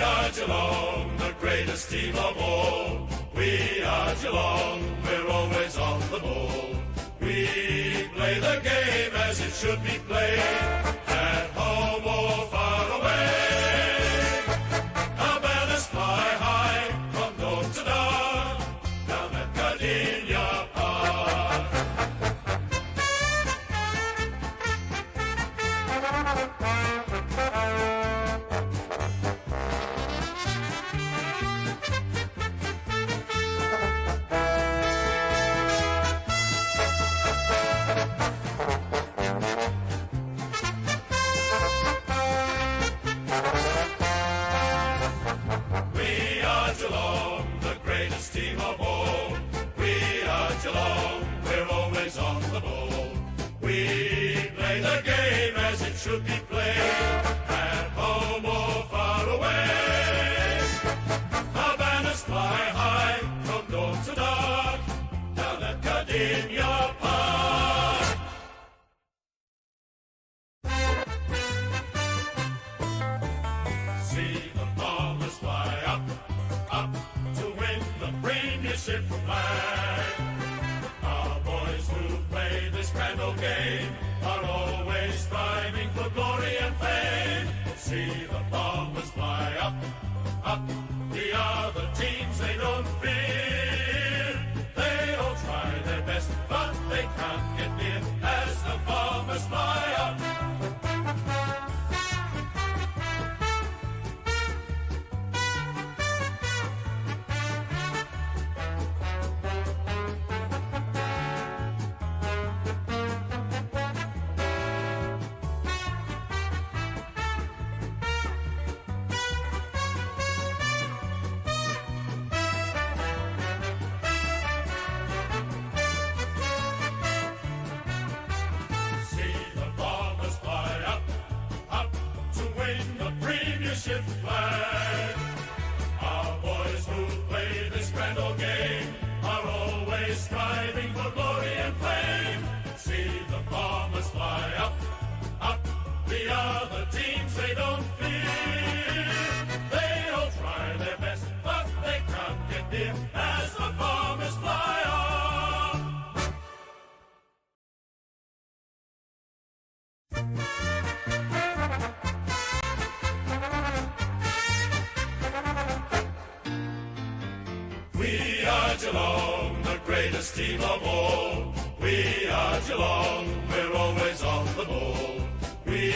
are Geelong, the greatest team of all. We are Geelong, we're always on the ball. We play the game as it should be played, at home or far away. Our banners fly high from dawn to dark, down at Gardenia Park. Team of all. We are Geelong, we're always on the ball. We play the game as it should be played, at home or far away. Our banners fly high from dawn to dark, down at Gardenia Park. See the bombers fly up, up, to win the premiership flag. Our boys who play this grand old game are always striving for glory and fame. See the bombers fly up, up, the other teams they don't fear. They all try their best, but they can't get near as the bombers fly up. Flag. Our boys who play this grand old game are always striving for glory and fame. See the bombers fly up, up, the other teams they don't fear. They all try their best, but they can't get near as the bombers fly up. We are Geelong, the greatest team of all. We are Geelong, we're always on the ball. We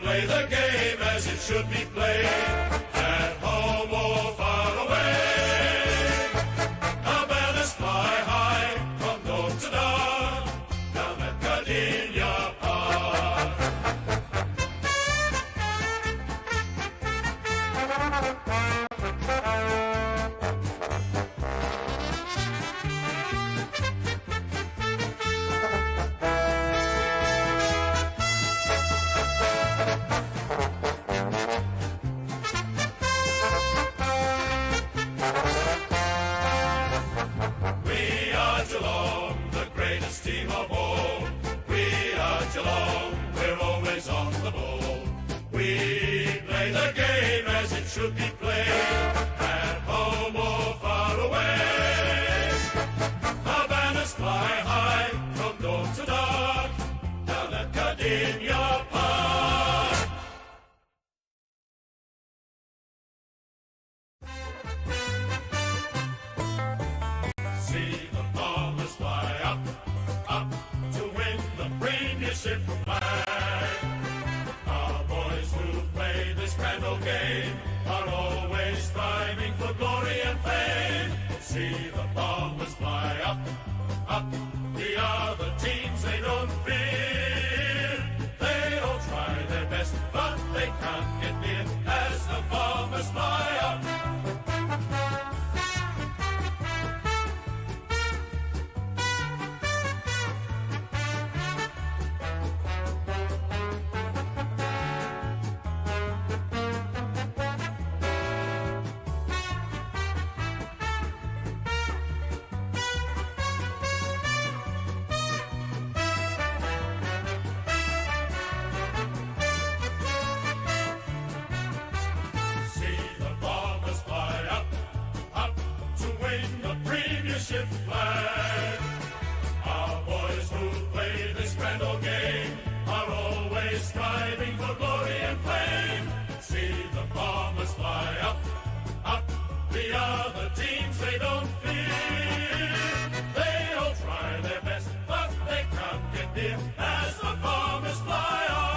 play the game as it should be played, at home or far away. Our banners fly high from dawn to dark, down at Gardenia Park. Team of all. We are Geelong, we're always on the ball. We play the game as it should be played, at home or far away. Our banners fly high from dawn to dark, down at Gardenia Park. See the bombers fly up, up, to win the premiership flag. Our boys who play this grand old game are always striving for glory and fame. See the bombers fly up, up, the other teams they don't fear. They all try their best, but they can't get near as the bombers fly up. always striving for glory and fame. See the Bombers fly up, up. The other teams they don't fear. They all try their best, but they can't get near as the Bombers fly up.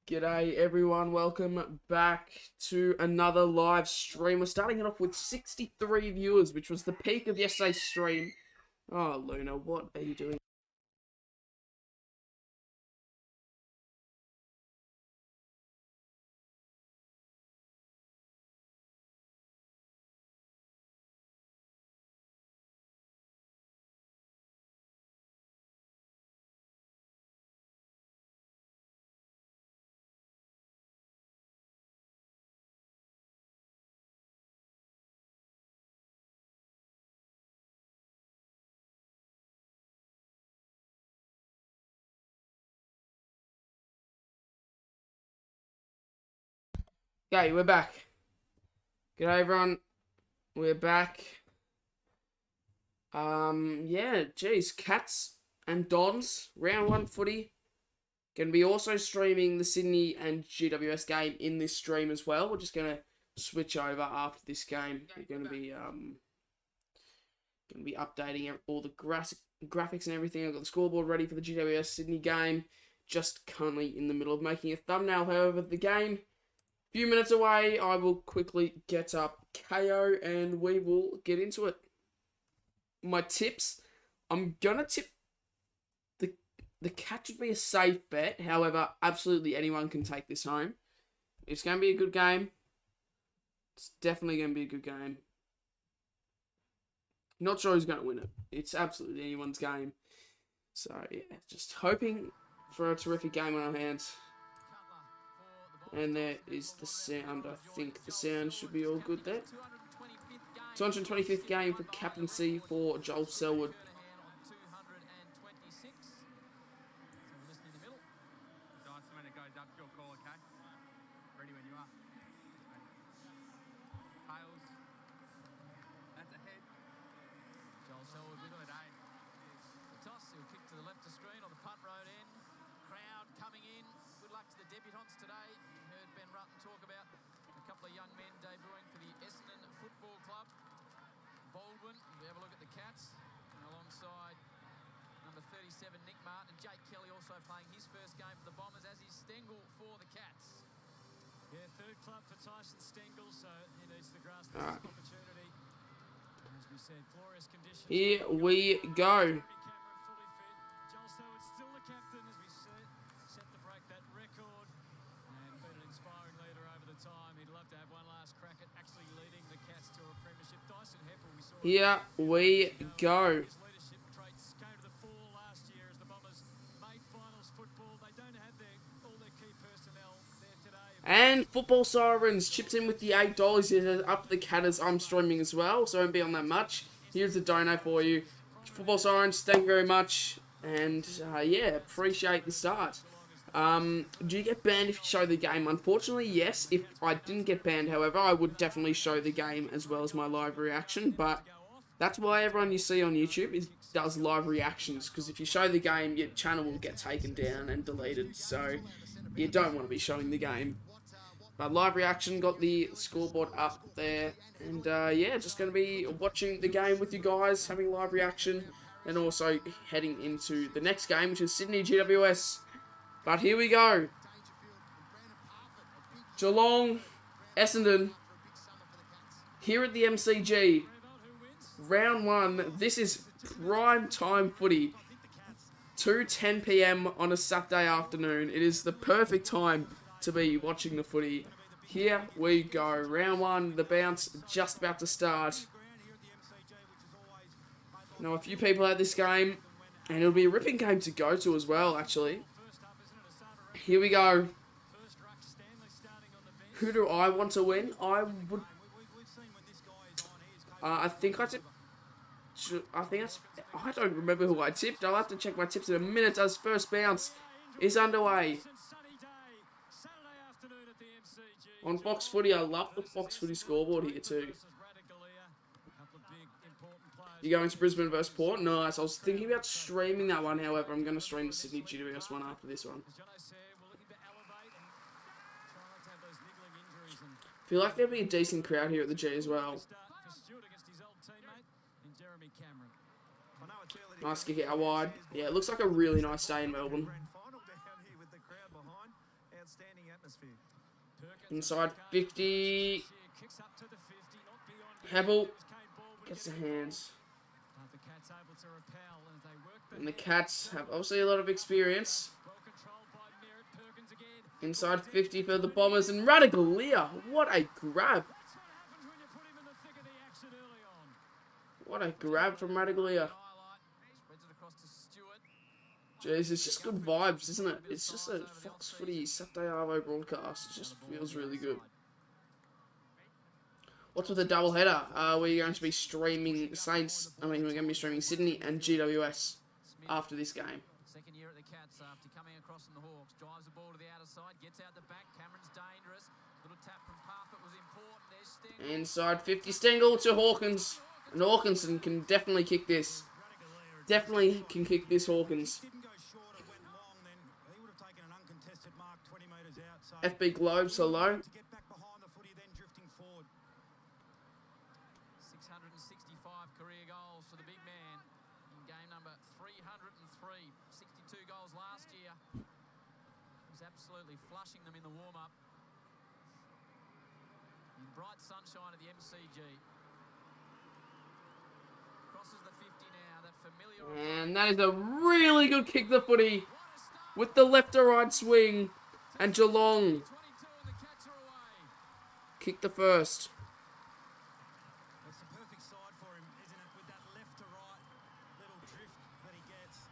G'day everyone, welcome back to another live stream. We're starting it off with 63 viewers, which was the peak of yesterday's stream. Oh, Luna, what are you doing? Okay, we're back. G'day everyone, we're back. Yeah, geez, Cats and Dons, round one footy. Gonna be also streaming the Sydney and GWS game in this stream as well. We're just gonna switch over after this game. We're gonna be updating all the graphics and everything. I've got the scoreboard ready for the GWS Sydney game. Just currently in the middle of making a thumbnail. However, the game, a few minutes away. I will quickly get up KO and we will get into it. My tips, I'm gonna tip the Cats would be a safe bet. However, absolutely anyone can take this home. It's gonna be a good game. It's definitely gonna be a good game. Not sure who's going to win it. It's absolutely anyone's game. So, yeah, just hoping for a terrific game on our hands. And there is the sound. I think the sound should be all good there. 225th game for captaincy for Joel Selwood. Today, you heard Ben Rutten talk about a couple of young men debuting for the Essendon Football Club. Baldwin, if we have a look at the Cats, alongside number 37 Nick Martin, and Jake Kelly also playing his first game for the Bombers, as is Stengel for the Cats. Yeah, third club for Tyson Stengel, so he needs to grasp this opportunity. As we said, glorious conditions. Here we go. Joel Selwood still the captain, as we said, set to break that record. And been an inspiring leader over the time. He'd love to have one last crack at actually leading the Cats to a premiership. Dyson Heppel, we saw. Here we go. His leadership traits came to the fore last year as the Bombers made finals football. They don't have all their key personnel there today. And Football Sirens chips in with the $8. It is up to the Cat as I'm streaming as well, so don't be on that much. Here's the dono for you. Football Sirens, thank you very much. And yeah, appreciate the start. Do you get banned if you show the game? Unfortunately, yes. If I didn't get banned, however, I would definitely show the game as well as my live reaction. But that's why everyone you see on YouTube does live reactions. Because if you show the game, your channel will get taken down and deleted. So you don't want to be showing the game. But live reaction, got the scoreboard up there. And yeah, just going to be watching the game with you guys, having live reaction. And also heading into the next game, which is Sydney GWS. But here we go. Geelong, Essendon, here at the MCG. Round one. This is prime time footy. 2:10 p.m. on a Saturday afternoon. It is the perfect time to be watching the footy. Here we go. Round 1, the bounce just about to start. Now, a few people at this game, and it'll be a ripping game to go to as well, actually. Here we go. Who do I want to win? I would... I think I tipped... I don't remember who I tipped. I'll have to check my tips in a minute as first bounce is underway. On Fox Footy, I love the Fox Footy scoreboard here too. You're going to Brisbane versus Port? Nice. I was thinking about streaming that one, however, I'm going to stream the Sydney GWS one after this one. I feel like there'll be a decent crowd here at the G as well. Nice kick out wide. Yeah, it looks like a really nice day in Melbourne. Inside 50. Hebel gets the hands. And the Cats have obviously a lot of experience. Inside 50 for the Bombers. And Radaglia. What a grab. What a grab from Radaglia. Jeez, it's just good vibes, isn't it? It's just a Fox Footy Saturday Arvo broadcast. It just feels really good. What's with the double header? We're going to be streaming Saints. We're going to be streaming Sydney and GWS after this game. Second year at the Cats after coming across from the Hawks. Drives the ball to the outer side, gets out the back. Cameron's dangerous. Little tap from Parfitt was important. There's Stengel. Inside 50, Stengel to Hawkins. And Hawkinson can definitely kick this. Definitely can kick this, Hawkins. FB Globe so low. 665 career goals for the big man in game number 303. 62 goals last year. He was absolutely flushing them in the warm-up. In bright sunshine at the MCG. Crosses the 50 now. That familiar... And that is a really good kick to footy. With the left to right swing. And Geelong kick the first. It's the perfect side for him, isn't it? With that left to right little drift that he gets.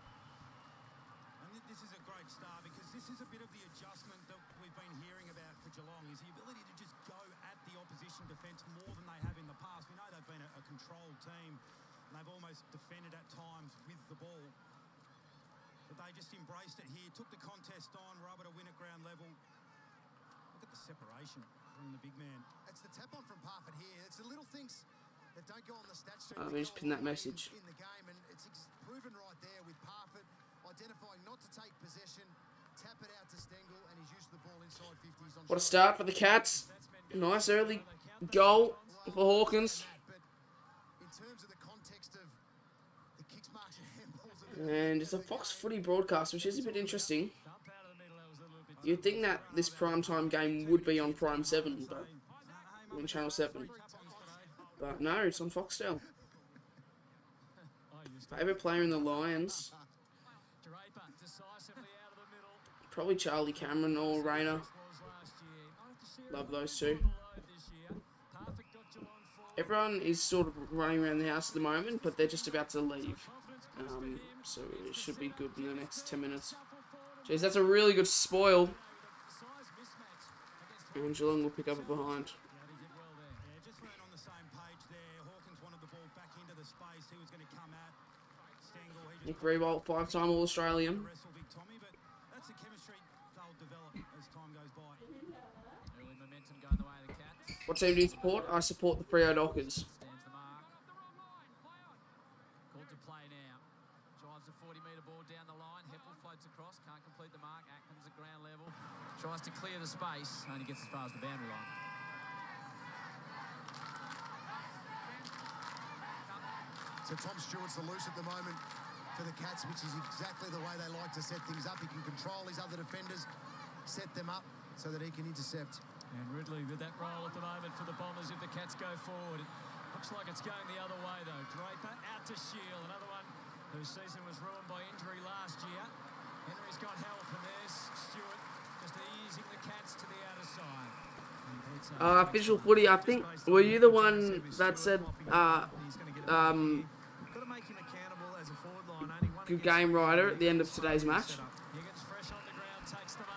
And this is a great start because this is a bit of the adjustment that we've been hearing about for Geelong, is the ability to just go at the opposition defence more than they have in the past. We know they've been a controlled team and they've almost defended at times with the ball. But they just embraced it here, took the contest on, were able to win at ground level. Look at the separation from the big man. It's the tap on from Parfitt here. It's the little things that don't go on the stat sheet. Let me just pin that message. In the game, and it's proven right there with Parfitt identifying not to take possession, tap it out to Stengel, and he's used the ball inside 50s. What a start for the Cats. Nice early goal for Hawkins. But in terms of the context of the kicks, marks, and handballs, And it's a Fox Footy broadcast, which is a bit interesting. You'd think that this primetime game would be on Prime 7, but on Channel 7. But no, it's on Foxtel. Favourite player in the Lions? Probably Charlie Cameron or Rayner. Love those two. Everyone is sort of running around the house at the moment, but they're just about to leave. So it should be good in the next 10 minutes. Jeez, that's a really good spoil. And Geelong will pick up it behind. Just ran on the same page there. Hawkins wanted the ball back into the space he was going to come at. Stengel, he Nick Rewalt, 5-time All-Australian. wrestle Big Tommy, but that's the chemistry they'll develop as time goes by. Early momentum going the way of the Cats. What team do you support? I support the Freo Dockers. Stands the mark. Called to play now. Drives a 40-metre ball down the line. Heppel floats across. Can't complete the mark. Atkins at ground level. Tries to clear the space. Only gets as far as the boundary line. So Tom Stewart's the loose at the moment for the Cats, which is exactly the way they like to set things up. He can control his other defenders, set them up so that he can intercept. And Ridley with that roll at the moment for the Bombers if the Cats go forward. It looks like it's going the other way though. Draper out to Shield, another one whose season was ruined by injury last year. Henry's got help, and there's Stewart just easing the Cats to the outer side. Official footy, I think, were you the one that said, good game rider at the end of today's match?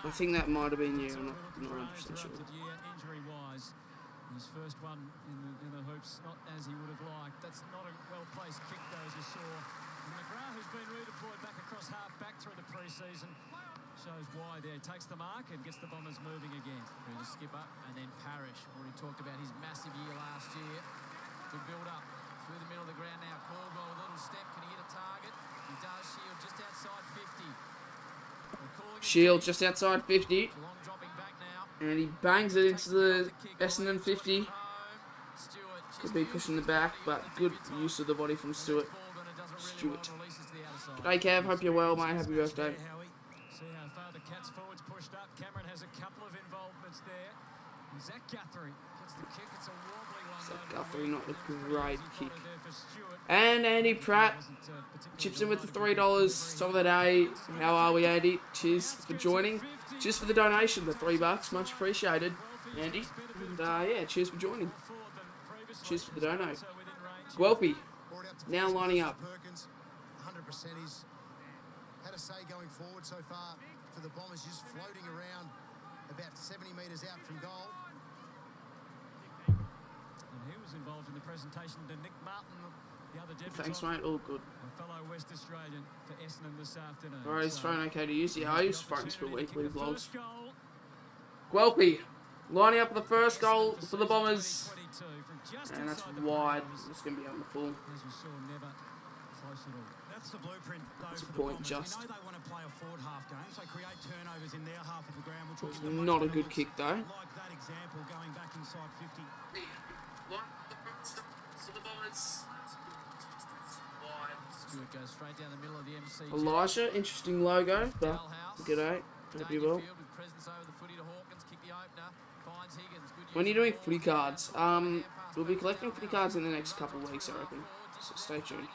I think that might have been you, I'm not 100% sure. His first one in the hoops, not as he would have liked. That's not a well-placed kick, though, as you saw. And McGrath, who's been redeployed back across half-back through the pre-season, shows why there. Takes the mark and gets the Bombers moving again. Through the skipper, and then Parrish. Already talked about his massive year last year. Good build-up through the middle of the ground now. Caldwell with a little step. Can he hit a target? He does. Shield just outside 50. Shield just outside 50. Geelong dropping back now. And he bangs it into the Essendon 50. Could be pushing the back, but good use of the body from Stewart. G'day Kev, hope you're well, mate. Happy birthday. See how far the Cats forwards pushed up. Cameron has a couple of involvements there. Zach Guthrie gets the kick. It's a wobbly one. Zach Guthrie, not a great kick. And Andy Pratt chips in with the $3. Top of the day. How are we, Andy? Cheers for joining. Cheers for the donation, the $3. Much appreciated, Andy. And yeah, cheers for joining. Cheers for the dono. Guelphy, now lining up. 100%. He's had a say going forward so far for the Bombers, just floating around about 70 metres out from goal. And he was involved in the presentation to Nick Martin, the other debutant. Thanks, mate. All good. A fellow West Australian for Essendon this afternoon. Alright, is phone okay to use? Yeah, I use phones for weekly vlogs. Guelphy, lining up for the first goal for the Bombers. And that's wide. It's going to be on the full. As you saw, never close at all. That's the blueprint, though, That's a for the point, Bombers. just. We know they want to play a forward half game, so create turnovers in their half of the ground, which will It's give them not a much good better kick, though. Like that example, going back inside 50. Stewart goes straight down the middle of the MC. Elijah, interesting logo, but g'day. Hope you well. When you're doing footy cards, we'll be collecting footy cards in the next couple of weeks, I reckon. So stay tuned.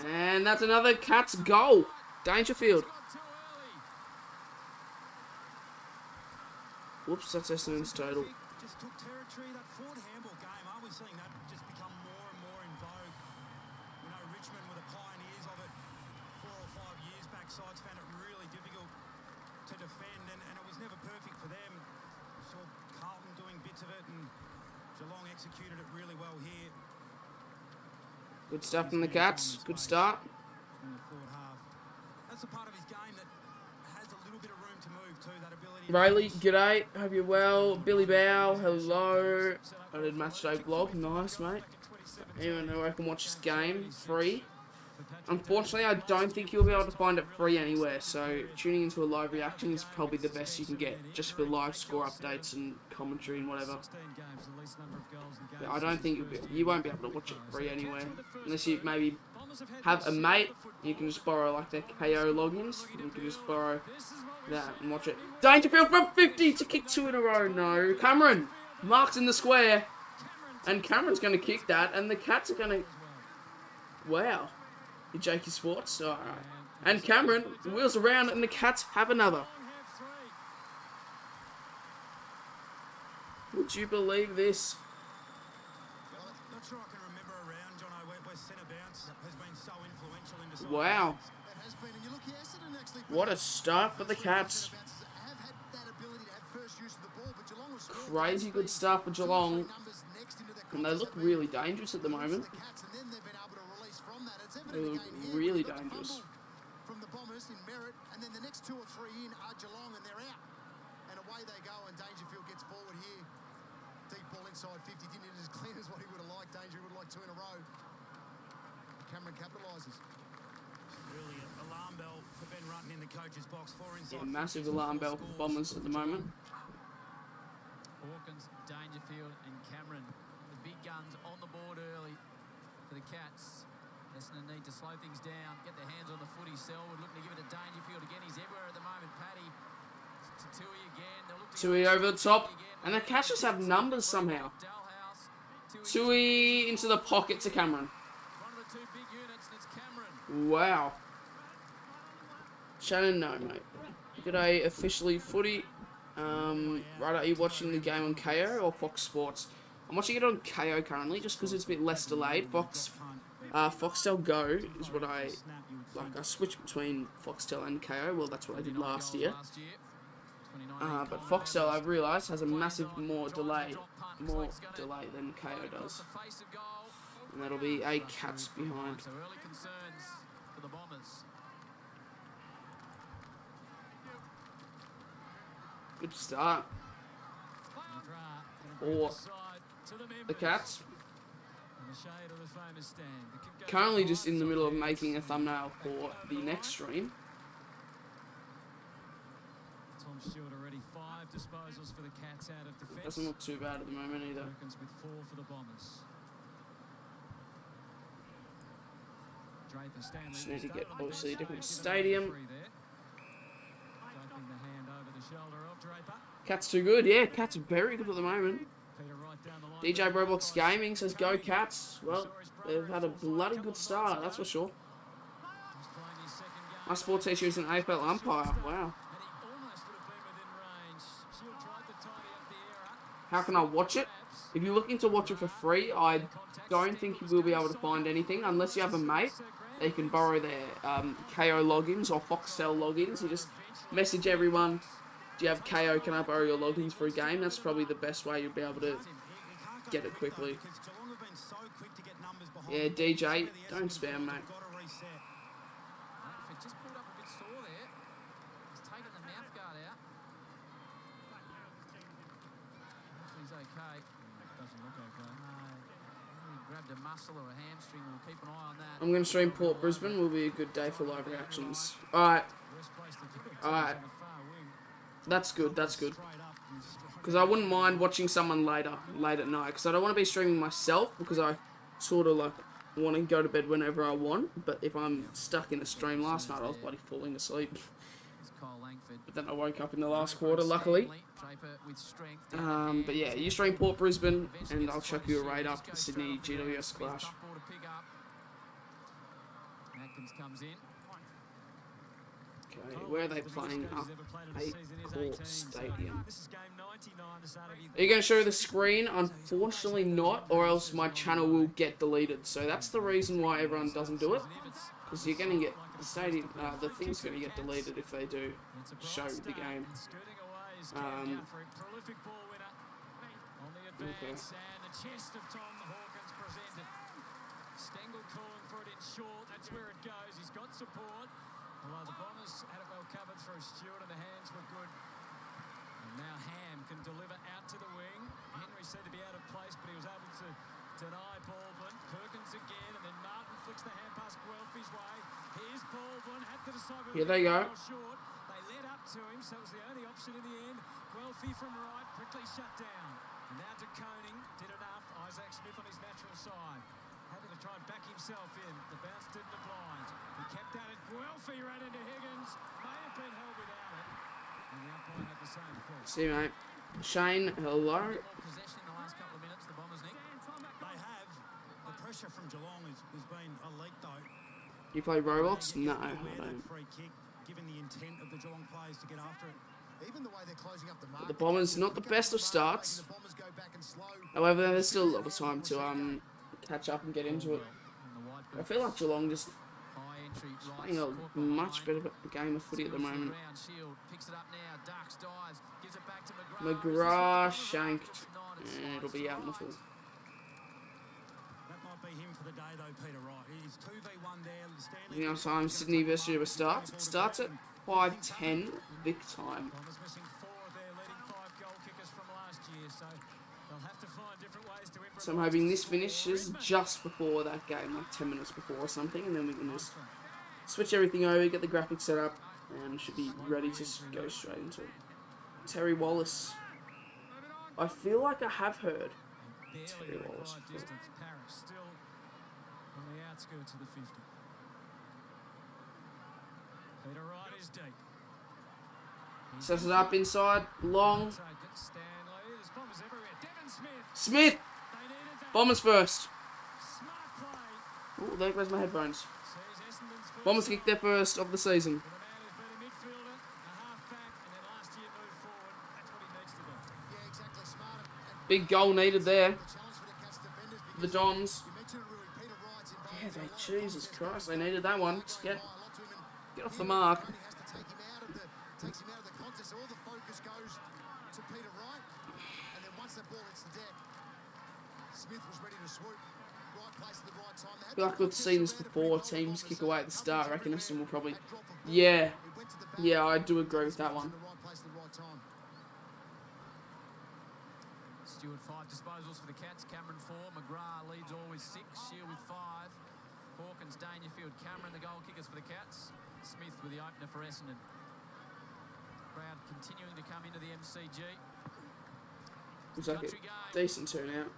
And that's another Cats goal. Dangerfield. Whoops, that's Essendon's total. Just took territory. That forward handball game, aren't we seeing that just become more and more in vogue? You know, Richmond were the pioneers of it 4 or 5 years back. Sides found it really difficult to defend, and it was never perfect for them. We saw Carlton doing bits of it, and Geelong executed it really well here Good stuff from the Cats. Good start. in the forward half. That's the part of his game that has a little bit of room to move too, that ability. Rayleigh, g'day. Hope you're well. Billy Bow, hello. I did match day vlog. Nice, mate. Anyone who I can watch this game free. Unfortunately, I don't think you'll be able to find it free anywhere, so tuning into a live reaction is probably the best you can get, just for live score updates and commentary and whatever. But I don't think you won't be able to watch it free anywhere, unless you maybe have a mate. You can just borrow like their KO logins. You can just borrow that and watch it. Dangerfield from 50 to kick 2 in a row. No, Cameron marks in the square, and Cameron's going to kick that, and the Cats are going to. Wow. Jakey Sports. Alright. And Cameron wheels around and the Cats have another. Would you believe this? Not sure I can remember a round, Jono, where centre bounce has been so influential in deciding Wow. games. It has been, and you look here, Essendon actually. What a start for the Cats. Have had that ability to have first use of the ball, but Geelong was Crazy good start for Geelong. And they look really dangerous at the moment. They look really dangerous. From the Bombers in merit, and then the next 2 or 3 in are Geelong, and they're out. And away they go, and Dangerfield gets forward here. Deep ball inside 50, didn't hit it as clean as what he would have liked. Danger would have liked 2 in a row. Cameron capitalises. Really, alarm bell for Ben Rutten in the coach's box. 4 inside. Yeah, massive alarm bell for Bombers at the moment. Hawkins, Dangerfield and Cameron. The big guns on the board early for the Cats. Essendon need to slow things down, get their hands on the footy. Selwood looking to give it to Dangerfield again. He's everywhere at the moment. Paddy to Tui again. They'll look to Tui over the top. And the Cats have numbers somehow. Tui into the pocket to Cameron. One of the 2 big units, and it's Cameron. Wow. Shannon, no, mate. G'day, officially footy. Right, are you watching the game on KO or Fox Sports? I'm watching it on KO currently, just because it's a bit less delayed. Foxtel Go is what I like. I switch between Foxtel and KO. Well, that's what I did last year. But Foxtel, I've realised, has a massive more delay than KO does. And that'll be a Cats behind. So early concerns for the Bombers. Good start for the Cats. Currently just in the middle of making a thumbnail for the next stream. Tom Stewart already 5 disposals for the Cats out of defence. Doesn't look too bad at the moment either. Perkins with 4 for the Bombers. Draper Stanley Just need to get started obviously a different stage. stadium. Free there. Draping the hand over the shoulder of Draper. Cats too good, yeah. Cats are very good at the moment. Peter right down the line. DJ Roblox Gaming says go Cats. Well, they've had a bloody good start, that's for sure. He's playing his second game. My sports teacher is an AFL umpire. Wow. And he almost would have been within range. Shield tried to tidy up the error. How can I watch it? If you're looking to watch it for free, I don't think you will be able to find anything unless you have a mate. They can borrow their KO logins or Foxtel logins. You just message everyone, do you have KO, can I borrow your logins for a game? That's probably the best way you'll be able to get it quickly. Yeah, DJ, don't spam, mate. It just pulled up a bit sore there. He's taken the mouth guard out. Hopefully he's okay. Doesn't look okay. He grabbed a muscle or a hamstring. We'll keep an eye on that. I'm going to stream Port Brisbane. Will be a good day for live reactions. Alright, Worst place to do it. alright. On the far wing. That's good, that's good. Because I wouldn't mind watching someone late at night. Because I don't want to be streaming myself. Because I sort of like want to go to bed whenever I want. But if I'm stuck in a stream last night, I was bloody falling asleep. It's Kyle Langford. But then I woke up in the last quarter, luckily. Draper with strength down the But yeah, hands. you stream Port Brisbane, and I'll chuck you a raid after the Sydney GWS clash. Tough ball to pick up. Atkins comes in. Okay, where are they playing? Up Eight Court Stadium. This is game 99 this Saturday. Are you going to show the screen? Unfortunately not, or else my channel will get deleted. So that's the reason why everyone doesn't do it. Because you're going to get the stadium, the thing's going to get deleted if they do show the game. Skirting away is Um, for a prolific ball winner on the advance, and the chest of Tom Hawkins presented. Stengel calling for it in short. That's where it goes. He's got support. Although the Bombers had it well covered through Stewart, and the hands were good. And now Ham can deliver out to the wing. Henry said to be out of place, but he was able to deny Baldwin. Perkins again, and then Martin flicks the hand past Guelphy's way. Here's Baldwin, had to decide whether Here they go. or short. They led up to him, so it was the only option in the end. Guelphy from right, quickly shut down. And now to Koning, did enough. Isaac Smith on his natural side. Having to try and back himself in. The bounce didn't oblige. He kept at it. Guelphy ran into Higgins. May have been held without it. And the umpire had the same fault. See, mate. Shane, hello. More possession in the last couple of minutes, the Bombers, Nick. They have. The pressure from Geelong has been elite, though. You play Roblox? No, I Aware that don't. free kick, given the intent of the Geelong players to get after it. Even the way they're closing up the mark. The Bombers, not the best of starts. The Bombers go back and slow. However, there's still a lot of time to catch up and get into it. And the white I feel like Geelong just high entry right. playing a much better game of footy at the moment. Shield picks it up now. Ducks dives, gives it back to McGrath. McGrath shanked, and it'll be out in the full. That might be him for the day, though, Peter Wright. He's 2v1 there. Stanley. You know, time Sydney versus River starts. It starts at 5:10 Vic time. Bombers missing 4 of their leading 5 goal kickers from last year, so they'll have to find different ways to improvise. So I'm hoping this finishes just before that game, like 10 minutes before or something, and then we can just switch everything over, get the graphics set up, and should be ready to go straight into it. Terry Wallace. I feel like I have heard. Barely Terry within Wallace. 5 distance. Parrish still on the outskirts of the 50. Peter Wright is deep. Sets it up inside, long. Take it, Stanley. There's Bombers everywhere. Devon Smith. Smith! They needed that. Bombers first. Smart play. Oh, there goes my headphones. Sees Essendon's first Bombers kick their first of the season. for the man who's been a midfielder, a half-back, Big goal needed there. The challenge for the Cats defenders For the because Dons. you mentioned it, Rui, Peter Wright's involved. Yeah, as well. Jesus Christ, they needed that one to get off the Peter mark. only has to take him out of the contest. All the focus goes to Peter Wright, and then once that ball hits the deck, Smith was ready to swoop. Right place at the right time. They had I feel like the we've seen this contest before. around it, Teams kick away at the start. I reckon Essendon will probably. that drop of ball, Yeah, it went to the back. yeah, I do agree with that Smith was one. in the right place at the right time. Stewart 5 disposals for the Cats. Cameron 4. McGrath leads all with 6. Shield with 5. Hawkins, Dangerfield, Cameron the goal kickers for the Cats. Smith with the opener for Essendon. Crowd continuing to come into the MCG. Looks like a Country game. decent turnout.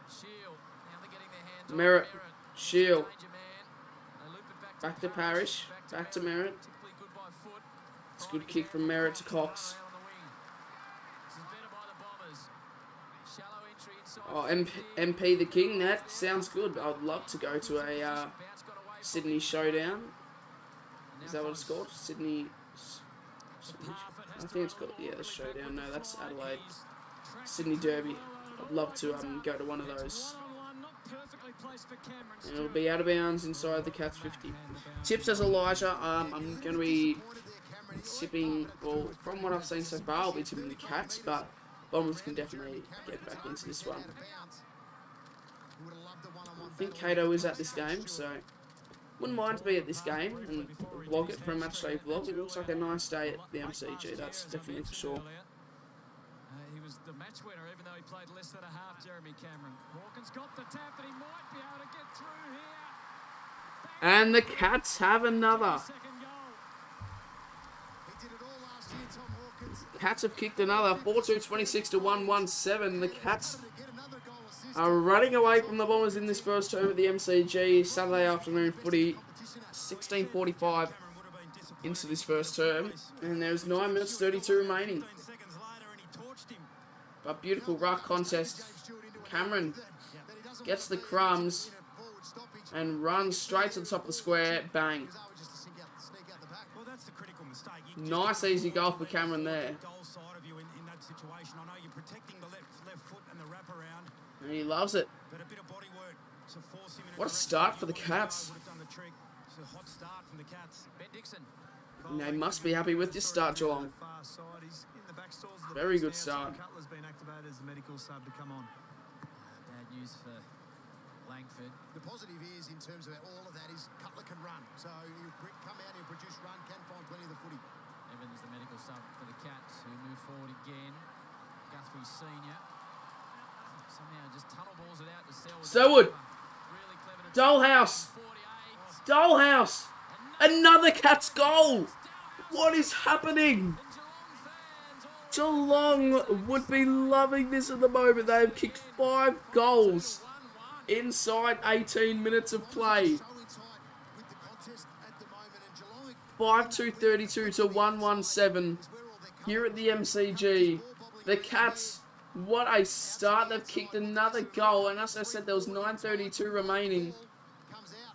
Shield. Now they're getting their hands on Merritt, Shield, Danger man. They loop it back to Parrish, back to Merritt. Typically good by foot. It's a good kick from Merritt to Cox. Out on the wing. This is better by the Bombers. Shallow entry inside. Oh, 50. MP the King, that sounds good. I'd love to go to a Bounce got away from Sydney showdown. it. Is that what it's called? Sydney. I think it's called, yeah, the showdown. No, that's Adelaide. Sydney Derby. I'd love to go to one of those. And it'll be out of bounds inside the Cats 50. Tips as Elijah. I'm going to be tipping, well, from what I've seen so far, I'll be tipping the Cats, but Bombers can definitely get back into this one. I think Cato is at this game, so wouldn't mind to be at this game and vlog it for a match day vlog. It looks like a nice day at the MCG, that's definitely for sure. He was the match winner, even though he played less than a half, Jeremy Cameron. Hawkins got the tap, but he might be able to get through here. And the Cats have another. Second goal. He did it all last year, Tom Hawkins. Cats have kicked another 4-2-26 to 1-1-7. The Cats To get another goal assist. are running away from the Bombers in this first term at the MCG. Saturday afternoon footy, 16:45 into this first term, and there's 9 minutes 32 remaining. 15 seconds later, and he torched him. A beautiful ruck contest. Cameron gets the crumbs and runs straight to the top of the square. Bang. Well, that's the critical mistake. You Nice easy goal for Cameron there. goal side of you in that situation. I know you're protecting the left foot and the wraparound, And he loves it. but a bit of body work to force him in. What a start for the Cats. Would have done the trick. It's a hot start from the Cats. Ben Dixon. They must be happy with this start, Geelong. Very good start. Cutler's been activated as the medical sub to come on. Bad news for Langford. The positive is, in terms of all of that, is Cutler can run. So you come out and produce run, can find plenty of the footy. Evans, the medical sub for the Cats, who move forward again. Guthrie Senior. Somehow just tunnel balls it out to Selwood. Selwood. Really clever to Dollhouse. 48. Dollhouse. Another Cats goal. What is happening? Geelong would be loving this at the moment. They have kicked 5 goals inside 18 minutes of play. So in tight with the contest at the moment, and Geelong 5-2-32 to 1-1-7 here at the MCG. The Cats, what a start. They've kicked another goal, and as I said, there was 9:32 remaining. comes out.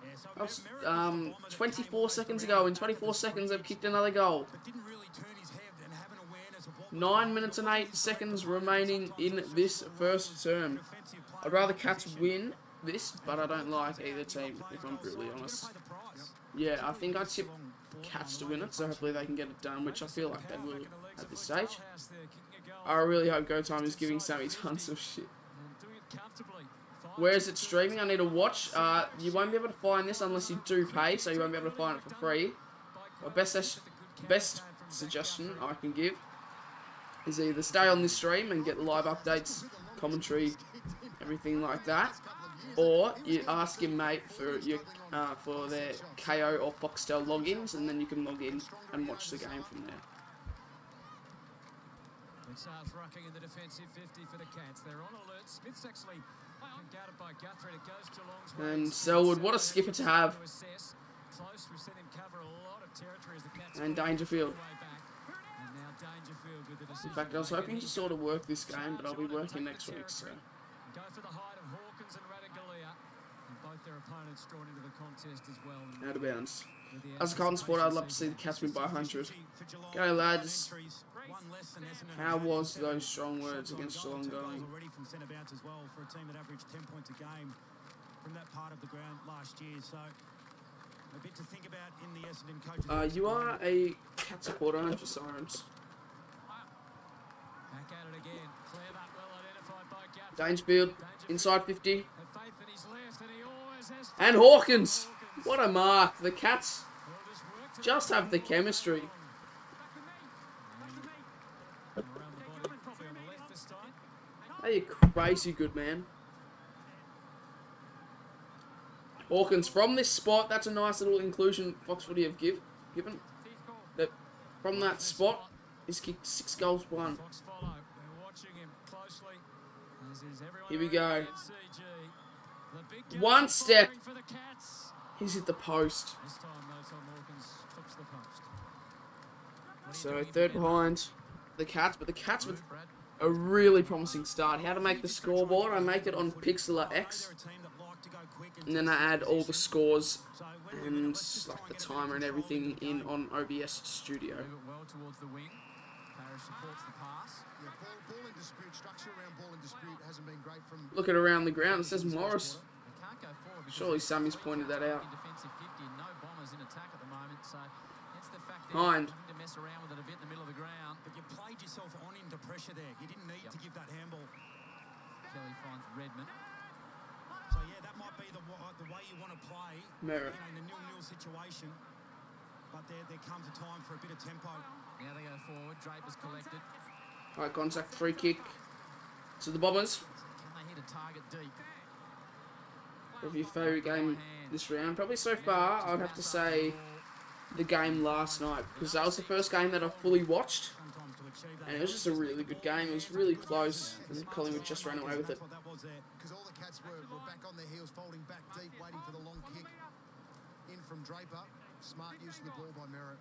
Yeah, so That was, Merritt was the bomber that 24 came seconds late ago. In around, 24 took the seconds, they've screen, kicked another goal. but didn't really turn his head and have an awareness of what was 9 going minutes and on. 8 seconds remaining in this first term. Defensive play I'd rather in Cats position. win this, but I don't like either team, if I'm brutally honest. Pay the price. Yeah, I think I'd tip Cats to win it, so hopefully they can get it done, which I feel like they will at this stage. I really hope Go Time is giving Sammy tons of shit. Where is it streaming? I need to watch. You won't be able to find this unless you do pay, so you won't be able to find it for free. My best suggestion I can give is either stay on this stream and get live updates, commentary, everything like that, or you ask your mate for your for their KO or Foxtel logins, and then you can log in and watch the game from there. It's rucking in the defensive 50 for the Cats. They're on alert. Smith's actually guarded by Guthrie. It goes to Long's And Selwood, what a skipper to have. Close. We've seen him cover a lot of territory as the Cats And fought Dangerfield. way back. And now Dangerfield with the decision. In fact, I was hoping to sort of work this game, but I'll be working next week, so. Go for the height of Hawkins and Radaglia. And both both their opponents drawn into the contest as well. And Out of bounds. with the As a Carlton supporter, I'd love to see the Cats win by 100. Go lads. How was those strong words against Geelong going? Already from centre bounce as well for a team that averaged 10 points a game from that part of the ground last year. So a bit to think about in the Essendon coaches. You are a Cat supporter, aren't you, Sirens? back at it again. Clear that well identified by Gaff. Dangerfield, inside 50. Have faith in his left, and he always has And Hawkins! What a mark. The Cats Well, just worked it just have the chemistry. around the body, probably on the left this time. Hey, you crazy good man. Hawkins from this spot. That's a nice little inclusion Fox Footy have given. That from that spot, he's kicked 6 goals, 1. Fox follow. We're watching him closely. As is everyone Here we around go. CG. The big gun One step. firing for the Cats. He's hit the post. This time, though, Tom Hawkins clips the post. What are you So doing third here, behind the Cats, but the Cats with Brad? a really promising start. How to make the scoreboard? I make it on Pixlr X, They're a team that like to go quick and then I add all the scores so when and we're looking to try like the and get a bit of timer and control everything into the in game. on OBS Studio. Move it well towards the wing. Parrish supports the pass. Yeah, ball in dispute, structure around ball in dispute hasn't been great from... Look at around the ground. It says Morris. They can't go forward because Surely there's Sammy's three pointed that Cats out. in defensive 50 and no Bombers in attack at the moment. So that's the fact that Hind. you need to mess around with it a bit in the middle of the ground. But you played yourself on into pressure there. You didn't need to give that handball. Kelly finds Redmond. So yeah, that might be the way you want to play. Merritt. You know, in a 0-0 situation. But there comes a time for a bit of tempo. Now they go forward. Draper's collected. High contact free kick to the Bombers. Can they hit a target deep? Of your favourite game this round? Probably so far, I'd have to say the game last night, because that was the first game that I fully watched, Sometimes to achieve that. and it was just a really good game. It was really close, and Collingwood just ran away with it. That's what that was there. Because all the Cats were back on their heels, folding back deep, waiting for the long kick. In from Draper. Smart use of the ball by Merritt.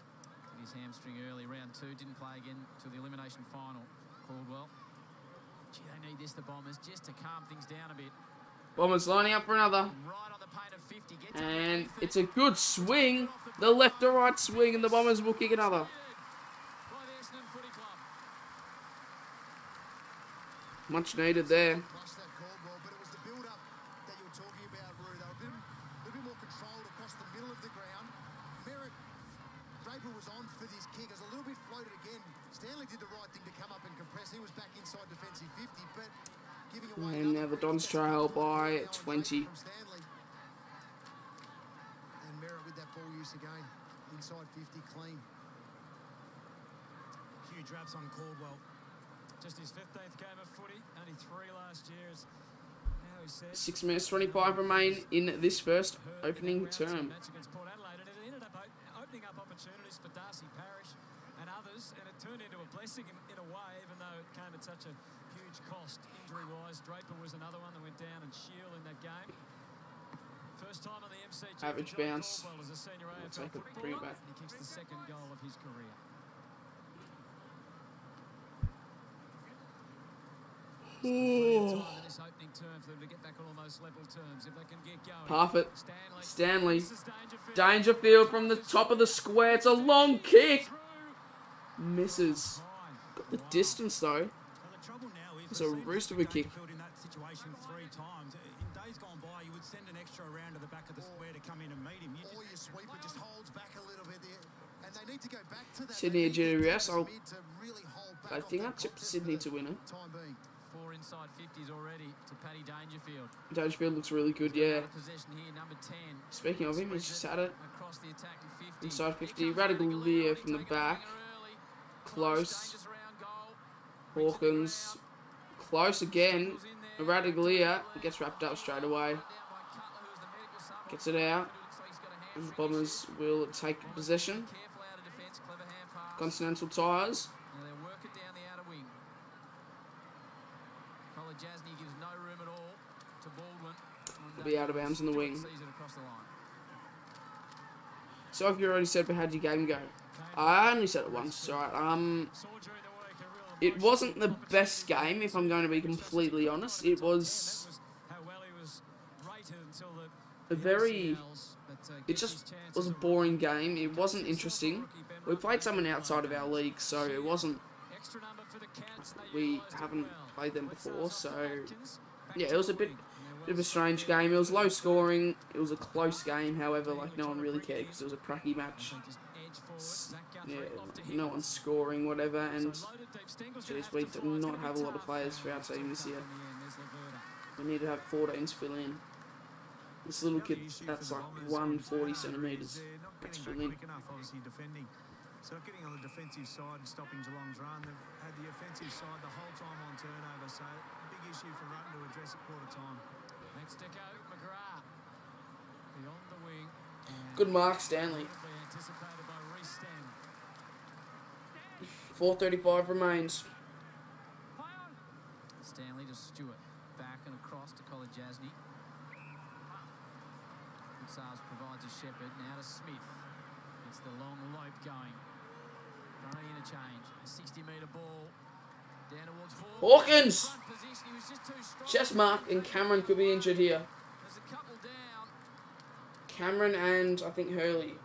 Did his hamstring early, round 2. Didn't play again to the elimination final. Caldwell. Gee, they need this, the Bombers, just to calm things down a bit. Bombers lining up for another, Right on the paint of 50. Gets and underneath it. it's a good swing. The left to right swing, and the Bombers will kick another. By the Essendon Footy Club. Much needed there. Flushed that Caldwell, but it was the build-up that you were talking about, Roo. They were a bit more controlled across the middle of the ground. Merritt, Draper was on for this kick. It was a little bit floated again. Stanley did the right thing to come up and compress. He was back inside defensive 50, but giving away And now another the Dons free kick. trail That's by now on 20. Draper from Stanley. And Merritt with that ball use again. Inside 50, clean. Huge raps on Caldwell. Just his 15th game of footy, only 3 last year. As how he said. 6 minutes 25 remain in this first opening term. Match against Port Adelaide, and it ended up opening up opportunities for Darcy Parish and others, and it turned into a blessing in a way, even though it came at such a huge cost injury-wise. Draper was another one that went down, and Shield in that game. First time on the MCG. Average for John bounce. Caldwell as a senior AFL take it, footballer, bring it back. and he kicks the second goal of his career. Plenty of time in this opening term for them to get back on almost level terms if they can get going. Half it. Stanley. This is Dangerfield. Dangerfield from the top of the square. It's a long kick. Misses. Got the distance though. Now, the trouble now is It's we've a seen roost of a Patrick kick. Dangerfield in that situation 3 times. In days gone by, you would send an extra around to the back of the square to come in and meet him. You Or your sweeper just holds back a little bit there. And they need to go back to that. Sydney They need GWS, to mid to really hold back I off think I that tipped contest Sydney for to win it. the Time being. 4 inside 50s already to Paddy Dangerfield. Dangerfield looks really good, yeah. Another possession here, number 10. Speaking of him, he's just had it. Across the attacking 50. Inside 50, Here comes Radical Radical Lear Lear from the taking a back. winger early. Close. Dangerous around goal. Hawkins. Close again. Radigalia gets wrapped up straight away. Gets it out. And the Bombers will take possession. Careful out of defence, clever hand pass. Continental Tires. Now they work it down the outer wing. Colin Jasny gives no room at all to Baldwin. Will be out of bounds in the wing. Sees it across the line. So if you already said, but how'd your game go? I only said it once, it's alright. Saw during the week a real It emotional wasn't the best game, if I'm going to be completely honest. It was... That was how well he was rated until the a very... It just was a boring game. It wasn't interesting. We played someone outside of our league, so it wasn't... We haven't played them before, so... Yeah, it was a bit of a strange game. It was low scoring. It was a close game, however, like, no one really cared because it was a pracky match. Yeah, no one's scoring, whatever, and... Jeez, we do not have a lot of players for our team this year. We need to have 14s fill in. This little kid, that's like 140 centimetres. That's fill in. So getting on the defensive side and stopping Geelong's run. They've had the offensive side the whole time on turnover, so big issue for Rutten to address at quarter time. Next Deco, McGrath. Beyond the wing. Good mark, Stanley. Anticipated by Reece Stanley. 4:35 remains. Stanley to Stewart. Back and across to Kolajasny. Sars provides a Shepherd. Now to Smith. It's the long lope going. Front of the interchange. A 60-metre ball. Down towards Hawkins! Front position. He was just too strong. Chest mark, and Cameron could be injured here. There's a couple down. Cameron and, I think, Hurley.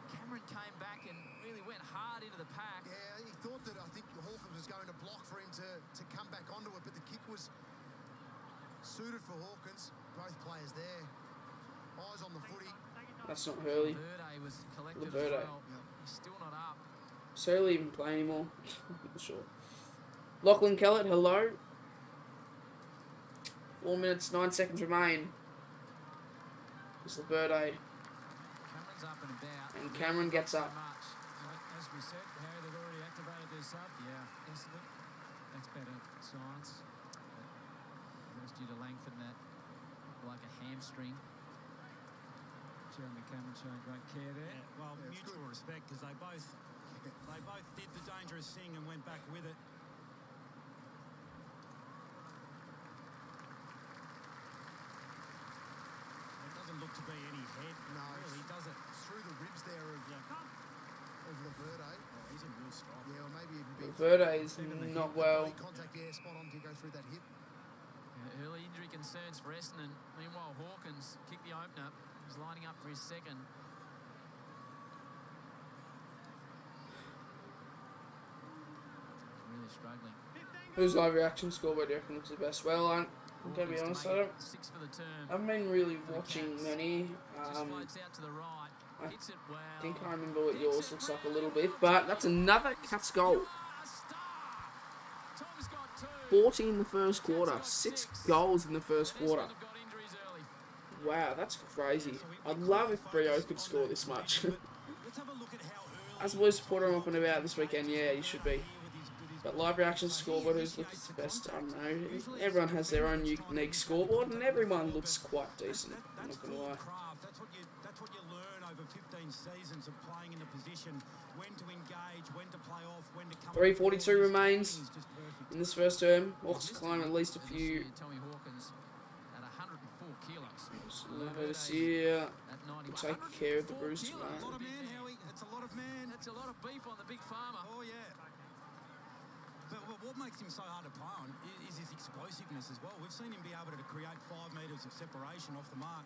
Cameron came back and really went hard into the pack. Yeah, he thought that, I think Hawkins was going to block for him to come back onto it, but the kick was suited for Hawkins. Both players there. Eyes on the footy. That's not Hurley. Verde was collected Verde. as well. He's still not up. Does Hurley even play anymore? I'm not sure. Lachlan Kellett, hello. 4 minutes, 9 seconds remain. It's Verde. Cameron's up and about. And Cameron gets up. As we said, Harry, they've already activated their sub. Yeah. Essendon. That's better science. It was due to Langford and that like a hamstring. Jeremy Cameron showing great care there. Yeah, well, mutual respect because they both did the dangerous thing and went back with it. It doesn't look to be any head. No, Really, does it? Through the ribs there of Verde. Oh, he's in real strife. Yeah, or maybe even big. Verde is not well. Contact there, spot on to go through that hit. Early injury concerns for Essendon. Meanwhile, Hawkins kicked the opener. He's lining up for his second. He's really struggling. Whose live reaction scoreboard do you reckon looks the best? Well, I'm going to be honest, I 6 for the term. haven't been really watching many. Just floats out to the right. I Hits it well. think I remember what yours looks like a little bit, but that's another Cats goal. Tom's got 2. 40 in the first quarter. 6 goals in the first quarter. Essendon have got injuries early. Wow, that's crazy. I'd love if Brio could score this much. Let's have a look at how early. As a Blues supporter, I'm up and about this weekend, yeah, you should be. But live reaction scoreboard, who's looking the best? I don't know. Everyone has their own unique scoreboard, and everyone looks quite decent. I'm not gonna lie. Craft. That's what you learn over 15 seasons of playing in a position. When to engage, when to play off, when to come. 3:42 remains It's just perfect. in this first term. Hawks climb at least a few. Tommy Hawkins at 104 kilos. This year, At 91. will take care of the bruise A lot tomorrow. of man, Howie. That's a lot of man. That's a lot of beef on the big farmer. Oh, yeah. But what makes him so hard to play on is his explosiveness as well. We've seen him be able to create 5 metres of separation off the mark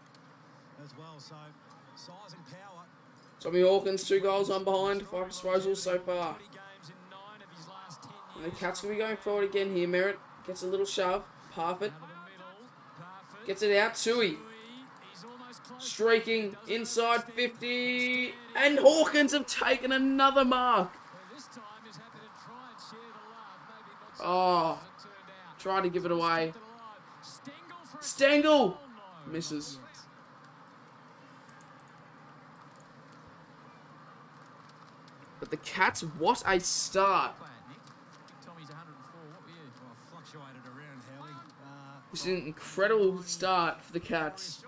as well. So, size and power. Tommy Hawkins, 2 goals, 1 behind, 5 disposals so far. 20 games in 9 of his last 10 And years. the Cats will be going forward again here. Merritt gets a little shove. Parfitt Out of the middle. Parfitt. gets it out. Tui He's almost close. streaking inside 50. And Hawkins have taken another mark. Well, this time he's happy to try and share the love. Maybe not so Oh, well as it turned out. trying to give it away. Kept it alive. Stengel for a Stengel goal. No, misses. not yet. But the Cats, what a start. Player, Nick. I think Tommy's 104. What were you? Well, fluctuated around, Howie. This is an incredible start for the Cats. To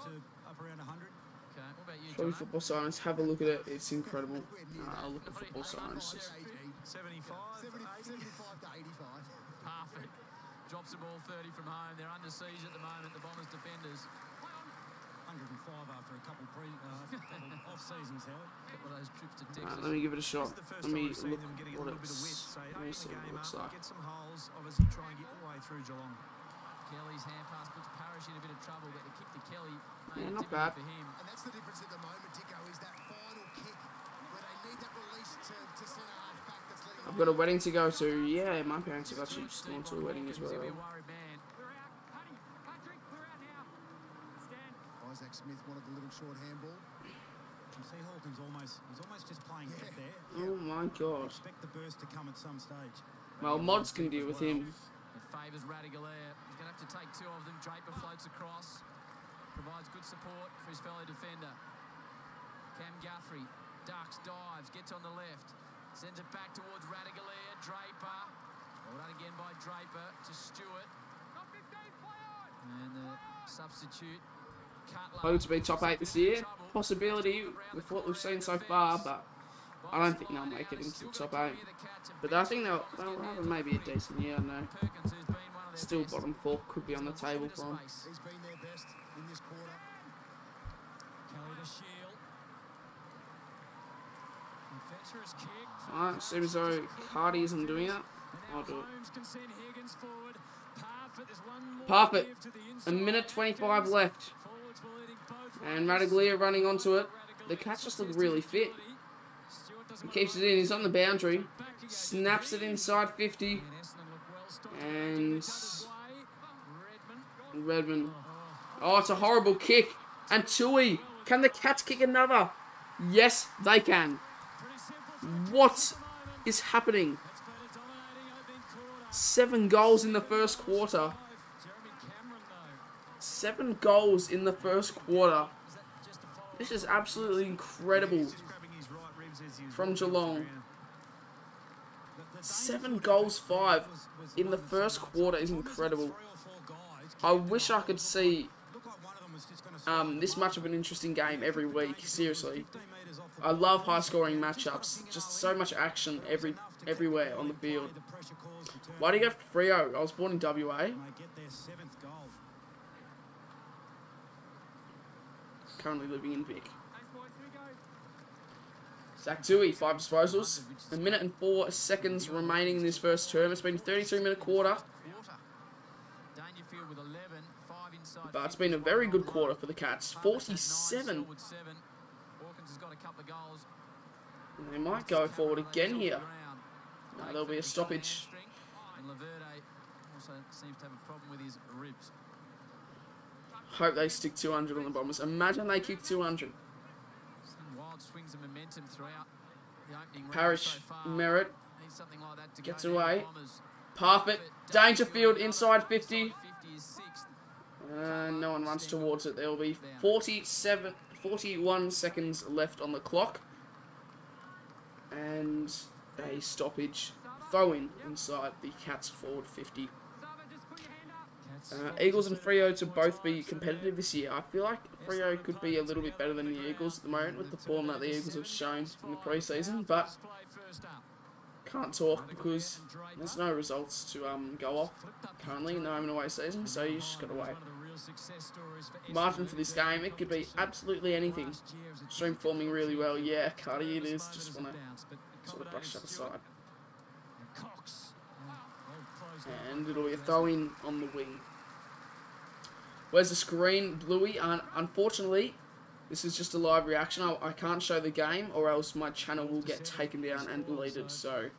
up around 100. Okay. What about you, Probably John? football science. Have a look at it. It's incredible. I'll look at football science. 75, 75 to 85. Parfitt drops the ball 30 from home. They're under siege at the moment, the Bombers defenders. 105 after a couple off seasons, Howie. Couple of those trips to Alright, Texas. let me give it a shot. This is the first Let me time we've seen look them getting a what little bit of width. it's. So Let me open see the what it game looks up, like. get some holes, obviously try and get your way through Geelong. Kelly's hand pass puts Parrish in a bit of trouble, but the kick to Kelly Yeah, made it not difficult bad. for him. And that's the difference at the moment, Dicko, is that final kick where they need that release to centre half back that's leading. I've got a wedding to go to. Yeah, my parents have actually just gone to a wedding as well. He'll be a worried man. Isaac Smith wanted the little short handball. You see Hawkins he's almost just playing Yeah. out there. Oh my god. Expect the burst to come at some stage. Well, Mods can deal with him. It favours Radigalea. He's going to have to take two of them. Draper floats across. Provides good support for his fellow defender. Cam Guthrie ducks, dives, gets on the left. Sends it back towards Radigalea. Draper. Well done again by Draper to Stewart. And the substitute, Cutler. Hoping to be top 8 this year. Possibility with what we've seen so far, but I don't think they'll make it into the top 8. But I think they'll have maybe a decent year, I don't know. Still bottom 4 could be on the table for them. He's been their best in this quarter. Kelly to Shield. And Fetcher's kick. Alright, seems as though Cardi isn't doing that. I'll do it. Holmes can send Higgins forward. Parfitt, there's one more Parfitt, give to the a inside. minute 25 left. Forwards were leading both And ways. Radaglia running onto it. The Cats just look really fit. Stewart doesn't He want keeps to it in, he's on the boundary. back again. Snaps it inside 50. And Essendon look well stocked. And Cutter's way. Redmond. Redmond. Oh, it's a horrible kick. And Tui. Can the Cats kick another? Yes, they can. Pretty simple for What is happening? That's better dominating opening quarter. 7 goals in the first quarter. Jeremy Cameron though. 7 goals in the first quarter. Is that just a follow? This is absolutely incredible He's just grabbing his right ribs as he was from walking off the Geelong. ground. 7 goals, 5 in the first quarter is incredible. I wish I could see this much of an interesting game every week. Seriously, I love high-scoring matchups. Just so much action everywhere on the field. Why do you go for Freo? I was born in WA. They get their 7th goal. Currently living in Vic. Zach Tui, 5 disposals. A minute and 4 seconds remaining in this first term. It's been a 32-minute quarter, Dangerfield with 11, 5 inside. but it's been a very good quarter for the Cats. 47. Hawkins has got a couple of goals. And they might go forward again here. No, there'll be a stoppage. And Laverde also seems to have a problem with his ribs. Hope they stick 200 on the Bombers. Imagine they kick 200. Some wild swings of momentum throughout the opening round Parrish, so far. Merritt, Needs something like that to gets go down away. the Bombers. Parfitt, Dangerfield inside 50. Inside 50 is sixth. No one runs towards it. There will be 41 seconds left on the clock. And a stoppage. Throw-in inside the Cats forward 50. Eagles and Freo to both be competitive this year. I feel like Freo could be a little bit better than the Eagles at the moment with the form that the Eagles have shown in the pre-season, but can't talk because there's no results to go off currently in the home and away season, so you just gotta wait. Margin for this game, it could be absolutely anything. Stream forming really well, yeah, Cardi it is, just wanna sort of brush that aside. And it'll be a throw-in on the wing. Where's the screen, Bluey? Unfortunately, this is just a live reaction. I can't show the game, or else my channel will get taken down and deleted. So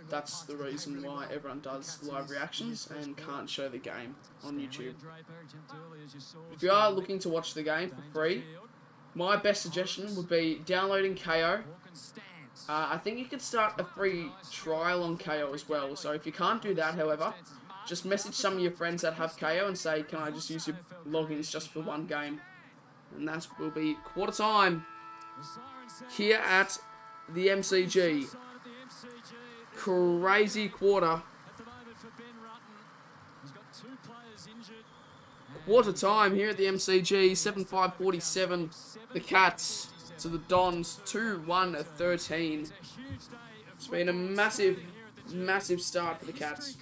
that's the reason why everyone does live reactions and can't show the game on YouTube. If you are looking to watch the game for free, my best suggestion would be downloading KO. I think you could start a free trial on KO as well. So if you can't do that, however, just message some of your friends that have KO and say, can I just use your logins just for one game? And that will be quarter time here at the MCG. Crazy quarter. Quarter time here at the MCG. 7:5:47. The Cats to the Dons. 2-1-13. It's been a massive start for the Cats.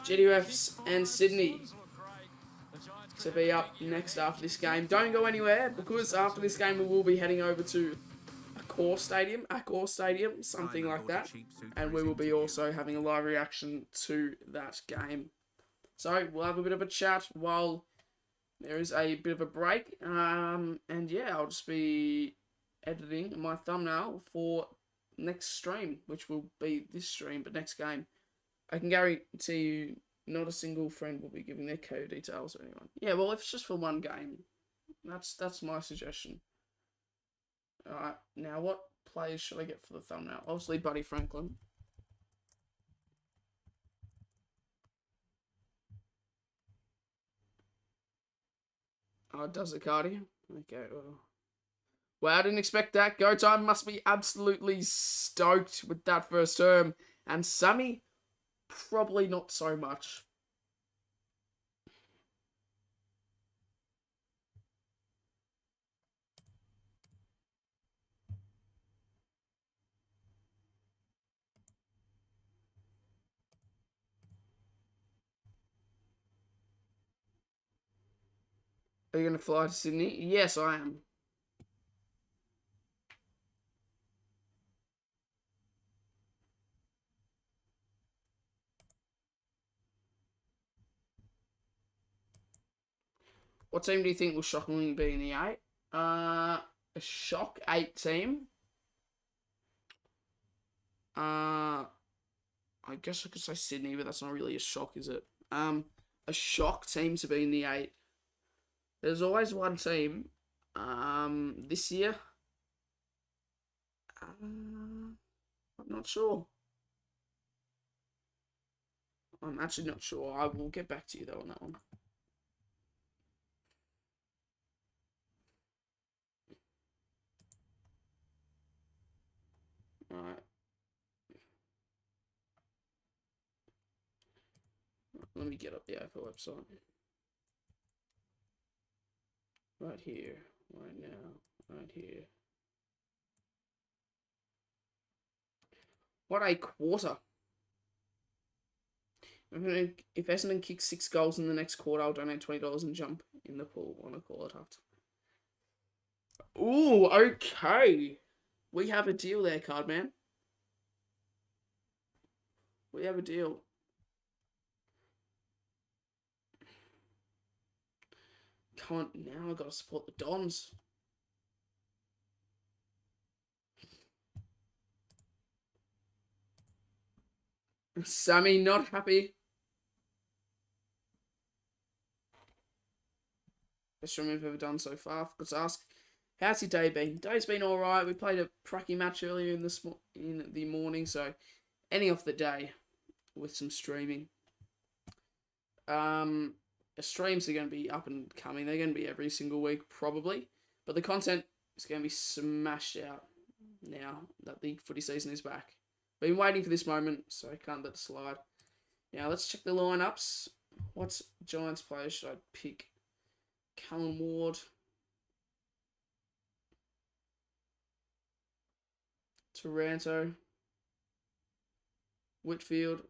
GWS and Sydney to be up next after this game. Don't go anywhere, because after this game we will be heading over to a Accor Stadium, something like that. And we will be also having a live reaction to that game. So we'll have a bit of a chat while there is a bit of a break. And yeah, I'll just be editing my thumbnail for next stream, which will be this stream, but next game. I can guarantee you not a single friend will be giving their code details to anyone. Yeah, well, if it's just for one game, that's my suggestion. Alright, now what players should I get for the thumbnail? Obviously, Buddy Franklin. Oh, does it, Cardi? Okay, well. Well, I didn't expect that. Go Time must be absolutely stoked with that first term. And Sammy, probably not so much. Are you going to fly to Sydney? Yes, I am. What team do you think will shockingly be in the 8? A shock 8 team? I guess I could say Sydney, but that's not really a shock, is it? A shock team to be in the 8. There's always one team. This year, I'm not sure. I'm actually not sure. I will get back to you though on that one. Alright. Let me get up the AFL website. Right here. Right now. Right here. What a quarter. If Essendon kicks 6 goals in the next quarter, I'll donate $20 and jump in the pool on a call at half. Ooh, okay. We have a deal there, Cardman. We have a deal. Come on, now I've got to support the Dons. Sammy, not happy. Best stream we've ever done so far. Let's ask, how's your day been? Day's been alright. We played a pracky match earlier in the morning, so ending off the day with some streaming. The streams are going to be up and coming. They're going to be every single week, probably. But the content is going to be smashed out now that the footy season is back. Been waiting for this moment, so I can't let it slide. Now, let's check the lineups. What Giants players should I pick? Callum Ward. Taranto. Whitfield.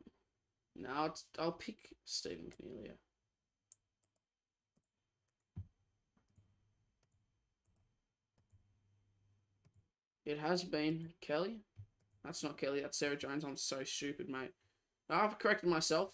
No, I'll pick Stephen Cornelia. It has been Kelly. That's not Kelly, that's Sarah Jones. I'm so stupid, mate. I've corrected myself.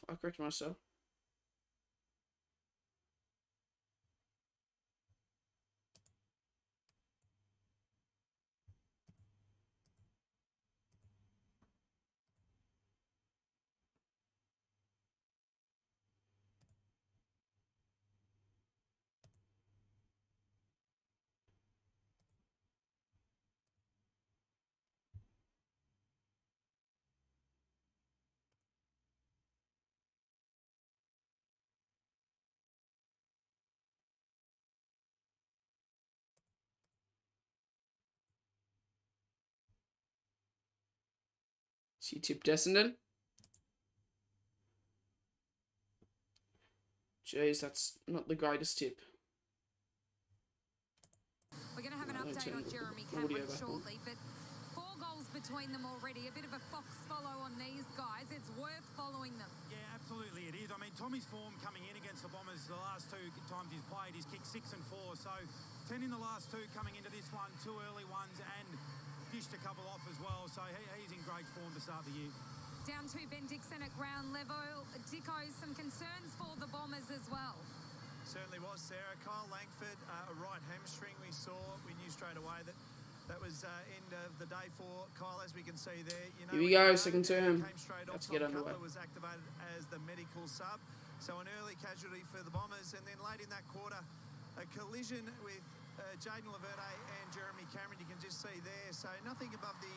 She tipped Essendon. Jeez, that's not the greatest tip. We're going to have an update on Jeremy Cameron shortly, but 4 goals between them already. A bit of a fox follow on these guys. It's worth following them. Yeah, absolutely it is. I mean, Tommy's form coming in against the Bombers the last 2 times he's played, he's kicked 6 and 4. So 10 in the last 2 coming into this one, 2 early ones, and dished a couple off as well, so he's in great form to start the year. Down to Ben Dixon at ground level. Dicko, some concerns for the Bombers as well. Certainly was, Sarah. Kyle Langford, a right hamstring we saw. We knew straight away that was end of the day for Kyle, as we can see there. You know, Here we go, second term. Let's get underway. was activated as the medical sub. So an early casualty for the Bombers. And then late in that quarter, a collision with Jaden Laverde and Jeremy Cameron. You can just see there. So nothing above the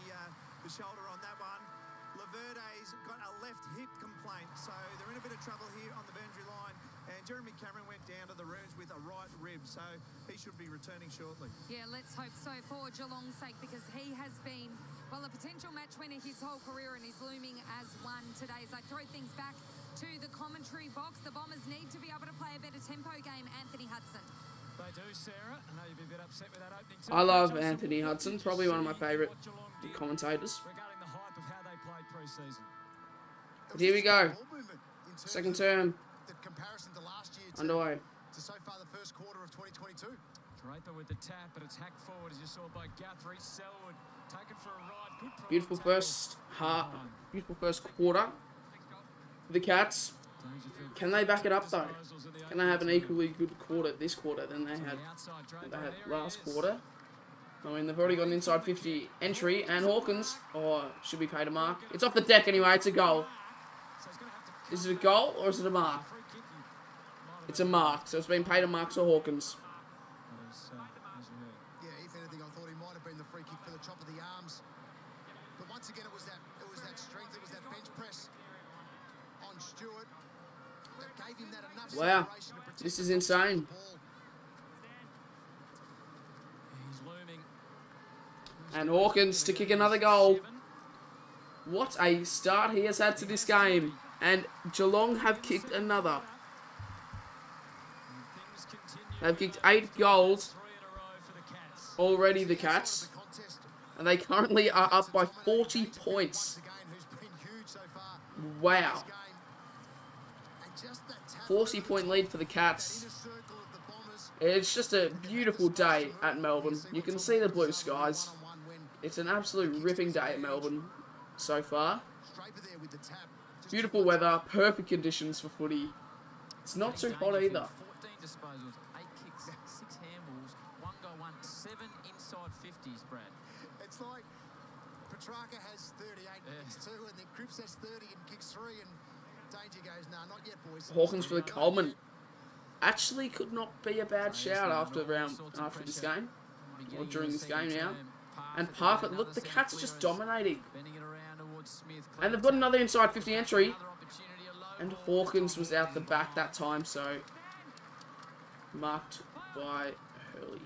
shoulder on that one. Laverde's got a left hip complaint, so they're in a bit of trouble here on the boundary line. And Jeremy Cameron went down to the rooms with a right rib, so he should be returning shortly. Yeah, let's hope so for Geelong's sake, because he has been, well, a potential match winner his whole career, and he's looming as one today. As I throw things back to the commentary box, the Bombers need to be able to play a better tempo game. Anthony Hudson. They do, Sarah. I know you'd be a bit upset with that opening. I love Anthony Hudson, probably one of my favourite commentators. Regarding the hype of how they played pre-season. But here we go. Second term. The comparison to last year Underway. to so far the first quarter of 2022. Draper with the tap, but it's hacked forward, as you saw by Guthrie. Selwood taken for a ride. Good Beautiful first quarter for the Cats. Can they back it up though? Can they have an equally good quarter this quarter than they had last quarter? I mean, they've already got an inside 50 entry, and Hawkins, should be paid a mark. It's off the deck anyway, it's a goal. Is it a goal or is it a mark? It's a mark, so it's been paid a mark to Hawkins. Yeah, if anything, I thought he might have been the free kick for the top of the arms. But once again, it was that strength, it was that bench press on Stewart that gave him that enough Wow, separation to protect this is the insane. ball. He's looming. And Hawkins to kick another goal. What a start he has had to this game. And Geelong have kicked another. They've kicked 8 goals already, the Cats. And they currently are up by 40 points. Wow. 40-point lead for the Cats. It's just a beautiful day at Melbourne. You can see the blue skies. It's an absolute ripping day at Melbourne so far. Beautiful weather, perfect conditions for footy. It's not too hot either. 14 disposals, 8 kicks, 6 handballs, 1 goal, 7 inside 50s, Brad. It's like Petrarca has 38 and kicks 2, and then Cripps has 30 and kicks 3, and Danger goes, nah, not yet, boys. Hawkins for the Coleman. Actually could not be a bad shout after this game. Or during this game now. And Parfitt, look, the Cats are just dominating. And they've got another inside 50 entry. And Hawkins was out the back that time, so marked by Hurley.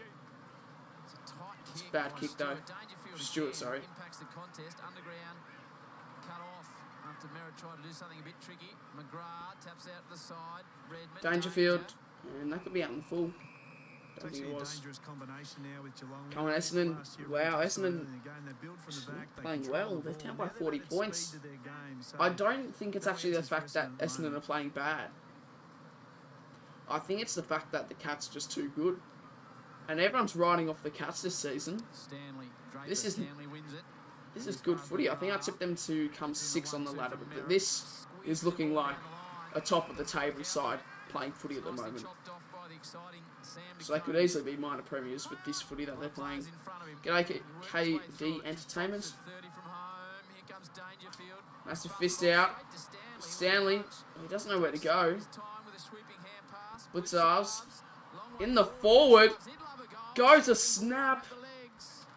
It's a bad kick though. Stewart, sorry. Impacts the contest. Underground, cut off after Merritt tried to do something a bit tricky. McGrath taps out to the side. Redmond, Dangerfield, and that could be out in full. Don't think it was. Come on, Essendon. Wow, Essendon playing well. They're down by 40 points. I don't think it's actually the fact that Essendon are playing bad. I think it's the fact that the Cats are just too good. And everyone's riding off the Cats this season. This is good footy. I think I tipped them to come 6 on the ladder, but this is looking like a top of the table side playing footy at the moment. So they could easily be minor premiers with this footy that they're playing. G'day KD Entertainment. Massive fist out. Stanley, he doesn't know where to go. Blitzars. In the forward. Goes a snap.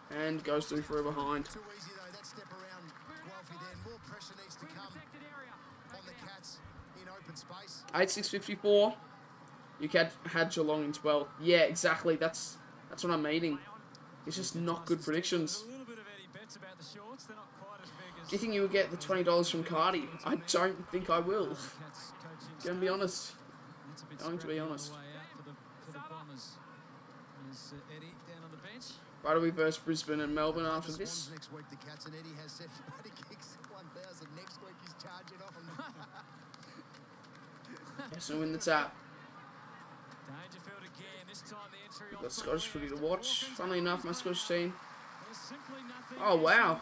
And goes through for a behind. Too easy though, that step around Guelphy then. More pressure needs to come on the Cats in open space. 8-6-54. You had Geelong in 12. Yeah, exactly. That's what I'm meaning. It's just not good predictions. Do you think you would get the $20 from Cardi? I don't think I will. Going to be honest. Right away versus Brisbane and Melbourne after this. Next week the Cats, and Eddie has said he kicks 1,000. Next week he's charging off them. Yes, and win the tap. We've got Scottish footy to watch. Funnily enough, my Scottish team Oh, wow.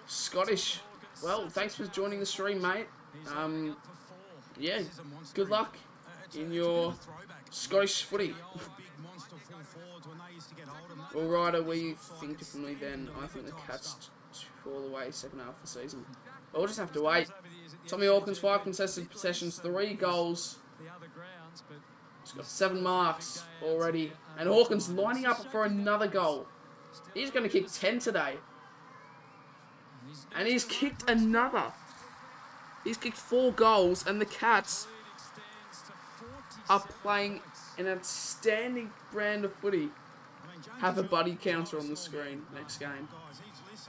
Scottish. Well, thanks for joining the stream, mate. Yeah, good luck in your Scottish footy. Well, Ryder, we think differently then. I think the Cats fall away second half of the season. But we'll just have to wait. Tommy Hawkins, 5 contested possessions, 3 goals. He's got 7 marks already. And Hawkins lining up for another goal. He's going to kick 10 today. And he's kicked another. He's kicked 4 goals, and the Cats are playing an outstanding brand of footy. Have a buddy counter on the screen next game.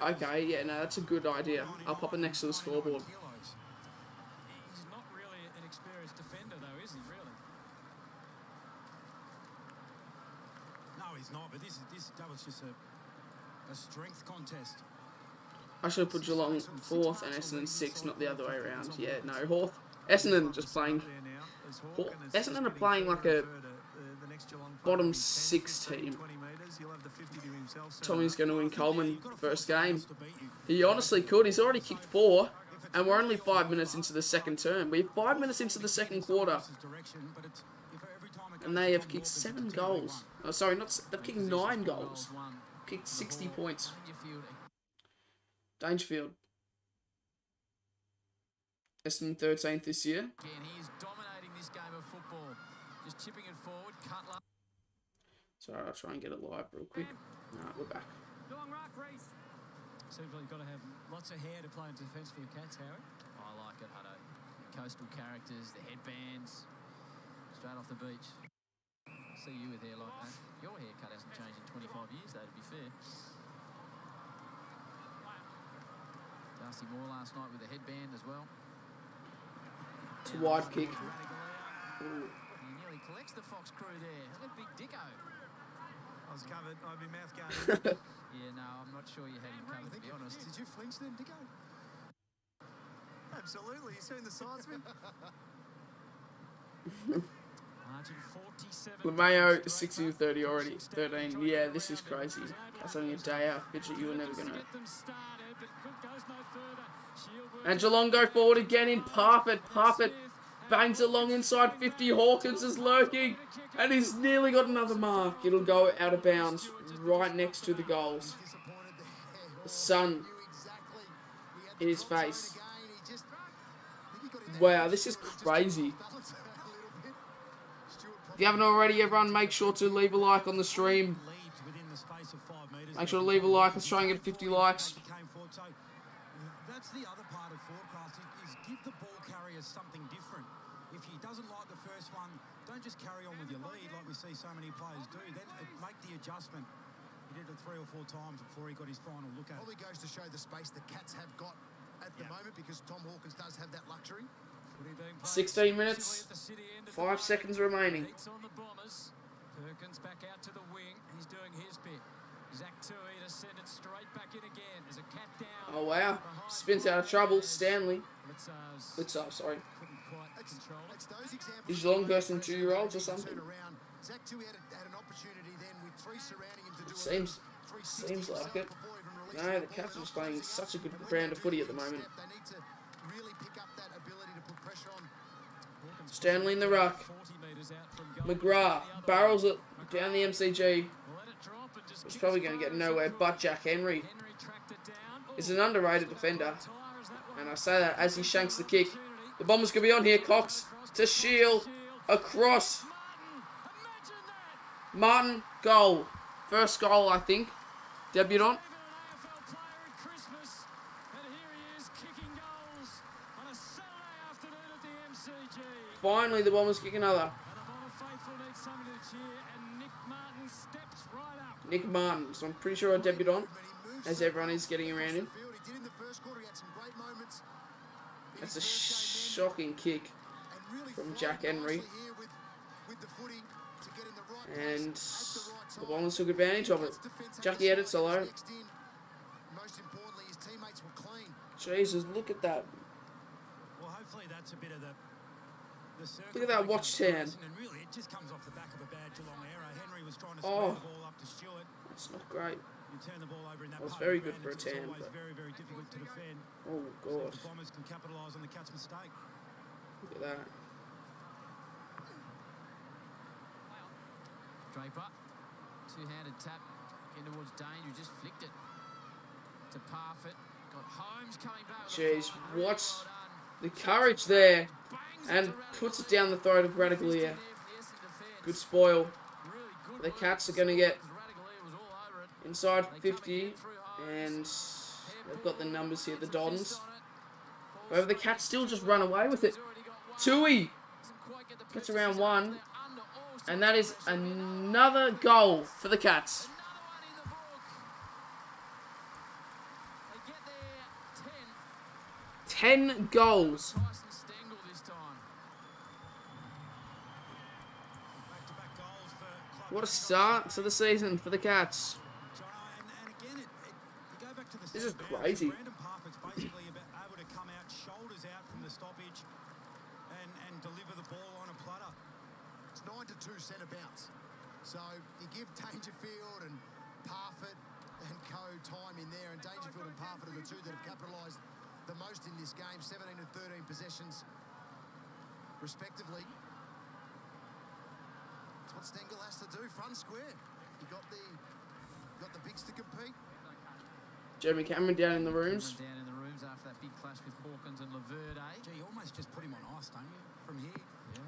Okay, yeah, no, that's a good idea. I'll pop it next to the scoreboard. He's not really an experienced defender, though, is he, really? No, he's not, but that was just a strength contest. I should have put Geelong 4th and Essendon 6th, not the other way around. Yeah, no, Essendon just playing. Essendon are playing like a bottom 6 team. Tommy's going to win Coleman first game. He honestly could. He's already kicked 4, and we're only 5 minutes into the second term. We're 5 minutes into the second quarter, and they have kicked 7 goals. Oh, sorry, they've kicked 9 goals. Kicked 60 points. Dangerfield. Essendon 13th this year. Again, he is dominating this game of football. Just chipping it forward. Cutler. Sorry, I'll try and get it live real quick. Alright, we're back. Seems like you've got to have lots of hair to play in defence for your Cats, Harry. I like it, Hutto. The coastal characters, the headbands. Straight off the beach. I see you with hair like that. Your haircut hasn't changed in 25 years, though, to be fair. Darcy Moore last night with a headband as well. It's a wide kick. He nearly collects the Fox crew there. Look at Big Dicko. I was covered. I've been mouth guarded. Yeah, no, I'm not sure you had him covered, to be honest. Did you flinch then, Dicko? Absolutely. You seen the size of him? Margin 47. LeMayo 60-30 already. 13. Yeah, this is crazy. That's only a day out. Fidget, you were never going to. And Geelong go forward again in Parfitt. Parfitt bangs along inside 50. Hawkins is lurking. And he's nearly got another mark. It'll go out of bounds right next to the goals. The sun in his face. Wow, this is crazy. If you haven't already, everyone, make sure to leave a like on the stream. Make sure to leave a like. Let's try and get 50 likes. That's the other part of forecast is give the ball carriers something different. If he doesn't like the first one, don't just carry on with your lead like we see so many players do. Then make the adjustment. He did it 3 or 4 times before he got his final look at it. Probably goes to show the space the Cats have got at the moment because Tom Hawkins does have that luxury. 16 minutes, 5 seconds remaining. Perkins back out to the wing. He's doing his bit. Zach Tui to send it straight back in again. There's a cat down. Oh wow, spins out of trouble. Stanley. It's up, sorry. Is Geelong versing 2-year-olds or something? Zach Tui had an opportunity then with 3 surrounding him to do it. Seems like it. No, the Cats are just playing such a good brand of footy at the moment. They need to really pick up that ability to put pressure on. Stanley in the ruck. McGrath barrels it down the MCG. It's probably going to get nowhere, but Jack Henry is an underrated defender. And I say that as he shanks the kick. The Bombers could be on here. Cox to Shield. Across. Martin, goal. First goal, I think. Debutant. Finally, the Bombers kick another. Nick Martin, so I'm pretty sure a debutant, as everyone is getting around him. That's a shocking kick from Jack Henry. And the Bombers took advantage of it. Jackie had it solo. Jesus, look at that. Well, hopefully that's a bit of the Look at that watch tan. And really, it just comes off the back of a bad Geelong error. Henry was trying to spread the ball up to Stewart. That's not great. You turn the ball over in that Well, it's part very of the good ground, for a it's tan, always but- very, very difficult to defend. Oh, So God. the Bombers can capitalise on the cat's mistake. Look at that. Draper, two-handed tap in towards Dane, who just flicked it to Parfitt. Got Holmes coming back. with a Jeez, fly. Really what's well done. the courage there? Bangs And it to puts it Radaglia. down the throat of Fist in Radaglia. there for the Essendon defence. Good spoil. Really good The work Cats are to going to score get because Radaglia was all over it. inside They come 50, again through Holmes. and they've got the numbers here, the Gets a fist Dons. on it. However, the Cats still just run away with it. He's already got one. Tui Doesn't quite get the gets purchase. around He's one, under all sorts and that of is pressure. another goal for the Cats. Another one in the book. They get their 10th. 10 goals. Tyson Stengel this time. Back-to-back goals for club. What a start to the season for the Cats. Jono, and again, you go back to the This is centre bounce, crazy. Brandon Parfitt's basically able to come out, shoulders out from the stoppage, and deliver the ball on a platter. It's 9-2 centre bounce. So you give Dangerfield and Parfitt and co time in there, and Dangerfield and Parfitt are the two that have capitalised the most in this game, 17 and 13 possessions respectively. That's what Stengel has to do, front square. You got the bigs to compete. Jeremy Cameron down in the rooms. Down in the rooms after that big clash with Hawkins and Laverde. Gee, you almost just put him on ice, don't you? From here. Yeah.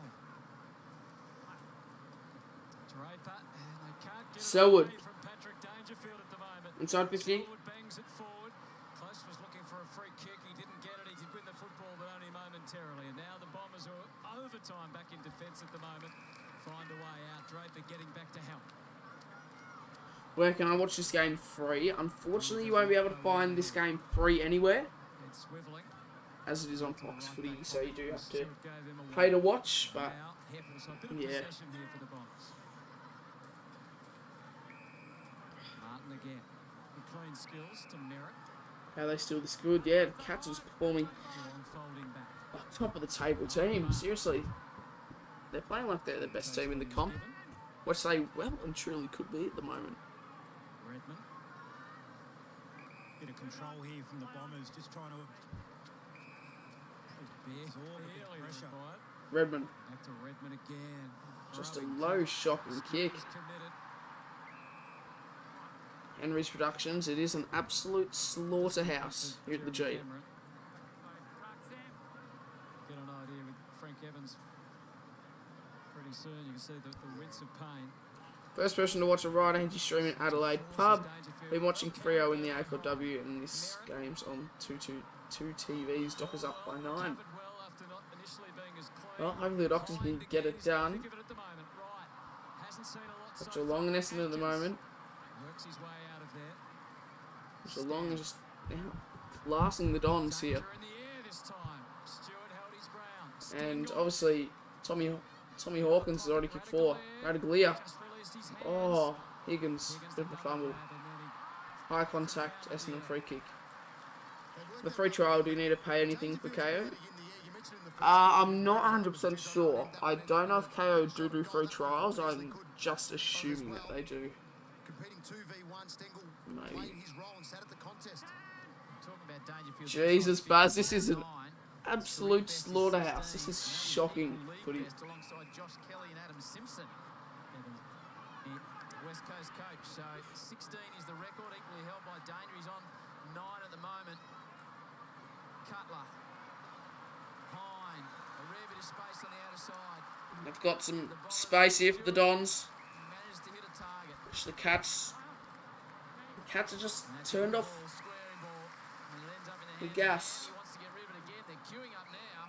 Draper, and they can't get it Selwood. away from Patrick Dangerfield at the moment. Inside 50. Selwood bangs it forward. Close was looking for a free kick. He didn't get it. He did win the football, but only momentarily. And now the Bombers are overtime back in defence at the moment. Find a way out. Draper getting back to help. Where can I watch this game free? Unfortunately, you won't be able to find this game free anywhere, It's swivelling. as it is on Fox Footy, so you do have to Sort of gave them a pay to wobble. watch, but Now, Heppel, so a bit of yeah. possession here for the Bombers. Martin again. Good clean skills to Merritt. how they still this good? Yeah, the Cats is performing Geelong folding back. like top of the table team. Seriously, they're playing like they're the best team in the comp, which they well and truly could be at the moment. Redmond. Bit of control here from the Bombers, just trying to absorb a bit of Barely pressure. required. Redmond, Back to Redmond again. just a Growing low shocking kick. is committed. Henry's Productions, it is an absolute slaughterhouse here at the G. Cameron. Get an idea with Frank Evans. Pretty soon you can see the wince of pain. First person to watch a right anti stream in Adelaide pub. Been watching Freo in the AFLW, and this game's on two TVs. Dockers up by 9. Covered well after not initially being as clean. Well, hopefully the Dockers can get it done. Thick of it at the moment. Right. Hasn't seen a lot so Geelong and far. Essendon at the moment. Works his way out of there. Geelong is just blasting the Dons here. Danger in the air this time. Stewart held his ground. And Stengel obviously, Tommy Hawkins has already kicked 4. Radaglia. just released his hands. Oh, Higgins. Bit of a fumble. And then High contact, Essendon free kick. The free trial, do you need to pay anything for KO? I'm not 100% sure. I don't know if KO do free trials. I'm just assuming that they do. Competing 2v1, Stengel Maybe. played his role and sat at the contest. Talking about Dangerfield. Jesus, Buzz, this is an 9. absolute slaughterhouse. This is shocking footy. Best alongside Josh Kelly and Adam Simpson. Evans, the West Coast coach. So 16 is the record, equally held by Danger. He's on 9 at the moment. Cutler. Hine. A rare bit of space on the outer side. They've got some space here for the Dons. Managed to hit a target. Which the Cats are just And that's turned a off ball, squaring ball. And it ends up in the the hands of gas. Andy. Wants to get rid of it again. They're queuing up now.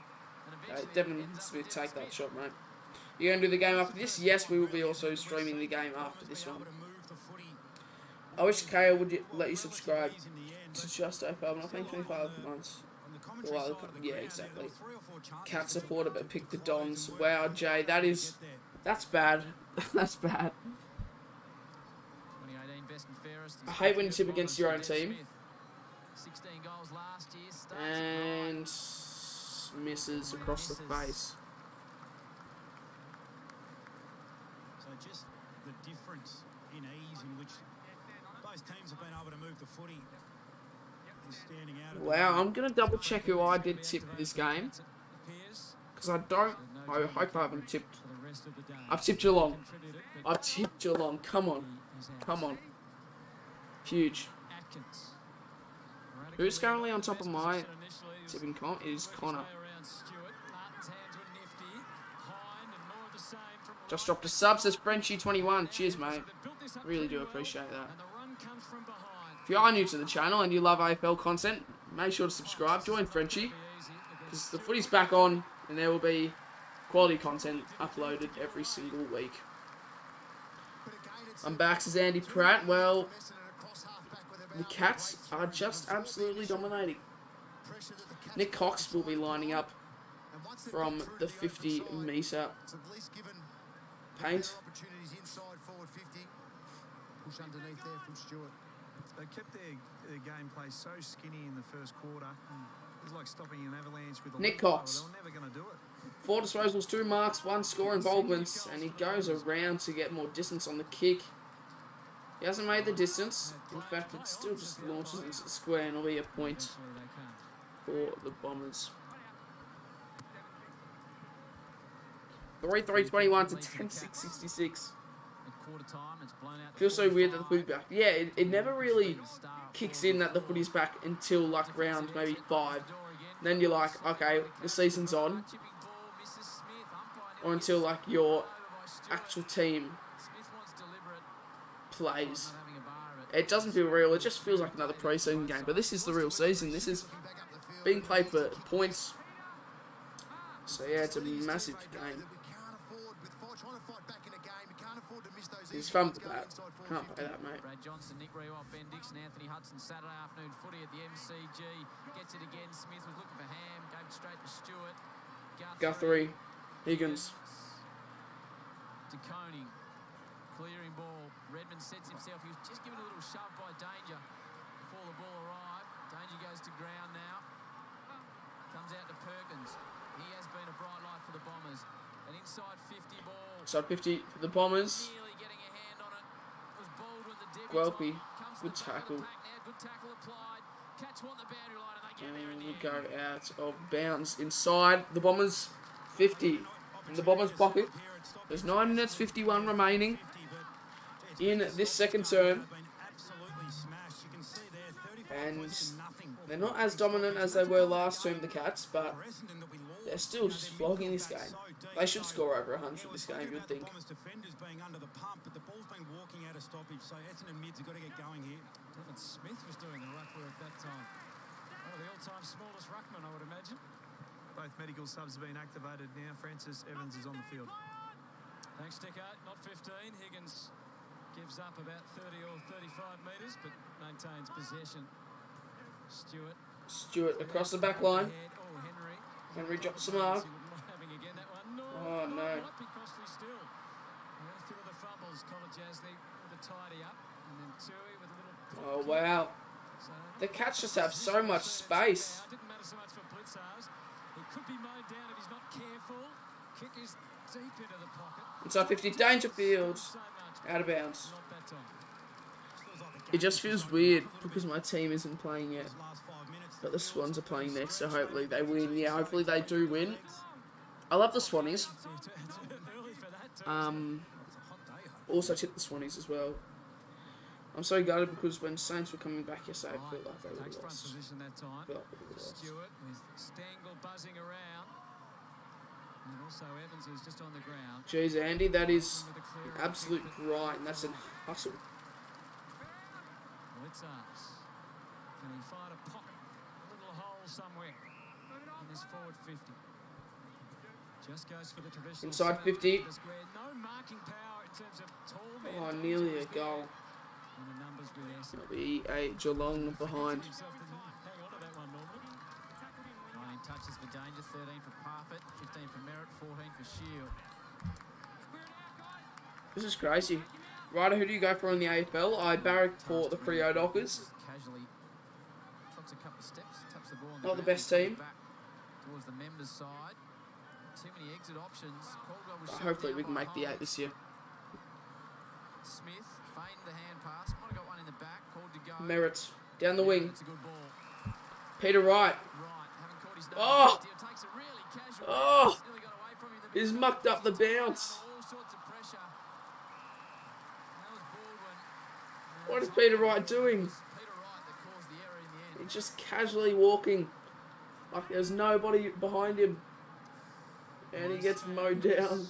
And eventually Devin it ends up Smith, with take Devin that Smith. shot, mate. You going to do the game after this? Yes, we will be also streaming the game after this one. Able to move the footy. I wish KO would let you subscribe Ease in the end, to but just AFL, not paying 25 months. on the commentary Well, side of the yeah, ground, exactly. there were 3 or 4 chances Cat to supporter, get but pick the close Dons. and Wow, work Jay, to get there. that's bad. That's bad. 2018 best and fairest. I hate when you tip against your own team. 16 goals last year. Starts at And misses across the face. So just the difference in ease in which both most teams have been able to move the footy. He's standing out. Wow, I'm going to double check who I did tip for this game. Because I hope I haven't tipped. I've tipped Geelong. I've tipped Geelong. Come on. Come on. Huge. Who's currently on top of my tipping comp is Connor. Just dropped a sub, says Frenchie21. Cheers, mate. Really do appreciate that. If you are new to the channel and you love AFL content, make sure to subscribe. Join Frenchie. Because the footy's back on and there will be quality content uploaded every single week. I'm back, says Andy Pratt. Well, the Cats are just absolutely dominating. Nick Cox will be lining up from the 50-metre paint. Push underneath there from Stewart. They kept their gameplay so skinny in the first quarter. It was like stopping an avalanche with a Nick little Cox. They were never going to do it. 4 disposals, 2 marks, 1 score involvements, and he goes around to get more distance on the kick. He hasn't made the distance. In fact, it still just launches into the square and will be a point for the Bombers. 3-3-21 to 10-6-66. Feels so weird that the footy's back. Yeah, it never really kicks in that the footy's back until like round maybe 5. Then you're like, okay, the season's on. Or until like your actual team plays. It doesn't feel real, it just feels like another pre-season game. But this is the real season. This is being played for points. So yeah, it's a massive game. He's fun with that. Can't play that, mate. Brad Johnson, Nick Rewalt, Ben Dixon, Anthony Hudson, Saturday afternoon footy at the MCG. Gets it again. Smith was looking for Ham. Gave it straight to Stewart. Guthrie. Higgins. To Koning. Clearing ball. Redmond sets himself. He was just given a little shove by Danger before the ball arrived. Danger goes to ground now. Comes out to Perkins. He has been a bright light for the Bombers. An inside 50 ball. Inside 50 for the Bombers. Nearly getting a hand on it. Was Baldwin the Guelphy. Comes Good to the back of the tackle. pack now. Good tackle applied. Cats want the boundary line and they get there in And the we end. go out of bounds inside the Bombers 50 in the Bombers pocket. There's 9 minutes 51 remaining in this second term. And they're not as dominant as they were last term, the Cats, but they're still just flogging this game. They should score over 100 this game, you'd think. Defenders being under the pump, but the ball's been walking out of stoppage, so Essendon mids have got to get going here. Devin Smith was doing the ruck work that time. One of the all-time smallest ruckmen, I would imagine. Both medical subs have been activated now. Francis Evans is on the field. Thanks, Dicko. Not 15. Higgins gives up about 30 or 35 metres, but maintains possession. Stewart across the back line. Oh, Henry. Henry drops the mark. Having again that one. No, Oh, no. might be costly still. A few of the fumbles. Colin Jasney with a tidy up, and then Tui with a little. Oh, wow. So, The Cats just have so much space. It didn't matter so much for Blitzers. He could be mowed down if he's not careful. Kick is deep into the pocket. Inside 50, Dangerfield. So much, Out of bounds. not that time. It just feels weird because my team isn't playing yet. But the Swans are playing next, so hopefully they win. Yeah, hopefully they do win. I love the Swannies. Early for that too. Also tip the Swannies as well. I'm so gutted because when Saints were coming back yesterday, I felt like they would Takes have front lost. position that time. I felt like they would have lost. Stewart with Stengel buzzing around. And also Evans who's just on the ground. Jeez, Andy, that is With a an clear absolute grind. That's a hustle. Blitzers. Can he find a pocket? A little hole somewhere in this forward 50. Just goes for the traditional Inside setup 50. to the square. No marking power in terms of tall men. Oh, nearly a goal. And the numbers with Essendon. It'll be a Geelong behind. Himself to hang on to that one, Norman. 19 touches for Danger, 13 for Parfitt, 15 for Merritt, 14 for Shield. This is crazy. Ryder, who do you go for in the AFL? I barrack for the Freo Dockers. Casually trots a couple of steps, taps the ball on Not the ground, best team. back towards the members' side. Too many exit options. Caldwell was shut Hopefully down we can by make the 8 Holmes. this year. Smith feigned the hand pass. Might have got one in the back. Called to go. Merritt down the wing. It's a good ball. Peter Wright. Right. Haven't caught his Oh! Takes a really casual. Oh! Nearly got away from him. He's mucked up the bounce. All sorts of pressure. That was Baldwin. What is Peter Wright doing? Peter Wright that caused the error in the end. He's just casually walking. Like there's nobody behind him. And he gets mowed down.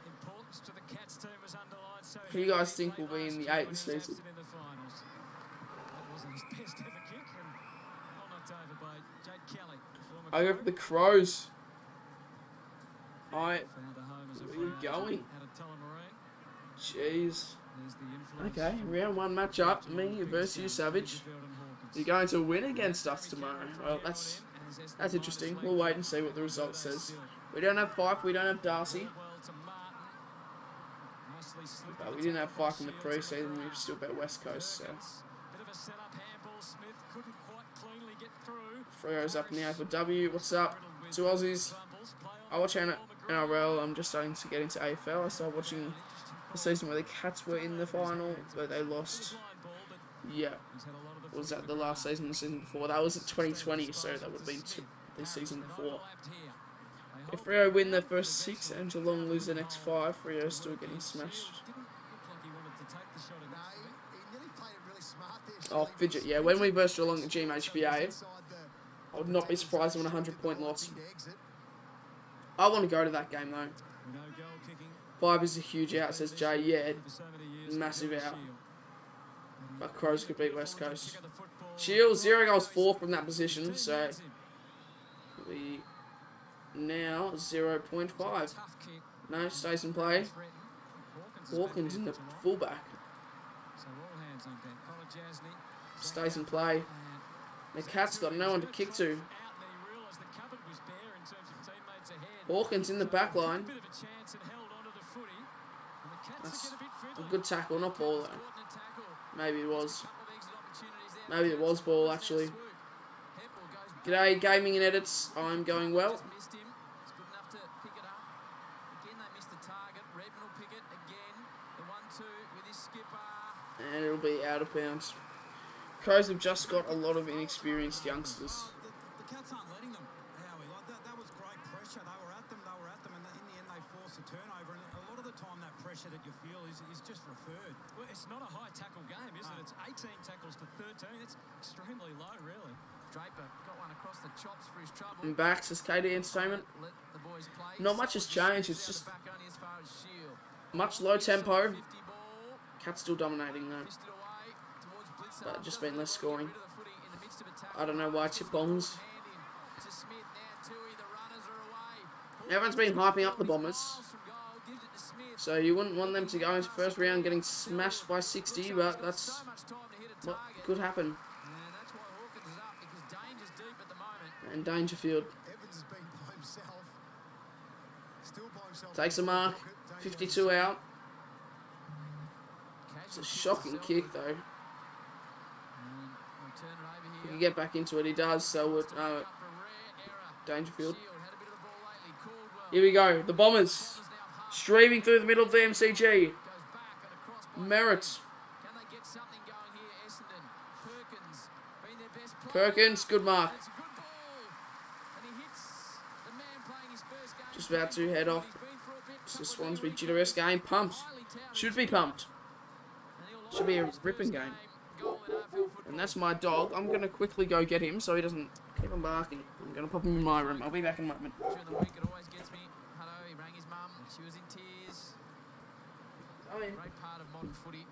Importance to the Cats team was underlined. So Who you guys think will be in the 8th season? in the finals. That wasn't his best ever kick, and well knocked over by Jake Kelly. Former I go Crow. for the Crows. Found a home as a Where free are you agent going? out of Tullamarine. Jeez. There's the influence. Okay, round 1 matchup. Me versus you, Savage. You're going to win against us tomorrow. Well, that's interesting. We'll wait and see what the result says. We don't have Fife, we don't have Darcy. But we didn't have Fife in the pre-season, we've still got West Coast, so. Bit of a setup handball. Smith couldn't quite cleanly get through. Freo's up now for W. What's up? 2 Aussies. I watch NRL, I'm just starting to get into AFL. I started watching the season where the Cats were in the final, but they lost. Yeah. Was that the last season, the season before? That was at 2020, so that would have been the season before. If Freo win their first 6 and Geelong lose the next 5, Freo's still getting smashed. Oh, Fidget, yeah. When we versus Geelong at GMHBA, I would not be surprised on a 100-point loss. I want to go to that game, though. 5 is a huge out, says Jay. Yeah, massive out. But Crows could beat West Coast. Shields, 0 goals 4 from that position, so we now 0.5. No, stays in play. Hawkins in the fullback. Stays in play. The Cats got no one to kick to. Hawkins in the back line. That's a good tackle, not ball though. Maybe it was. Maybe it was ball actually. G'day, gaming and edits. I'm going well. And it'll be out of bounds. Crows have just got a lot of inexperienced youngsters. The Cats aren't letting them, Howie. Like that was great pressure. They were at them, and in the end they forced a turnover. And a lot of the time that pressure that you feel is just referred. Well, it's not a high tackle game, is it? It's 18 tackles to 13. It's extremely low, really. Draper got one across the chops for his trouble. And back says KD Entertainment. Let the boys play. Not much has changed. It's just Back only as far as Shield. much low tempo. 50 ball. Cats still dominating though. Fisted away towards Blitzer. But just been less scoring. Rid of the footy in the midst of a tackle. I don't know why Chip Bombs. Hand in to Smith. Now Tui. The runners are away. Everyone's been hyping up the Bombers. Miles from goal. Gives it to Smith. So you wouldn't want them to go into first round getting smashed by 60, but that's So much time to hit a what target. could happen. And that's why Hawkins is up, because danger's deep at the moment. And Dangerfield Evans has been by himself. Still by himself. takes a mark. 52 out. It's a shocking kick though. He can get back into it. He does. So would Dangerfield. Here we go. The Bombers streaming through the middle of the MCG. Merritt. Can they get something going here, Essendon? Perkins, been their best player. Perkins. Good mark. It's a good ball. And he hits the man playing his first game. Just about to head off. He's been through a bit. It's the Swans v GWS game. Pumped. Highly touted. Should be pumped. And he'll Should be a like his ripping first game. Goal in AFL football. And that's my dog. I'm going to quickly go get him so he doesn't keep on barking. I'm going to pop him in my room. I'll be back in a moment. During the week, it always gets me. Hello, he rang his mum. She was in tears. Great part of modern footy. You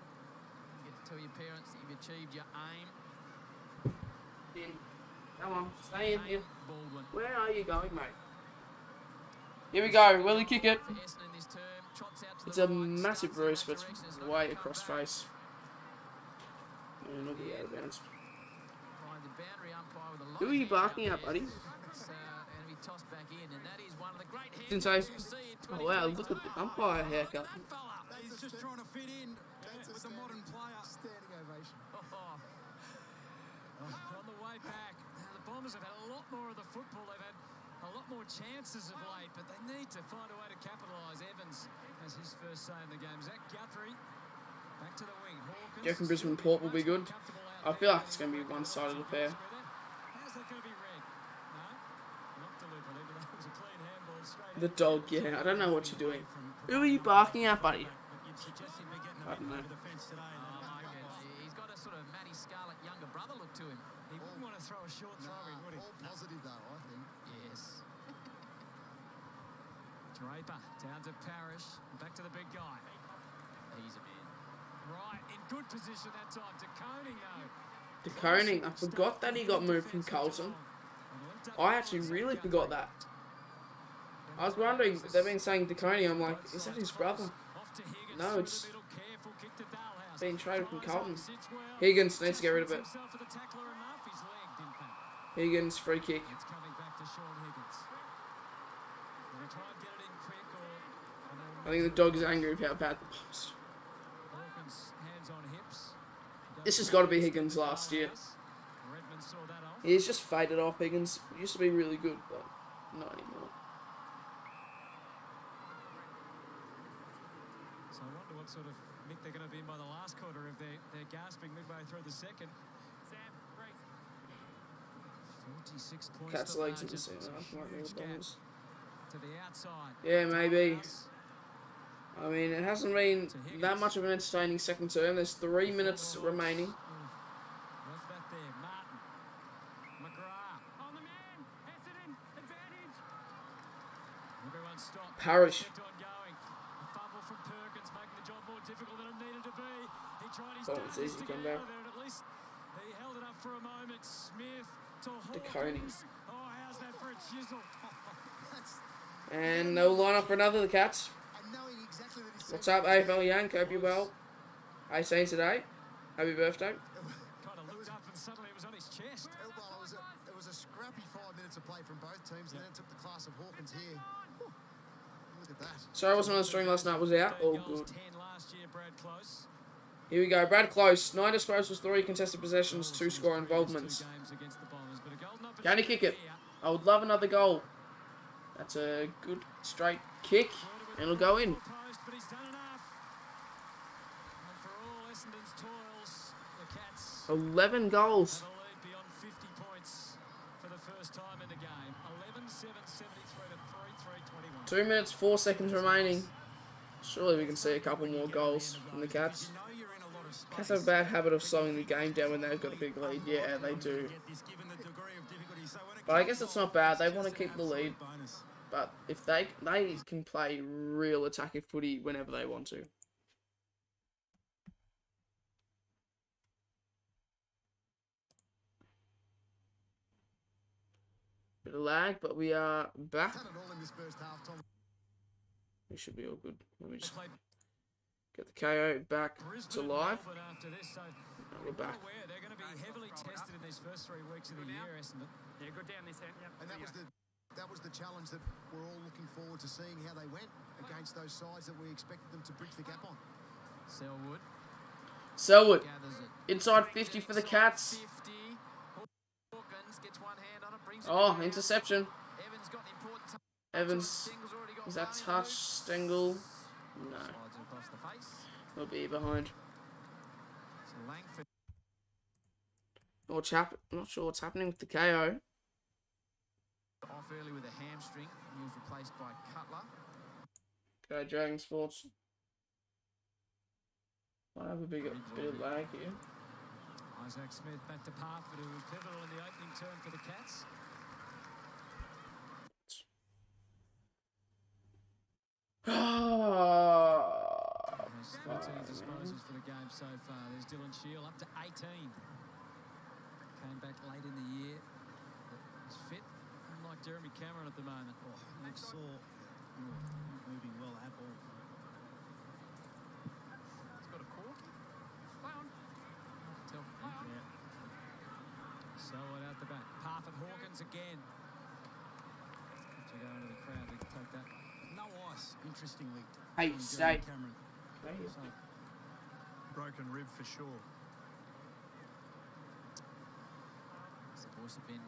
get to tell your parents that you've achieved your aim. Come on, stay in here. Baldwin. Where are you going, mate? Here we go. Will he kick it? For Essendon this term. Trots out to It's the a right, massive starts in roost, that but direction. it's There's no way cover across over. face. And it'll be out of bounds. By the boundary umpire with a lot Who are of you hand barking up at, there. buddy? It's going to be tossed back in, and that is one of the great hands Didn't say. you'll see in Oh wow, look at the umpire haircut. That fella. He's just trying to fit in with the modern player. Standing ovation. On the way back, the Bombers have had a lot more of the football. They've had a lot more chances of late, but they need to find a way to capitalise. Evans has his first say in the game. Zach Guthrie Back to the wing. Hawkins. Do you reckon Brisbane Port will be good? I feel like it's going to be one-sided affair. How's that going to be red? No, not deliberately, but that was a clean handball straight. The dog, yeah. I don't know what you're doing. Who are you barking at, buddy? You'd suggest he'd be getting I a bit don't know. over the fence today. and I that- like it. He's got a sort of Matty Scarlett younger brother look to him. He wouldn't want to throw a short throw in, would he? All positive though, I think. Yes. Draper down to Parrish. Back to the big guy. He's a man. Right, in good position that time. To Koning, though. De Koning, I forgot that he got moved from Carlton. I actually really forgot that. I was wondering, they've been saying De Koning, I'm like, is that his brother? No, it's being traded from Carlton. Higgins needs to get rid of it. Higgins, free kick. It's coming back to Sean Higgins. Gonna try and get it in quick or... I think the dog's angry about how bad the pass. Hawkins, hands on hips. This has got to be Higgins last year. Redmond saw that off. He's just faded off, Higgins. He used to be really good, but not anymore. So I wonder what sort of nick they're going to be in by the last quarter if they're gasping midway through the second. Sam, great. 46 points. Cat's the legs in the margin. centre. It's a I might need huge the gap Bombers. to the outside. Yeah, maybe. I mean, it hasn't been that much of an entertaining second term. There's 3 minutes remaining. Left that there. Martin. McGrath. On the man. Essendon. Advantage. Everyone stopped. Parrish. Kept on going. A fumble from Perkins, making the job more difficult than it needed to be. He tried his Oh, it's darndest easy to to come get back. out of there, and at least he held it up for a moment. Smith to De Koning. Hawkins. Oh, how's that for a chisel? And they'll line up for another, the Cats. And knowing exactly that he's What's up, AFL Yank? Hope you're well. 18 today. Happy birthday. Kind of looked up and suddenly it was on his chest. It was a scrappy 5 minutes of play from both teams, and then it took the class of Hawkins here. Whew. Look at that. Sorry I wasn't on the stream last night. Was out. All Goals, good. 10 last year, Brad Close. Here we go. Brad Close. 9 disposals, 3 contested possessions, 2 score Two involvements. games against the Bombers, but a golden Can he kick it? opportunity I would love another goal. That's a good straight kick. And it'll go in. Post, but he's done enough. And for all Essendon's toils, the Cats 11 goals. have a lead beyond 50 points for the first time in the game. 11-7-73 to 3-3-21. 2 minutes, 4 seconds remaining. Surely we can see a couple more goals from the Cats. You know you're in a lot of space. Cats have a bad habit of slowing the game down when they've got a big lead. Yeah, they do. Get this given the degree of difficulty. So when it But I comes guess it's off, not bad. They it's want to just an keep the lead. absolute bonus. But if they can play real attacking footy whenever they want to. Bit of lag, but we are back. Done it all in this first half, Tom. We should be all good. Let me just Play get the KO back to Brisbane, live. Melbourne after this, so We're back. well aware they're going to be heavily tested in these first 3 weeks of the year, Essendon. Yeah, good down this end. Yep. And that was the challenge that we're all looking forward to seeing how they went against those sides that we expected them to bridge the gap on. Selwood Selwood. gathers it. Inside 50 for the Cats. 50. Hawkins gets one hand on it, brings it Oh, down. interception. Evans got an important touch. Evans. Stengel's already got Is that one. touch? Stengel? No. Slides it across the face. He'll be behind. So Langford Not sure what's happening with the KO. off early with a hamstring. He was replaced by Cutler. Go Dragon Sports. Might have a bit of lag here. Isaac Smith back to Parford, who was pivotal in the opening turn for the Cats. Has 13 disposals for the game so far. There's Dylan Shield up to 18. Came back late in the year. He's fit, unlike Jeremy Cameron at the moment. Oh, looks sore. Not moving well at all. He's got a cork. Play on. Tell from him. Yeah. Selwood out the back. Parford Hawkins again. Have to go into the crowd to take that. No ice, interestingly. Hey, on stay. Jeremy Cameron. So, Broken rib for sure. It's the voice of Ben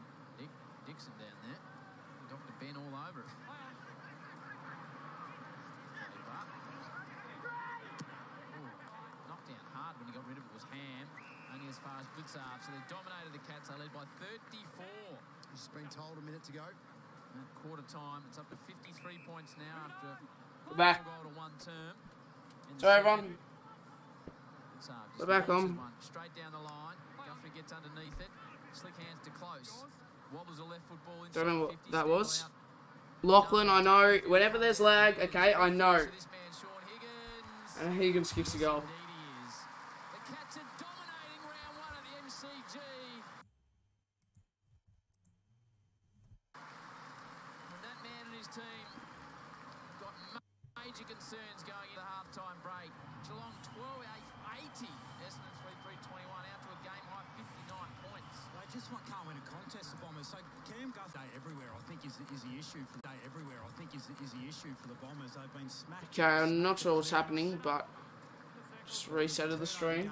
Dixon down there. Dr. Ben all over it. Ooh, knocked down Good serve. So they dominated the Cats. They led by 34. He's been told a minute to go. At quarter time, it's up to 53 points now after We're back. a goal to one term. In the Sorry, second. everyone. Good serve. Just We're back launches on. one straight down the line. Guthrie gets underneath it. Slick hands to Close. Wobbles a left foot ball inside. Don't know what 50, that still was. out. Lachlan, I know. Whenever there's lag, okay, I know. So this man, Sean Higgins. And Higgins kicks a goal. Indeed he is. The Cats are dominating round one of the MCG. And that man and his team got major concerns going into the half-time break. Geelong 12-80. Essendon 3-3-21 out to a game high 59 points. They just can't win a contest, the Bombers. So Cam Guthrie everywhere, I think, is the issue for the issue for the Bombers. They've been smacked. Okay, I'm not sure what's happening, but just resetted the stream.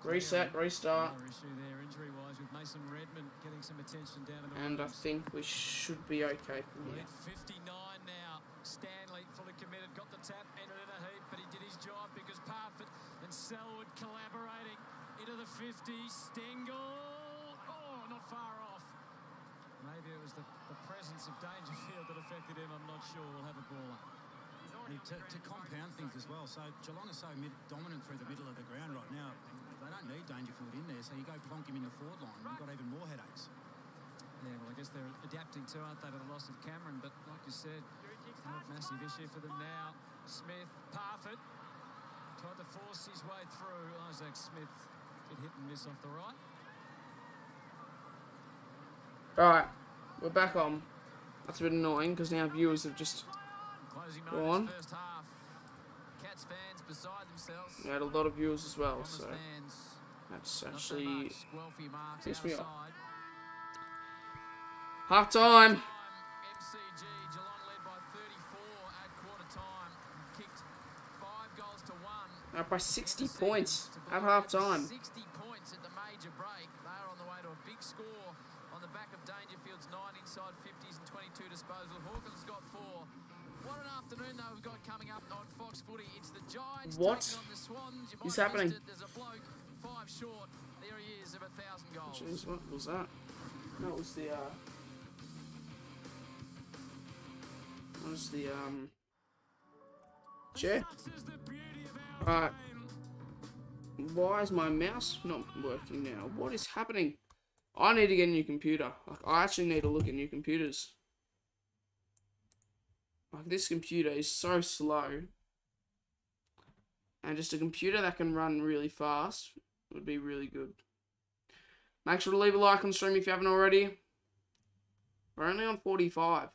Reset, restart. Another issue there, injury-wise, with Mason Redmond getting some attention down in the And I wings. think we should be okay from Well, here. at 59 now. Stanley fully committed, got the tap, entered in a heap, but he did his job because Parfitt and Selwood collaborating into the 50. Stengel, oh, not far off. Maybe it was the presence of Dangerfield that affected him, I'm not sure. We'll have a brawler. And to compound things as well, so Geelong is so dominant through the middle of the ground right now. They don't need Dangerfield in there, so you go plonk him in the forward line. You've got even more headaches. Yeah, well, I guess they're adapting to, aren't they, to the loss of Cameron, but like you said, not a massive issue for them now. Smith, Parfitt, tried to force his way through. Isaac Smith did hit and miss off the right. Alright, we're back on. That's a bit annoying because now viewers have just Closing Go moments on. first half. Cats fans beside themselves. we had a lot of viewers as well, Bombers so fans, that's not so actually much. Guelphy marks pissed me off. outside. half time. MCG, Geelong led by 34 at quarter time. Kicked 5 goals to 1. Up by 60 in the second points to at blow half out to time. 60 points at the major break. They are on the way to a big score on the back of Dangerfield's 9 inside 50s and 22 disposal. Hawkins got 4. What an afternoon though we've got coming up on Fox Footy. It's the Giants What taking on the Swans. You is might have happening? missed it. There's a bloke 5 short. There he is of 1,000 goals. Jeez, what was that? That was the chair. Alright. Why is my mouse not working now? What is happening? I need to get a new computer. Like, I actually need to look at new computers. Like, this computer is so slow. And just a computer that can run really fast would be really good. Make sure to leave a like on the stream if you haven't already. We're only on 45.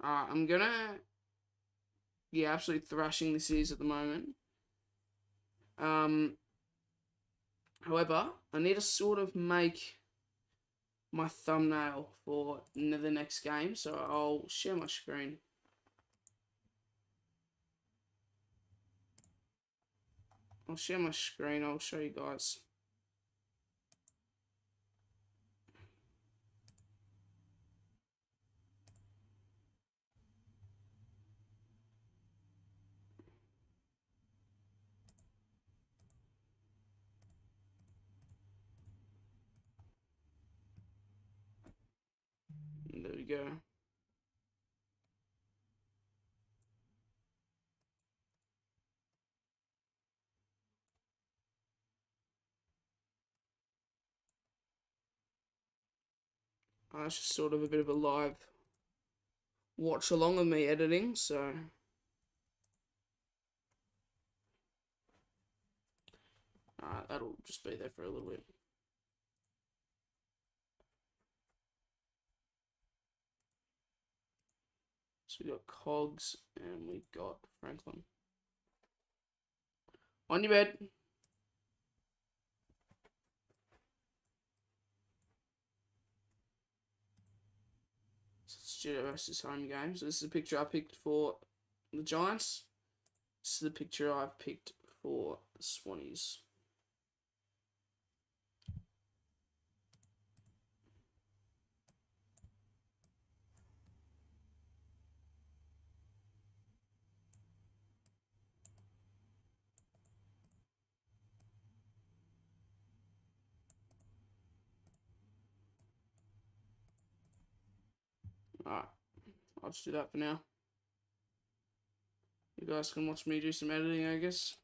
I'm gonna... Yeah, absolutely thrashing this is at the moment. However, I need to sort of make my thumbnail for the next game, so I'll share my screen. I'll share my screen, I'll show you guys. There we go. It's just sort of a bit of a live watch along of me editing, so that'll just be there for a little bit. So we got Cogs and we got Franklin. On your bed. So it's GWS's home game. So this is a picture I picked for the Giants. This is the picture I've picked for the Swannies. Alright, I'll just do that for now. You guys can watch me do some editing, I guess.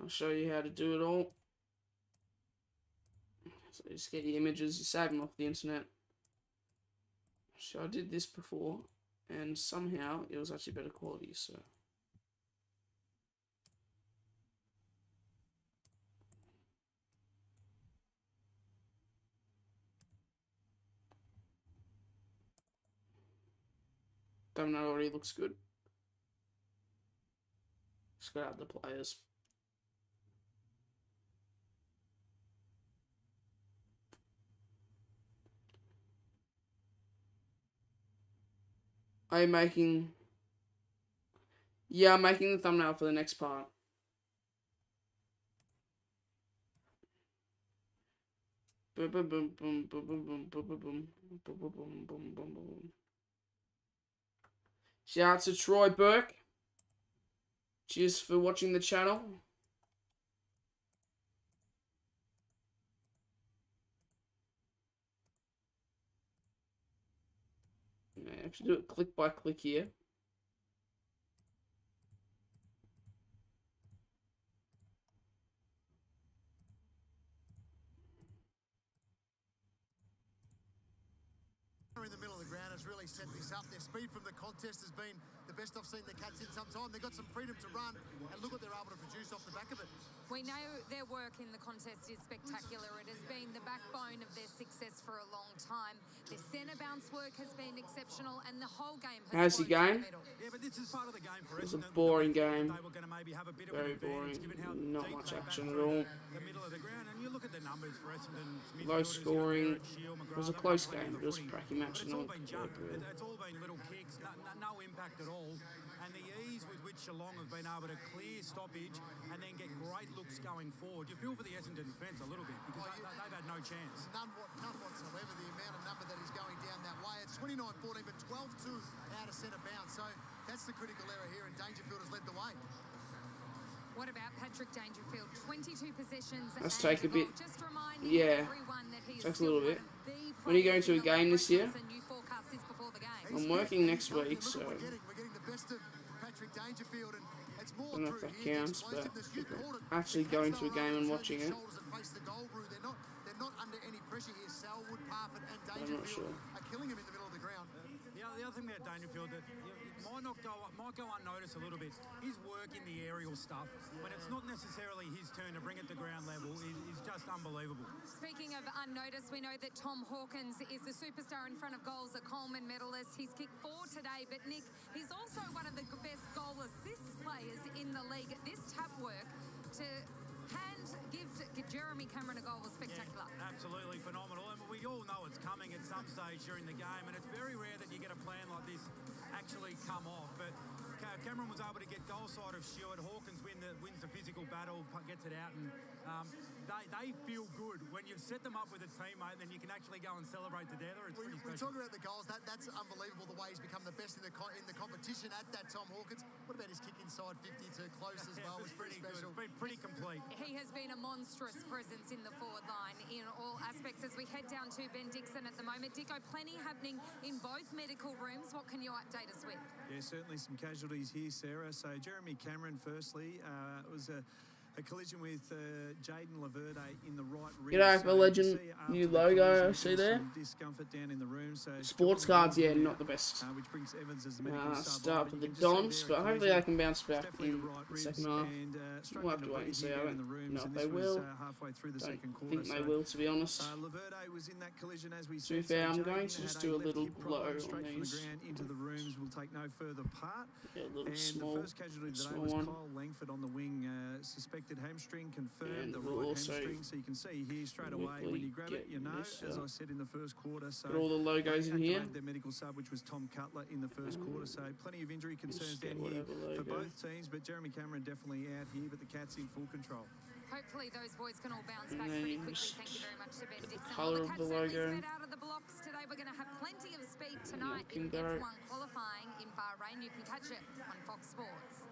I'll show you how to do it all. So you just get your images, you save them off the internet. So I did this before, and somehow it was actually better quality, so. Thumbnail already looks good. Just gotta add the players. Are you making... Yeah, I'm making the thumbnail for the next part. Boom, boom, boom, boom, boom, boom, boom, boom, boom, boom, boom, boom, boom, boom, boom, boom. Shout out to Troy Burke. Cheers for watching the channel. I have to do it click by click here. In the middle of the ground has really set this up. Their speed from the contest has been the best I've seen the Cats in some time. They've got some freedom to run, and look what they're able to produce off the back of it. We know their work in the contest is spectacular. It has been the backbone of their success for a long time. Their centre bounce work has been exceptional, and the whole game has How's the flowed game? through the middle. Yeah, but this is part of the game for It was a Essendon. boring game. They were going to maybe have a bit of Very an advantage, boring. given how Not deep much they action back at through all. the middle of the ground, and you look at the numbers for Essendon's Low midfielders, scoring. Merritt, Shield, It was a McGrath, close they've got game. plenty It was of a footy. cracky match. But it's all been junk. Really. It's all been little kicks, no impact at all. And the ease with which Geelong have been able to clear stoppage and then get great looks going forward. You feel for the Essendon defence a little bit because they've had no chance. None whatsoever, the amount of number that is going down that way. It's 29-14, but 12-2 out of centre bounce. So that's the critical error here, and Dangerfield has led the way. What about Patrick Dangerfield? 22 possessions. Let's and take a bit. Just reminding Yeah. everyone that he is Takes a still little bit. one of the When are you going players to a in the game this year? and you forecast this before the game. I'm working next week, Look so what we're getting the best of Patrick Dangerfield, and it's more I don't know if through that here, the counts, but explosiveness. You called it. actually The going Cats to a know game how to and turn watching their it. shoulders and face the goal, Brew. They're not under any pressure here. Selwood, Parfitt, and I'm not Dangerfield sure. are killing him in the middle of the ground. The other thing about Dangerfield that might go unnoticed a little bit, his work in the aerial stuff, when it's not necessarily his turn to bring it to ground level, is just unbelievable. Speaking of unnoticed, we know that Tom Hawkins is the superstar in front of goals, a Coleman medalist. He's kicked 4 today, but Nick, he's also one of the best goal assist players in the league. This tap work to give Jeremy Cameron a goal was spectacular. Yeah, absolutely phenomenal, and we all know it's coming at some stage during the game, and it's very rare that you get a plan like this actually come off, but Cameron was able to get goal side of Stewart. Hawkins wins the physical battle, gets it out, and they feel good when you've set them up with a teammate, and then you can actually go and celebrate together. It's pretty We special. talk about the goals. That's unbelievable the way he's become the best in the competition at that. Tom Hawkins. What about his kick inside 50 to close as well? It's Was pretty good. special. It's been pretty complete. He has been a monstrous presence in the forward line in all aspects. As we head down to Ben Dixon at the moment, Dicko, plenty happening in both medical rooms. What can you update us with? Yeah, certainly some casualties here, Sarah. So Jeremy Cameron, firstly, it was a collision with Jaden Laverde in the right rear. G'day, So AFL Legend. you see after New the logo, collision, I see there's there. some discomfort down in the room. So Sports Jordan cards, yeah, Gordon not out, the best. which brings Evans as the medical sub. Start with the You can just see Doms, there a but hopefully collision. they can bounce back Definitely in the right the ribs second half. and, We'll struggling have to to wait and breathe see. here I down in don't the rooms, know if and they this was, will. halfway through the Don't second quarter. think they So, will, to be honest. Laverde was in that collision as we To be said. fair, I'm Jaden going to had just do a left little hip problem low straight on from the these. ground into the rooms. Will take no further part. Yeah, a little And small, the first casualty today small was one. Kyle Langford on the wing. Suspected hamstring confirmed, And the we'll right also hamstring. So you can see here straight away when you grab it, you know, this, as I said in the first quarter. So Put all the logos they in here. activated their medical sub, which was Tom Cutler in the first quarter. So plenty of injury concerns Just get down here whatever for logo. both teams. But Jeremy Cameron definitely out here, but the Cats in full control. Hopefully those boys can all bounce And back then pretty you quickly. just Thank you very much to Ben Dixon. colour of Cats the certainly logo. sped out of the blocks today. We're going to have plenty of speed tonight can in go. F1 qualifying in Bahrain. You can catch it on Fox Sports.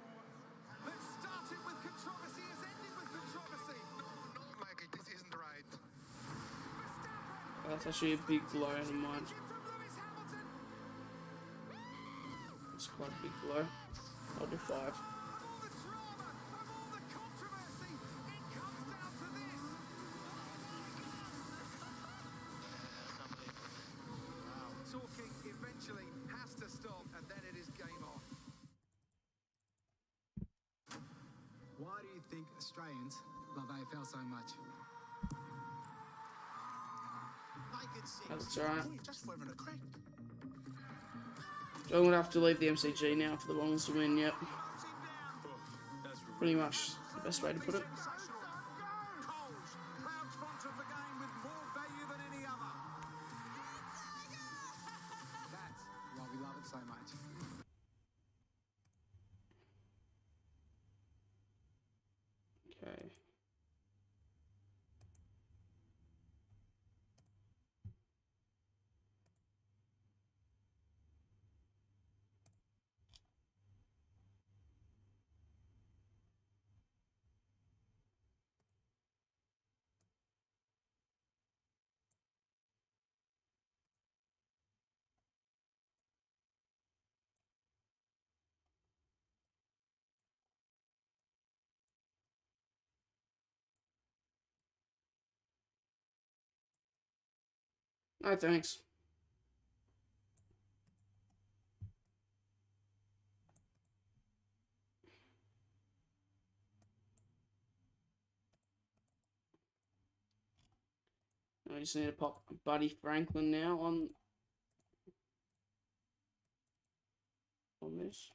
Let's start it with controversy, is ending with controversy. No, Mikey, this isn't right. That's actually a big blow in mine. It's a quite a big blow. I'll do 5. All the drama of all the controversy, it comes down to this. Wow. Talking eventually has to stop, and then it is game on. Why do you think Australians love AFL so much? That's alright. Just wearing a crack. So I'm gonna have to leave the MCG now for the Bombers to win. Yep. Pretty much the best way to put it. Proud sponsor of the game with more value than any other. That's why we love it so much. Okay. No, thanks. I just need to pop Buddy Franklin now on this.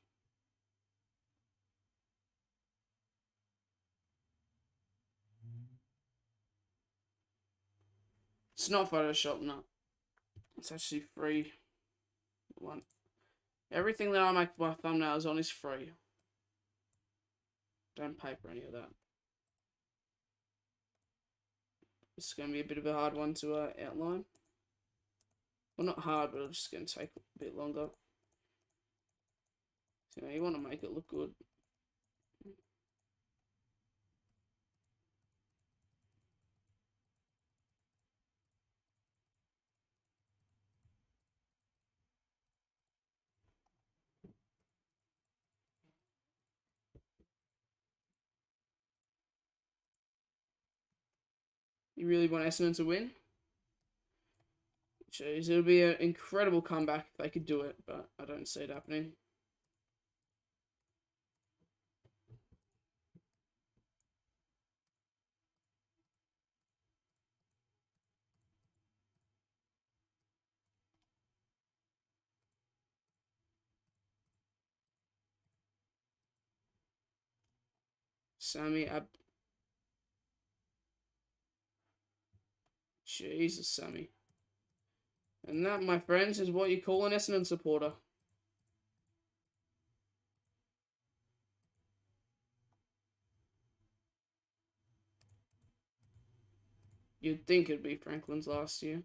It's not Photoshop, no. It's actually free. One. Everything that I make my thumbnails on is free. Don't pay for any of that. It's going to be a bit of a hard one to outline. Well, not hard, but it's just going to take a bit longer. So you want to make it look good. You really want Essendon to win? Jeez, it would be an incredible comeback if they could do it, but I don't see it happening. Jesus, Sammy. And that, my friends, is what you call an Essendon supporter. You'd think it'd be Franklin's last year.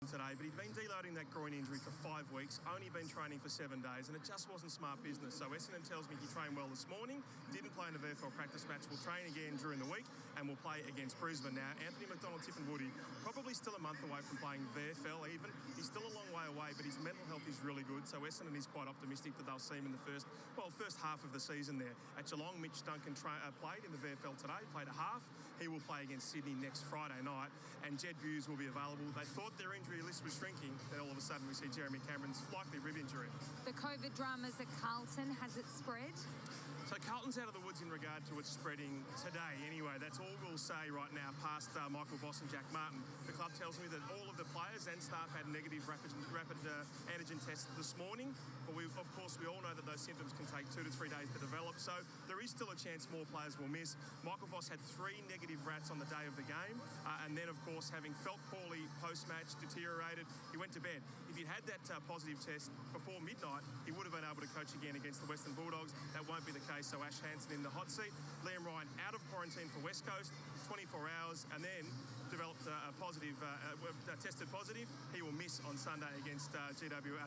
Today, but he'd been deloading that groin injury for 5 weeks, only been training for 7 days, and it just wasn't smart business. So Essendon tells me he trained well this morning, didn't play in the VFL practice match, will train again during the week, and will play against Brisbane. Now, Anthony McDonald-Tipungwuti, probably still a month away from playing VFL even. He's still a long way away, but his mental health is really good, so Essendon is quite optimistic that they'll see him in the first half of the season there. At Geelong, Mitch Duncan played in the VFL today, played a half. He will play against Sydney next Friday night, and Jed Hughes will be available. They thought their injury list was shrinking, then all of a sudden we see Jeremy Cameron's likely rib injury. The COVID dramas at Carlton, has it spread? So Carlton's out of the woods in regard to its spreading today anyway. That's all we'll say right now past Michael Voss and Jack Martin. The club tells me that all of the players and staff had negative rapid antigen tests this morning. But of course, we all know that those symptoms can take 2 to 3 days to develop. So there is still a chance more players will miss. Michael Voss had 3 negative rats on the day of the game. And then, of course, having felt poorly post-match, deteriorated, he went to bed. If he'd had that positive test before midnight, he would have been able to coach again against the Western Bulldogs. That won't be the case. So Ash Hansen in the hot seat. Liam Ryan out of quarantine for West Coast, 24 hours, and then developed tested positive. He will miss on Sunday against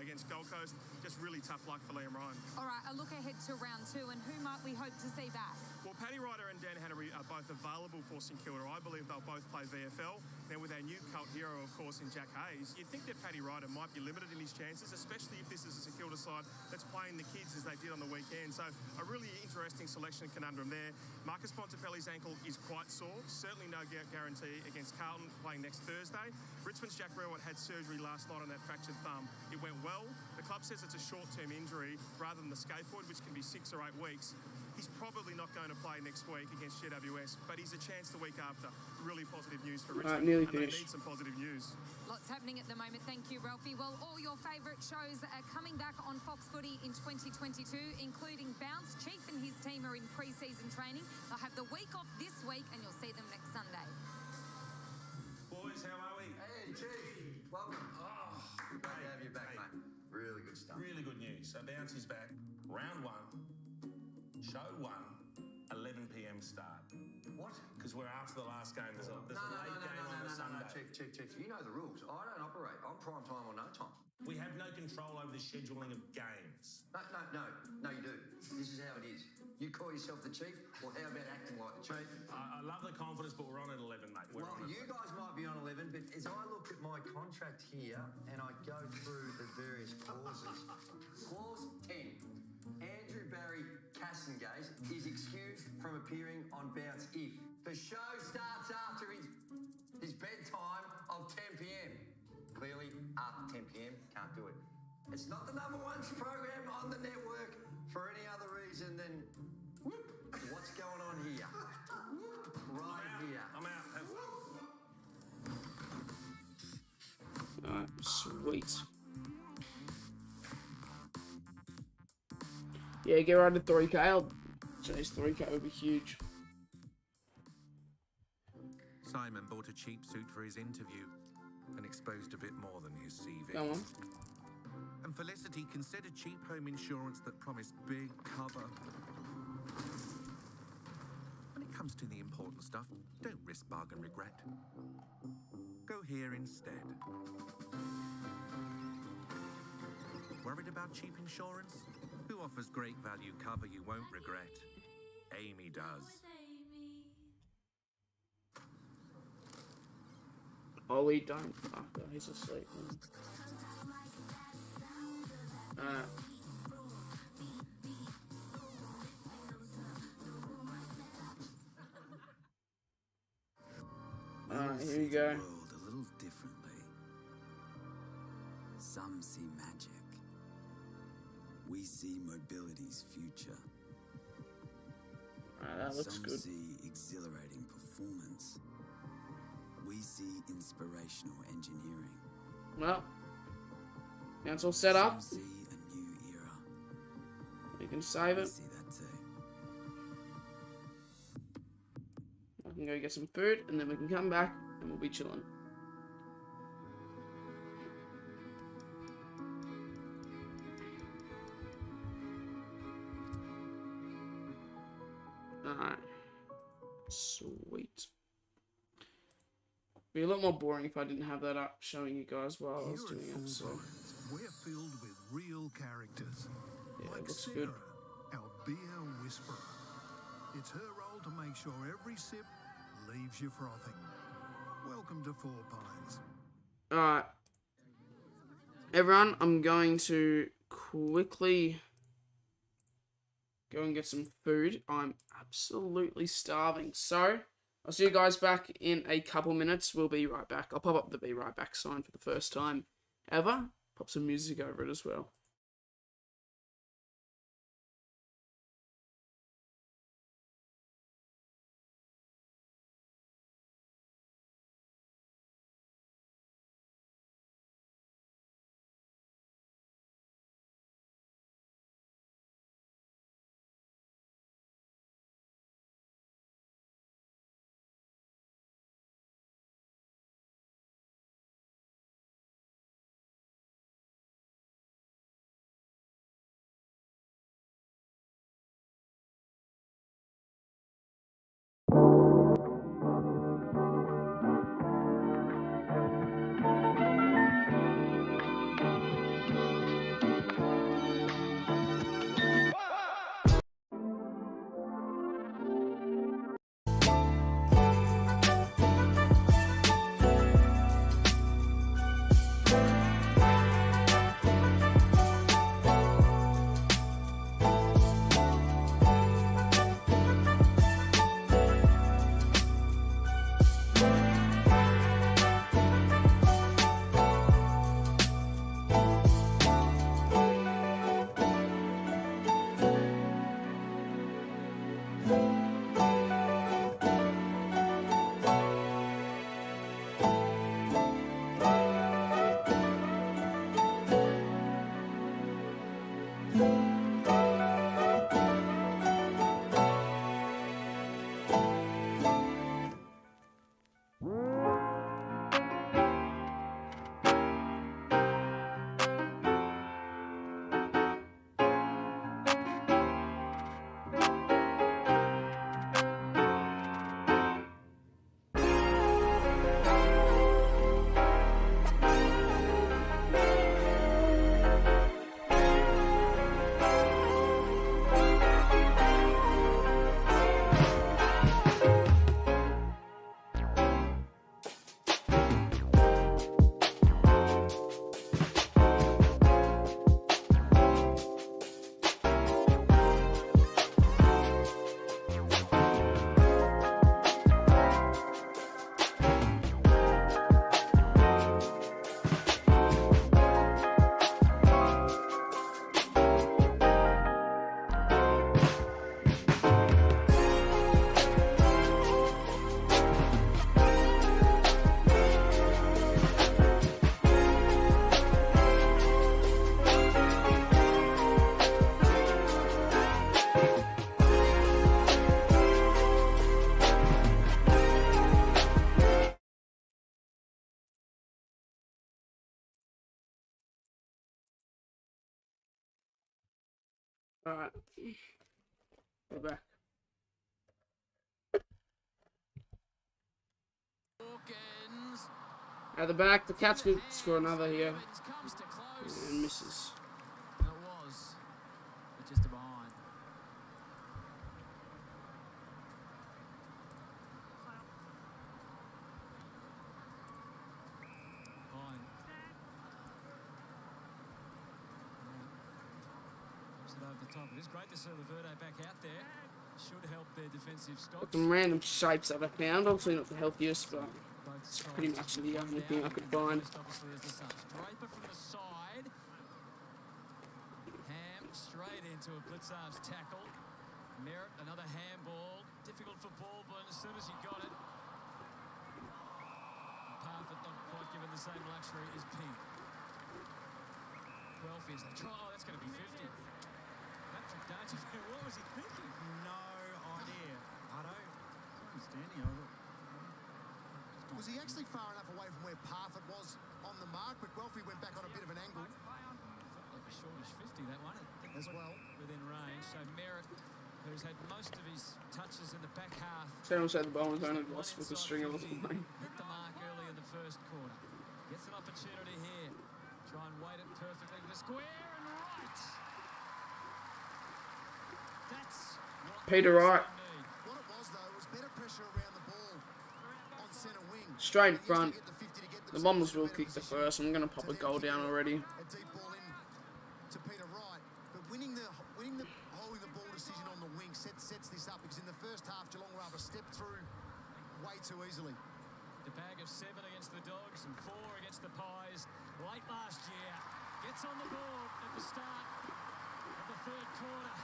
against Gold Coast. Just really tough luck for Liam Ryan. All right, a look ahead to round 2, and who might we hope to see back? Well, Paddy Ryder and Dan Hannery are both available for St Kilda. I believe they'll both play VFL. Now, with our new cult hero, of course, in Jack Hayes, you'd think that Paddy Ryder might be limited in his chances, especially if this is a St Kilda side that's playing the kids as they did on the weekend. So a really interesting selection conundrum there. Marcus Bontempelli's ankle is quite sore. Certainly no guarantee against Carlton playing next Thursday. Richmond's Jack Rewett had surgery last night on that fractured thumb. It went well. The club says it's a short-term injury rather than the scaphoid, which can be 6 or 8 weeks. He's probably not going to play next week against GWS, but he's a chance the week after. Really positive news for Richmond, nearly and they finished. need some positive news. Lots happening at the moment. Thank you, Ralphie. Well, all your favourite shows are coming back on Fox Footy in 2022, including Bounce. Chief and his team are in pre-season training. They'll have the week off this week, and you'll see them next Sunday. Boys, how are we? Hey, Chief. Welcome. Oh, great to have you back, mate. Really good stuff. Really good news. So Bounce is back. Round 1, show 1, 11 p.m. start. What? Because we're after the last game. There's a late game on the Sunday. Chief. You know the rules. I don't operate. I'm prime time or no time. We have no control over the scheduling of games. No, you do. This is how it is. You call yourself the chief, or how about acting like the chief? I love the confidence, but we're on at 11, mate. You guys might be on 11, but as I look at my contract here and I go through the various clauses, clause 10, Andrew Barry Cassengate is excused from appearing on Bounce if the show starts after his bedtime of 10 p.m. Clearly, after 10 p.m, can't do it. It's not the number 1 program on the network for any other reason than what's going on here. Right here. I'm out. Alright, sweet. Yeah, get right to 3K. Chase 3K would be huge. Simon bought a cheap suit for his interview and exposed a bit more than his CV. Go on. And Felicity considered cheap home insurance that promised big cover. When it comes to the important stuff, don't risk bargain regret. Go here instead. Worried about cheap insurance? Who offers great value cover you won't regret? Amy does. Ollie, don't. After he's asleep. Here we go. The world a little differently. Some see magic. We see mobility's future. That looks Some good. see exhilarating performance. We see inspirational engineering. Well, now it's all set up. Some see a new era. You can save We it. see that too. I can go get some food, and then we can come back, and we'll be chilling. Alright. Sweet. Be a lot more boring if I didn't have that up showing you guys while I was doing it, so We're filled with real characters. yeah, it Like looks Sarah, good. our beer whisperer. It's her role to make sure every sip leaves you frothing. Welcome to Four Pines. Alright. Everyone, I'm going to quickly go and get some food. I'm absolutely starving. So, I'll see you guys back in a couple minutes. We'll be right back. I'll pop up the be right back sign for the first time ever. Pop some music over it as well. Alright. We're back. At the back, the Cats could score another here. And misses. And it was, but just behind. Pine. Puts it over the top. It is great to see Laverde back out there. Should help their defensive stock. Got some random shapes that I found. Obviously not the healthiest, but it's pretty much the only thing I could find. Draper from the side. Ham straight into a Blitzar's tackle. Merritt, another handball. Difficult for Baldwin as soon as he got it. Parfitt not quite given the same luxury as Ping. 12 is the try. Oh, that's going to be 50. Patrick Dangerfield, what was he thinking? No idea. I don't understanding of it. Was he actually far enough away from where Parfitt was on the mark, but Guelphy went back on a bit of an angle? Felt like a shortish 50, that one. As well. Within range. So Merritt, who's had most of his touches in the back half. Someone said the Bombers only lost with a string of little money. Hit the mark early in the first quarter. Gets an opportunity here. Try and weight it perfectly to the square and right. That's what Peter Wright. What it was, though, was better pressure around the ball on centre wing. Straight in front. The Bombers will kick the first. I'm going to pop a goal down already. A deep ball in to Peter Wright, but holding the ball decision on the wing sets this up, because in the first half Geelong were able to step through way too easily. The bag of 7 against the Dogs and 4 against the Pies late last year. Gets on the board at the start of the third quarter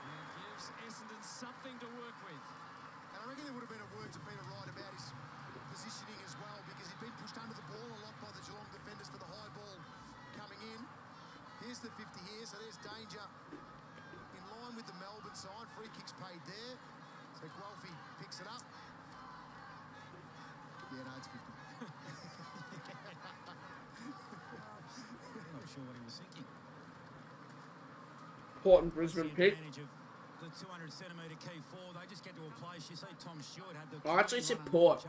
and gives Essendon something to work with. And I reckon there would have been a word to Peter Wright about his positioning as well, because he'd been pushed under the ball a lot by the Geelong defenders for the high ball coming in. Here's the 50 here, so there's danger in line with the Melbourne side. Free kicks paid there. So Guelphy picks it up. Yeah, no, it's 50. I'm not sure what he was thinking. Port and Brisbane pick. The 200-centimetre key four, they just get to a place. You see Tom Stewart had the... I actually said Port.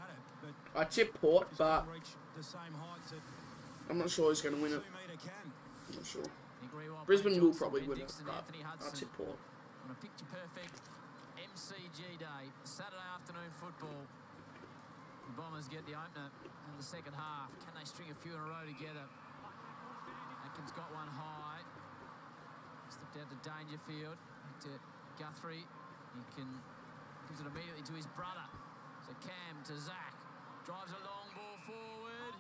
I tipped Port, but I'm not sure who's going to win it. I'm not sure. Brisbane will probably win it, but I tipped Port. On a picture-perfect MCG day, Saturday afternoon football, the Bombers get the opener in the second half. Can they string a few in a row together? Atkins got one high. Slipped out to Dangerfield. To Guthrie. He gives it immediately to his brother. So Cam to Zach. Drives a long ball forward.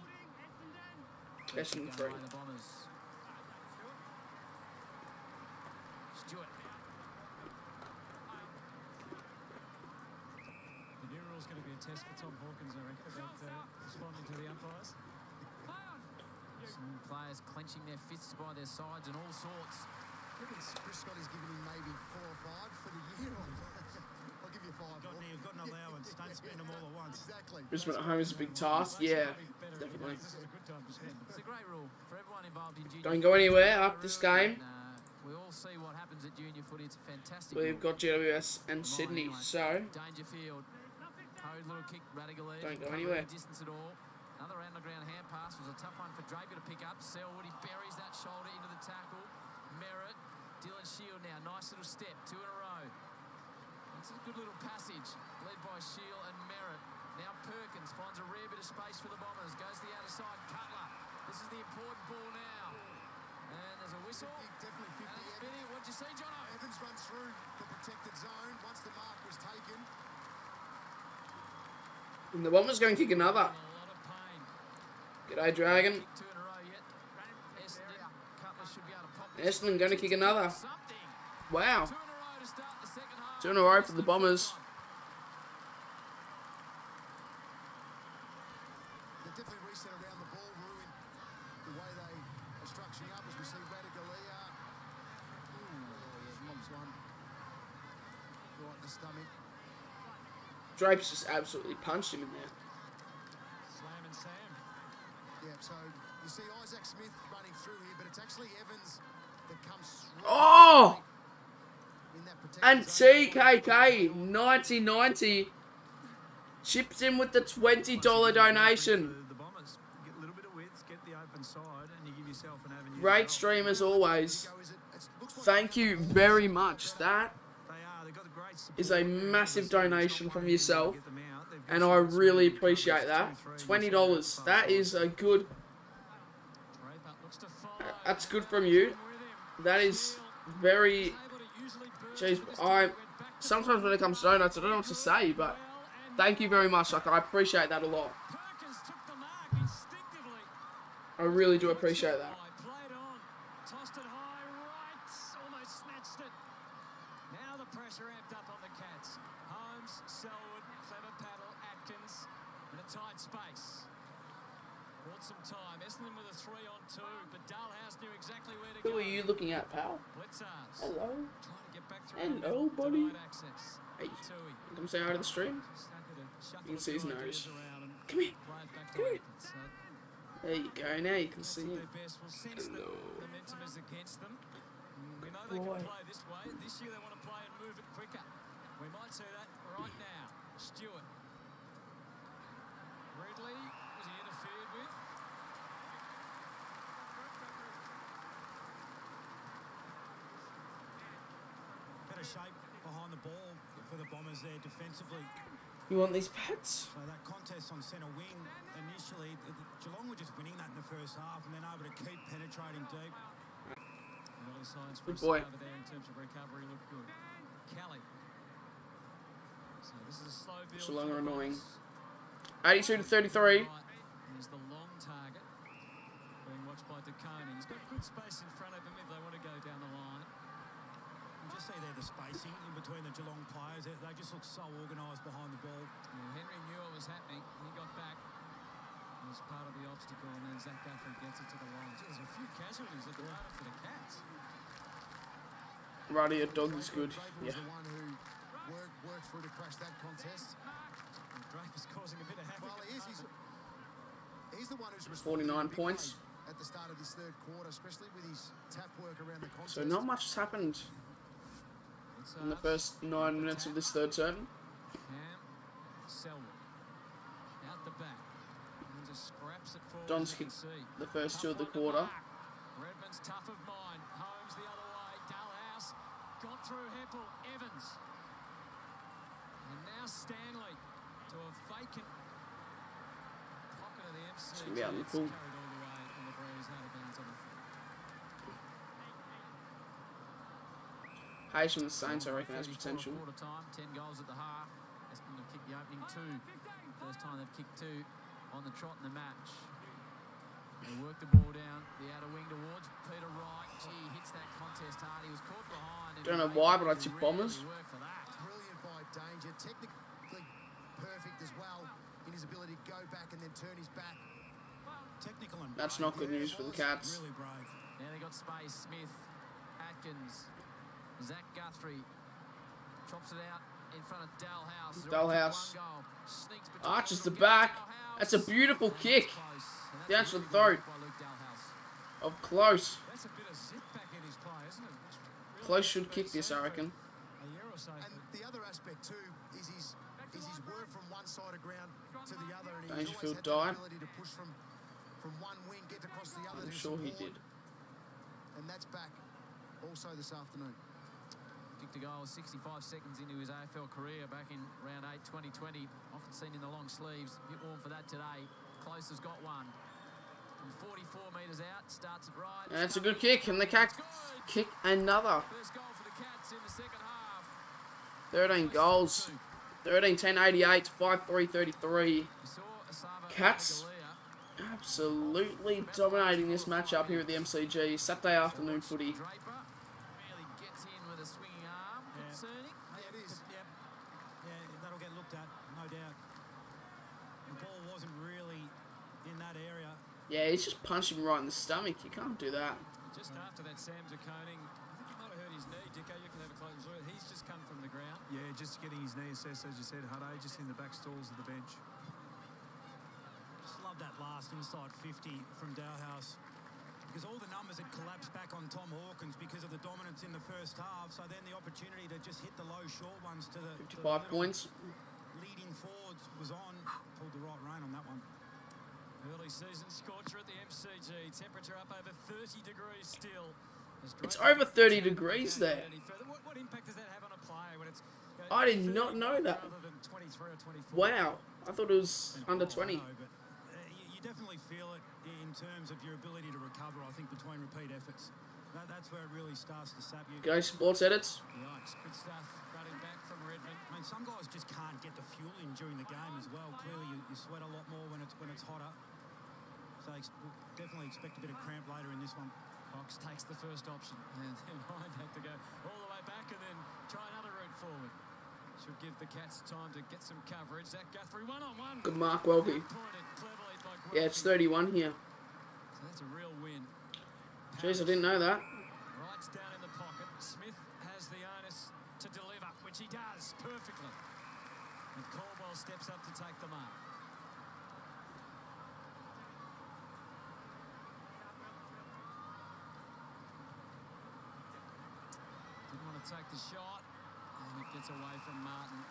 Essendon 3. The Bombers. Stewart. The new rule's going to be a test for Tom Hawkins, I reckon, about responding to the umpires. Some players clenching their fists by their sides and all sorts. I reckon Chris Scott has given him maybe 4 or 5 for the year. I'll give you 5. You've got an allowance. Don't spend them all at once. Exactly. Brisbane at home is a big task. Yeah, definitely. This is a good time to spend. It's a great rule for everyone involved in junior. Don't go anywhere after this game. We all see what happens at junior footy. It's a fantastic. We've got GWS and Sydney, so Dangerfield. Hurried little kick, Radical don't go anywhere. Distance at all. Another underground hand pass was a tough one for Draper to pick up. Selwood, he buries that shoulder into the tackle. Merritt. Dylan Shield now, nice little step, 2 in a row. It's a good little passage, led by Shield and Merritt. Now Perkins finds a rare bit of space for the Bombers, goes to the outer side, Cutler. This is the important ball now. And there's a whistle. Definitely 50. And it's Benny. What'd you see, Jono? Evans runs through the protected zone once the mark was taken. And the Bombers going to kick another. A lot of pain. G'day, Dragon. 2 in a row yet. Essendon, Cutler should be able to pop this. Essendon going to kick another. Something. Wow. 2 in a row to start the second half. 2 in a row for the Bombers. They definitely reset around the ball, ruin the way they are structuring up as we see Radigalia. Pops one. Right in the stomach. Drapes just absolutely punched him in there. Slam and Sam. Yeah, so you see Isaac Smith running through here, but it's actually Evans that comes through. Oh! In that protected And zone. TKK 9090 chips in with the $20 donation. The Bombers get a little bit of width, get the open side, and you give yourself an avenue. Great stream as always. Thank you very much. That is a massive donation from yourself, and I really appreciate that. $20. That is a good. That's good from you. That is very. Jeez, sometimes when it comes to donuts, I don't know what to say, but thank you very much. Like, I appreciate that a lot. Perkins took the mark instinctively. I really do appreciate that. Played on, tossed it high, right, almost snatched it. Now the pressure amped up on the Cats. Holmes, Selwood, clever paddle, Atkins, in a tight space. Bought some time. Essendon with a 3-on-2, but Dalhouse knew exactly where to go. Who are you looking at, pal? Blitzers. Hello. Trying to get back through Hello, the buddy. denied access. Hey, Tui. come say hi to the stream. Just happy to shuffle You can see his a few nose. ideas around and Come here. play it back to Come here. Atkins. So There you go. Now you can see that's him. their best. We'll sense that Hello. the momentum is against them. We know they Boy. can play this way. This year they want to play and move it quicker. We might see that right now. Stewart. Ridley, was he interfered with? Better shape behind the ball for the Bombers there defensively. You want these pads? So that contest on centre wing, initially, Geelong were just winning that in the first half and then able to keep penetrating deep. Early signs Good from boy. over there in terms of recovery look good. Kelly. So this is a slow build. Geelong for are the annoying. Bombers. 82-33. Here's the long target being watched by DeConey. He's got good space in front of him if they want to go down the line. You just see there the spacing in between the Geelong players. They just look so organised behind the ball. Yeah, Henry knew it was happening. He got back as part of the obstacle, and then Zach Guthrie gets it to the line. Gee, there's a few casualties at the moment for the Cats. Righty, your dog is good. Yeah. The one who worked through to crash that contest. And Drake is causing a bit of havoc. Well, he is. He's the one who's 49 points. at the start of this third quarter, especially with his tap work around the contest. So not much has happened in the first 9 minutes of this third term. Selwood out the back and just scraps it forward. Don's kicked the first 2 of the quarter. Redmond's tough of mind. Holmes the other way. Dalhouse got through Heppel. Evans. And now Stanley to a vacant pocket of the MC. It's going to be out in the pool. Carried all the way on the breeze, out of bounds on the field. Hayes from the Saints, I reckon, has potential. Quarter time, 10 goals at the half. Essendon have kicked the opening 2. First time they've kicked 2 on the trot in the match. They work the ball down the outer wing towards Peter Wright. Gee, hits that contest hard. He was caught behind. Don't know why, but I took Bombers. Brilliant by Danger, technically perfect as well in his ability to go back and then turn his back. Technical and That's not good news for the Cats. really brave. Now they got space. Smith, Atkins, Zach Guthrie chops it out in front of Dalhouse. Dalhouse arches the back. That's a beautiful kick. Down to the throat of Close. That's a bit of zip back in his play, isn't it? Close should kick this, I reckon. A year or so. And the other aspect too is his work from one side of ground to the other, and he's Dangerfield always had the died. ability to push from one wing, get across the other. I'm to sure he support. did. And that's back also this afternoon. Kicked a goal 65 seconds into his AFL career back in round 8 2020. Often seen in the long sleeves. A bit warm for that today. Close has got one. From 44 metres out, starts it right. And it's a good kick, and the Cats kick another. First goal for the Cats in the second half. 13 goals. 13-10, 88, 5-3, 33. Cats absolutely dominating this matchup here at the MCG. Saturday afternoon footy. Draper really gets in with a swinging arm. Concerning. Yeah, it is. Yep. Yeah, that'll get looked at, no doubt. The ball wasn't really in that area. Yeah, he's just punching right in the stomach. You can't do that. Just after that, Sam Zakoning, I think he might have hurt his knee. Dicko, you can have a close look. He's just come from the ground. Yeah, just getting his knee assessed, as you said, Hudday, just in the back stalls of the bench. Just love that last inside 50 from Dalhouse. Because all the numbers had collapsed back on Tom Hawkins because of the dominance in the first half. So then the opportunity to just hit the low short ones to the 55 points. leading forwards was on. Pulled the right rein on that one. Early season scorcher at the MCG. Temperature up over 30 degrees still. It's over 30 degrees there. What impact does that have on a player when it's... I did not know that. Rather than 23 or 24. Wow. I thought it was under 20. No, but you definitely feel it in terms of your ability to recover, I think, between repeat efforts. That's where it really starts to sap you. Go sports edits. Yikes, good stuff. Running back from Redmond. I mean, some guys just can't get the fuel in during the game as well. Clearly, you sweat a lot more when it's hotter. So definitely expect a bit of cramp later in this one. Cox takes the first option, and then Hind had to go all the way back and then try another route forward. Should give the Cats time to get some coverage. Zach Guthrie, one-on-one. Good mark, Welby. Pointed cleverly by Yeah, it's Guthrie. 31 here. So that's a real win. Jeez, I didn't know that. Wright's down in the pocket. Smith has the onus to deliver, which he does perfectly. And Caldwell steps up to take the mark. Didn't want to take the shot, and it gets away from Martin.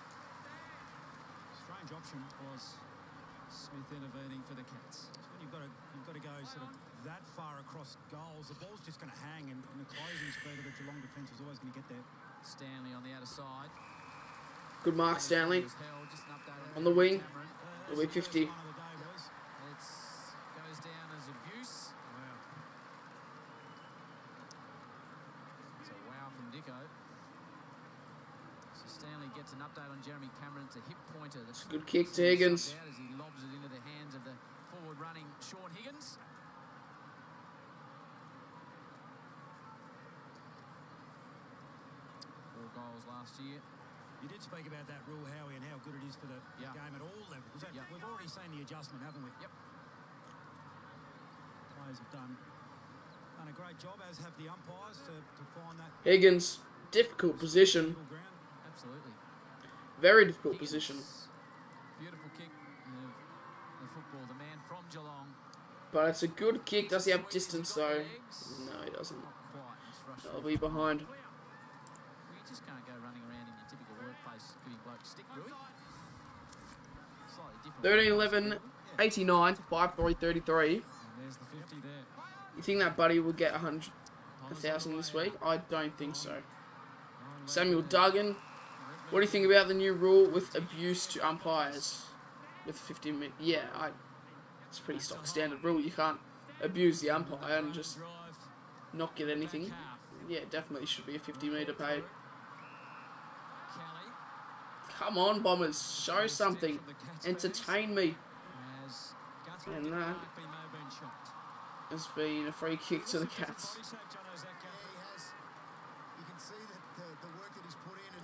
Strange option. Was Smith intervening for the Cats. When you've got to go sort of that far across goals, the ball's just going to hang, and the closing speed of the Geelong defence was always going to get there. Stanley on the outer side. Good mark, Stanley. Was held, just an update On the wing. Cameron. It'll be 50. One of the day was. It goes down as abuse. Wow. It's a wow from Dicko. So Stanley gets an update on Jeremy Cameron. It's a hip pointer. That's It's a good kick to Higgins. As he lobs it into the hands of the forward running Sean Higgins. 4 goals last year. You did speak about that rule, Howie, and how good it is for the game at all levels. We've already seen the adjustment, haven't we? Yep. Players have done a great job, as have the umpires, to find that Higgins, difficult position. middle ground. Absolutely. Very difficult position. Beautiful kick of the football. The man from Geelong. But it's a good kick. Does he have distance though? No, he doesn't. Not quite. It's rushed That'll be behind. Well, you just can't go running around in your typical workplace giving blokes stick, Rui. Slightly different. 13-11, 89 to 5-3-33. And there's the 50 there. You think that buddy will get 100,000 this week? I don't think so. Samuel Duggan. What do you think about the new rule with abuse to umpires? With 50 minutes? Yeah, it's a pretty stock standard rule. You can't abuse the umpire and just not get anything. Yeah, definitely should be a 50-metre paid. Come on, Bombers. Show something. Entertain me. And that has been a free kick to the Cats.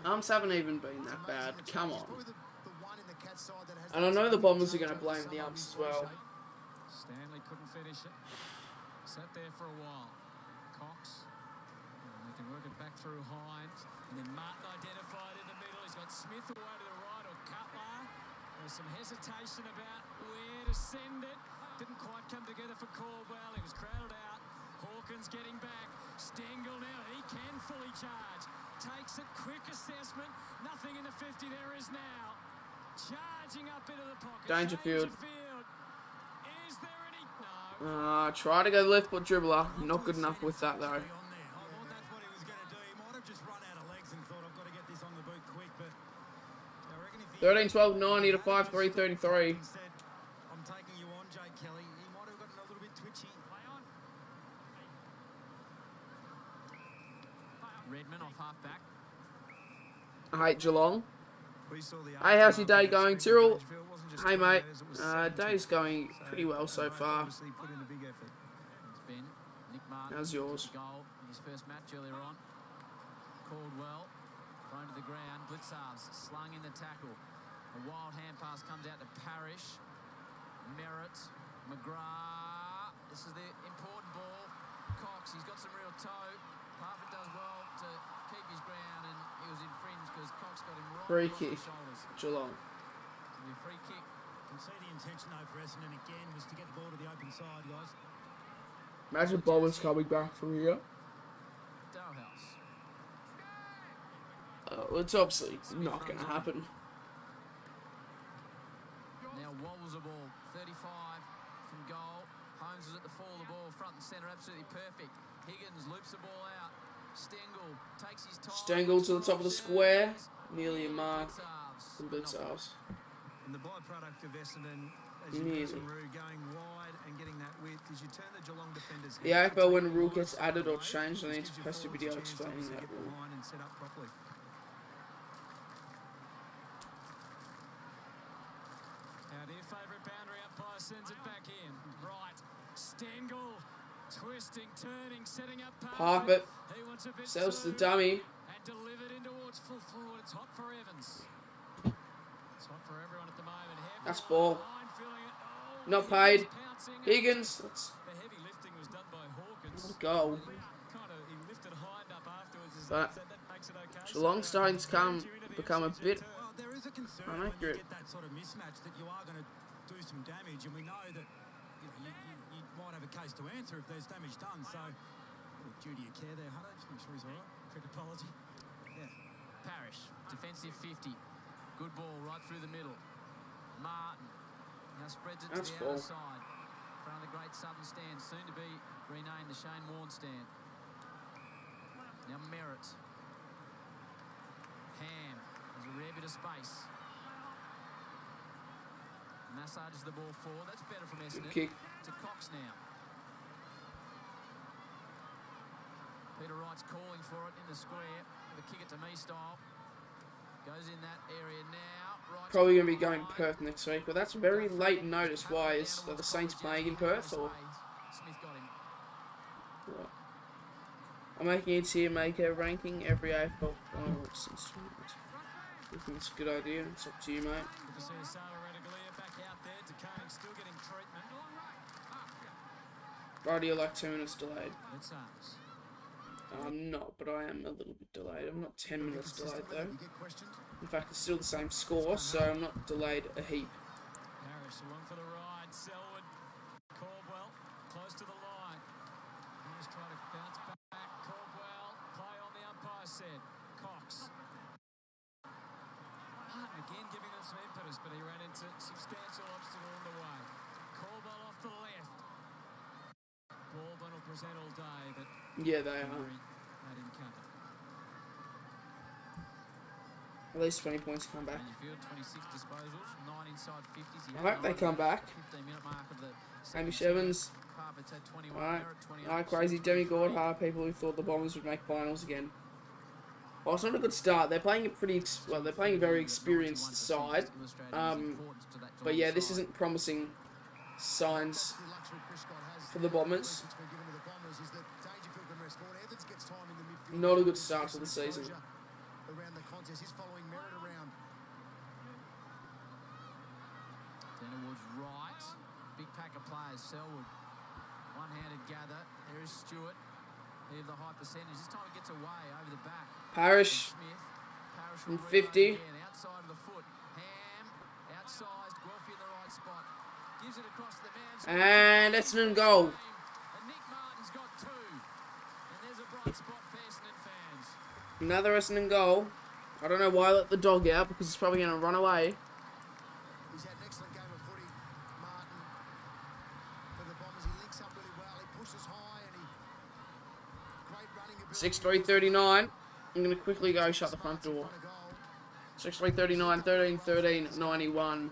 Umps haven't even been that bad. Come on. And I know the Bombers are going to blame the umps as well. Stanley couldn't finish it. Sat there for a while. Cox. They can work it back through Hines. And then Martin identified in the middle. He's got Smith away to the right, or Cutler. There's some hesitation about where to send it. Didn't quite come together for Caldwell. He was crowded out. Hawkins getting back. Stengel now. He can fully charge. Takes it. Quick assessment. Nothing in the 50. There is now. Charging up into the pocket. Dangerfield. Is there any... No. Try to go left foot dribbler. Not good enough with that though. 13-12, 90 to 5-3-33. I'm taking you on, Jake Kelly. He might have gotten a little bit twitchy. Redman off half back. I hate Geelong. Hey, how's your day going, Tyrrell? Hey, mate. Day's going pretty well so far. It's been Nick Martin. How's yours? Goal in his first match earlier on. Caldwell thrown to the ground. Blitzarves slung in the tackle. A wild hand pass comes out to Parrish. Merritt. McGrath. This is the important ball. Cox, he's got some real toe. Parfitt does well to keep his ground, and he was in fringe because Cox got him right Free across kick. the shoulders. Geelong. It'll be a free kick. You can see the intention though for Essendon again was to get the ball to the open side, guys. Imagine Bombers coming back from here. Dowhouse. It's obviously not going to happen. Now wobbles the ball. 35 from goal. Holmes is at the fall of the ball, front and centre, absolutely perfect. Higgins loops the ball out. Stengel takes his time. Stengel to the top of the square. Nearly a mark. Some Blitzarves. And the byproduct of Essendon, as you mentioned, Roo, going wide and getting that width, is you turn the Geelong defenders. The AFL, when a rule gets added or changed, I need to post a video explaining that rule. And set up properly. Now their favourite boundary umpire sends it back in. Right. Stengel. Twisting, turning, setting up Parfitt. He wants a bit Sells the too, dummy. and delivered in towards full forward. It's hot for Evans. It's hot for everyone at the moment. That's ball. Line filling it. Oh, Not paid. pouncing. Higgins. That's The heavy lifting was done by Hawkins. a goal. He lifted Hind up afterwards. But that makes it okay. Geelong's starting to become a bit Well, there is a concern when you inaccurate. get that sort of mismatch that you are going to do some damage, and we know that you might have a case to answer if there's damage done. So, duty of care there, Hutto. Just make sure he's all right. Quick apology. Yeah. Parrish, defensive 50. Good ball right through the middle. Martin now spreads it That's to the ball. outer side. In front of the great Southern stand, soon to be renamed the Shane Warne stand. Now Merritt. Ham has a rare bit of space. Massages the ball forward. That's better from Essendon. kick. To Cox now. Peter Wright's calling for it in the square. The kick it to me style. Goes in that area now. Right. Probably going to be going Perth next week, but that's very late notice. Why is are the Saints playing in Perth or? Smith got him. What? I'm making it here, make a ranking every AFL. I think it's a good idea. It's up to you, mate. Good to see Asala Redegalia back out there. Decoding, still getting treatment. Radio like 2 minutes delayed. It's ours. I'm not, but I am a little bit delayed. I'm not 10 minutes delayed though. In fact, it's still the same score, so I'm not delayed a heap. Parrish along for the ride. Selwood. Caldwell close to the line. He's trying to bounce back. Caldwell. Play on the umpire said. Cox. Martin again giving them some impetus, but he ran into substantial obstacle on the way. Caldwell off to the left. Baldwin will present all day, but Yeah, they are. had him covered. At least 20 points come back. Field, 26 disposals, 9 inside 50s. I hope they come back. 15-minute mark of the Hamish Evans. Parfitt's had 21. Alright. Merritt 28. Alright, crazy. Demi Gordhar, people who thought the Bombers would make finals again. Well, it's not a good start. They're playing a they're playing a very experienced side. But yeah, this isn't promising signs for the Bombers. Not a good start to the season. Dennerwood's right. Big pack of players. Selwood. One-handed gather. There is Stewart. He have the high percentage. This time it gets away over the back. Parrish from 50. Outside of the foot. Ham. Outsized. Guelphy in the right spot. Gives it across the man. And Essendon goal. And Nick Martin's got 2. And there's a bright spot for Essendon fans. Another Essendon goal. I don't know why I let the dog out, because it's probably going to run away. He's had an excellent game of footy, Martin. For the Bombers, he links up really well. He pushes high and he... Great running ability. 6-3-39. I'm going to quickly go shut the front door. 6-3-39, 13-13, 91.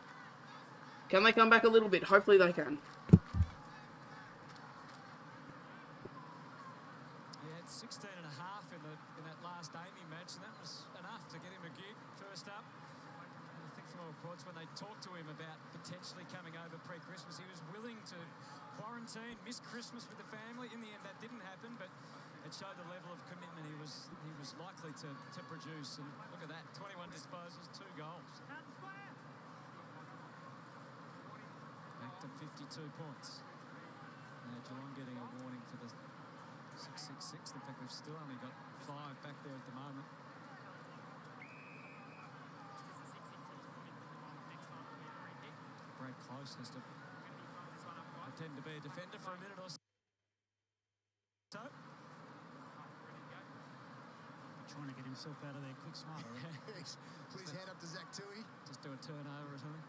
Can they come back a little bit? Hopefully they can. He had 16 and a half in that last Amy match, and that was enough to get him a gig first up. And I think from all reports, when they talked to him about potentially coming over pre-Christmas, he was willing to quarantine, miss Christmas with the family. In the end, that didn't happen, but it showed the level of commitment he was likely to produce. And look at that, 21 disposals, 2 goals. Back to 52 points. Now Geelong getting a warning for the 666. In fact, they've still only got 5 back there at the moment. Brad Close has to pretend to be a defender for a minute or so. Trying to get himself out of there quick, smart. Put his hand up to Zach Tui. Just do a turnover or something.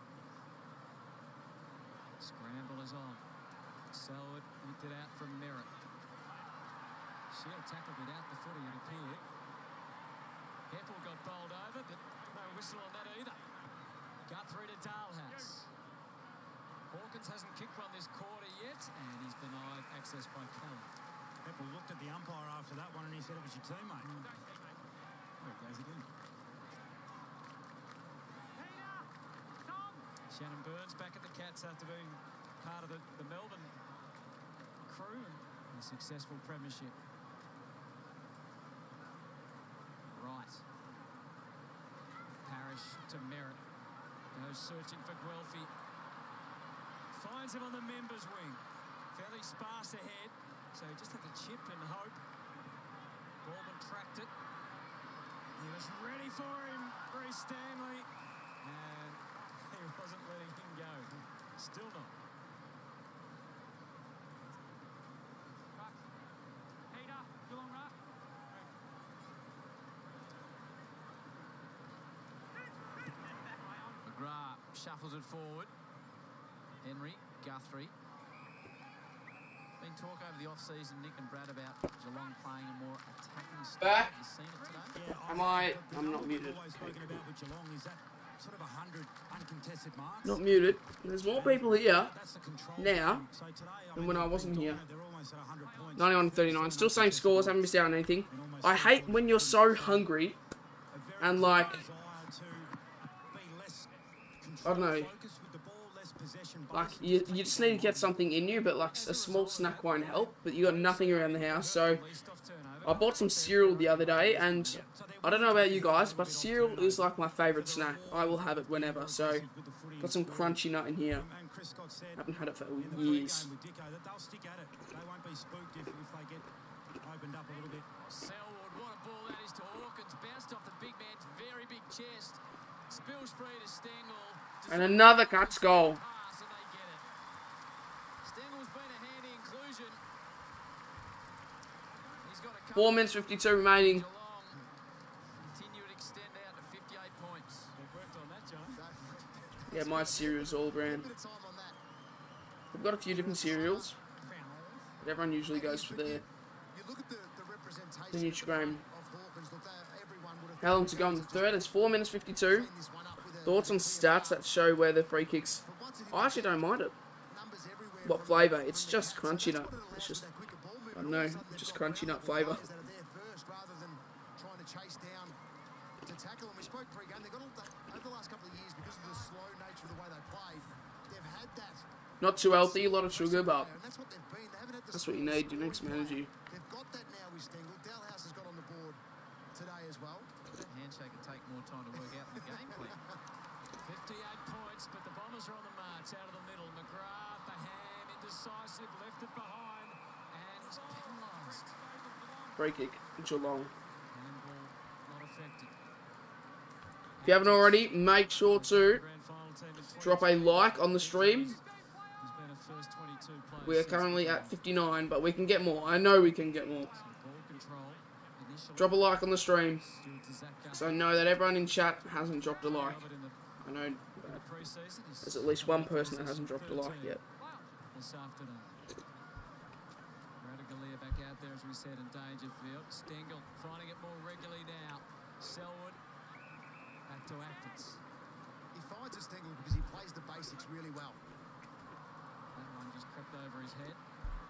Scramble is on. Selwood eked it out from Merritt. Shield tackled without the footy, it appeared. Heppel got bowled over, but no whistle on that either. Guthrie to Dalhouse. Hawkins hasn't kicked one this quarter yet, and he's denied access by Kelly. Heppel looked at the umpire after that one and he said it was your teammate. There it goes again. Shannon Burns back at the Cats after being part of the Melbourne crew and a successful premiership. Right. Parrish to Merritt. Goes searching for Guelphy. Finds him on the members' wing. Fairly sparse ahead, so he just had to chip and hope. Baldwin tracked it. He was ready for him, Reece Stanley, and he wasn't letting him go. Still not. McGrath shuffles it forward. Henry, Guthrie. Been talk over the off-season, Nick and Brad, about Geelong playing a more attacking style. Back. Have you seen it today? I'm not muted. Spoken about with Geelong is that sort of 100 uncontested marks. Not muted. There's more people here now than when I wasn't here. 91-39. Still same scores. Haven't missed out on anything. I hate when you're so hungry and like I don't know. Like, you just need to get something in you, but like a small snack won't help. But you got nothing around the house, so I bought some cereal the other day, and I don't know about you guys, but cereal is like my favourite snack. I will have it whenever. So got some crunchy nut in here. Haven't had it for years. Selwood, what a ball that is to Hawkins. Bounced off the big man's very big chest. Spills free to Stengel. And another Cats goal. Pass and they get it. Stengel's been a handy inclusion. He's got a 4 minutes 52 remaining. continue to extend out to 58 points. Worked on that, John. Yeah, my cereal's all brand. We've got a few different cereals. But everyone usually goes for the Nutrigrain. How long to go in the third? It's 4 minutes 52. Thoughts on stats that show where the free kicks... I actually don't mind it. What flavour? It's just crunchy nut. It's just... I don't know. Just crunchy nut flavour. Not too healthy, a lot of sugar, but that's what you need. You need some energy. Handshake can take more time to work out the game plan. 58 points, but the Bombers are on the march out of the middle. McGrath, the ham, indecisive, left it behind, and he's penalised. Free kick, Geelong. Handball not affected. If you haven't already, make sure to drop a like on the stream. We are currently at 59, but we can get more. I know we can get more. Drop a like on the stream, so I know that everyone in chat hasn't dropped a like. I know there's at least one person that hasn't dropped a like yet. This afternoon. Radaglia back out there, as we said, in Dangerfield. Stengel finding it more regularly now. Selwood back to Atkins. He finds a Stengel because he plays the basics really well. That one just crept over his head.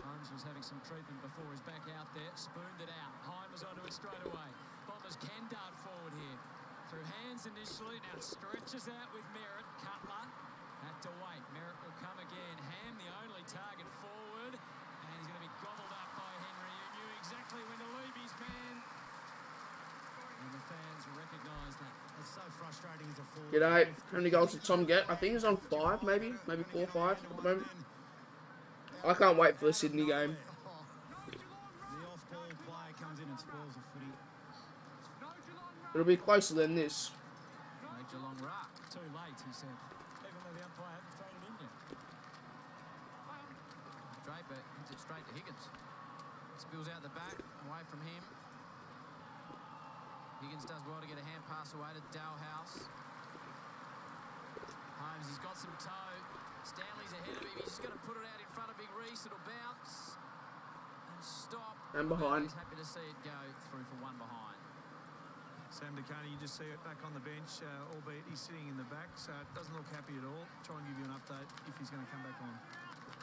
Holmes was having some treatment before he's back out there. Spooned it out. Hine was onto it straight away. Bombers can dart forward here. Through hands initially. Now stretches out with Merritt. Cutler had to wait. Merritt will come again. Ham the only target forward. And he's going to be gobbled up by Henry, who knew exactly when to leave his man. And the fans recognise that. It's so frustrating as a forward. G'day. How many goals did Tom get? I think he's on 5, maybe 4 or 5 at the moment. I can't wait for the Sydney game. The off-ball player comes in and spoils the footy. It'll be closer than this. No Geelong rock. Too late, he said. Even though the umpire hadn't thrown it in yet. Draper hits it straight to Higgins. Spills out the back, away from him. Higgins does well to get a hand pass away to Dalhouse. Holmes, he's got some toe. Stanley's ahead of him. He's just going to put it out in front of Big Reese. It'll bounce and stop. And behind. He's happy to see it go through for one behind. Sam DeConey, you just see it back on the bench, albeit he's sitting in the back, so it doesn't look happy at all. Try and give you an update if he's going to come back on.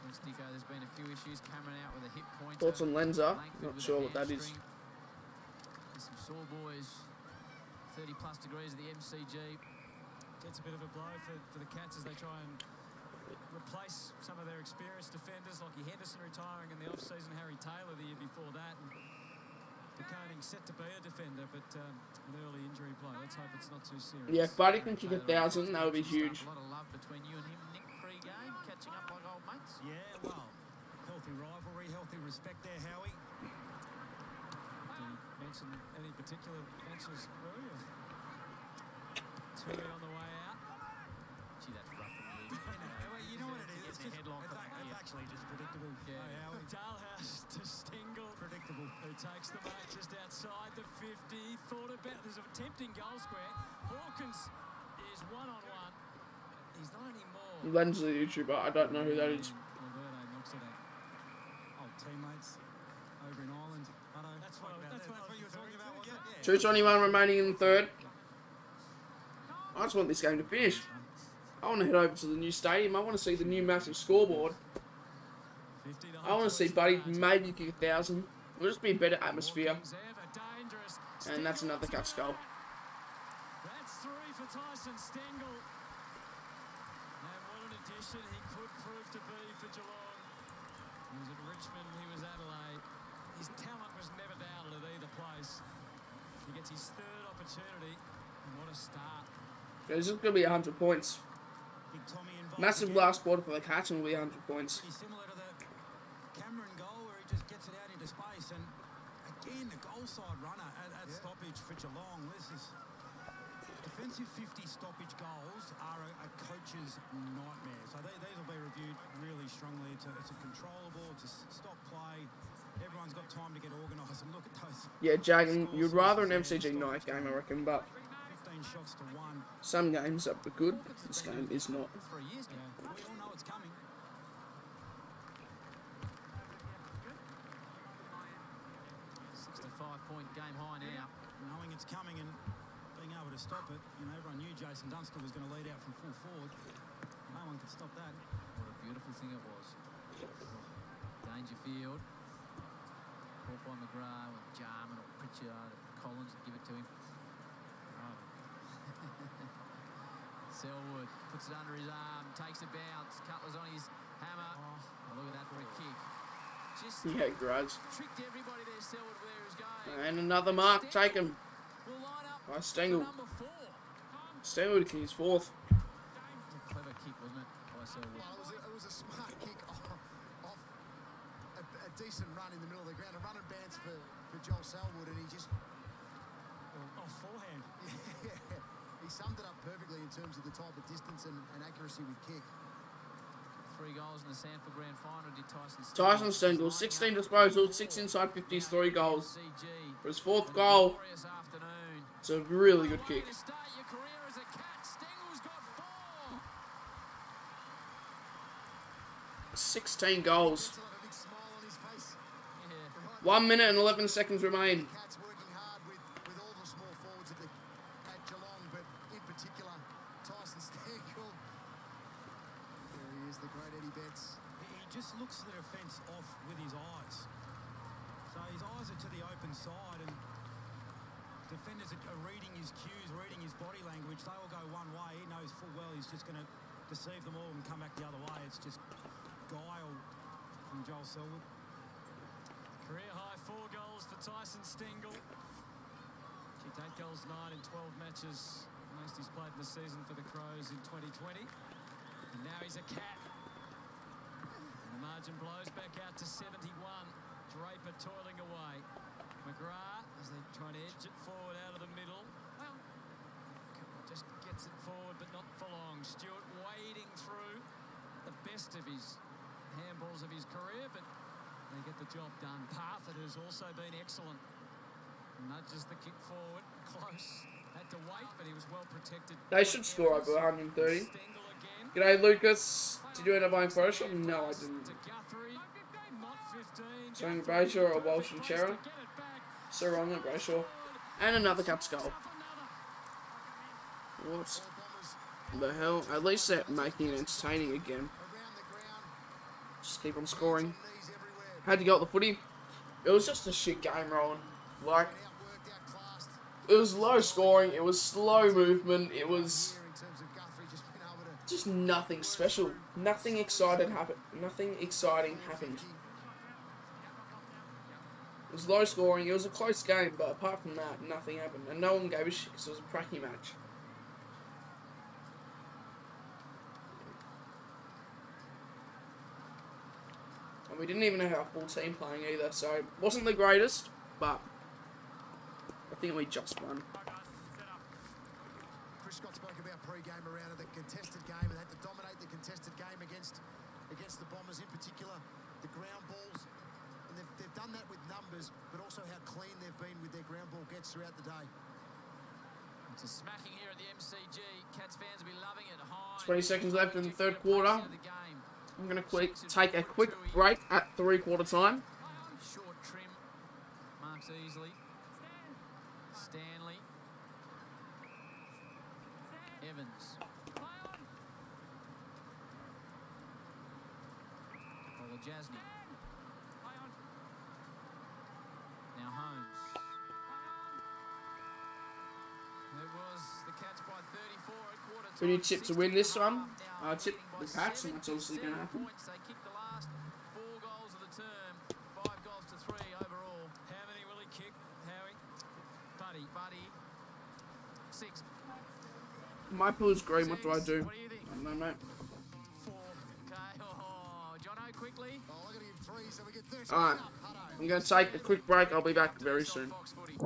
Thanks, Dicko. There's been a few issues. Cameron out with a hip pointer. Thoughts on Lenza? Langford Not with sure a what that is. hamstring. There's some sore boys. 30 plus degrees at the MCG. Gets a bit of a blow for the Cats as they try and replace some of their experienced defenders, like Henderson retiring in the off-season, Harry Taylor the year before that, and DeConing set to be a defender, but an early injury blow. Let's hope it's not too serious. Yeah, if Buddy can kick 1,000, that would be huge. A lot of love between you and him, Nick, pre-game, catching up like old mates. Yeah, well, healthy rivalry, healthy respect there, Howie. Did you mention any particular matches, Rory? Tui on the way out. Gee, that's rough from you. You know what it is? It's headlock from It's actually just predictable. Yeah. Oh, Howie. Dalhouse to Stengel. Predictable. Who takes the mark just outside the 50. Thought about there's a tempting goal square. Hawkins is one-on-one. He's not anymore. Len's the YouTuber. I don't know who that is. Laverde knocks it out. Old teammates over in Ireland. That's what you were talking about, wasn't it? 2:21 remaining in the third. I just want this game to finish. I want to head over to the new stadium. I want to see the new massive scoreboard. I want to see Buddy maybe kick 1,000. It'll just be a better atmosphere. And that's another Cats goal. That's 3 for Tyson Stengel. mission he could prove to be for Geelong. He was at Richmond, he was Adelaide. His talent was never doubted at either place. He gets his third opportunity, and what a start. This is going to be 100 points. Massive last quarter for the Cats and will be 100 points. Pretty similar to the Cameron goal where he just gets it out into space. And again, the goal side runner at stoppage for Geelong. This is defensive 50 stoppage goals are a coach's nightmare. So these will be reviewed really strongly. It's a controllable, it's a stop play. Everyone's got time to get organised and look at those. Yeah, Jagan, you'd rather an MCG night game, I reckon, but 15 shots to 1. some games are good, this game is not. 3 years now. We all know it's coming. 65-point game high now. Knowing it's coming and being able to stop it. You know, everyone knew Jason Dunster was going to lead out from full forward. No one could stop that. What a beautiful thing it was. Dangerfield. Caught by McGrath or Jarman or Pritchard or Collins and give it to him. Oh. Selwood puts it under his arm, takes a bounce. Cutler's on his hammer. Oh, look at that for a kick. Just Grudge. tricked everybody there, Selwood, where he was going. And another mark taken Will line up by Stengel. number 4. Stengel to his fourth. A clever kick, wasn't it, by Selwood? Well, it was a smart kick off a decent run in the middle of the ground. A run and bounce for Joel Selwood, and he just... Oh, forehand. Yeah, he summed it up perfectly in terms of the type of distance and accuracy with kick. 3 goals in the Sanford Grand Final did Tyson Stengel. Tyson Stengel, 16 disposals, 6 inside 50s, 3 goals. For his fourth goal, Glorious afternoon. it's a really good kick. To start your career as a Cat, Stengel's got 4. 16 goals. He'll have a big smile on his face. Yeah. 1 minute and 11 seconds remain. Cats working hard with all the small forwards at Geelong, but in particular, Tyson Stengel. There he is, the great Eddie Betts. He just looks the defence off with his eyes. So his eyes are to the open side, and defenders are reading his cues, reading his body language. They all go one way. He knows full well he's just going to deceive them all and come back the other way. It's just guile from Joel Selwood. Career high 4 goals for Tyson Stengel. Kicked 8 goals, 9 in 12 matches. Most he's played in the season for the Crows in 2020. And now he's a Cat. And the margin blows back out to 71. Draper toiling away. McGrath, as they try to edge it forward out of the middle. Just gets it forward, but not for long. Stewart wading through the best of his handballs of his career, but they get the job done. Parfitt has also been excellent. Nudges the kick forward, close. Had to wait, but he was well protected. They should score over 130. Stengel again. G'day, Lucas. Did you end up buying Photoshop? No, I didn't. To Guthrie, not 15. Showing Brayshaw or Walsh and Chera. So wrong at Brayshaw. And another Cats goal. What the hell? At least they're making it entertaining again. Just keep on scoring. How'd you go at the footy? It was just a shit game, Rowan. Like, it was low scoring, it was slow movement, it was just nothing special. Nothing exciting happened. It was low scoring, it was a close game, but apart from that, nothing happened. And no one gave a shit because it was a pracky match. And we didn't even have our full team playing either, so it wasn't the greatest, but I think we just won. Chris Scott spoke about pre-game around it, the contested game, and had to dominate the contested game against the Bombers, in particular the ground balls. And they've done that with numbers, but also how clean they've been with their ground ball gets throughout the day. It's a smacking here at the MCG. Cats fans will be loving it. High. 20 seconds left in the third quarter. I'm going to take a quick break at 3/4 time. Short trim. Marks easily. Stanley. Evans. Jasny. Now Holmes. It was the Cats by 34 at quarter time. Who do you tip to win this one? tip the Pats, and that's obviously going to happen. They kicked the last 4 goals of the term, 5 goals to 3 overall. How many will he kick, Howie? Buddy, 6. My pool is green. What do I do? What do you think? I don't know, mate. 4. Okay. Oh, Jono, quickly. Oh, look at him, 3, so we get 30. Alright, I'm going to take a quick break. I'll be back very soon. Fox footy.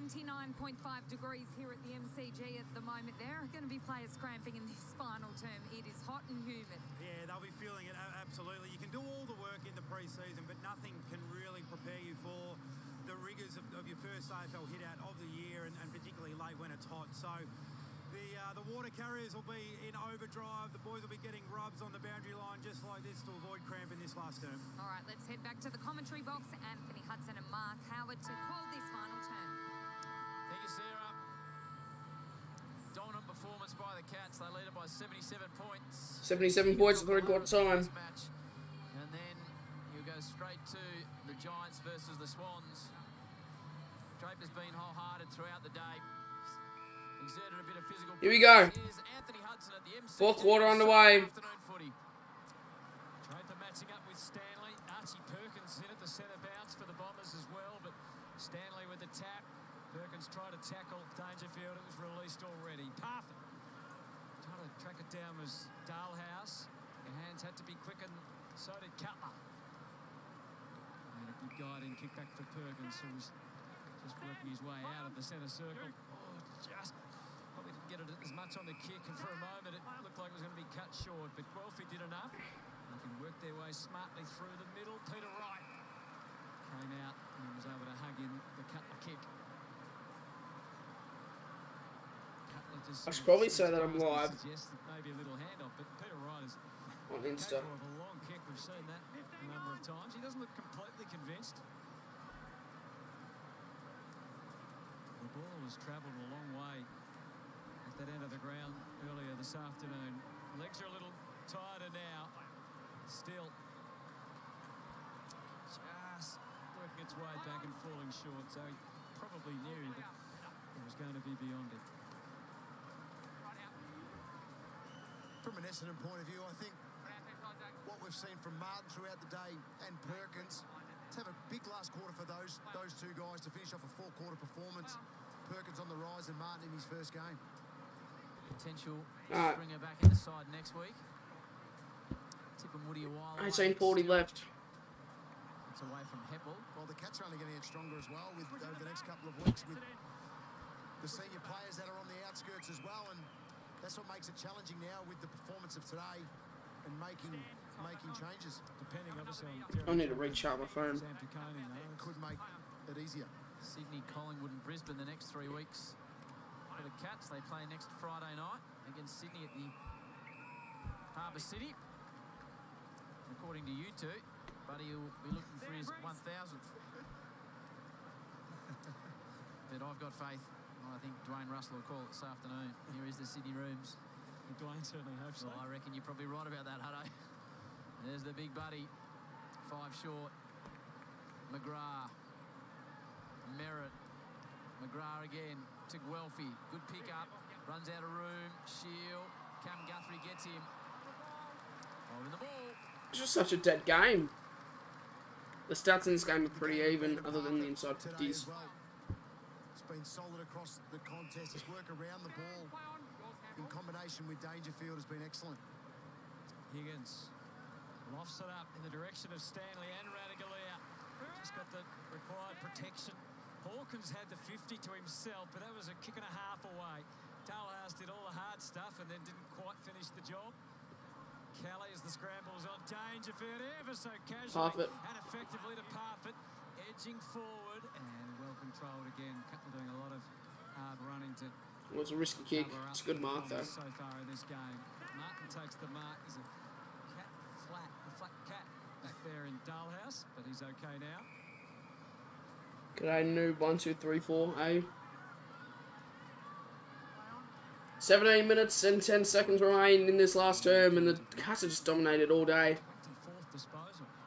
29.5 degrees here at the MCG at the moment. There are going to be players cramping in this final term. It is hot and humid. Yeah, they'll be feeling it, absolutely. You can do all the work in the pre-season, but nothing can really prepare you for the rigours of your first AFL hit-out of the year, and particularly late when it's hot. So the water carriers will be in overdrive. The boys will be getting rubs on the boundary line just like this to avoid cramping this last term. All right, let's head back to the commentary box. Anthony Hudson and Mark Howard to call this final term. Thank you, Sarah. Dominant performance by the Cats. They lead it by 77 points. 77 points at third quarter time. Match. And then you go straight to the Giants versus the Swans. Draper's been wholehearted throughout the day. Exerted a bit of physical. Here we go. Here's Anthony Hudson at the MCG. Fourth quarter underway. Afternoon footy. Draper matching up with Stanley. Archie Perkins in at the centre bounce for the Bombers as well, but Stanley with the tap. Perkins tried to tackle Dangerfield. It was released already. Parfit trying to track it down was Dalhouse. The hands had to be quick, and so did Cutler. And a good guiding kick back for Perkins, who was just working his way out of the centre circle. Oh, just probably didn't get it as much on the kick, and for a moment it looked like it was going to be cut short, but Guelphy did enough. They can work their way smartly through the middle. Peter Wright came out and was able to hug in the Cutler kick. I should probably say that I'm live Maybe a little handoff, but Peter Wright is on Insta. capable of a long kick. We've seen that a number of times. He doesn't look completely convinced. The ball has travelled a long way at that end of the ground earlier this afternoon. Legs are a little tighter now. Still just working its way back and falling short, so he probably knew that it was going to be beyond it. From an Essendon point of view, I think what we've seen from Martin throughout the day and Perkins, let's have a big last quarter for those two guys to finish off a four-quarter performance. Perkins on the rise and Martin in his first game. Potential Springer back in the side next week. Tip and Woody a while away. 18:40 left. It's away from Heppel. Well, the Cats are only going to get stronger as well with over the next couple of weeks with the senior players that are on the outskirts as well, and that's what makes it challenging now with the performance of today and making changes. Depending obviously I need to recharge my phone. Could make it easier. Sydney, Collingwood and Brisbane the next 3 weeks. For the Cats, they play next Friday night against Sydney at the Harbour City. According to you two, Buddy will be looking for his 1,000th. But I've got faith. I think Dwayne Russell will call it this afternoon. Here is the Sydney Rooms. Dwayne certainly hopes so. Well, I reckon you're probably right about that, Hutto. There's the big buddy. 5 short. McGrath. Merritt. McGrath again to Guelphy. Good pick up. Runs out of room. Shield. Cam Guthrie gets him. Holding the ball. It's just such a dead game. The stats in this game are pretty even, other than the inside 50s. Been solid across the contest. His work around the ball in combination with Dangerfield has been excellent. Higgins lofts it up in the direction of Stanley and Radaglia. Just got the required protection. Hawkins had the 50 to himself, but that was a kick and a half away. Dalhouse did all the hard stuff and then didn't quite finish the job. Kelly as the scrambles on Dangerfield ever so casually and effectively to Parfit, edging forward and well controlled again. Cutler doing a lot of hard running to. It was a risky kick. It's a good mark though. So far in this game, Martin takes the mark. He's a flat cat back there in Dalhouse, but he's okay now. G'day, noob 1234A. 17 minutes and 10 seconds remain in this last term, and the Cats have just dominated all day.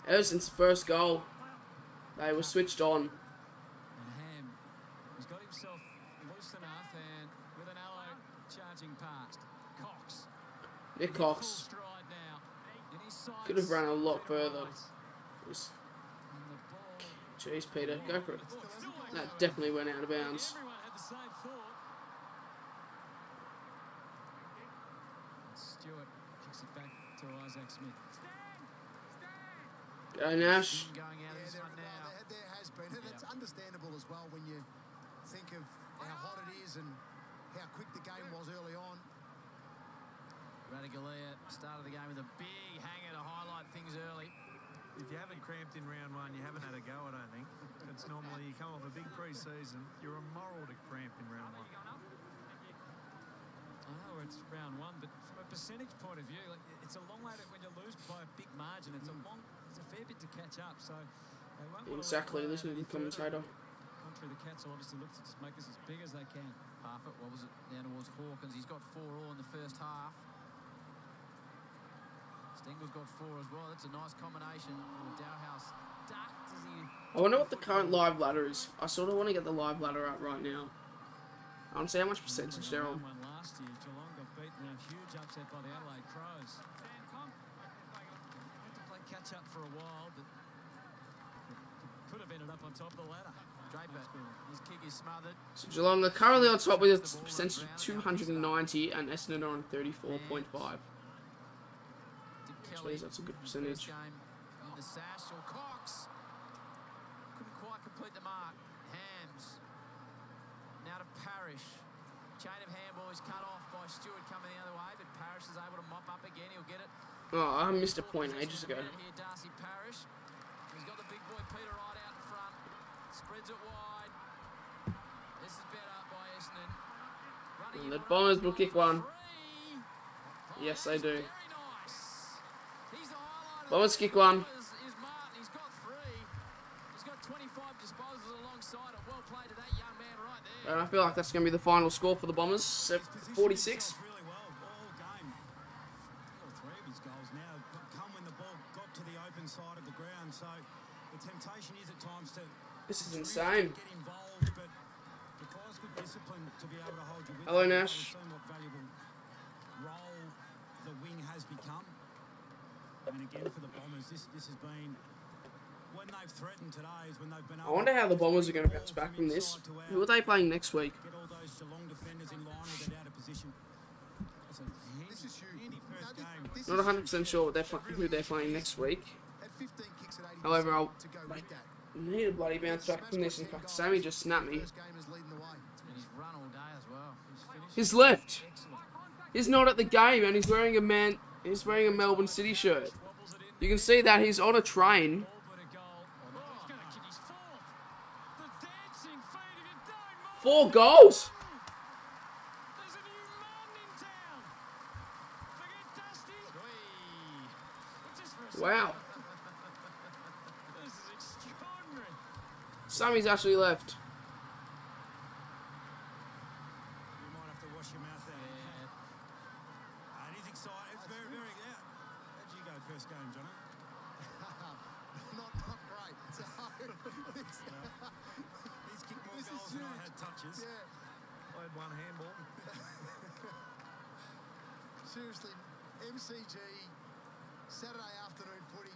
Ever since the first goal, they were switched on. And Ham has got himself loose enough, and with an arrow charging past. Cox. Nick Cox could have run a lot further. Jeez, Peter, go for it. That definitely went out of bounds. Everyone had the same thought. Stewart kicks it back to Isaac Smith. Go Nash. Going out of this one now. There has been, and it's understandable as well when you think of how hot it is and how quick the game was early on. Radigalia started the game with a big hanger to highlight things early. If you haven't cramped in round one, you haven't had a go, I don't think. It's normally you come off a big pre-season, you're immoral to cramp in round one. I know it's round one, but from a percentage point of view, like, it's a long way to, when you lose by a big margin. It's a fair bit to catch up. So they won't Exactly, listen to the commentator. Contrary, the Cats will obviously look to just make us as big as they can. Half it, what was it, down towards Hawkins. He's got 4 all in the first half. Stengel's got 4 as well. That's a nice combination. Dowhouse ducked as he... I wonder what the current live ladder is. I sort of want to get the live ladder out right now. I want to see how much percentage they're on. Last year, Geelong got beaten in a huge upset by the Adelaide Crows. Had to play catch up for a while, but could have ended up on top of the ladder. Draper, his kick is smothered. So Geelong are currently on top with a percentage of 290 and Essendon are on 34.5. Jeez, that's a good percentage. Game in the sash, or Cox couldn't quite complete the mark. Hams now to Parrish. Chain of handball is cut off by Stewart coming the other way, but Parrish is able to mop up again. He'll get it. Oh, I missed a point ages ago. Here, Darcy Parrish. He's got the big boy Peter right out in front. Spreads it wide. This is better by Essendon. And the Bombers will kick one. Yes, they do. Bombers kick one. He's got 3. He's got 25 disposals alongside it. Well played to that young man right there. And I feel like that's going to be the final score for the Bombers. 46. Really well all game. All 3 of his goals now come when the ball got to the open side of the ground. So the temptation is at times to This is insane. get involved, but requires good discipline to be able to hold your width. Hello, Nash. We've seen what valuable role the wing has become. And again for the Bombers, this has been when they've threatened today is when they've been I wonder how the Bombers are going to bounce back from this. Who are they playing next week? Get all those Geelong defenders in line with it out of position. That's a This is huge. handy first game. This Not is 100% sure what who they're playing next week. at 15 kicks at 80% However, I'll to go with that. need a bloody bounce back from this. In fact, Sammy just snapped me. First game is leading the way. And he's run all day as well. He's finished. He's left. Excellent. He's not at the game, and he's wearing a Melbourne City shirt. You can see that he's on a train. He's going to kick his 4th. The dancing feet, if you don't mind. 4 goals. There's a new man in town. Forget Dusty. Just for a second. Wow. This is extraordinary. Sammy's actually left. You might have to wash your mouth out. And he's excited. It's very, very, yeah. How'd you go first game, Johnny? not great. So, He's kicked more This is goals than I huge. had touches. yeah, I had 1 handball. seriously, MCG, Saturday afternoon footy,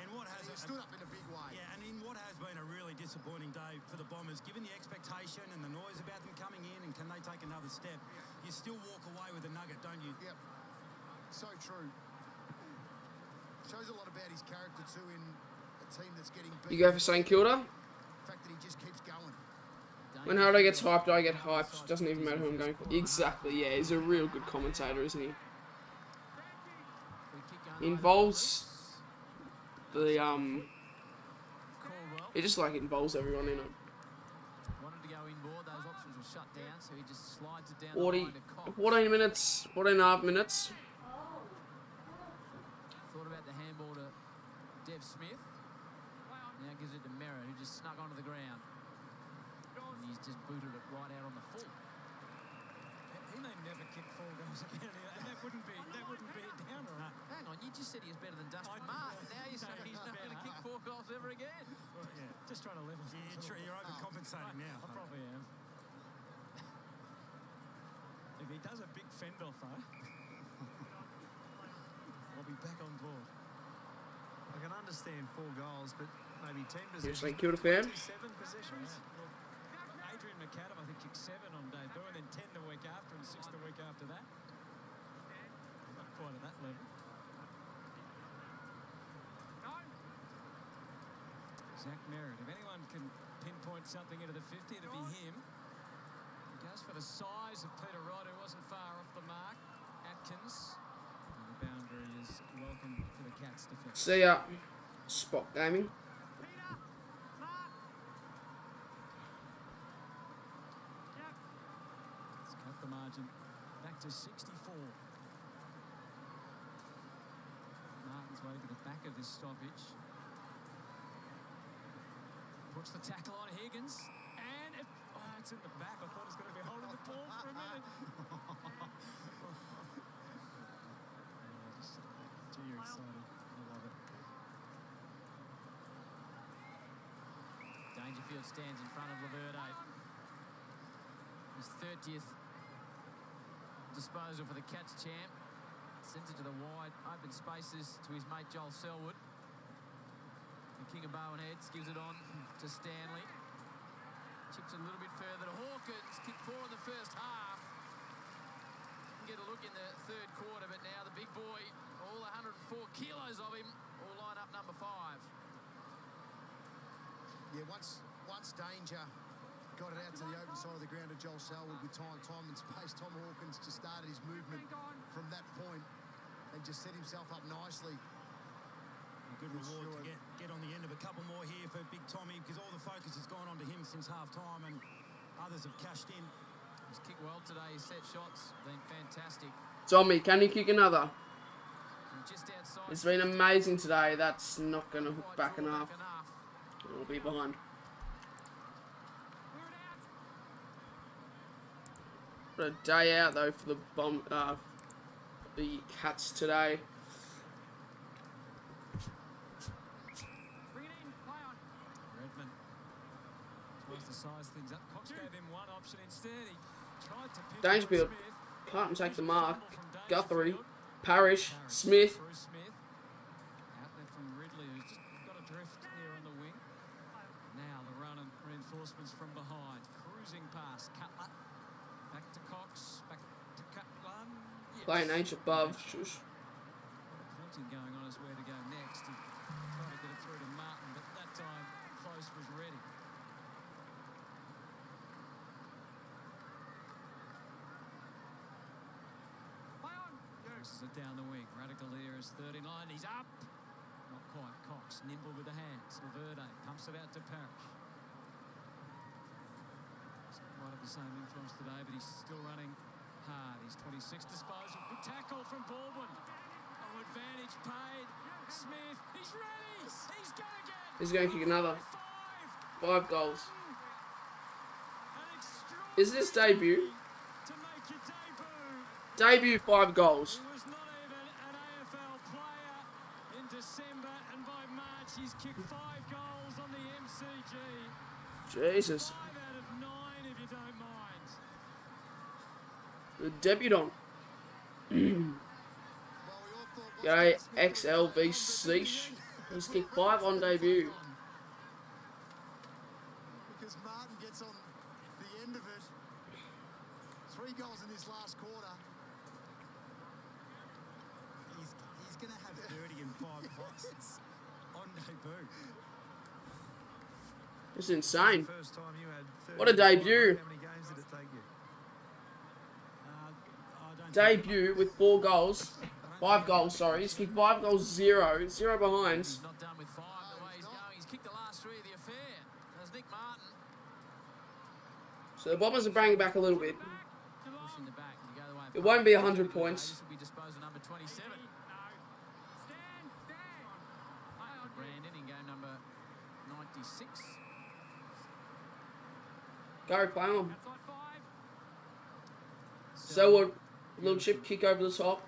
And what has and he stood up in a big way. Yeah, and in what has been a really disappointing day for the Bombers, given the expectation and the noise about them coming in and can they take another step, you still walk away with a nugget, don't you? Yep. So true. Shows a lot about his character too in a team that's getting beat. You go for St Kilda? The fact that he just keeps going. When Hardo gets hyped, I get hyped. Doesn't even matter who I'm going for. Exactly, yeah. He's a real good commentator, isn't he? He involves the, he just, like, involves everyone in it. Wanted to go inboard. Those options were shut down, so he just slides it down 40, the line to Cox. 14 minutes, 14 and a half minutes. Thought about the handball to Dev Smith. Now gives it to Merritt, who just snuck onto the ground. And he's just booted it right out on the full. He may never kick 4 goals again, and that wouldn't be a downer. Hang on, you just said he was better than Dustin Martin. Now you're saying he's not going to kick 4 goals ever again. Well, yeah, just trying to level things. Yeah, true. You're overcompensating now. I probably am. If he does a big fend off, though, I'll be back on board. I can understand 4 goals, but maybe 10 You're a possessions. St Kilda fan? 7 possessions. Adrian McAdam, I think, kicked 7 on debut, and then 10 the week after, and 6 the week after that. Not quite at that level. Zach Merritt. If anyone can pinpoint something into the 50. It'll be him. He goes for the size of Peter Rod, who wasn't far off the mark. Atkins. And the boundary is welcome for the Cats defence. See ya. Spot gaming. Let's cut the margin back to 64. Martin's way to the back of this stoppage. Puts the tackle on Higgins. And it's in the back. I thought it was going to be holding the ball for a minute. Gee, you're excited. I love it. Dangerfield stands in front of Laverde. His 30th disposal for the Cats champ. Sends it to the wide open spaces to his mate Joel Selwood. The King of Bowen Heads gives it on to Stanley. Chips it a little bit further to Hawkins. Kick 4 in the first half. Get a look in the third quarter, but now the big boy, all 104 kilos of him, all line up number 5. Yeah, once Danger got it out to the open side of the ground to Joel Selwood with time and space, Tom Hawkins just started his movement from that point and just set himself up nicely. A good reward to get on the end of a couple more here for Big Tommy, because all the focus has gone on to him since half-time and others have cashed in. He's kicked well today. His set shots been fantastic. Tommy, can you kick another? From just outside. It's been amazing today. That's not going to hook back enough. We'll be behind. What a day out though for the Cats today. Redmond tries to size things up. Cox gave him one option instead. He tried to pick Dangerfield Smith. can't take the mark. From Guthrie, Dangerfield. Parrish, Smith. Bruce Smith. Out there from Ridley, who's just got adrift here on the wing. Now the run and reinforcements from behind. Cruising past Cutler. Back to Cox. Back to Cutler. Yes. Playing H above. Shush. Pointing going on as where to go next. He tried to get it through to Martin, but that time Close was ready. This is it down the wing. Radical here is 39. He's up. Not quite. Cox nimble with the hands. Laverde pumps it out to Parrish. He's quite of the same influence today, but he's still running hard. He's 26 disposal. Good tackle from Baldwin. Oh, advantage paid. Smith. He's ready. He's going to get. He's going to kick another. 5 goals. Is this debut? To make your debut. Debut 5 goals. He was not even an AFL player in December, and by March he's kicked 5 goals on the MCG. Jesus. 5 out of 9 if you don't mind. The debutant. G'day, XLVC. He's kicked 5 on debut. Because Martin gets on the end of it. 3 goals in this last quarter. He's going to have 30 and 5 points on debut. It's insane. First time you had 30. What a debut. How many games did it take you? I don't Debut with 4 goals. 5 goals, sorry. He's kicked 5 goals, 0. 0 behinds. He's not done with 5 the way he's going. He's kicked the last 3 of the affair. There's Nick Martin. So the Bombers are bringing back a little bit. Pushing the back. You go the way It won't be 100 points. This will be disposal number 27. Brandon in game number 96. Go, play on. Selwood, little chip kick over the top.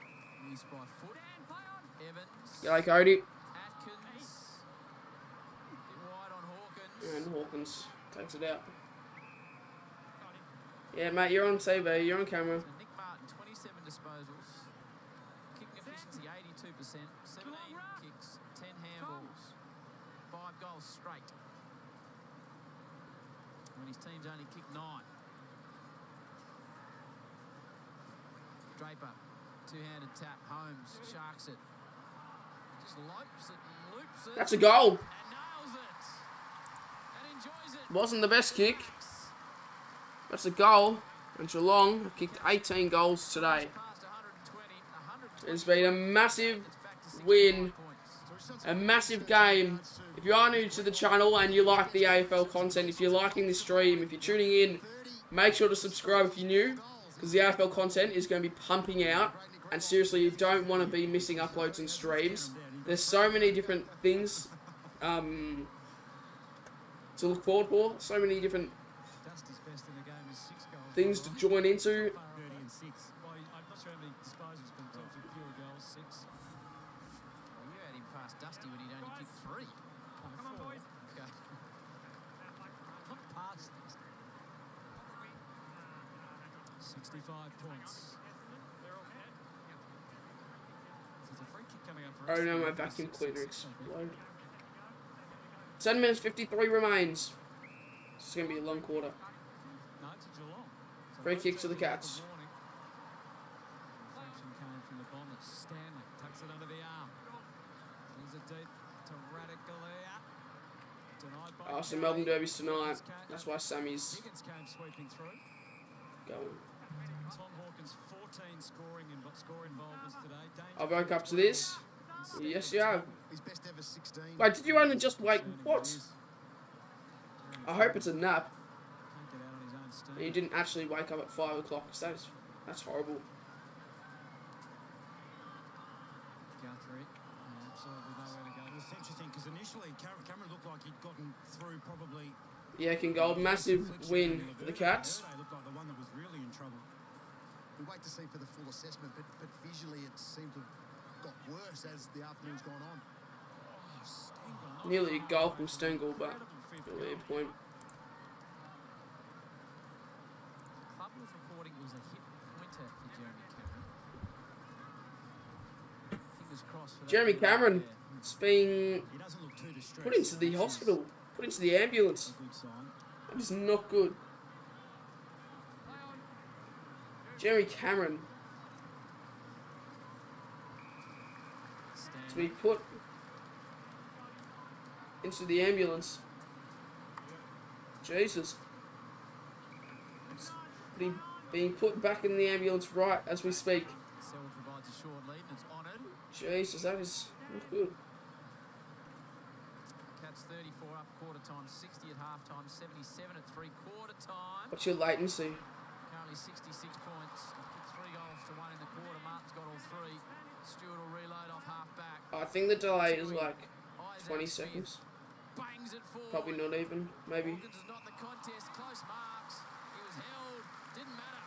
He's by foot. Evans. G'day, Cody. Atkins. Bit wide on Hawkins. And Hawkins takes it out. Yeah, mate, you're on TV. You're on camera. So Nick Martin, 27 disposals. Kicking efficiency, 82%. 17 kicks, 10 handballs. 5 goals straight. When his team's only kicked 9. Draper, two-handed tap. Holmes sharks it. Just lopes it and loops it. That's a goal. And nails it. And in Wasn't the best kick. That's a goal. And Geelong have kicked 18 goals today. It's been a massive win. A massive game. If you are new to the channel and you like the AFL content, if you're liking this stream, if you're tuning in, make sure to subscribe if you're new, because the AFL content is going to be pumping out. And seriously, you don't want to be missing uploads and streams. There's so many different things to look forward for. So many different things to join into. Dusty when he'd only kicked 3. Come on, boys. Okay. Past 65 points. There's a free kick coming up for Oh no, my vacuum cleaner exploded. 7 minutes 53 remains. This is going to be a long quarter. Free kick to the Cats. Fraction came from the Bombers. Stanley tucks it under the arm. Brings it deep to Radicalea. Denied by Oh, so Melbourne Derby's tonight. That's why Sammy's Higgins came sweeping through. going. Tom Hawkins 14 score involvements today. I woke up to this. Yes, you have. His best ever 16. Wait, did you only just wake? What? I hope it's a nap. And you didn't actually wake up at 5 o'clock. That's horrible. Guthrie, absolutely nowhere to go. It's interesting because initially Cameron looked like he'd gotten through probably. Yeah, King Gold, massive win for the Cats. Looked like the one that was really in trouble. We wait to see for the full assessment, but visually it seemed to have got worse as the afternoon's gone on. Nearly a goal from Stengel, but really a point. Club was reporting it was a hit pointer for Jeremy Cameron. Fingers crossed for that. Jeremy Cameron is being He doesn't look too distressed. put into the hospital, put into the ambulance. Good sign. That is not good. Jeremy Cameron to be put into the ambulance. Jesus. Being put back in the ambulance right as we speak. Selwood provides a short lead and it's honoured. Jesus, that is not good. Cats 34 up quarter time, 60 at half time, 77 at 3/4 time. What's your latency? Currently 66 points. He's kicked 3 goals to 1 in the quarter. Martin's got all 3. Stewart will reload off half back. I think the delay is like 20 seconds. Bangs it forward. Probably not even, maybe. Hawkins is not the contest. Close marks. He was held. Didn't matter.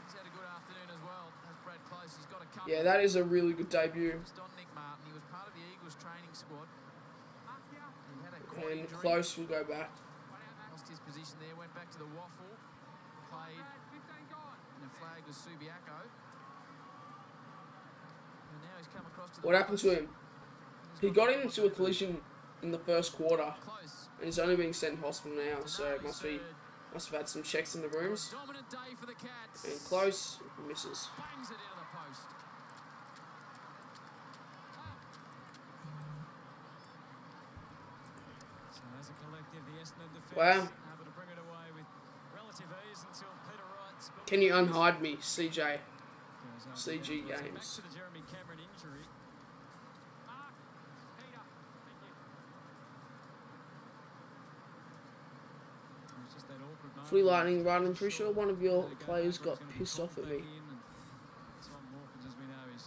He's had a good afternoon as well. That's Brad Close. He's got a couple. Yeah, that is a really good debut. Just on Nick Martin. He was part of the Eagles training squad. He had a quad And injury. Close will go back. Lost his position there. Went back to the waffle. Played. And the flag was Subiaco. And now he's come across to the What happened to him? He got into a collision in the first quarter, and he's only being sent to hospital now. So it must have had some checks in the rooms. Dominant day for the Cats. And Close misses. Bangs it into the post. So as a collective, the Essendon defence Wow. able to bring it away with relative ease until Peter Wright spilled Can you unhide me, CJ? goes up. CG Back Games. to the Jeremy Cameron injury. It was just that awkward moment. Footy Lightning, right? I'm pretty sure one of your players got pissed off at me. Tom Hawkins, as we know, his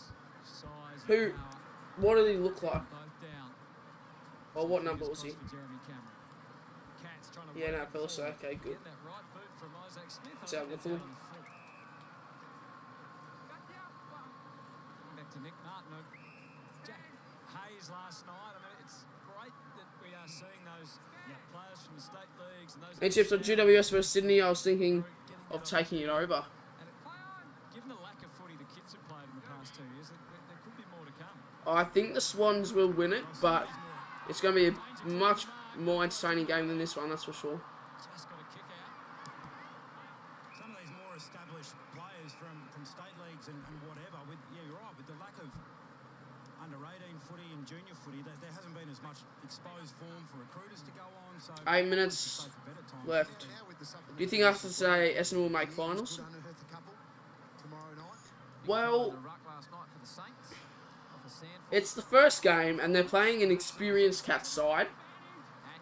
size Who? and power What did he look like? both down. Or what number was he? For Jeremy Cameron. Cats trying to Yeah, break no, it Phil, so forward. okay, good. Getting that right boot from Isaac Smith. It's I out think of the it's full. on foot. Getting back to Nick Martin. Jack Hayes last night. I mean, it's great that we are seeing those players from the state leagues and those. Any tips on GWS versus Sydney? I was thinking of taking it over. Given the lack of footy the kids have played in the past 2 years, there could be more to come. I think the Swans will win it, but it's going to be a much more entertaining game than this one, that's for sure. Just got a kick out. Some of these more established players from state leagues and whatever, you're right, with the lack of underage 18 footy and junior footy, there hasn't been as much exposed form for recruiters to go on. So 8 minutes left. Do you think I should say Essendon will make finals? Well, it's the first game, and they're playing an experienced Cats side.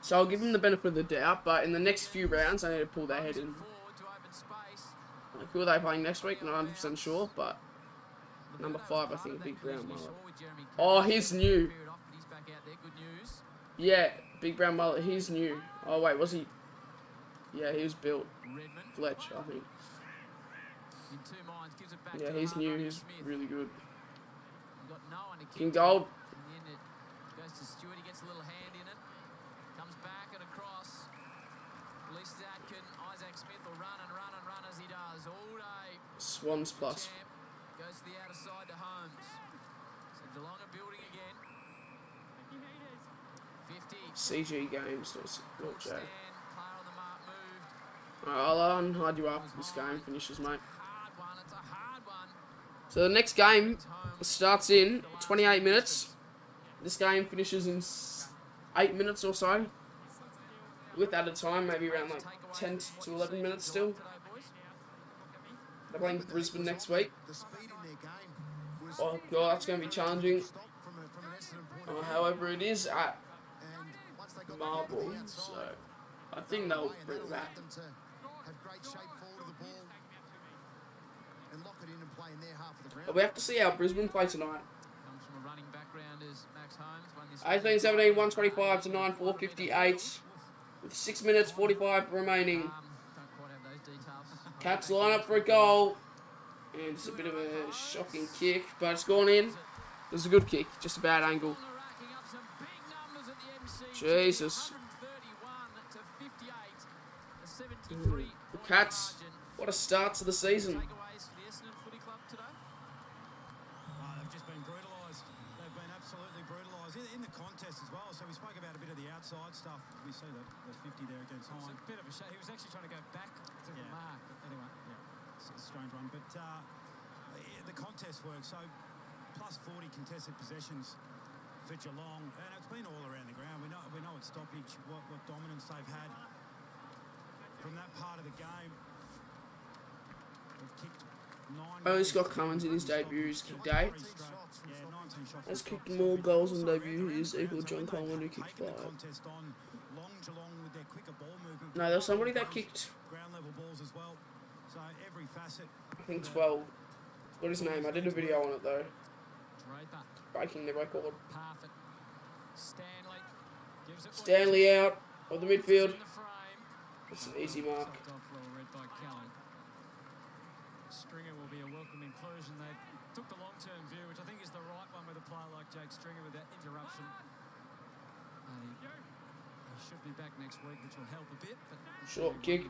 So I'll give them the benefit of the doubt, but in the next few rounds, I need to pull their head in. Like, who are they playing next week? Not 100% sure, but number 5, I think, Big Brown Mullet. Oh, he's new. Yeah, Big Brown Mullet, he's new. Oh, wait, was he? Yeah, he was built. Fletch, I think. Yeah, he's new. He's really good. King Gold. Goes to Stewart, he gets a little hand in it. Comes back and across. Releases Atkin, Isaac Smith will run and run and run as he does all day. Swans plus. Goes to the outer side to Holmes. So Geelong are building again. 50. CG games, not J. Alright, I'll unhide you after this game finishes, mate. So the next game starts in 28 minutes. This game finishes in 8 minutes or so. With added time, maybe around like 10 to 11 minutes still. They're playing Brisbane next week. Oh god, that's going to be challenging. However, it is at Marble, so I think they'll bring it back. But we have to see how Brisbane play tonight. 18-17, 125 to 9, 4:58. With 6 minutes 45 remaining. Cats line up for a goal. And it's a bit of a shocking kick, but it's gone in. It was a good kick, just a bad angle. Jesus. The Cats, what a start to the season. They've just been brutalised. They've been absolutely brutalised in the contest as well. So we spoke about a bit of the outside stuff. We see that the 50 there against Hine. It's a bit of a shame. He was actually trying to go back to the mark. But anyway, it's a strange one. But the contest works. So plus 40 contested possessions for Geelong, and it's been all around the ground. We know it's stoppage, what dominance they've had from that part of the game. They've kicked 9. Only Scott Cummins in his debut has kicked 8. Has kicked more goals in debut. He's equal John Coleman, who kicked 5. No, there was somebody that kicked, I think 12. What is his name? I did a video on it though. Breaking the record. Stanley out of the midfield. It's an easy mark. Stringer will be a welcome inclusion. They took the long-term view, which I think is the right one with a player like Jake Stringer with that interruption. He should be back next week, which will help a bit. But short kick.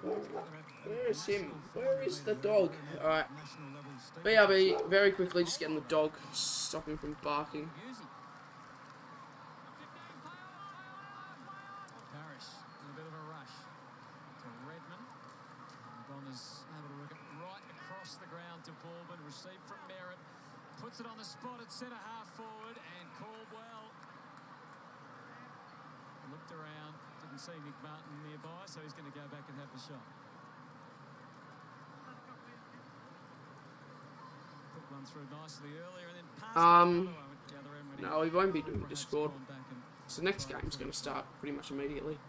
Where is him? Where is the dog? Alright. BRB very quickly just getting the dog, stop him from barking. Parrish in a bit of a rush to Redmond. The Bombers able to work it right across the ground to Baldwin. Received from Merritt. Puts it on the spot at centre half forward, and Caldwell looked around. Didn't see Nick Martin nearby, so he's going to go back and have the shot. Put one through nicely earlier and then passed the other end. No, he won't be doing Discord. So the next game's going to start pretty much immediately.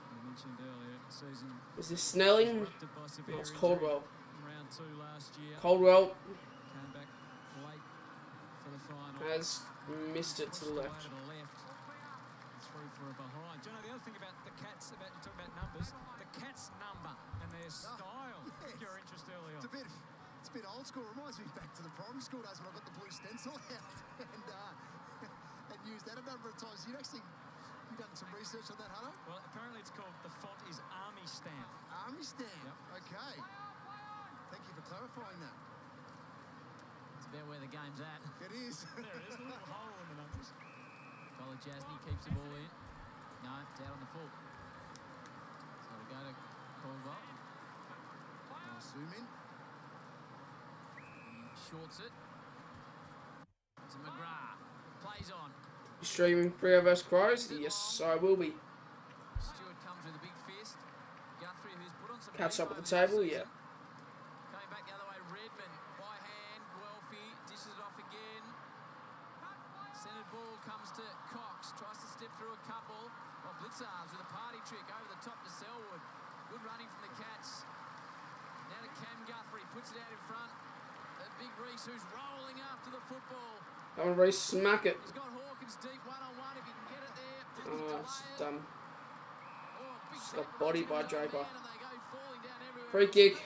I mentioned earlier season. Is this Snelling? No, it's Caldwell. Caldwell Came back late for the final. has missed it to the left. Through for a behind. Do you know the other thing about the Cats, about you talking about numbers, the Cats number and their style. Yes. Your interest early on. It's a bit old school. Reminds me back to the primary school days when I got the blue stencil out and used that a number of times. You done some research on that, Hunter? Well, apparently it's called, the font is Army Stamp. Army Stamp. Yep. Okay. Thank you for clarifying that. It's about where the game's at. It is. There it is, a little hole in the numbers. Colin Jasny keeps the ball in. No, it's out on the full. So we go to Caldwell. Zoom in. He shorts it. To McGrath. Plays on. Streaming Freo vs Crows? Yes, I will be. Stewart comes with a big fist. Guthrie, who's put on some Catch up at the pace over table, season. yeah. Coming back the other way, Redmond by hand. Guelphy dishes it off again. Centered ball comes to Cox. Tries to step through a couple. Well, Blitzards with a party trick over the top to Selwood. Good running from the Cats. Now to Cam Guthrie. Puts it out in front. Big Reese, who's rolling after the football. I'm gonna race smack it. He's got Hawkins deep one-on-one if he can get it there. Oh, it's done. Oh, Just got bodied by Draper. and they go falling down everywhere. Free kick.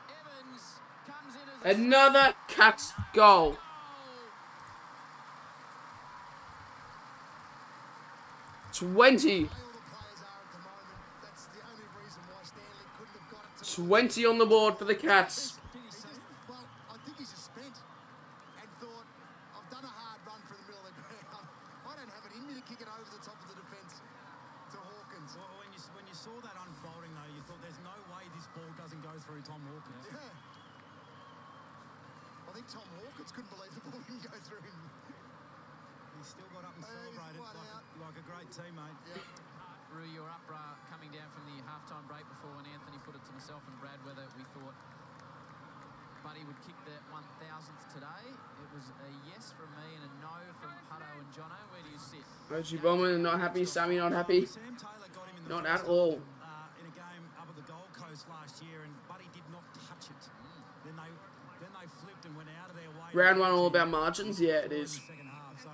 Evans comes in as Another Cats goal. All 20. the players are at the moment. That's the only reason why Stanley couldn't have got it to 20 on the board for the Cats. Well, I think he just spent and thought, I've done a hard run for the middle of the ground. I don't have it in me to kick it over the top of the defence to Hawkins. Well, when you saw that unfolding, though, you thought there's no way this ball doesn't go through Tom Hawkins. Yeah. I think Tom Hawkins couldn't believe the ball didn't go through him. He still got up and Hey, celebrated flat out. like a great teammate. Yeah. Roo, you're up coming down from the halftime break before when Anthony put it to myself and Brad whether we thought Buddy would kick the 1000th today. It was a yes from me and a no from Hutto and Jono. Where do you sit? OG Bowman not happy. Sammy not happy. Sam Taylor got him in the Not first at all. half, in a game up at the Gold Coast last year, and Buddy did not touch it. Then they flipped and went out of their way. Round one all about margins? Yeah, it is. Second half, so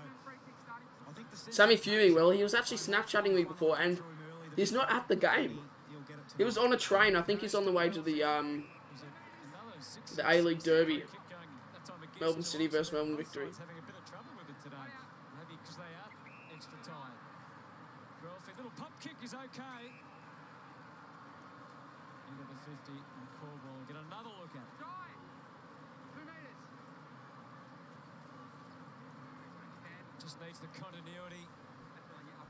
I think the Sammy fuming. Well, he was actually Snapchatting me before, and he's not at the game. He was on a train. I think he's on the way to the A-League Derby. Melbourne City versus Melbourne Victory. Having a bit of trouble with it today. Maybe because they are extra tired. Guelphy, little pop kick is okay. Into the 50 and Caldwell get another look at it. Just needs the continuity.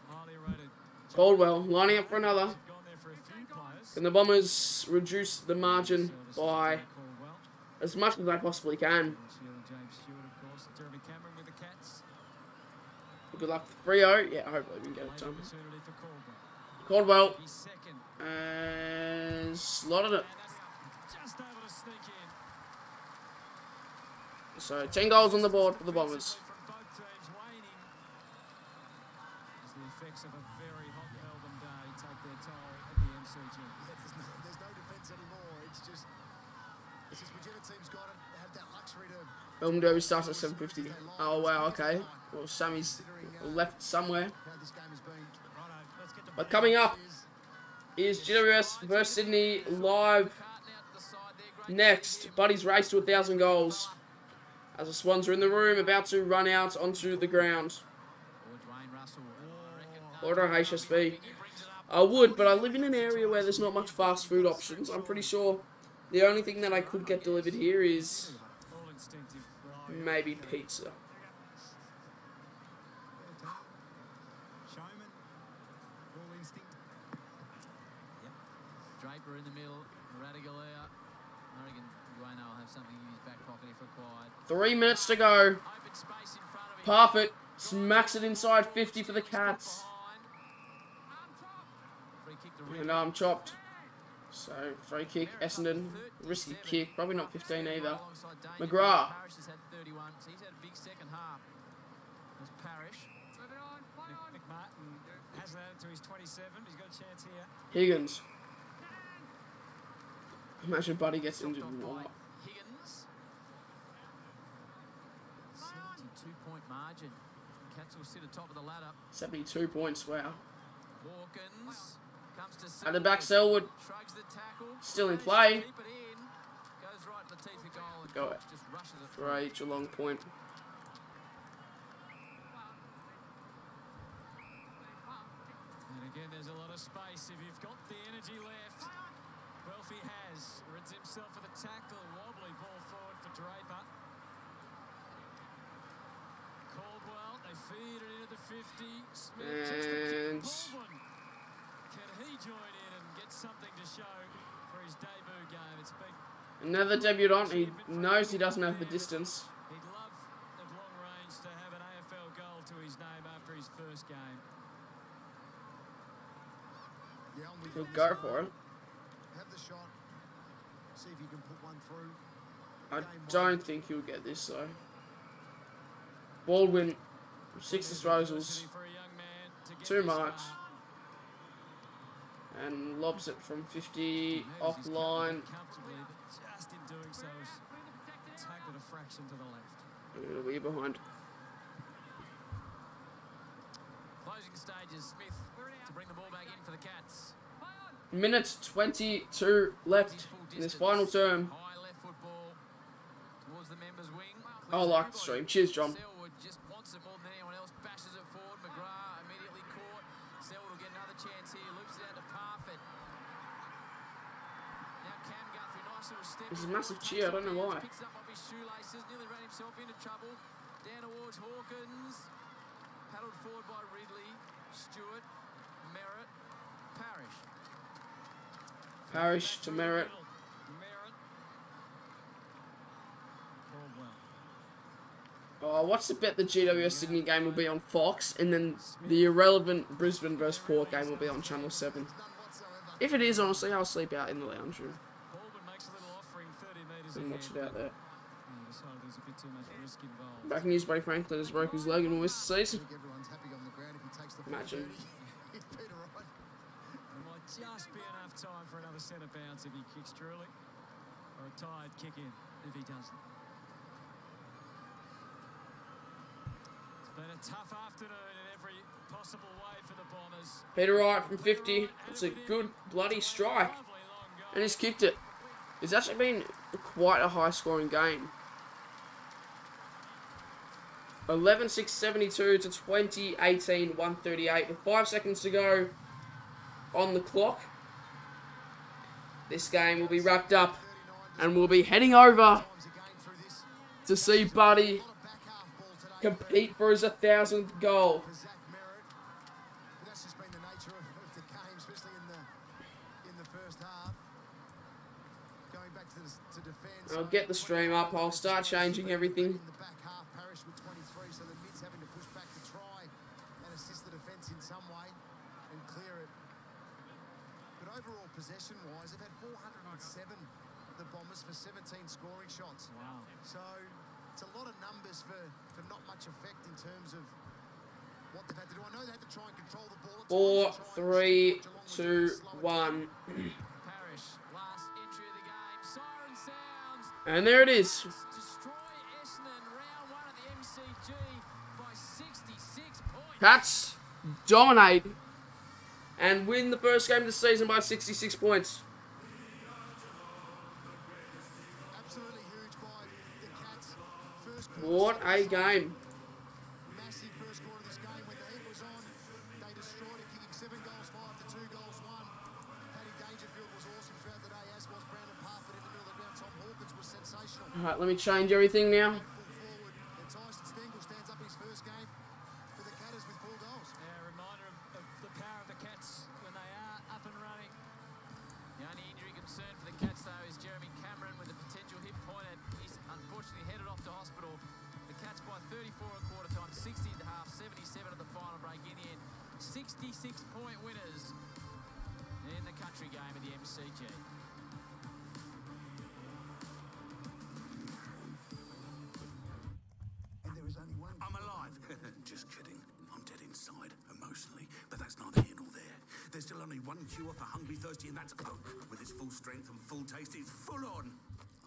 Highly rated. Caldwell lining up for another. Gone there for a few players. Can the Bombers reduce the margin by Caldwell. as much as they possibly can? Sheila James Stewart, of course. Jeremy Cameron with the Cats. Good luck for Freo. Yeah, hopefully we can get it done. Opportunity for Caldwell. Caldwell He's second. slotted it. And that's just able to sneak in. So 10 goals on the board for the Bombers. From both teams waning as the effects of a very hot Melbourne day take their toll at the MCG. There's no defence anymore. It's just whichever team's got it, they have that luxury to. Melbourne Derby starts at 7:50. Oh wow, okay. Well, Sammy's left somewhere. How this game has been. Righto, let's get to But coming up is GWS versus Sydney live next. Buddy's race to 1,000 goals. As the Swans are in the room, about to run out onto the ground. Or Dwayne Russell. Order HSB. I would, but I live in an area where there's not much fast food options. I'm pretty sure the only thing that I could get delivered here is All instinctive. maybe pizza. Showman, ball instinct. Draper in the middle. Radigalea. I reckon Dwayne will have something in his back pocket if required. 3 minutes to go. Open space in front of him. Parfitt smacks it inside 50 for the Cats. Free kick to Rick. And arm chopped. So, free kick, Essendon. Risky kick, probably not 15 either. Alongside Daniel. McGrath. Parrish has had 31, so he's had a big second half. There's Parrish. Nick Martin hasn't added to his 27. He's got a chance here. Higgins. Imagine Buddy gets Chopped injured. off by Wow. Higgins. 72-point margin. Cats will sit atop of the ladder. 72 points, wow. Hawkins comes to At the back, Selwood. shrugs the tackle. Still in Managed to play. keep it in. Goes right to the teeth of goal. And Go Cox just rushes it For a Geelong point. And again, there's a lot of space if you've got the energy left. Guelphy has. Rids himself with a tackle. Wobbly ball forward for Draper. Caldwell, they feed it into the 50. Smith checks the kick. And Baldwin. Can he join in and get something to show for his his debut game. It's been Another debutant. He knows he doesn't have the distance. he'd love at long range to have an AFL goal to his name after his first game. Yeah, I'm with He'll you. go for it. Have the shot. See if you can put one through. I don't think he'll get this though. Baldwin, 6 disposals, For a young man to get 2 this marks, far. and lobs it from 50 Moves off his line. captain comfortably, but just in doing so, has tagged it a fraction to the left. A wee behind. Closing stages, Smith to bring the ball back in for the Cats. Minute 22 left in this final term. High left football towards the members' wing. I like the stream. Cheers, John. Selwood just wants it more than anyone else. Bashes it forward. McGrath immediately caught. Selwood will get another chance here. Loops it out to Parfitt. Now Cam Guthrie, nice little step. This is a massive cheer. I don't know why. Picks it up off his shoelaces. Nearly ran himself into trouble. Down towards Hawkins. Paddled forward by Ridley. Stewart. Merritt. Parrish. Parrish to Merritt. Merritt. Caldwell. Oh, what's the bet the GWS Sydney game will be on Fox, and then the irrelevant Brisbane vs Port game will be on Channel 7? If it is, honestly, I'll sleep out in the lounge room Baldwin makes a little offering 30 metres and watch it out there. He decided there's a bit too much risk involved. Breaking news: Buddy Franklin has broke his leg and will miss the season. I think everyone's happy on the ground if he takes the Imagine. 30. It's Peter Wright. There might just be enough time for another centre bounce if he kicks truly, or a tired kick in if he doesn't. It's been a tough afternoon in every possible way for the Bombers. Peter Wright from 50. It's a good bloody strike, Lovely long goal. and he's kicked it. It's actually been quite a high-scoring game. 11-6-72 to 20-18, 138. With 5 seconds to go on the clock, this game will be wrapped up, and we'll be heading over to see Buddy compete for his 1,000th goal. For Zach Merritt. But that's just been the nature of the game, especially in the first half. Going back to defence. I'll get the stream up. I'll start changing everything. In the back half, Parrish with 23, so the mid's having to push back to try and assist the defence in some way and clear it. But overall, possession-wise, they've had 407, the Bombers, for 17 scoring shots. Wow. So it's a lot of numbers for not much effect in terms of what they've had to do. I know they had to try and control the ball. at 4, times, 3, Geelong was 2, slow it 1. down. Parrish, last entry of the game. Siren sounds. And there it is. Destroy Essendon. Round 1 at the MCG by 66 points. Cats dominate and win the first game of the season by 66 points. Absolutely huge by the Cats. First quarter, What a game. massive first quarter of this game. When the heat was on, they destroyed it, kicking 7 goals, 5 to 2 goals, 1. Paddy Dangerfield was awesome throughout the day, as was Brandon Parfitt in the middle of the ground. Tom Hawkins was sensational. Alright, let me change everything now. Full forward, and Tyson Stengel stands up in his first game for the Catters with 4 goals. Yeah, a reminder of the power of the Cats when they are up and running. The only injury concern for the Cats, though, is Jeremy Cameron with a potential hip pointed. He's unfortunately headed off to hospital. The Cats by 34 at quarter time, 60 at the half, 77 at the final break. In the end, 66-point winners in the country game at the MCG. And there is only one. I'm alive. Just kidding. I'm dead inside, emotionally, but that's neither here nor there. There's still only one cure for hungry, thirsty, and that's Oak. With its full strength and full taste, it's full on.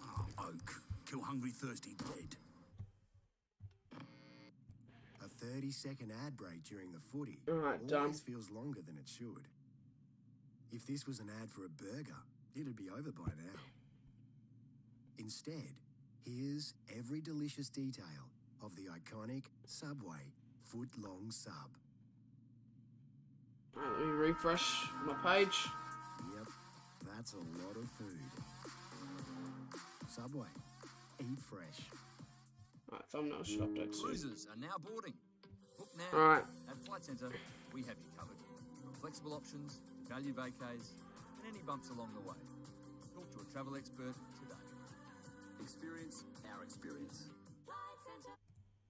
Oh, Oak. Kill hungry, thirsty, dead. A 30-second ad break during the footy Alright, done. always feels longer than it should. If this was an ad for a burger, it'd be over by now. Instead, here's every delicious detail of the iconic Subway foot-long sub. Alright, let me refresh my page. Yep, that's a lot of food. Subway, eat fresh. Alright, thumbnail should update soon. Cruises are now boarding. Book now. Alright. At Flight Centre, we have you covered. Flexible options, value vacays, and any bumps along the way. The travel expert today. Experience our experience.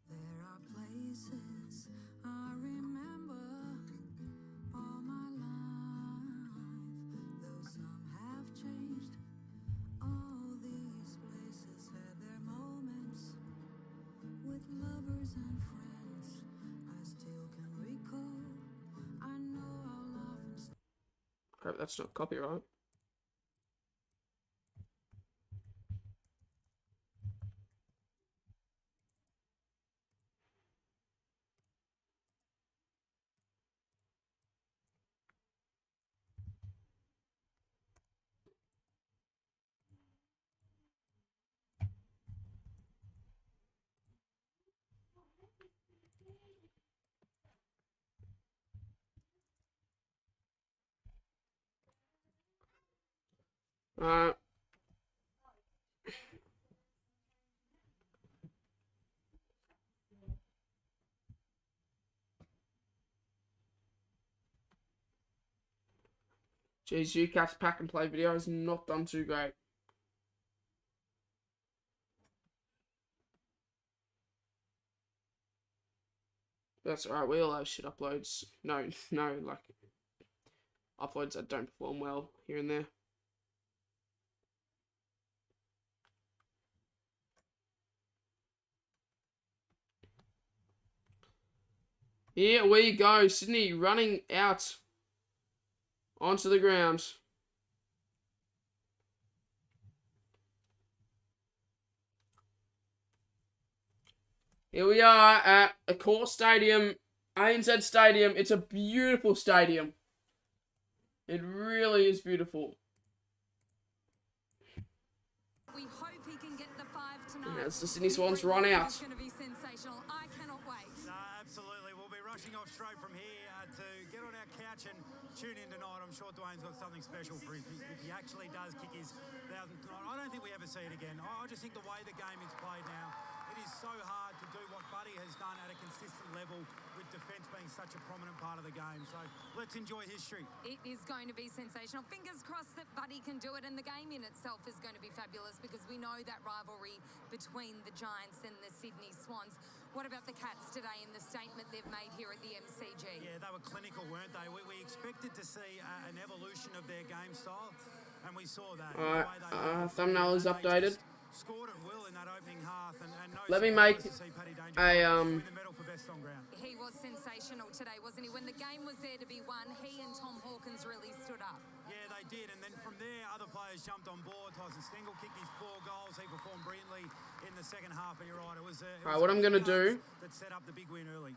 There are places I remember all my life, though some have changed. All these places had their moments with lovers and friends. I still can recall. I know I'll often. Hope that's not copyright. Geez, UCAS pack and play video has not done too great. That's alright, we all have shit uploads. No, like uploads that don't perform well here and there. Here we go, Sydney running out onto the ground. Here we are at Accor Stadium, ANZ Stadium. It's a beautiful stadium. It really is beautiful. We hope he can get the 5 tonight. As the Sydney Swans run out. It's going to be sensational. I cannot wait. No, absolutely. We'll be rushing off straight from here to get on our couch and tune in tonight. I'm sure Dwayne's got something special for if he actually does kick his 1,000th tonight. I don't think we ever see it again. I just think the way the game is played now, it is so hard to do what Buddy has done at a consistent level, with defence being such a prominent part of the game. So let's enjoy history. It is going to be sensational. Fingers crossed that Buddy can do it, and the game in itself is going to be fabulous because we know that rivalry between the Giants and the Sydney Swans. What about the Cats today in the statement they've made here at the MCG? Yeah, they were clinical, weren't they? We expected to see an evolution of their game style, and we saw that. Thumbnail is updated. Scored at will in that opening half, and no Let me make a He was sensational today, wasn't he? When the game was there to be won, he and Tom Hawkins really stood up. Yeah, they did, and then from there, other players jumped on board. Tyson Stengel kicked his 4 goals. He performed brilliantly in the second half, and you're right, it was what I'm gonna do that set up the big win early.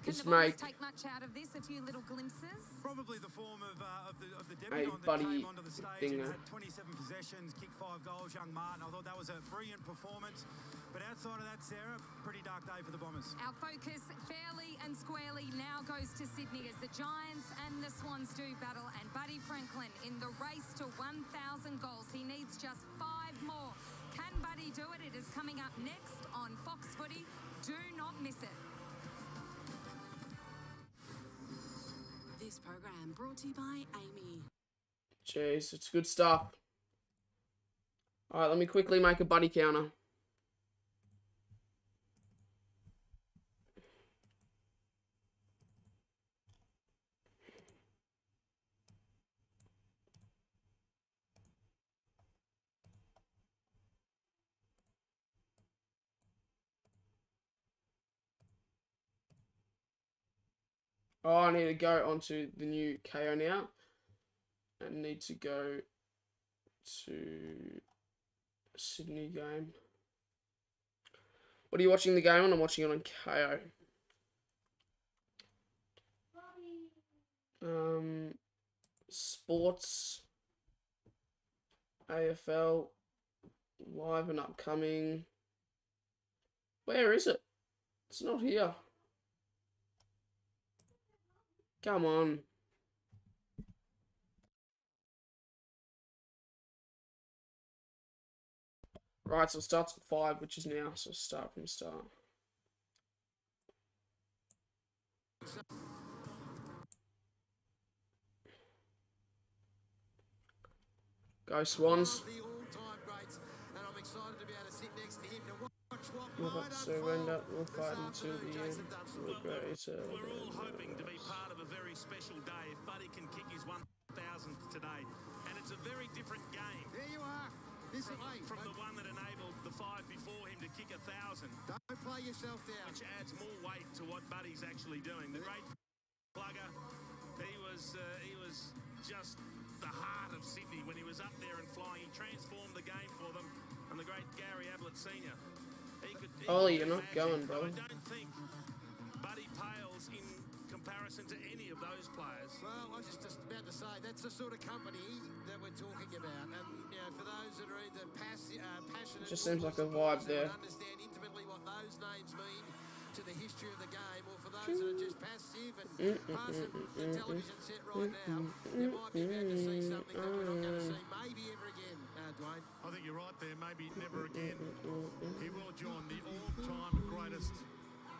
Can the Bombers take much out of this? A few little glimpses? Probably the form of the debutant that came onto the stage and had 27 possessions, kicked 5 goals, young Martin. I thought that was a brilliant performance. But outside of that, Sarah, pretty dark day for the Bombers. Our focus fairly and squarely now goes to Sydney as the Giants and the Swans do battle. And Buddy Franklin in the race to 1,000 goals. He needs just 5 more. Can Buddy do it? It is coming up next on Fox Footy. Do not miss it. This program brought to you by Amy. Jeez, it's good stuff. Alright, let me quickly make a buddy counter. Oh, I need to go onto the new KO now. I need to go to Sydney game. What are you watching the game on? I'm watching it on KO. Sports, AFL, live and upcoming. Where is it? It's not here. Come on. Right, so it starts at 5, which is now, so start from the start. Go Swans. Will not surrender, will fight until the end. Will greater We're all than hoping to be us. part of a very special day if Buddy can kick his 1,000th today. And it's a very different game. There you are. This From the one that enabled the 5 before him to kick 1,000. Don't play yourself down. Which adds more weight to what Buddy's actually doing. The great plugger, he was just the heart of Sydney when he was up there and flying. He transformed the game for them. And the great Gary Ablett Sr. Ollie, you're not going, bro. I don't think Buddy pales in comparison to any of those players. Well, I was just about to say, that's the sort of company that we're talking about. And, you know, for those that are either passionate... It just seems like a vibe there. ...understand intimately what those names mean to the history of the game, or for those that are just passive and passing the television set right now, you might be about to see something that we're not going to see maybe ever again, Dwayne. I think you're right there, maybe never again. He will join the all-time greatest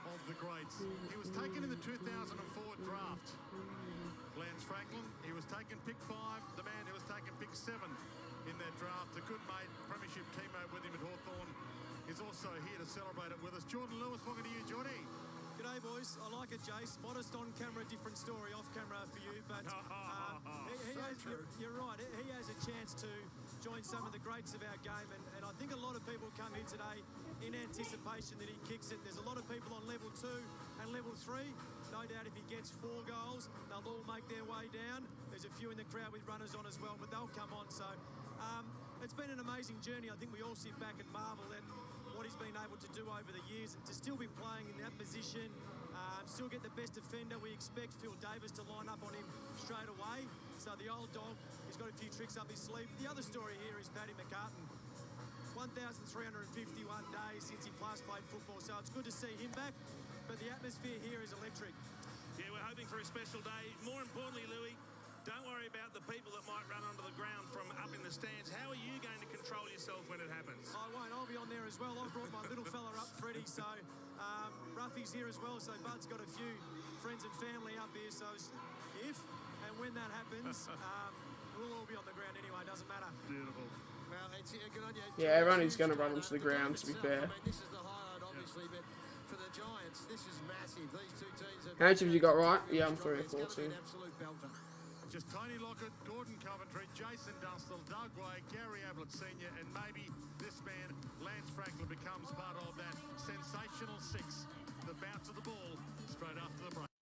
of the greats. He was taken in the 2004 draft. Lance Franklin, he was taken pick 5, the man who was taken pick 7 in that draft. A good mate, premiership teammate with him at Hawthorn, is also here to celebrate it with us. Jordan Lewis, welcome to you, Jordy. G'day, boys. I like it, Jace. Modest on camera, different story off camera for you. But you're right. He has a chance to join some of the greats of our game. And I think a lot of people come here today in anticipation that he kicks it. There's a lot of people on level 2 and level 3. No doubt if he gets 4 goals, they'll all make their way down. There's a few in the crowd with runners on as well, but they'll come on. So it's been an amazing journey. I think we all sit back and marvel at what he's been able to do over the years, and to still be playing in that position, still get the best defender. We expect Phil Davis to line up on him straight away. So the old dog, he's got a few tricks up his sleeve. The other story here is Paddy McCartan. 1,351 days since he last played football, so it's good to see him back, but the atmosphere here is electric. Yeah, we're hoping for a special day. More importantly, Louis, don't worry about the people that might run onto the ground from up in the stands. How are you going to control yourself when it happens? I won't. I'll be on there as well. I've brought my little fella up, Freddie, so Ruffy's here as well, so Bud's got a few friends and family up here, so if and when that happens, we'll all be on the ground anyway, doesn't matter. Beautiful. Well, it's good on you. Yeah, everyone is going to run onto the ground, to be fair. I mean, this is the highlight, obviously, but for the Giants, this is massive. These two teams are... How many have you got right? Yeah, I'm 3 or 4 too. Absolute belter. Just Tony Lockett, Gordon Coventry, Jason Dunstall, Doug Way, Gary Ablett Sr., and maybe this man, Lance Franklin, becomes part of that sensational 6. The bounce of the ball straight after the break.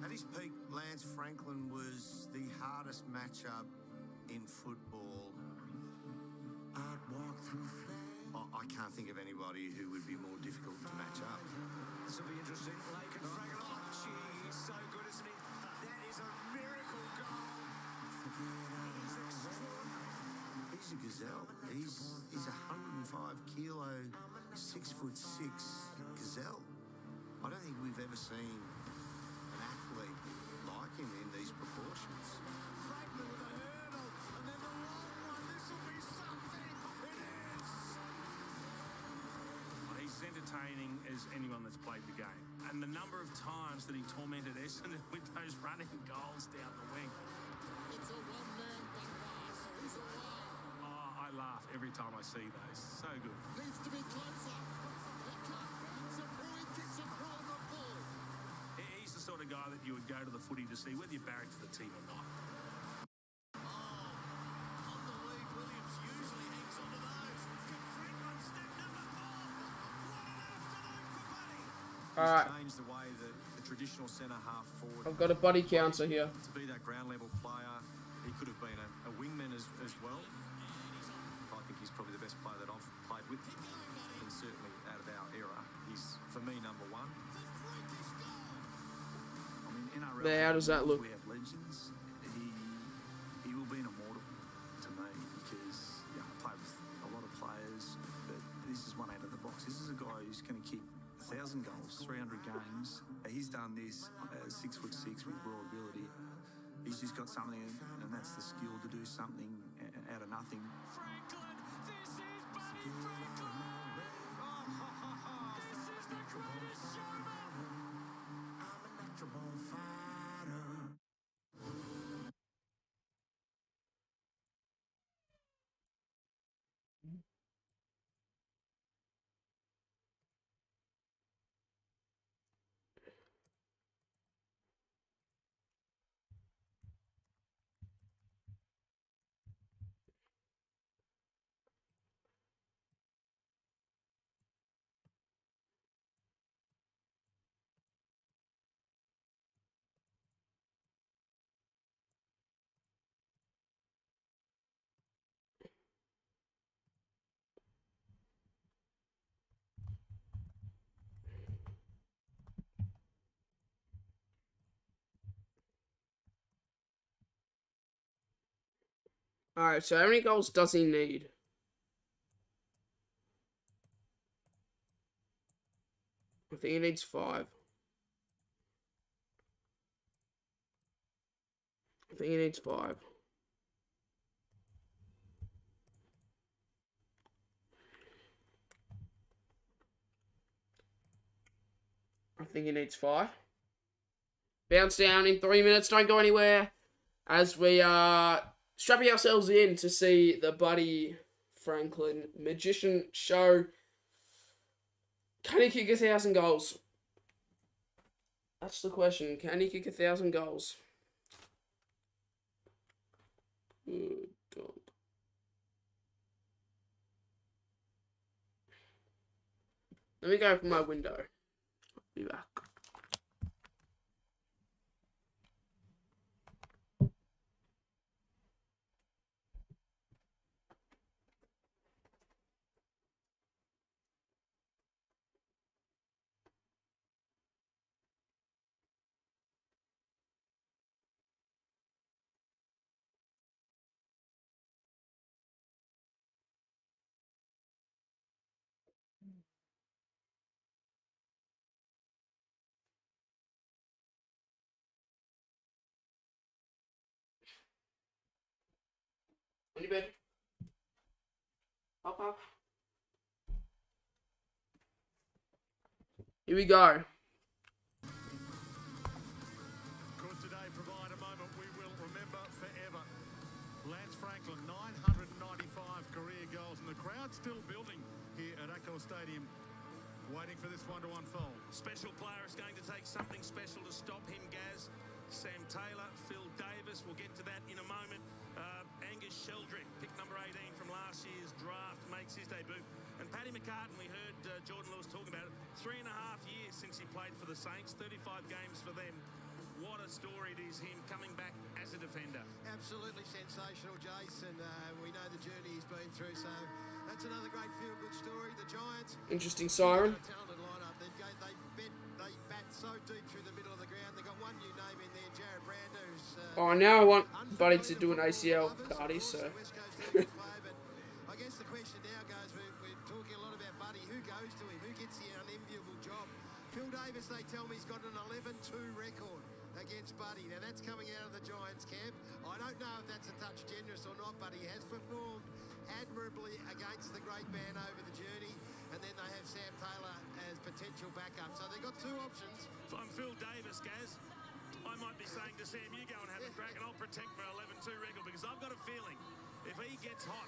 At his peak, Lance Franklin was the hardest matchup in football. I can't think of anybody who would be more difficult to match up. This will be interesting. Lake and Franklin. Oh, gee, he's so good, isn't he? That is a miracle goal. He's extraordinary. He's a gazelle. He's a 105 kilo, 6'6" gazelle. I don't think we've ever seen an athlete like him in these proportions. Franklin with a hurdle, and then the long one. This will be something. It is. He's entertaining as anyone that's played the game. And the number of times that he tormented Essendon with those running goals down the wing. It's a one-man pass. He's a wow. Oh, I laugh every time I see those. So good. Needs to be closer. He can't bounce it through. He kicks it through on the ball. He's the sort of guy that you would go to the footy to see, whether you're barrack for the team or not. On the lead, Williams usually hangs on to those. Can Franklin step number 4? Alright, Changed the way that the traditional centre half forward. I've got a body counter here. To be that ground level player, he could have been a wingman as well. I think he's probably the best player that I've played with, and certainly out of our era, he's for me number 1. I mean, in our There, how does that look? We have legends. He will be an immortal to me because I played with a lot of players, but this is one out of the box. This is a guy who's going to kick 1,000 goals, 300 games. He's done this 6'6" with raw ability. He's just got something, and that's the skill to do something out of nothing. Franklin, this is Buddy Franklin. This is the greatest showman. I'm a natural born fighter. Alright, so how many goals does he need? I think he needs 5. I think he needs 5. I think he needs 5. Bounce down in 3 minutes. Don't go anywhere. As we are strapping ourselves in to see the Buddy Franklin Magician show. Can he kick 1,000 goals? That's the question. Can he kick 1,000 goals? Oh, God. Let me go open my window. I'll be back. On your bed. Up. Here we go. Could today provide a moment we will remember forever. Lance Franklin, 995 career goals, and the crowd still building here at Accor Stadium, waiting for this one to unfold. Special player is going to take something special to stop him, Gaz. Sam Taylor, Phil Davis, we'll get to that in a moment. Angus Sheldrick, pick number 18 from last year's draft, makes his debut. And Paddy McCartan, we heard Jordan Lewis talking about it, 3.5 years since he played for the Saints, 35 games for them. What a story it is, him coming back as a defender. Absolutely sensational, Jason. We know the journey he's been through, so that's another great feel-good story. The Giants... Interesting siren. Talented lineup. They bat so deep through the middle of the ground. They've got one new name in there, Jared Brander, who's... Oh, now I want Buddy to do an ACL party, so... I guess the question now goes, we're talking a lot about Buddy. Who goes to him? Who gets the unenviable job? Phil Davis, they tell me, he's got an 11-2 record against Buddy. Now, that's coming out of the Giants camp. I don't know if that's a touch generous or not, but he has performed admirably against the great man over the journey. And then they have Sam Taylor as potential backup. So they've got two options. If I'm Phil Davis, Gaz, I might be saying to Sam, you go and have a crack and I'll protect my 11-2 record, because I've got a feeling if he gets hot,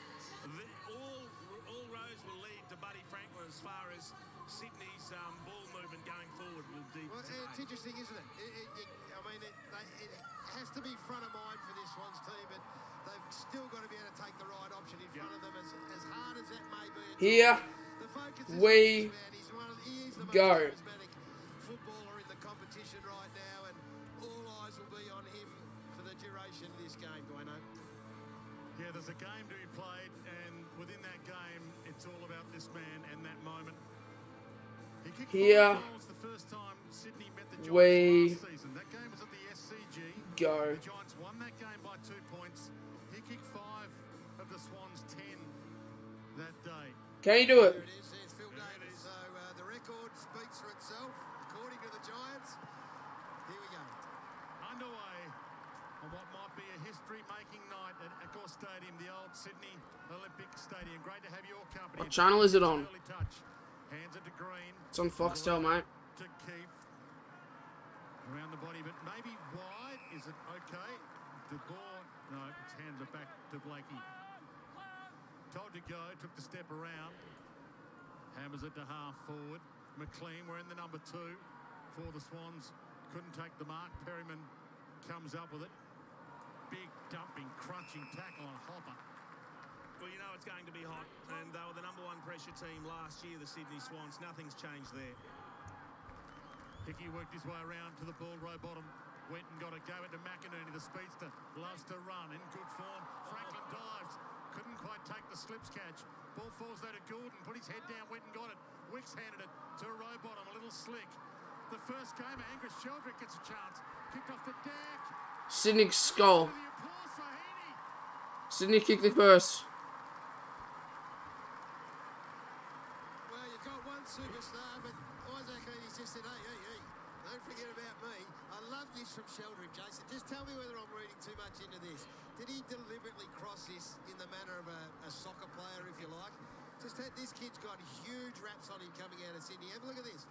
all roads will lead to Buddy Franklin as far as Sydney's ball movement going forward will be. Well, it's interesting, isn't it? It has to be front of mind for this Swans team, but they've still got to be able to take the right option in front of them, as hard as that may be. Here we go. Footballer in the competition right now, and all eyes will be on him for the duration of this game, Dwayno. Yeah, there's a game to be played, and within that game, it's all about this man and that moment. He kicked 5 goals the first time Sydney met the Giants last season. That game was at the SCG. Go. The Giants won that game by 2 points. He kicked 5 of the Swans' 10 that day. Can you do it? There it is. There's Phil Davis. So the record speaks for itself, according to the Giants. Here we go. Underway on what might be a history-making night at Accor Stadium, the old Sydney Olympic Stadium. Great to have your company. What channel is it on? Hands it to Green. It's on Foxtel, mate. To Keith. Around the body, but maybe wide. Is it okay? The ball, no, it's handed it back to Blakey. Told to go, took the step around. Hammers it to half forward. McLean, we're in the number 2 for the Swans. Couldn't take the mark. Perryman comes up with it. Big dumping, crunching tackle on Hopper. Well, you know it's going to be hot, and they were the number 1 pressure team last year, the Sydney Swans. Nothing's changed there. Hickey worked his way around to the ball, row bottom. Went and got a go into McInerney, the speedster. Loves to run, in good form. Franklin dives. Couldn't quite take the slips catch. Ball falls there to Goulden. Put his head down, went and got it. Wicks handed it to Rowbottom, a little slick. The first game, Angus Sheldrick gets a chance. Kicked off the deck. Sydney Skull. Sydney kicked it first. Well, you've got one superstar, but Isaac Heaney's just said, hey, don't forget about me. I love this from Sheldrick, Jason. Just tell me whether I'm reading too much into this. Did he deliberately cross this in the manner of a soccer player, if you like? Just had, this kid's got huge raps on him coming out of Sydney. Have a look at this.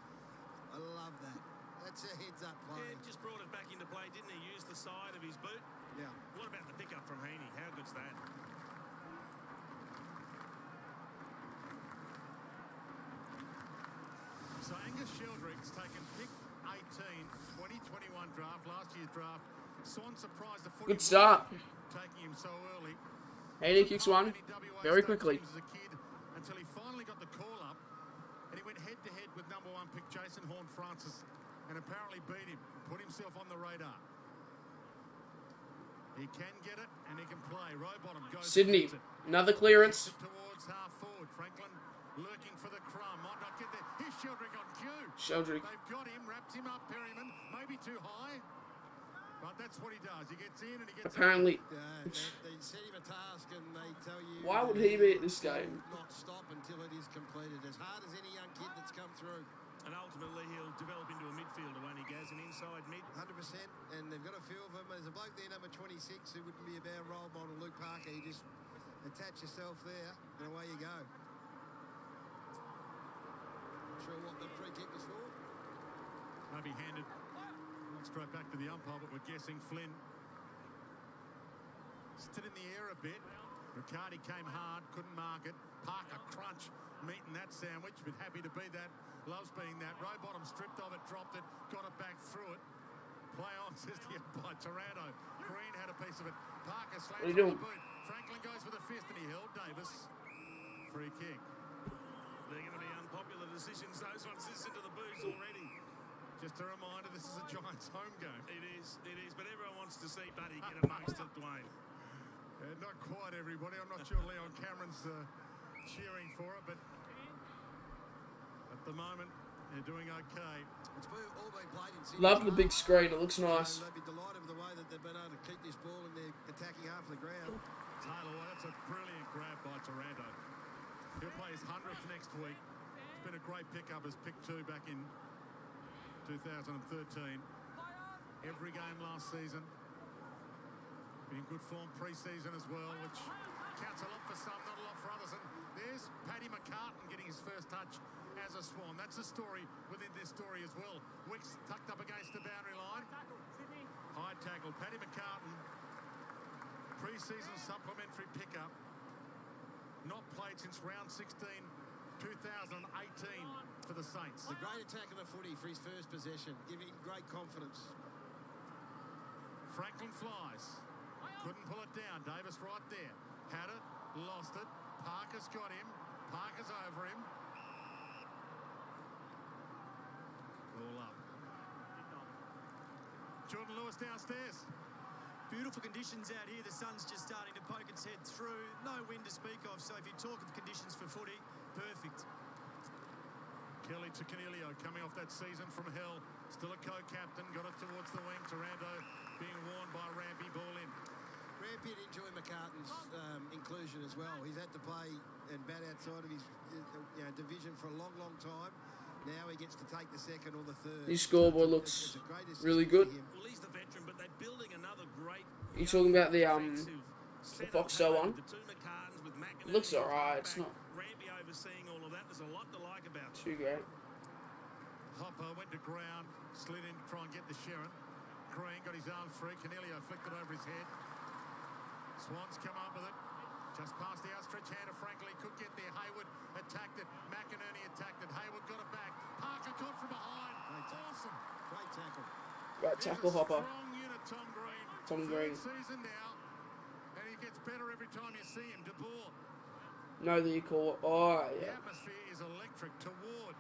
I love that. That's a heads-up play. Yeah, just brought it back into play, didn't he? Use the side of his boot. Yeah. What about the pickup from Heaney? How good's that? So Angus Sheldrick's taken pick 18, 2021 draft, last year's draft. Swans surprised the footy. Good start. Taking him so early. Heaney kicks one very quickly. As a kid, until he finally got the call up, and he went head-to-head with number 1 pick Jason Horne-Francis, and apparently beat him, put himself on the radar. He can get it, and he can play. Rowbottom goes. Sydney, another clearance. Towards half forward. Franklin lurking for the crumb. Might not get there. Here's Sheldrick on cue. Sheldrick. They've got him, wrapped him up, Perryman. Maybe too high. But that's what he does. He gets in and he gets Apparently. They set him a task and they tell you... Why would he be at this game? ...not stop until it is completed. As hard as any young kid that's come through. And ultimately, he'll develop into a midfielder, won't he, Gaz? An inside mid. 100%. And they've got a few of them. There's a bloke there, number 26, who wouldn't be a bad role model, Luke Parker. You just attach yourself there and away you go. Not sure what the free kick was for. Maybe handed straight back to the umpire, but we're guessing Flynn. Stood in the air a bit. Riccardi came hard, couldn't mark it. Parker crunch, meeting that sandwich, but happy to be that. Loves being that. Rowbottom stripped of it, dropped it, got it back through it. Play on, says the umpire. Taranto. Green had a piece of it. Parker slams on the boot. Franklin goes with a fist and he held Davis. Free kick. They're going to be unpopular decisions. Those ones is into the booze already. Just a reminder, this is a Giants home game. It is. But everyone wants to see Buddy get amongst it, Dwayne. Not quite everybody. I'm not sure Leon Cameron's cheering for it, but at the moment, they're doing okay. It's all been played in Sydney. Love the big screen. It looks nice. They'd be delighted with the way that they've been able to keep this ball and they're attacking half the ground. Taylor, well, that's a brilliant grab by Taranto. He'll play his 100th next week. It's been a great pickup as pick 2 back in 2013. Every game last season. Been in good form pre-season as well, which counts a lot for some, not a lot for others. And there's Paddy McCartan getting his first touch as a Swan. That's a story within this story as well. Wicks tucked up against the boundary line. High tackle. Paddy McCartan, pre-season supplementary pickup. Not played since round 16, 2018 for the Saints. It's a great attack of the footy for his first possession, giving him great confidence. Franklin flies. Couldn't pull it down. Davis right there. Had it, lost it. Parker's got him. Parker's over him. All up. Jordan Lewis downstairs. Beautiful conditions out here. The sun's just starting to poke its head through. No wind to speak of, so if you talk of conditions for footy, perfect. Kelly to Canelio coming off that season from hell. Still a co-captain. Got it towards the wing. Taranto being warned by Rampy. Ball in. Rampy had enjoyed McCartan's inclusion as well. He's had to play and bat outside of his division for a long, long time. Now he gets to take the second or the third. His scoreboard looks really good. Well, he's the veteran, but they're building another great... You talking about the Foxtel one? It looks alright. It's not Rampy overseeing all of that. There's a lot to like about it. too great. Hopper went to ground, slid in to try and get the Sharon. Green got his arm free. Canelio flicked it over his head. Swans come up with it. Just past the outstretched hand of Franklin. He could get there. Hayward attacked it. McInerney attacked it. Hayward got it back. Parker caught from behind. Awesome. Great tackle. Great tackle, Hopper. Strong unit, Tom Green. Tom Green. Third season now. And he gets better every time you see him. De Boer. No, that you call it. Oh, The yeah. atmosphere is electric to Ward.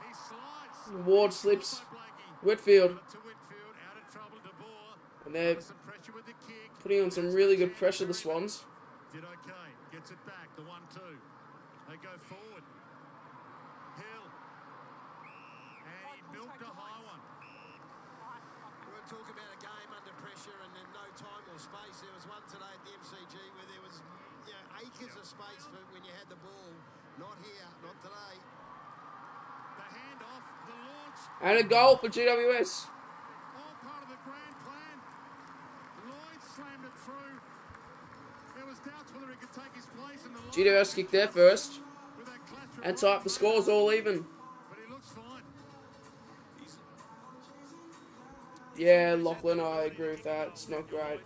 He slides. Ward slips. Whitfield. To Whitfield. Out of trouble, De Boer. And they're Some pressure with the kick. putting on some really good pressure, the Swans. Did okay. Gets it back. The 1-2. They go forward. Hill. And he milked a high one. We're talking about a game under pressure. pressure and then no time or space. There was one today at the MCG where there was acres of space for when you had the ball. Not here, not today. The handoff, the launch. And a goal for GWS. All part of the grand plan. Lloyd slammed it through. There was doubts whether he could take his place in the GWS kicked there first. And tie up the scores all even. But he looks fine. Yeah, Lachlan, I agree with that. It's not great.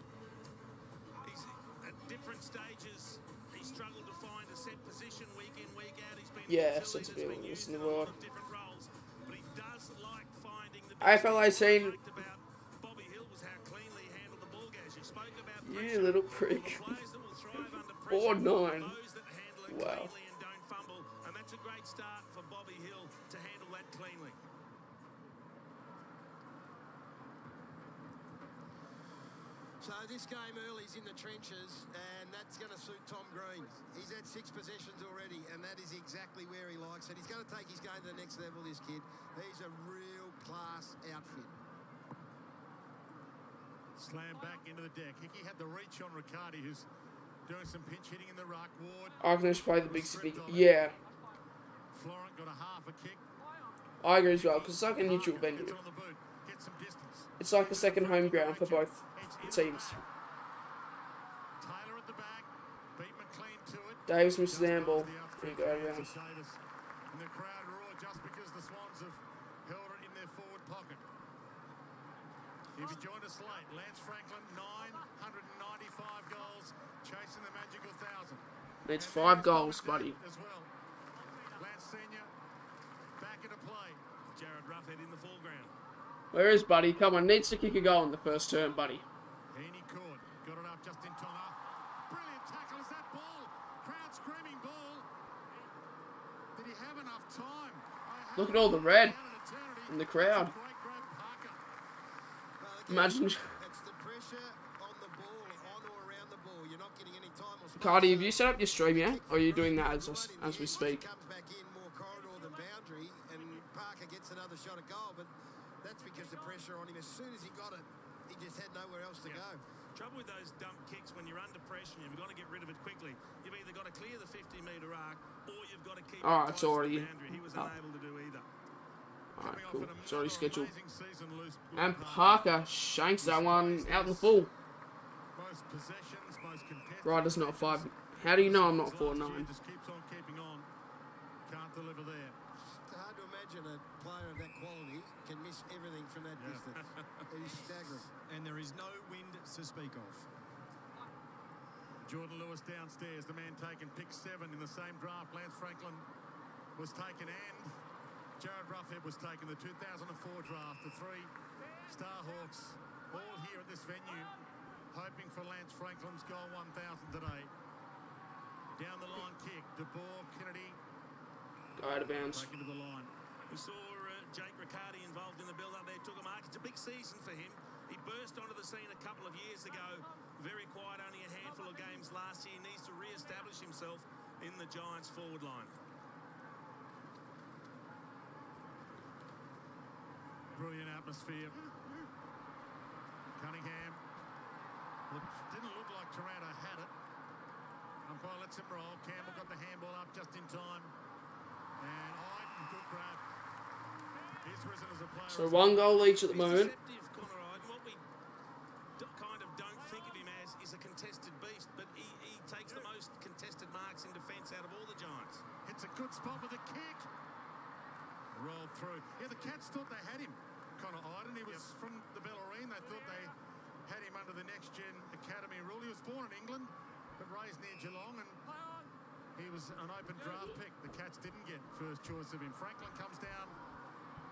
He's at different stages. He struggled to find a set position week in, week out. He's been Yeah, sensibilities in the world. different roles, but he does like finding the AFL 18. Bobby Hill was how cleanly he handled the ball, guys. You spoke about You little prick. 4-9. Wow. and don't fumble, and that's a great start for Bobby Hill to handle that cleanly. So this game early's in the trenches, and that's going to suit Tom Green. He's had 6 possessions already, and that is exactly where he likes it. He's going to take his game to the next level, this kid. He's a real class outfit. Slam back into the deck. Hickey had the reach on Riccardi, who's doing some pinch hitting in the ruck. Ward. Agnes play the big speak. Yeah. Florent got a half a kick. I agree as well, because it's like a neutral venue. Gets on the boot. Get some distance. It's like a second home ground for both teams. Taylor at the back. Beat McLean to it. Davis misses the handball. There you go, around. And the crowd roar just because the Swans have held it in their forward pocket. If you joined us late, Lance Franklin, 995 goals, chasing the magical 1,000. It's 5 goals, buddy. As well. Lance Senior back into play. Jared Roughhead in the foreground. Where is Buddy? Come on, needs to kick a goal in the first turn, Buddy. Heaney Court got it up just in time. Brilliant tackle. Is that ball? Crowd screaming ball. Did he have enough time? Look at all the red in the crowd. Imagine. It's the pressure on the ball, on or around the ball. You're not getting any time or space. Cardi, have you set up your stream yet? Or are you doing that as we speak? Comes back in more corridor than boundary, and Parker gets another shot at goal, but that's because the pressure on him, as soon as he got it, he just had nowhere else to go. Trouble with those dump kicks, when you're under pressure, you've got to get rid of it quickly. You've either got to clear the 50-metre arc, or you've got to keep it it's already boundary. He was up. unable to do either. Alright, cool. It's already scheduled. And Parker shanks that one out in the full. Ryder's not 5. How do you know I'm not 4-9? Just keeps on keeping on. Can't deliver there. It's hard to imagine a player of that quality can miss everything from that distance. It is staggering. And there is no wind to speak of. Jordan Lewis downstairs, the man taken pick 7 in the same draft. Lance Franklin was taken, and Jared Roughhead was taken, the 2004 draft. The 3 Starhawks all here at this venue, hoping for Lance Franklin's goal 1,000 today. Down the line kick, De Boer, Kennedy. Go out of bounds. Back into the line. We saw Jake Riccardi involved in the build-up there, took a mark. It's a big season for him. He burst onto the scene a couple of years ago. Very quiet, only a handful of games last year. He needs to re-establish himself in the Giants' forward line. Brilliant atmosphere. Cunningham. Didn't look like Toronto had it. Umpire lets him roll. Campbell got the handball up just in time. And Iden, good grab. He's risen as a player. So 1 goal each at the moment. What we kind of don't think of him as is a contested beast, but he takes the most contested marks in defence out of all the Giants. Hits a good spot with a kick. Rolled through. Yeah, the Cats thought they had him. Connor Iden, he was from the Bellarine. They thought they had him under the Next Gen Academy rule. He was born in England, but raised near Geelong, and he was an open draft pick. The Cats didn't get first choice of him. Franklin comes down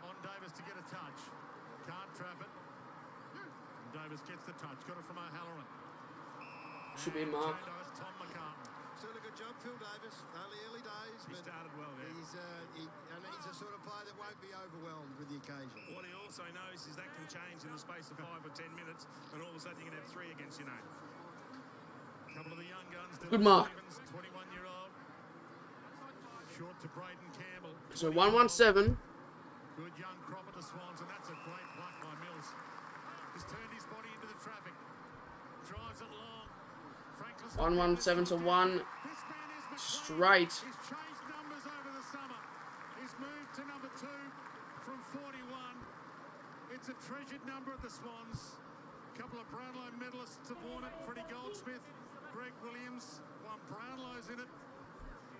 on Davis to get a touch. Can't trap it. And Davis gets the touch. Got it from O'Halloran. Should be Mark. Tom McCartney. Still a good job, Phil Davis. Only early days, He but started well there. he's a sort of player that won't be overwhelmed with the occasion. What he also knows is that can change in the space of 5 or 10 minutes, and all of a sudden you can have 3 against your name. Couple of the young guns. Good mark. 21-year-old. Short to Braden Campbell. So 1-1-7. Good young crop of the Swans, and that's a great block by Mills. He's turned his body into the traffic. Drives it long. Franklin's 1-1, 7-1. Straight. He's changed numbers over the summer. He's moved to number 2 from 41. It's a treasured number at the Swans. A couple of Brownlow medalists have worn it. Freddie Goldsmith, Greg Williams, won Brownlows in it.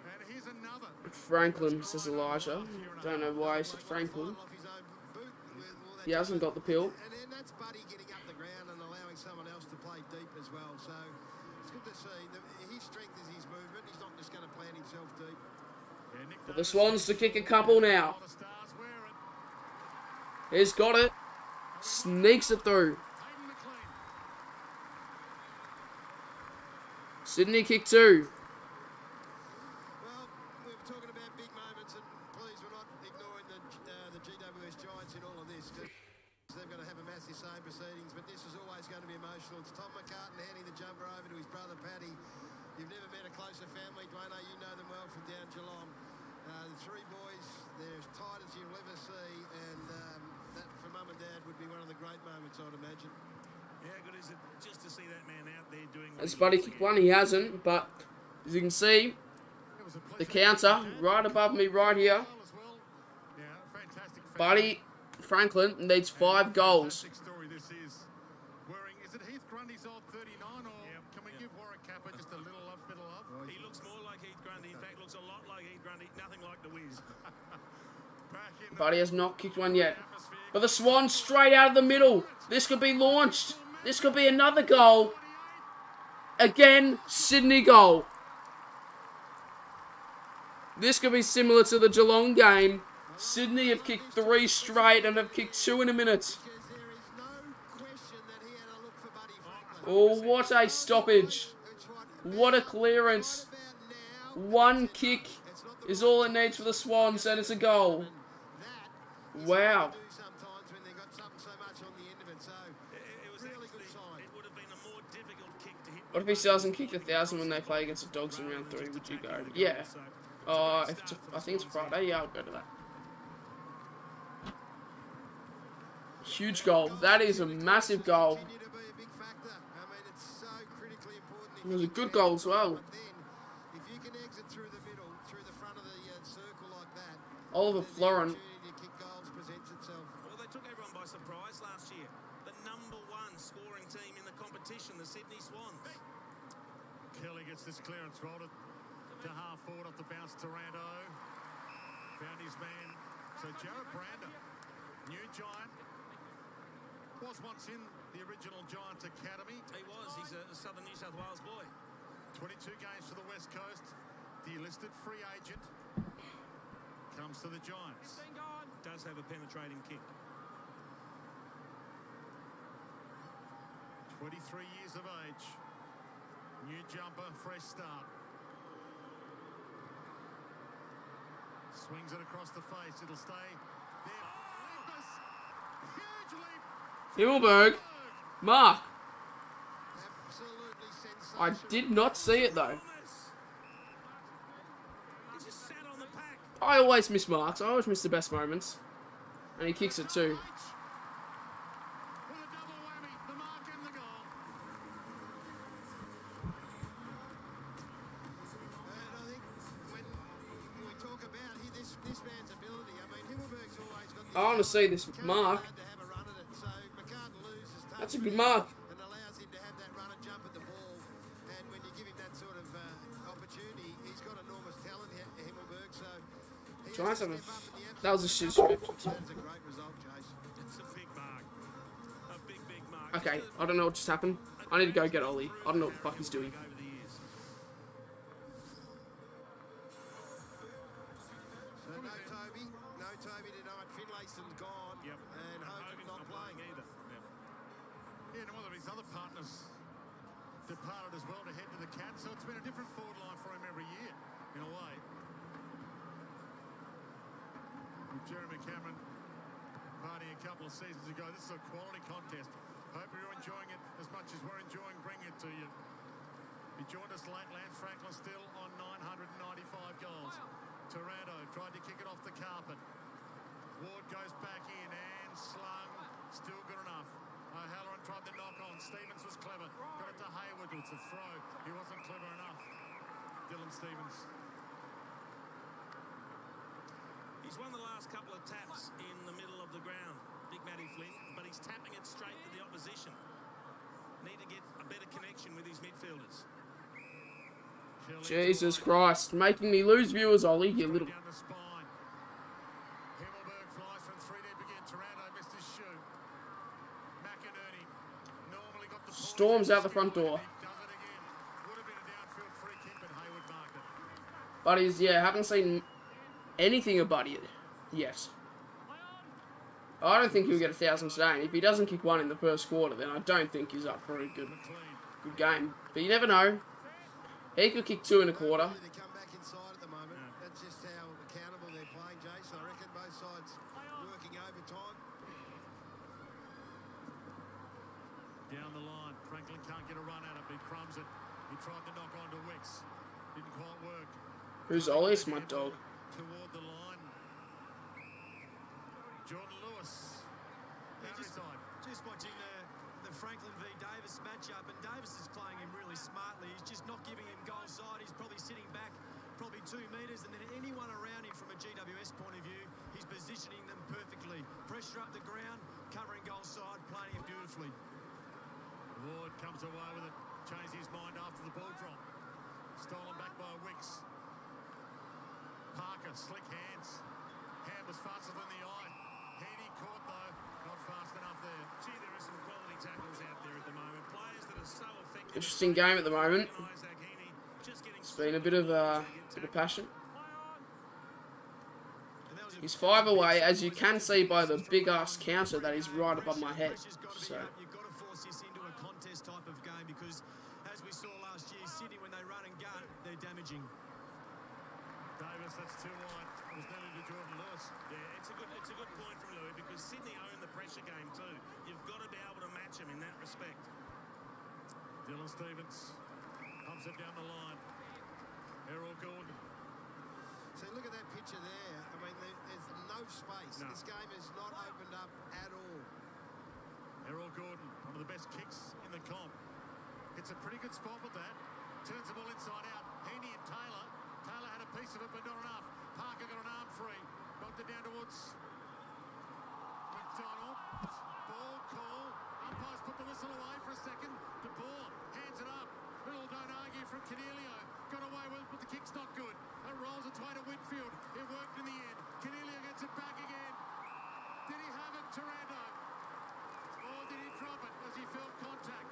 And here's another. Franklin, says Elijah. Don't know why he said Franklin. He hasn't got the pill. And then that's Buddy getting up the ground and allowing someone else to play deep as well. So it's good to see that his strength is his movement. He's not just going to plant himself deep. For the Swans to kick a couple now. He's got it. Sneaks it through. Sydney kick 2. Well, we were talking about big moments, and please, we're not ignoring the GWS Giants in all of this, because they've got to have a massive say proceedings, but this is always going to be emotional. It's Tom McCartan handing the jumper over to his brother Paddy. You've never met a closer family, Dwayne. You know them well from down Geelong. The 3 boys, they're as tight as you'll ever see, and that for Mum and Dad would be one of the great moments, I'd imagine. How good is it just to see that man out there doing what As Buddy kicked 1, he hasn't, but as you can see, the counter right above me right here. Buddy Franklin needs 5 goals. Is it Heath Grundy's old 39, or can we give Warwick Kappa just a little bit of love? He looks more like Heath Grundy. In fact, looks a lot like Heath Grundy. Nothing like the Wiz. Buddy has not kicked 1 yet. But the Swans straight out of the middle. This could be launched. This could be another goal. Again, Sydney goal. This could be similar to the Geelong game. Sydney have kicked 3 straight and have kicked 2 in a minute. Oh, what a stoppage. What a clearance. 1 kick is all it needs for the Swans, and it's a goal. Wow. What if he doesn't kick 1,000 when they play against the Dogs in round 3? Would you go? Yeah. I think it's Friday. Yeah, I'll go to that. Huge goal. That is a massive goal. It was a good goal as well. Oliver Florin. Well, they took everyone by surprise last year. The #1 scoring team in the competition, the Sydney Swans. Kelly gets this clearance, rolled it to half forward off the bounce. Taranto found his man. So Jared Brander, new Giant, was once in the original Giants Academy. He was. He's a Southern New South Wales boy. 22 games for the West Coast. Delisted free agent. Comes to the Giants. Does have a penetrating kick. 23 years of age. New jumper, fresh start. Swings it across the face. It'll stay there. Huge leap. Himmelberg. Mark. I did not see it though. I always miss marks. I always miss the best moments. And he kicks it too. I want to see this mark. That's a good mark. Giants have that was a shit script. Okay, I don't know what just happened. I need to go get Ollie. I don't know what the fuck he's doing. No Toby tonight. Finlayson's gone. Yep. And Hogan's not playing either. Yep. Yeah, and one of his other partners departed as well to head to the Cats, so it's been a different forward line for him every year, in a way. With Jeremy Cameron partying a couple of seasons ago, this is a quality contest. Hope you're enjoying it as much as we're enjoying bringing it to you. He joined us late. Lance Franklin still on 995 goals. Taranto tried to kick it off the carpet. Ward goes back in and slung. Still good enough. O'Halloran tried the knock on. Stevens was clever. Got it to Hayward. It's a throw. He wasn't clever enough. Dylan Stevens. He's won the last couple of taps in the middle of the ground, Big Matty Flynn, but he's tapping it straight to the opposition. Need to get a better connection with his midfielders. Jesus Christ, making me lose viewers, Ollie, you little... Down the spine. Himmelberg flies from 3 deep again. Taranto missed his shoe. McInerney normally got the ball. Storms out the front door. Does it again. Would have been a downfield free kick, but Hayward marked it. Buddies, yeah, haven't seen anything of Buddy yet. I don't think he'll get 1,000 today. And if he doesn't kick one in the first quarter, then I don't think he's up for a good game. But you never know. He could kick 2 in a quarter. They come back inside at the moment. That's just how accountable they're playing, Jace. I reckon both sides working overtime. Down the line. Franklin can't get a run at it. He crumbs it. He tried to knock on to Wicks. Didn't quite work. Who's Ollie? It's my dog. Toward the line. Jordan Lewis. Just watching the Franklin v Davis matchup, and Davis is playing him really smartly. He's just not giving him goal side. He's probably sitting back probably 2 metres, and then anyone around him from a GWS point of view, he's positioning them perfectly. Pressure up the ground, covering goal side, playing him beautifully. Ward comes away with it. Changed his mind after the ball drop. Stolen back by Wicks. Parker, slick hands. Hand was faster than the eye. Heaney caught though, not fast enough there. Gee, there are some quality tackles out there at the moment. Players that are so effective. Interesting game at the moment. It's been a bit of passion. He's 5 away, as you can see by the big ass counter that is right above my head. So. You've got to force this into a contest type of game because, as we saw last year, Sydney, when they run and gun, they're damaging. Davis, that's too wide. It was nearly to Jordan Lewis. Yeah, it's a good point from Louis because Sydney own the pressure game too. You've got to be able to match them in that respect. Dylan Stevens pumps it down the line. Errol Gordon. See, look at that picture there. I mean, there's no space. No. This game is not opened up at all. Errol Gordon, one of the best kicks in the comp. It's a pretty good spot with that. Turns the ball inside out. Heaney and Taylor. Taylor had a piece of it, but not enough. Parker got an arm free. Knocked it down towards McDonald. Ball call. Umpires put the whistle away for a second. De Boer hands it up. Little don't argue from Canelio. Got away with it, but the kick's not good. It rolls its way to Whitfield. It worked in the end. Canelio gets it back again. Did he have it, Taranto? Or did he drop it as he felt contact?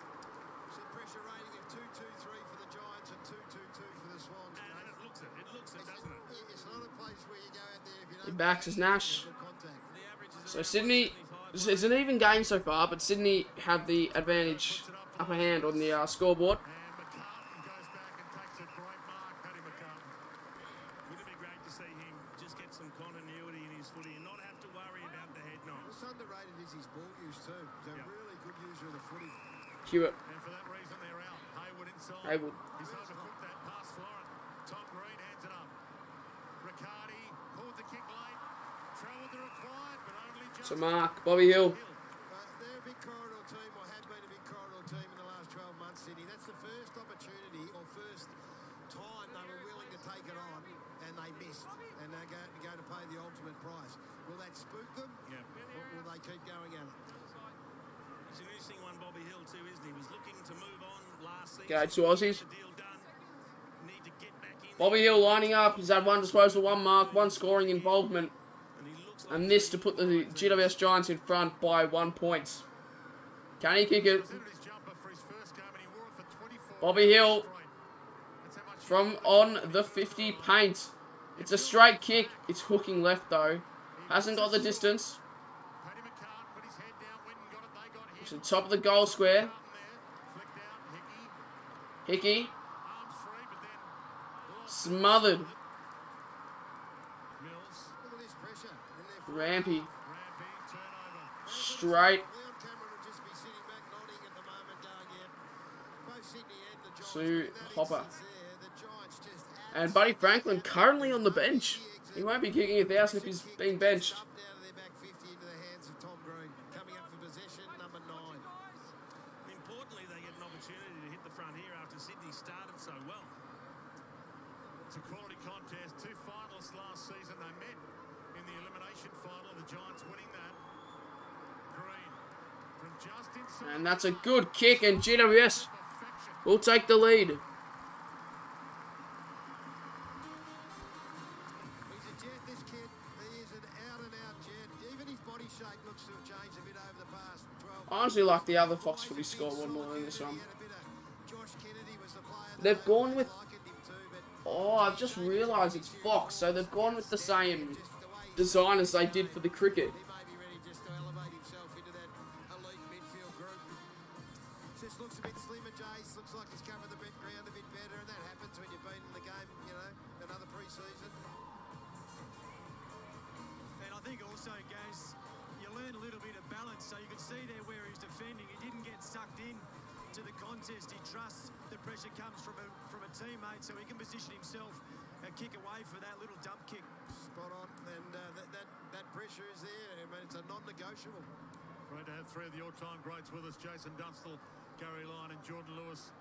So pressure rating of 2-2-3 for the Giants and 2-2-2 for the Swans. And it looks it, doesn't it? It's not a place where you go out there if you don't... He backs his Nash. Contact. So Sydney, it's an even game so far, but Sydney have the advantage, upper hand on the scoreboard. And McCartan goes back and takes a great mark, Paddy McCartan. Wouldn't it be great to see him just get some continuity in his footy and not have to worry about the head knocks? What's underrated is his ball use too. He's a really good user of the footy. Hewitt. And for that reason, they're out. Hayward inside. Hayward. He's overcooked that pass, Florent. Tom Green hands it up. Riccardi pulled the kick late. Traveled the required, but only just... So Mark, Bobby Hill. They're a big corridor team, or have been a big corridor team in the last 12 months, Sydney. That's the first opportunity or first time they were willing to take it on, and they missed. And they're going to pay the ultimate price. Will that spook them? Yeah. Or will they keep going at it? He's an interesting one, Bobby Hill, too, isn't he? He was looking to move on last season. Go to Aussies. The deal done. Need to get back in. Bobby Hill lining up. He's had 1 disposal, 1 mark, 1 scoring involvement. And this to put the GWS Giants in front by 1 point. Can he kick it? Bobby Hill from on the 50 paint. It's a straight kick. It's hooking left though. Hasn't got the distance. It's the top of the goal square. Hickey. Smothered. Rampy. Straight. To Hopper. And Buddy Franklin currently on the bench. He won't be kicking 1,000 if he's being benched. last season. They met in the elimination final, the Giants winning that. Green from just inside. And that's a good kick, and GWS will take the lead. He's a jet, this kid. He is an out-and-out jet. Even his body shape looks to have changed a bit over the past 12 months. I honestly like the other Fox Footy scoreboard more than this one. They've gone with... Oh, I've just realised it's Fox, so they've gone with the same design as they did for the cricket. Just looks a bit slimmer, Jace. Looks like he's covered the ground a bit better, and that happens when you've been in the game, you know, another pre-season. And I think also, Gaz, you learn a little bit of balance. So you can see there where he's defending. He didn't get sucked in to the contest. He trusts the pressure comes from a teammate, so he can position himself and kick away for that little dump kick. Spot on, and that pressure is there. I mean, it's a non-negotiable. Great to have three of the all-time greats with us. Jason Dunstall, Gary Lyon and Jordan Lewis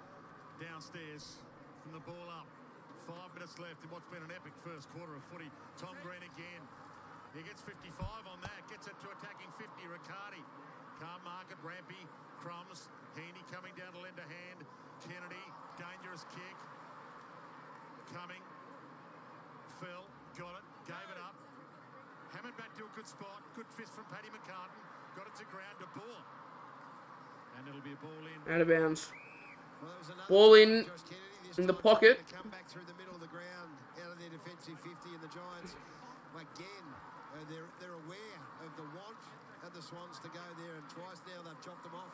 downstairs from the ball up. 5 minutes left in what's been an epic first quarter of footy. Tom Green again. He gets 55 on that. Gets it to attacking 50. Riccardi. Carmarket, Rampy, Crumbs. Heaney coming down to lend a hand. Kennedy, dangerous kick. Coming. Phil, got it. Gave it up. Hammered back to a good spot. Good fist from Paddy McCartan. Got it to ground to Bull. And it'll be a ball in. Out of bounds. Ball in the pocket. Come back through the middle of the ground, out of their defensive 50, and the Giants, again, they're aware of the want of the Swans to go there, and twice now they've chopped them off.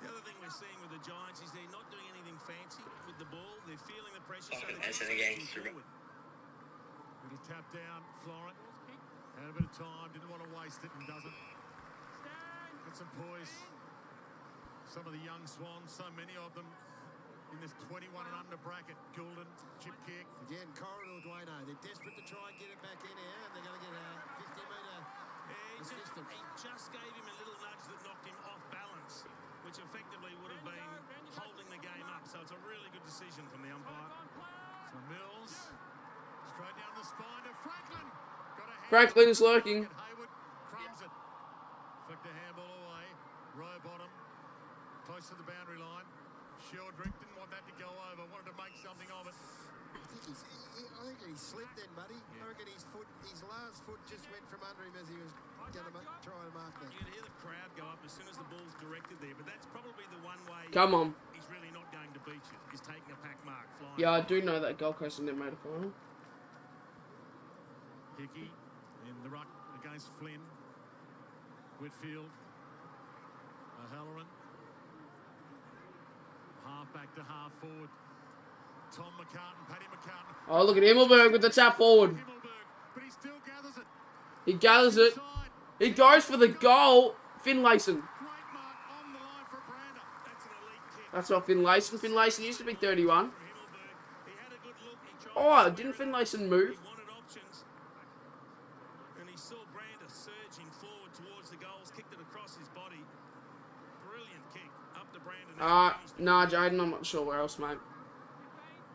The other thing we're seeing with the Giants is they're not doing anything fancy with the ball. They're feeling the pressure, so they're just moving forward. Little tap down, Florent. Had a bit of time, didn't want to waste it, and doesn't. Got some poise. Some of the young Swans, so many of them in this 21 and under bracket. Goulden, chip kick. Again, corridor Duano. They're desperate to try and get it back in here, and they're going to get a 50-metre assistance. He just gave him a little nudge that knocked him off balance, which effectively would have been holding the game up. So it's a really good decision from the umpire. So Mills, straight down the spine to Franklin. Got a hand. Franklin is lurking. Hayward crumbs it. Flicked the handball away. Row bottom. Close to the boundary line. Sheldrick didn't want that to go over. Wanted to make something of it. I think he slipped then, buddy. I reckon his last foot just went from under him as he was going to try and mark that. You can hear the crowd go up as soon as the ball's directed there, but that's probably the one way Come on. he's really not going to beat you, is taking a pack mark. Flying. Yeah, I do know that Gold Coast in their made a final. Hickey in the ruck against Flynn. Whitfield. O'Halloran. Half back to half forward. Tom McCartan, Paddy McCartan. Oh, look at Himmelberg with the tap forward. But he still gathers it. He gathers it. He goes for the goal. Finlayson. That's not Finlayson. Finlayson used to be 31. Oh, didn't Finlayson move? And he saw Brander surging forward towards the goals, kicked it across his body. Brilliant kick up to Brander. Nah, Jaden, I'm not sure where else, mate.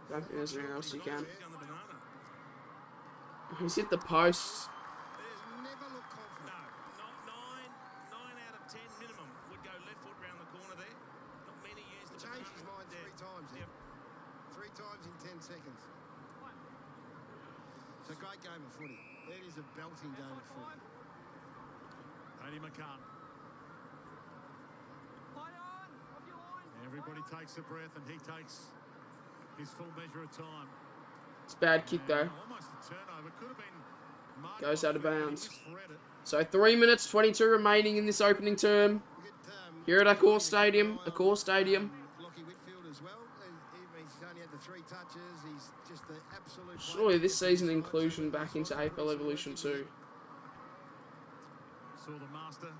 Don't think there's anywhere else you can. He's hit the post. Nine out of 10 minimum would go left foot round the corner there. Not many years to Changed his mind 3 times. Yep. 3 times in 10 seconds. It's a great game of footy. It is a belting game of footy. Paddy McCartan. Everybody takes a breath and he takes his full measure of time. It's a bad kick though. Almost a turnover. Could have been goes out of bounds. So 3 minutes 22 remaining in this opening term. Here at Accor Stadium. Accor Stadium. Lockie Whitfield as well. He's only had the 3 touches. He's just the absolute. Surely this season inclusion back into AFL Evolution 2. Saw the master,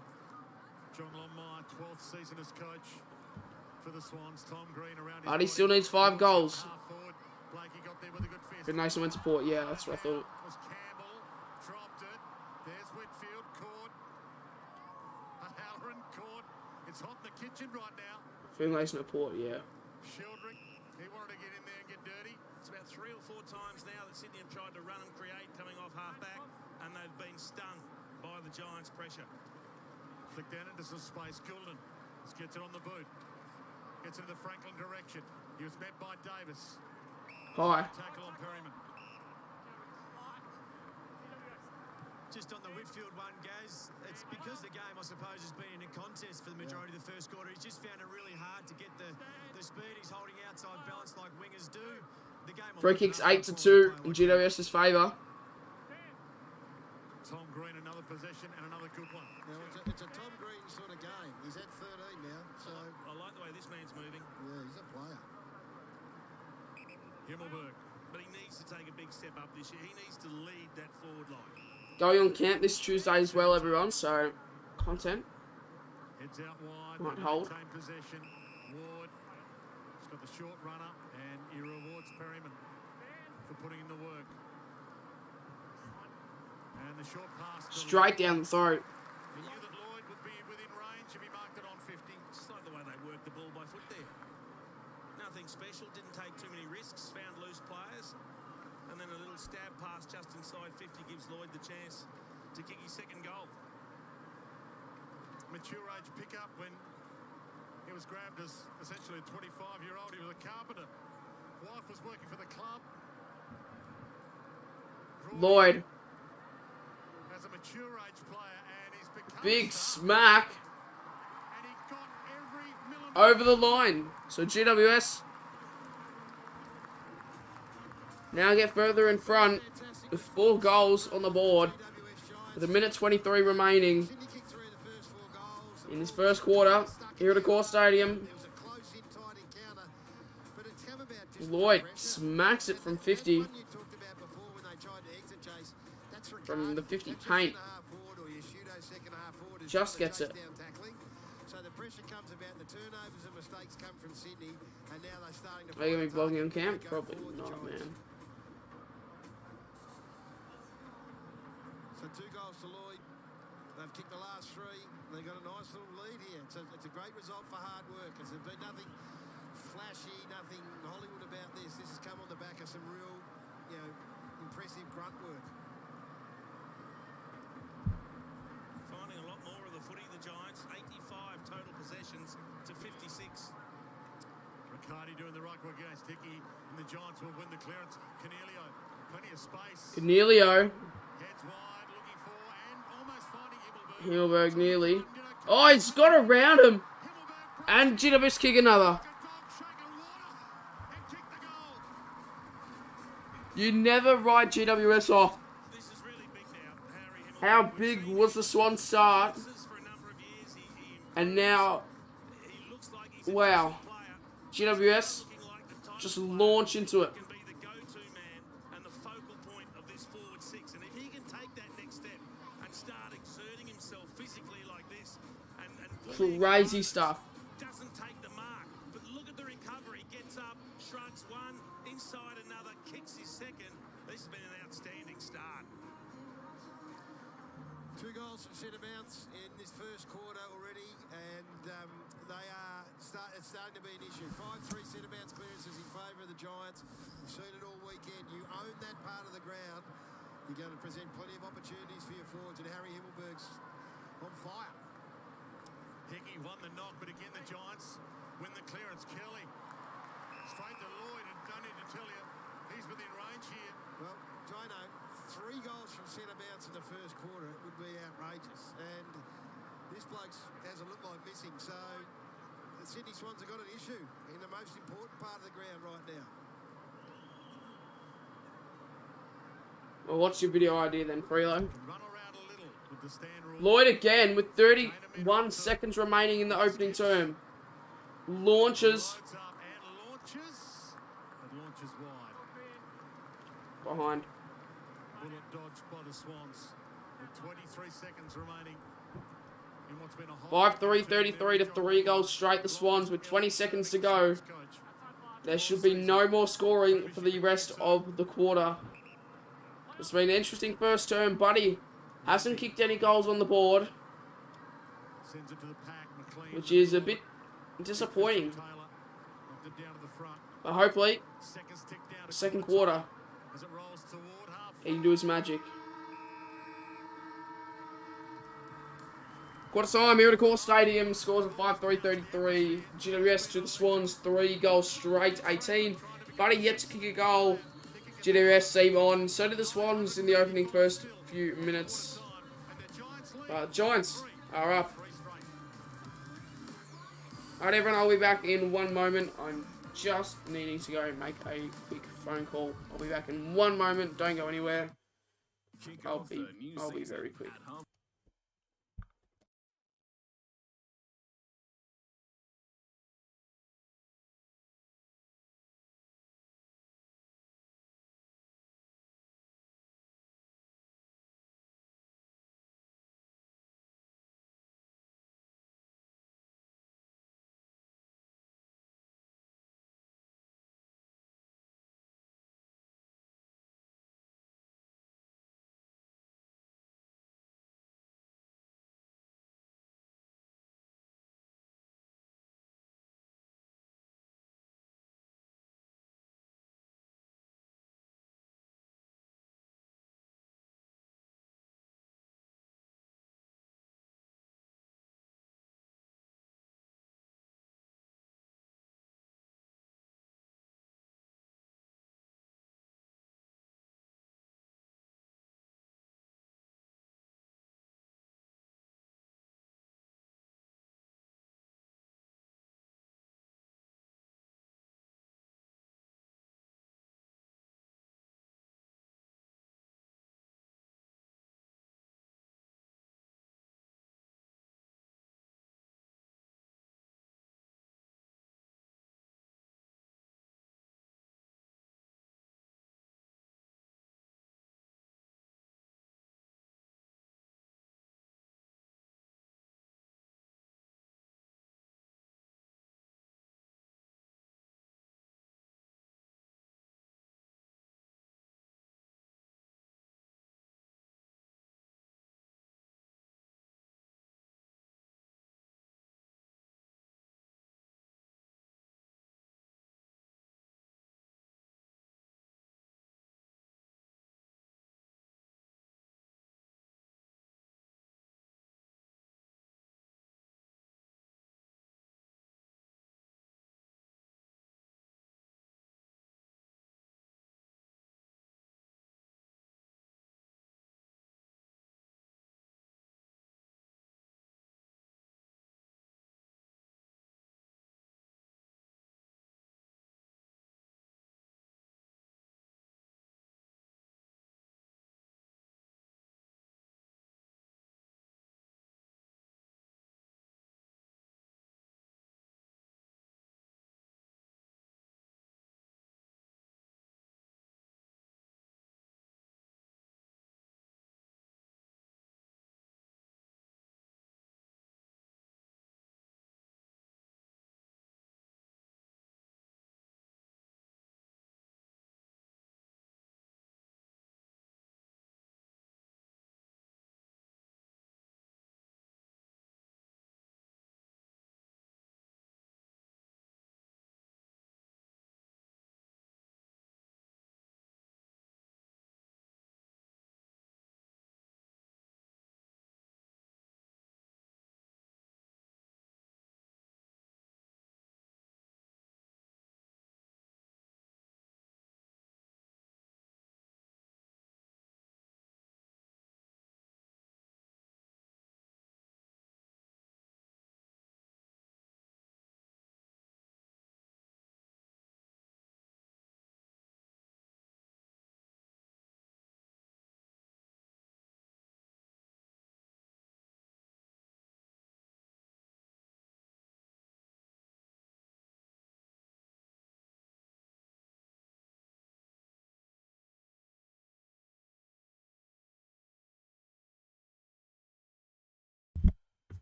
John Longmire, 12th season as coach for the Swans. Tom Green around. But he still needs 5 goals. Finlayson went to Port. Yeah, that's what I thought. Campbell dropped it. There's Whitfield caught. Halloran caught. It's hot in the kitchen right now. Finlayson at Port. Yeah. Sheldrick, he wanted to get in there and get dirty. It's about 3 or 4 times now that Sydney have tried to run and create coming off half-back, and they've been stung by the Giants' pressure. Flick down into some space. Goulden gets it on the boot. Gets into the Franklin direction. He was met by Davis. Hi. Tackle on Perryman. Just on the Whitfield one, Gaz, it's because the game, I suppose, has been in a contest for the majority of the first quarter. He's just found it really hard to get the speed. He's holding outside balance like wingers do. The game Free kicks 8-2 in GWS's favour. Tom Green, another possession and another good one. Now, it's a Tom Green sort of game. He's at 13 now, so... I like the way this man's moving. Yeah, he's a player. Himmelberg. But he needs to take a big step up this year. He needs to lead that forward line. Going on camp this Tuesday as well, everyone, so content. Heads out wide. Might hold. Retain possession. Ward. He's got the short runner, and he rewards Perryman for putting in the work. And the short pass. Straight down the throat. He knew that Lloyd would be within range if he marked it on 50. Just like the way they work the ball by foot there. Nothing special, didn't take too many risks, found loose players. And then a little stab pass just inside 50 gives Lloyd the chance to kick his second goal. Mature age pickup when he was grabbed as essentially a 25-year-old. He was a carpenter. Wife was working for the club. Lloyd. As a mature age player, and he's become Big smack. And he got every millimeter Over the line. So GWS now get further in front with 4 goals on the board with a minute 23 remaining in this first quarter here at Accor Stadium. Lloyd smacks it from 50. From the 50 paint. Just gets it. So the pressure comes about, the turnovers and mistakes come from Sydney, and now they're starting to... Are you going to be vlogging on camp? Probably not, man. So 2 goals to Lloyd. They've kicked the last 3. They've got a nice little lead here. It's a great result for hard work. There's been nothing flashy, nothing Hollywood about this. This has come on the back of some real, impressive grunt work. Finding a lot more of the footy, the Giants. 85 total possessions to 56. Riccardi doing the right work against Hickey, and the Giants will win the clearance. Cornelio, plenty of space. Cornelio. Heads wide, looking for, and almost finding Himmelberg nearly. Oh, he's got around him. And GWS kick another. You never write GWS off. How big was the Swans start? And now, wow. GWS just launch into it. Crazy stuff. Doesn't take the mark, but look at the recovery. Gets up, shrugs one, inside another, kicks his second. This has been an outstanding start. 2 goals from centre bounce in this first quarter already, and they are it's starting to be an issue. 5-3 centre bounce clearances in favour of the Giants. We've seen it all weekend. You own that part of the ground, you're going to present plenty of opportunities for your forwards, and Harry Himmelberg's on fire. Hickey won the knock, but again the Giants win the clearance. Kelly straight to Lloyd, and don't need to tell you, he's within range here. Well, Jono, 3 goals from centre bounce in the first quarter would be outrageous, and this bloke hasn't looked like missing, so the Sydney Swans have got an issue in the most important part of the ground right now. Well, what's your video idea then, Freelo? Lloyd again with 31 seconds remaining in the opening term. Launches. Behind. Bullet dodged by the Swans with 23 seconds remaining in what's been a 5-3, 33 to 3 goals straight. The Swans with 20 seconds to go. There should be no more scoring for the rest of the quarter. It's been an interesting first term. Buddy hasn't kicked any goals on the board, which is a bit disappointing. But hopefully, second quarter. As it rolls toward half. He can do his magic. Quarter time, here at Core Stadium, scores of 5-3-33. GWS to the Swans, 3 goals straight, 18. Buddy yet to kick a goal. GWS save on. So did the Swans in the opening first few minutes. Giants are up. Alright everyone, I'll be back in one moment. I'm just needing to go make a quick phone call. I'll be back in one moment. Don't go anywhere. I'll be very quick.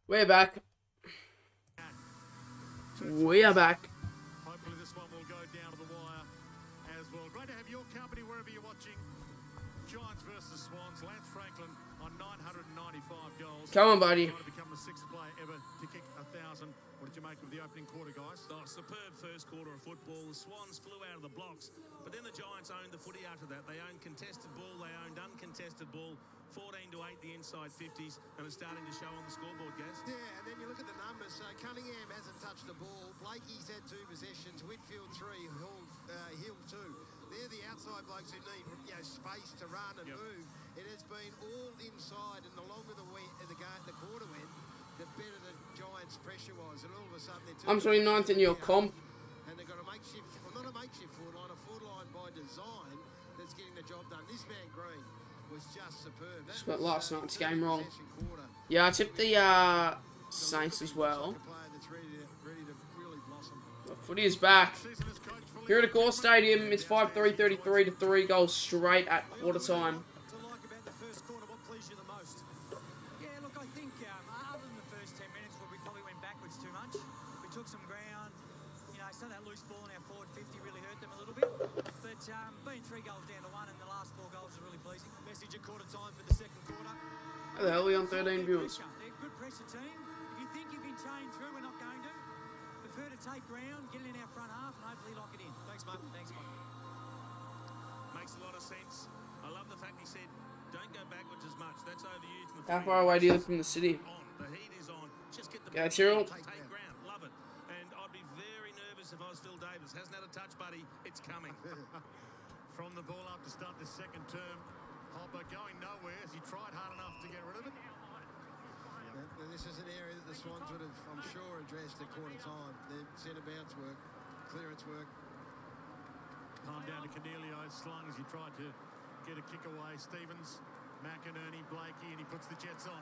We're back. We are back. Hopefully this one will go down to the wire as well. Great to have your company wherever you're watching. Giants versus Swans. Lance Franklin on 995 goals. Come on, buddy. Trying to become the 6th player ever to kick 1,000. What did you make of the opening quarter? quarter, guys. Oh, superb first quarter of football. The Swans flew out of the blocks, but then the Giants owned the footy after that. They owned contested ball, they owned uncontested ball, 14-8 the inside 50s, and it's starting to show on the scoreboard, Gaz. Yeah, and then you look at the numbers. So Cunningham hasn't touched the ball. Blakey's had 2 possessions. Whitfield 3. Hill 2. They're the outside blokes who need space to run and move. It has been all inside, and the longer the quarter went, the better the Giants' pressure was. And all of a sudden they're I'm 29th in your comp. And they've got a makeshift, well, not a makeshift forward line, a forward line by design that's getting the job done. This man Green was just superb. Just got last night's game wrong. Yeah, I tipped the Saints as well. The footy is back. Here at Gore Stadium, it's 5-3-33 to 3 goals straight at quarter time. Yeah, look, I think other than the first 10 minutes where we probably went backwards too much, we took some ground. You know, some of that loose ball in our forward 50 really hurt them a little bit. But being 3 goals down to 1 and the last 4 goals is really pleasing. Message at quarter time for the second quarter. How the hell are we on 13 viewers? They're a good pressure team. If you think you can chain through, we're not going to. Prefer to take ground, get it in our front half, and hopefully lock it in. Thanks, mate. Thanks, mate. Makes a lot of sense. I love the fact he said, don't go backwards as much. That's overused. How far away do you live from the city? The heat is on. Just get the Tyrrell. take ground. Love it. And I'd be very nervous if I was Phil Davis. Hasn't had a touch, buddy. It's coming. From the ball up to start the second term. Hopper going nowhere as he tried hard enough to get rid of it. And this is an area that the Swans would have, I'm sure, addressed at quarter time. Their centre bounce work, clearance work. Palm down to Cornelio, slung as he tried to get a kick away. Stevens, McInerney, Blakey, and he puts the Jets on.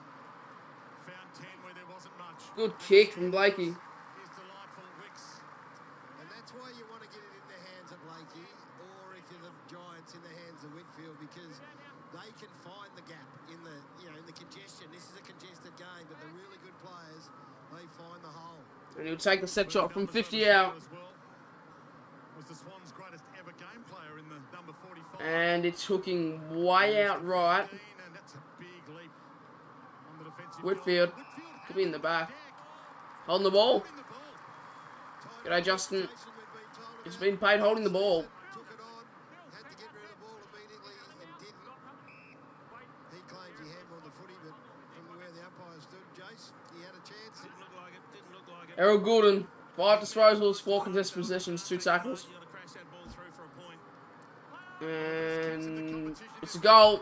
Found 10 where there wasn't much. Good kick from Blakey. Here's delightful Wicks. And that's why you want to get it in the hands of Blakey, or if you're the Giants, in the hands of Whitfield, because they can find the gap in the in the congestion. This is a congested game, but the really good players, they find the hole. And he'll take the set shot from 50 out. Was the Swans' greatest ever game player in the number 45. And it's hooking way out right. And that's a big leap on the defensive Whitfield could be in the back. Holding the ball. G'day, Justin. He's been paid holding the ball. Took it on, had to get rid of the ball immediately, and didn't. He claims he handled the footy, but from where the umpire stood, Jace, he had a chance. Didn't look like it. Didn't look like it. Errol Goulden, 5 disposals, 4 contested possessions, 2 tackles. And it's a goal.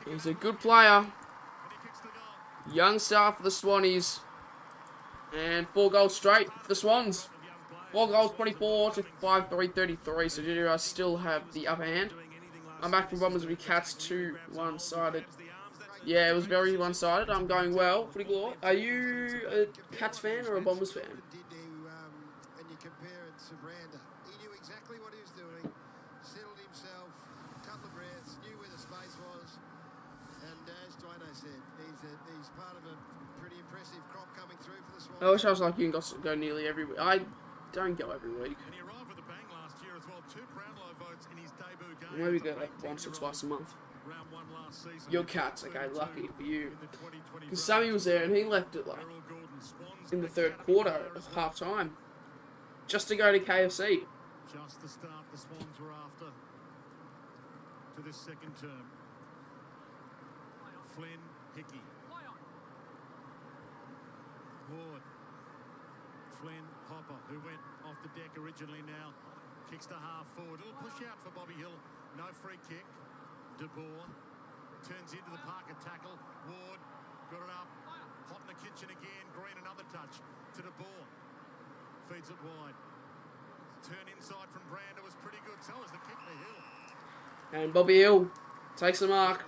He's a good player. Young star for the Swannies. And 4 goals straight for the Swans. 4 goals, 24 to 5-3-33. So GWS still have the upper hand. I'm back from Bombers v Cats, 2 one-sided. Yeah, it was very one-sided. I'm going well. Footy Galore. Are you a Cats fan or a Bombers fan? And you compare it to Brander. He knew exactly what he was doing, settled himself, a couple of breaths, knew where the space was. And as Dwayne said, he's part of a pretty impressive crop coming through for the Swans. I wish I was like you and got to go nearly every week. I don't go every week. And he arrived with a bang last year as well. 2 Brownlow votes in his debut game. Maybe go like once or twice a month. Round 1 last season. Your Cats, okay, lucky for you. Because Sammy was there and he left it like in the 3rd quarter of half time. Just to go to KFC. Just the start the Swans were after to this second term. Flynn, Hickey. Ward. Flynn, Hopper, who went off the deck originally now, kicks to half forward. A little push out for Bobby Hill. No free kick. De Boer turns into the Parker tackle. Ward got it up. Hot in the kitchen again. Green another touch to De Boer. Feeds it wide. Turn inside from Brander was pretty good. So was the kick to Hill. And Bobby Hill takes the mark.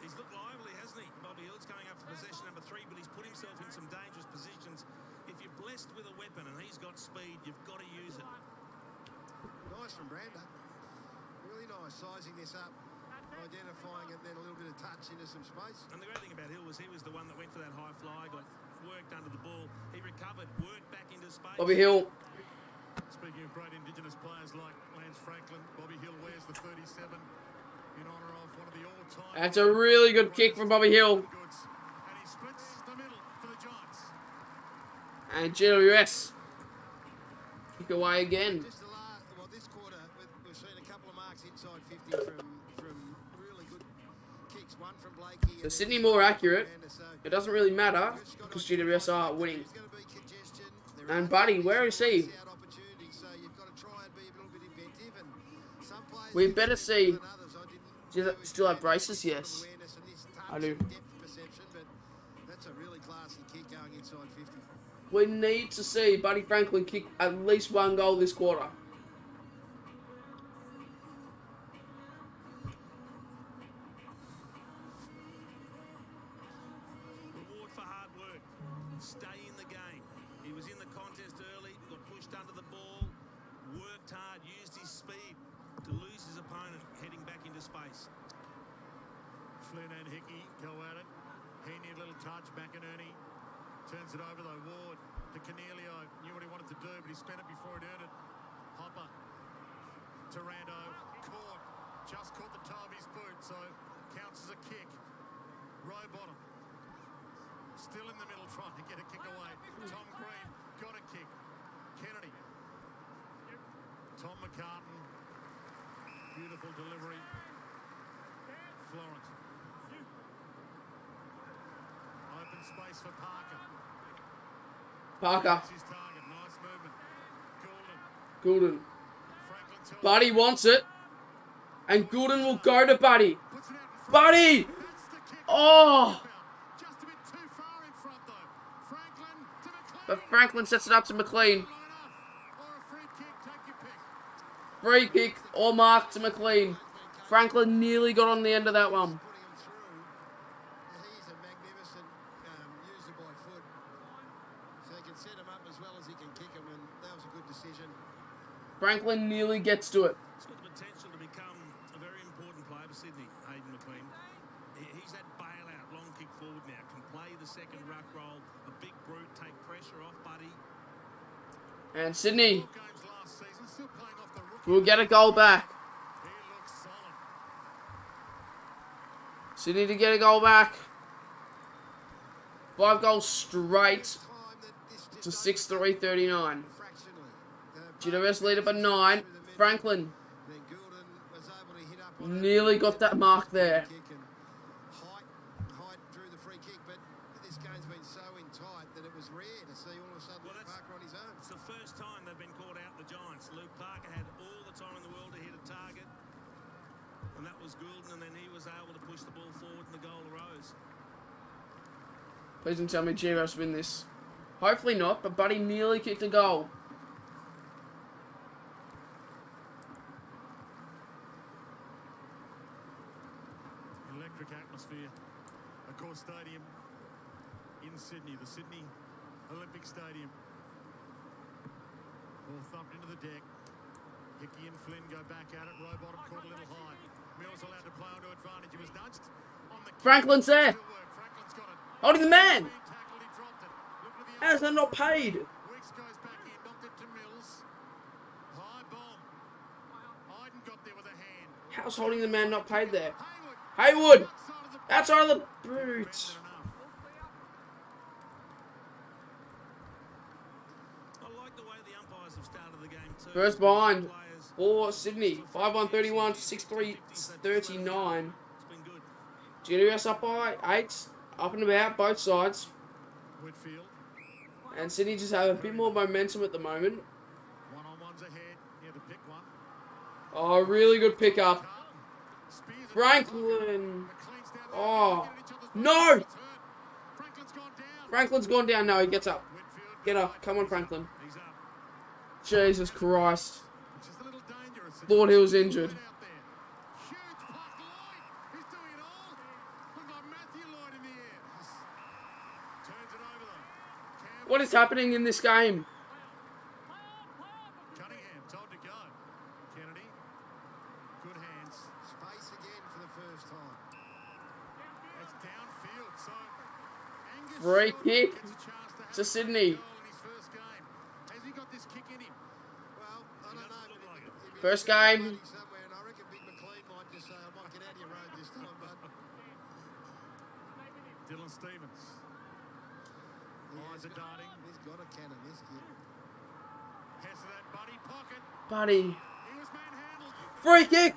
He's looked lively, hasn't he? Bobby Hill's coming up for possession number 3, but he's put himself in some dangerous positions. If you're blessed with a weapon and he's got speed, you've got to use it. Nice from Brander. Really nice, sizing this up, identifying it, then a little bit of touch into some space. And the great thing about Hill was he was the one that went for that high fly, got worked under the ball. He recovered, worked back into space. Bobby Hill. Speaking of great Indigenous players like Lance Franklin, Bobby Hill wears the 37 in honour of one of the all-time... That's a really good kick from Bobby Hill. And he splits the middle for the Giants. And GWS kick away again. Just this quarter, we've seen a couple of marks inside 50 from really good kicks. One from Blakey. So Sydney more accurate. It doesn't really matter because GWS are winning. And Buddy, where is he? We better see. Do you still have braces? Yes, I do. That's a really classy kick going inside 50. We need to see Buddy Franklin kick at least one goal this quarter. Reward for hard work. Stay in the game. He was in the contest early, got pushed under the ball, worked hard, used his speed to lose his opponent, heading back into space. Flynn and Hickey go at it. Heaney, a little touch. McInerney turns it over though. Ward to Cornelio. Knew what he wanted to do, but he spent it before it earned it. Hopper. Taranto. Caught. Just caught the toe of his boot, so counts as a kick. Row bottom. Still in the middle trying to get a kick away. Tom Green got a kick. Kennedy. Tom McCartan. Beautiful delivery. Florent. Open space for Parker. Parker. His target. Nice movement. Goulden. Buddy wants it. And Goulden will go to Buddy. Buddy! Oh! But Franklin sets it up to McLean. Free kick or mark to McLean. Franklin nearly got on the end of that one. He's a magnificent user by foot. So he can set him up as well as he can kick him, and that was a good decision. Franklin nearly gets to it. He's got the potential to become a very important player for Sydney, Hayden McLean. He's that bailout, long kick forward now. Can play the second ruck role. A big brute, take pressure off Buddy. And Sydney will get a goal back. Sydney to get a goal back. 5 goals straight to 6-3-39. GWS lead up at 9. Franklin nearly got that mark there. Height drew the free kick, but this game's been so in tight that it was rare to see all of a sudden Luke Parker on his own. It's the first time they've been caught out, the Giants. Luke Parker had all the time in the world to hit a target. And that was Goulden, and then he was able to push the ball forward and the goal arose. Please don't tell me GWS win this. Hopefully not, but Buddy nearly kicked a goal. Electric atmosphere. Accor Stadium in Sydney, the Sydney Olympic Stadium. Ball thumped into the deck. Hickey and Flynn go back at it. Row bottom caught a little high. Mills allowed to play onto advantage. He was nudged on the Franklin's there. Holding the man. How is that not paid? Weeks goes back in, knocked it to Mills. High bomb. Iden got there with a hand. How's holding the man not paid there? Haywood! Outside of the boot. I like the way the umpires have started the game too. First behind for Sydney. 5-1-31 to 6-3-39. GWS up by 8. Up and about, both sides. Whitfield. And Sydney just have a bit more momentum at the moment. One-on-one's ahead. He had to pick one. Oh, really good pickup. Franklin. Oh. No! Franklin's gone down. No, he gets up. Get up. Come on, Franklin. Jesus Christ. Thought he was injured. What is happening in this game? Cunningham told to go. Kennedy. Good hands. Space again for the first time. It's downfield, so Angus Free Short kick gets a chance to have to a Sydney. goal in his first game. Has he got this kick in him? Well, I don't know. First game. Somewhere, and I reckon Big McLean might just say, I might get out of your road this time, bud. Dylan Stevens. Eyes are darting. He's got a cannon, this kid. Has that Buddy Buddy. Free kick.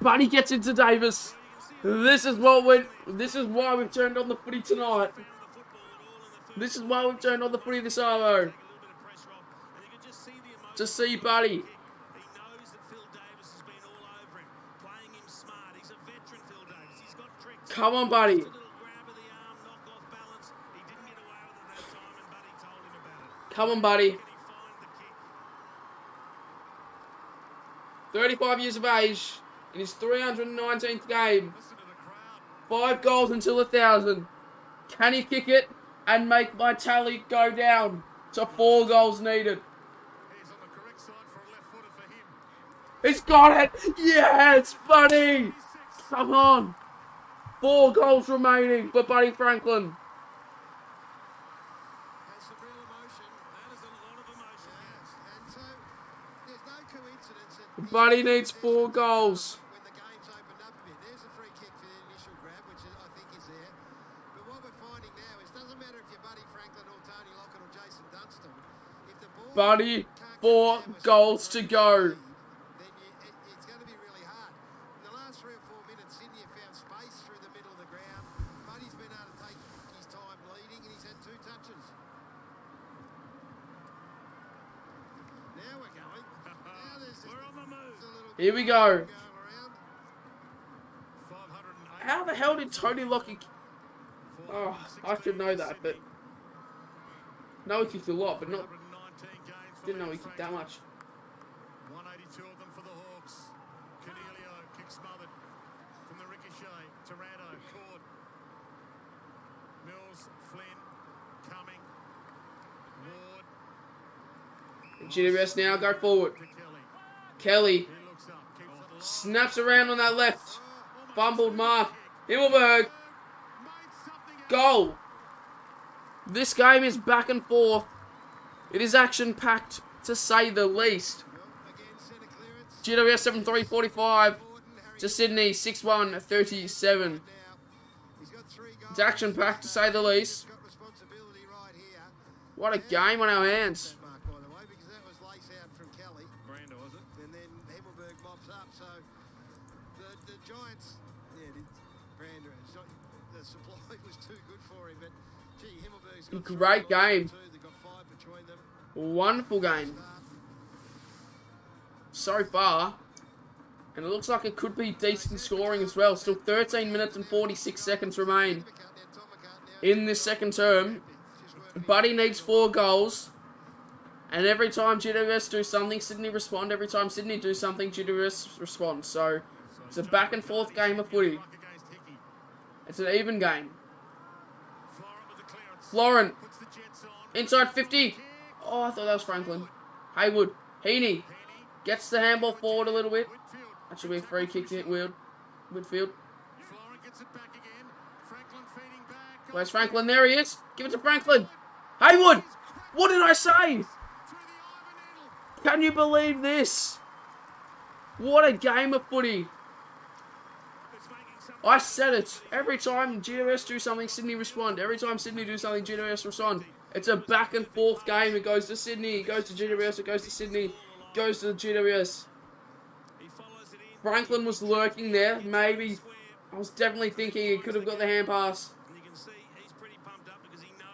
Buddy gets into Davis. This is why we've turned on the footy tonight. This is why we've turned on the footy this hour. To see Buddy. Come on, Buddy. Come on, Buddy. 35 years of age. In his 319th game. 5 goals until 1,000. Can he kick it and make my tally go down to 4 goals needed? He's got it! Yes, Buddy! Come on! 4 goals remaining for Buddy Franklin. Buddy needs 4 goals. Buddy, 4 goals to go. It's going to be really hard. In the last 3 or 4 minutes, Sydney have found space through the middle of the ground. Buddy's been able to take his time leading, and he's had 2 touches. Now we're going. Now we're on the move. Here we go. How the hell did Tony Lockie... Oh, I should know that, but... No, he kicked a lot, but not... Didn't know he kicked that much. 182 of them for the Hawks. Cornelio kick smothered from the ricochet. Taranto caught. Mills, Flynn, Cumming, Ward. GWS now go forward. Kelly snaps around on that left. Fumbled mark. Himmelberg. Goal. This game is back and forth. It is action-packed, to say the least. GWS 7-3-45 to Sydney 6-1-37. It's action-packed, to say the least. What a game on our hands. Great game. Wonderful game. So far. And it looks like it could be decent scoring as well. Still 13 minutes and 46 seconds remain in this second term. Buddy needs 4 goals. And every time GWS do something, Sydney respond. Every time Sydney do something, GWS respond. So it's a back and forth game of footy. It's an even game. Florent. Inside 50. Oh, I thought that was Franklin. Haywood. Heaney. Gets the handball forward a little bit. That should be a free kick to midfield. Where's Franklin? There he is. Give it to Franklin. Haywood. What did I say? Can you believe this? What a game of footy. I said it. Every time GWS do something, Sydney respond. Every time Sydney do something, GWS respond. It's a back and forth game. It goes to Sydney, it goes to GWS, it goes to Sydney, it goes to the GWS. Franklin was lurking there. Maybe. I was definitely thinking he could have got the hand pass.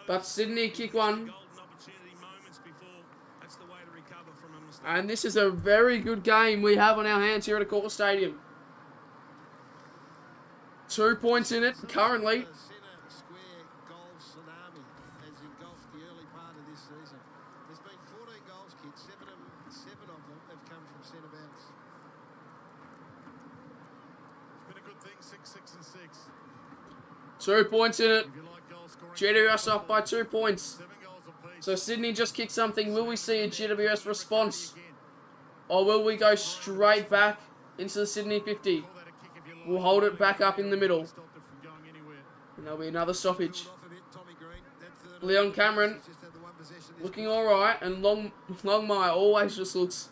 But Sydney kick one. And this is a very good game we have on our hands here at Accor Stadium. 2 points in it currently. There's been 14 goals kicked, 7 of them have come from centre backs. It's been a good thing, 6, 6 and 6. 2 points in it. GWS up by 2 points. So Sydney just kicked something. Will we see a GWS response? Or will we go straight back into the Sydney 50? We'll hold it back up in the middle. And there'll be another stoppage. Leon Cameron looking alright. And Longmire always just looks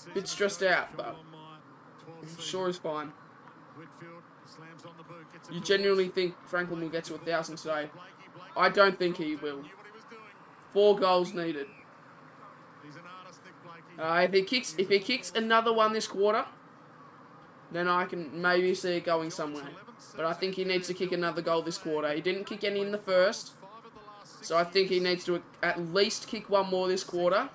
a bit stressed out. But I'm sure he's fine. You genuinely think Franklin will get to 1,000 today? I don't think he will. 4 goals needed. If he kicks another one this quarter, then I can maybe see it going somewhere. But I think he needs to kick another goal this quarter. He didn't kick any in the first, so I think he needs to at least kick one more this quarter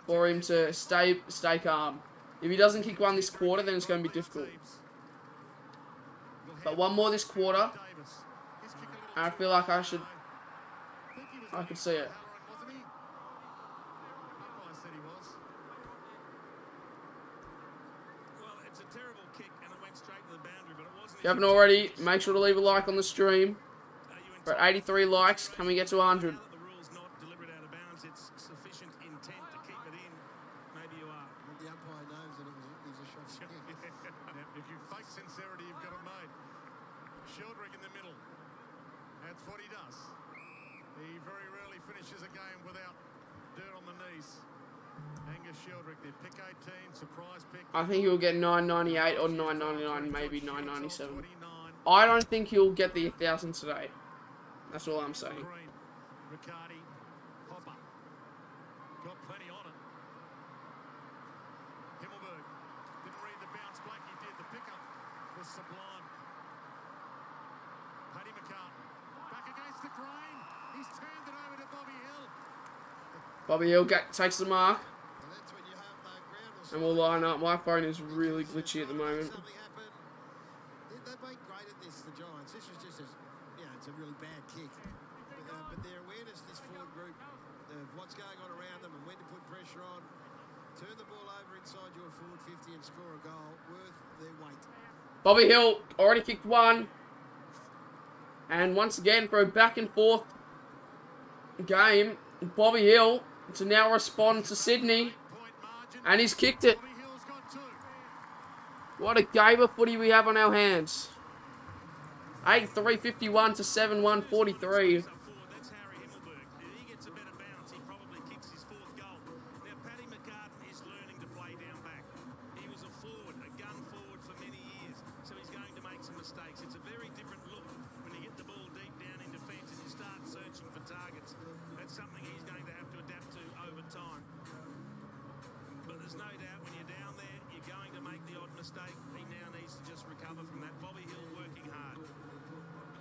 for him to stay calm. If he doesn't kick one this quarter, then it's going to be difficult. But one more this quarter, I feel like I could see it. If you haven't already, make sure to leave a like on the stream. We're at 83 likes. Can we get to 100? If you fake sincerity, you've got it made. Sheldrick in the middle. That's what he does. He very rarely finishes a game without dirt on the knees. Angus Sheldrick, their pick 18, surprise pick. I think he'll get 998 or 999, maybe 997. I don't think he'll get the 1,000 today. That's all I'm saying. Riccardi, Hopper. Got plenty on it. Himmelberg didn't read the bounce. Blakey did. The pickup was sublime. Paddy McCartan back against the grain. He's turned it over to Bobby Hill. Bobby Hill takes the mark. And we'll line up. My phone is really glitchy at the moment. They've been great at this, the Giants. This was just it's a really bad kick. But their awareness, this forward group, of what's going on around them and when to put pressure on, turn the ball over inside your forward 50 and score a goal worth their weight. Bobby Hill already kicked one. And once again, for a back and forth game, Bobby Hill to now respond to Sydney. And he's kicked it. What a game of footy we have on our hands. 8-3-51 to 7-1-43.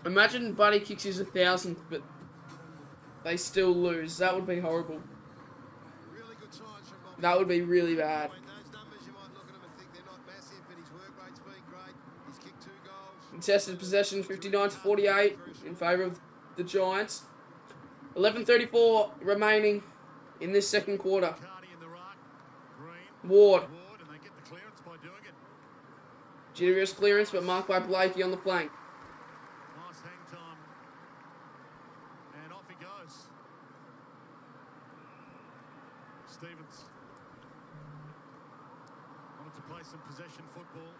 Imagine Buddy kicks his 1,000th, but they still lose. That would be horrible. That would be really bad. Contested possession 59-48 in favour of the Giants. 11:34 remaining in this second quarter. Ward. GWS clearance, but marked by Blakey on the flank. Stevens wanted to play some possession football.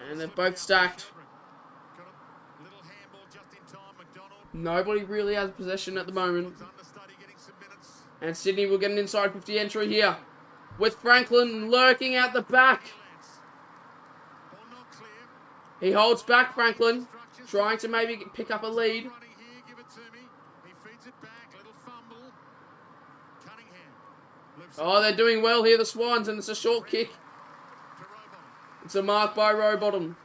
And they're both stacked. Nobody really has possession at the moment. And Sydney will get an inside 50 entry here. With Franklin lurking out the back. He holds back Franklin. Trying to maybe pick up a lead. Oh, they're doing well here, the Swans, and it's a short kick. It's a mark by Rowbottom.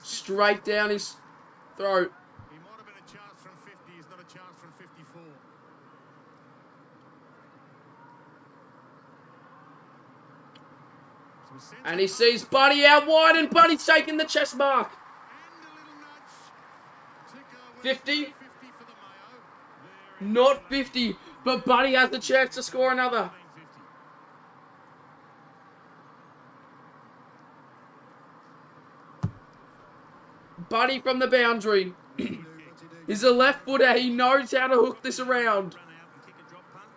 Straight down his throat. He might have been a chance from 50. He's not a chance from 54. And he sees Buddy out wide, and Buddy's taking the chest mark. 50. Not 50, but Buddy has the chance to score another. Buddy from the boundary. He's a left footer. He knows how to hook this around.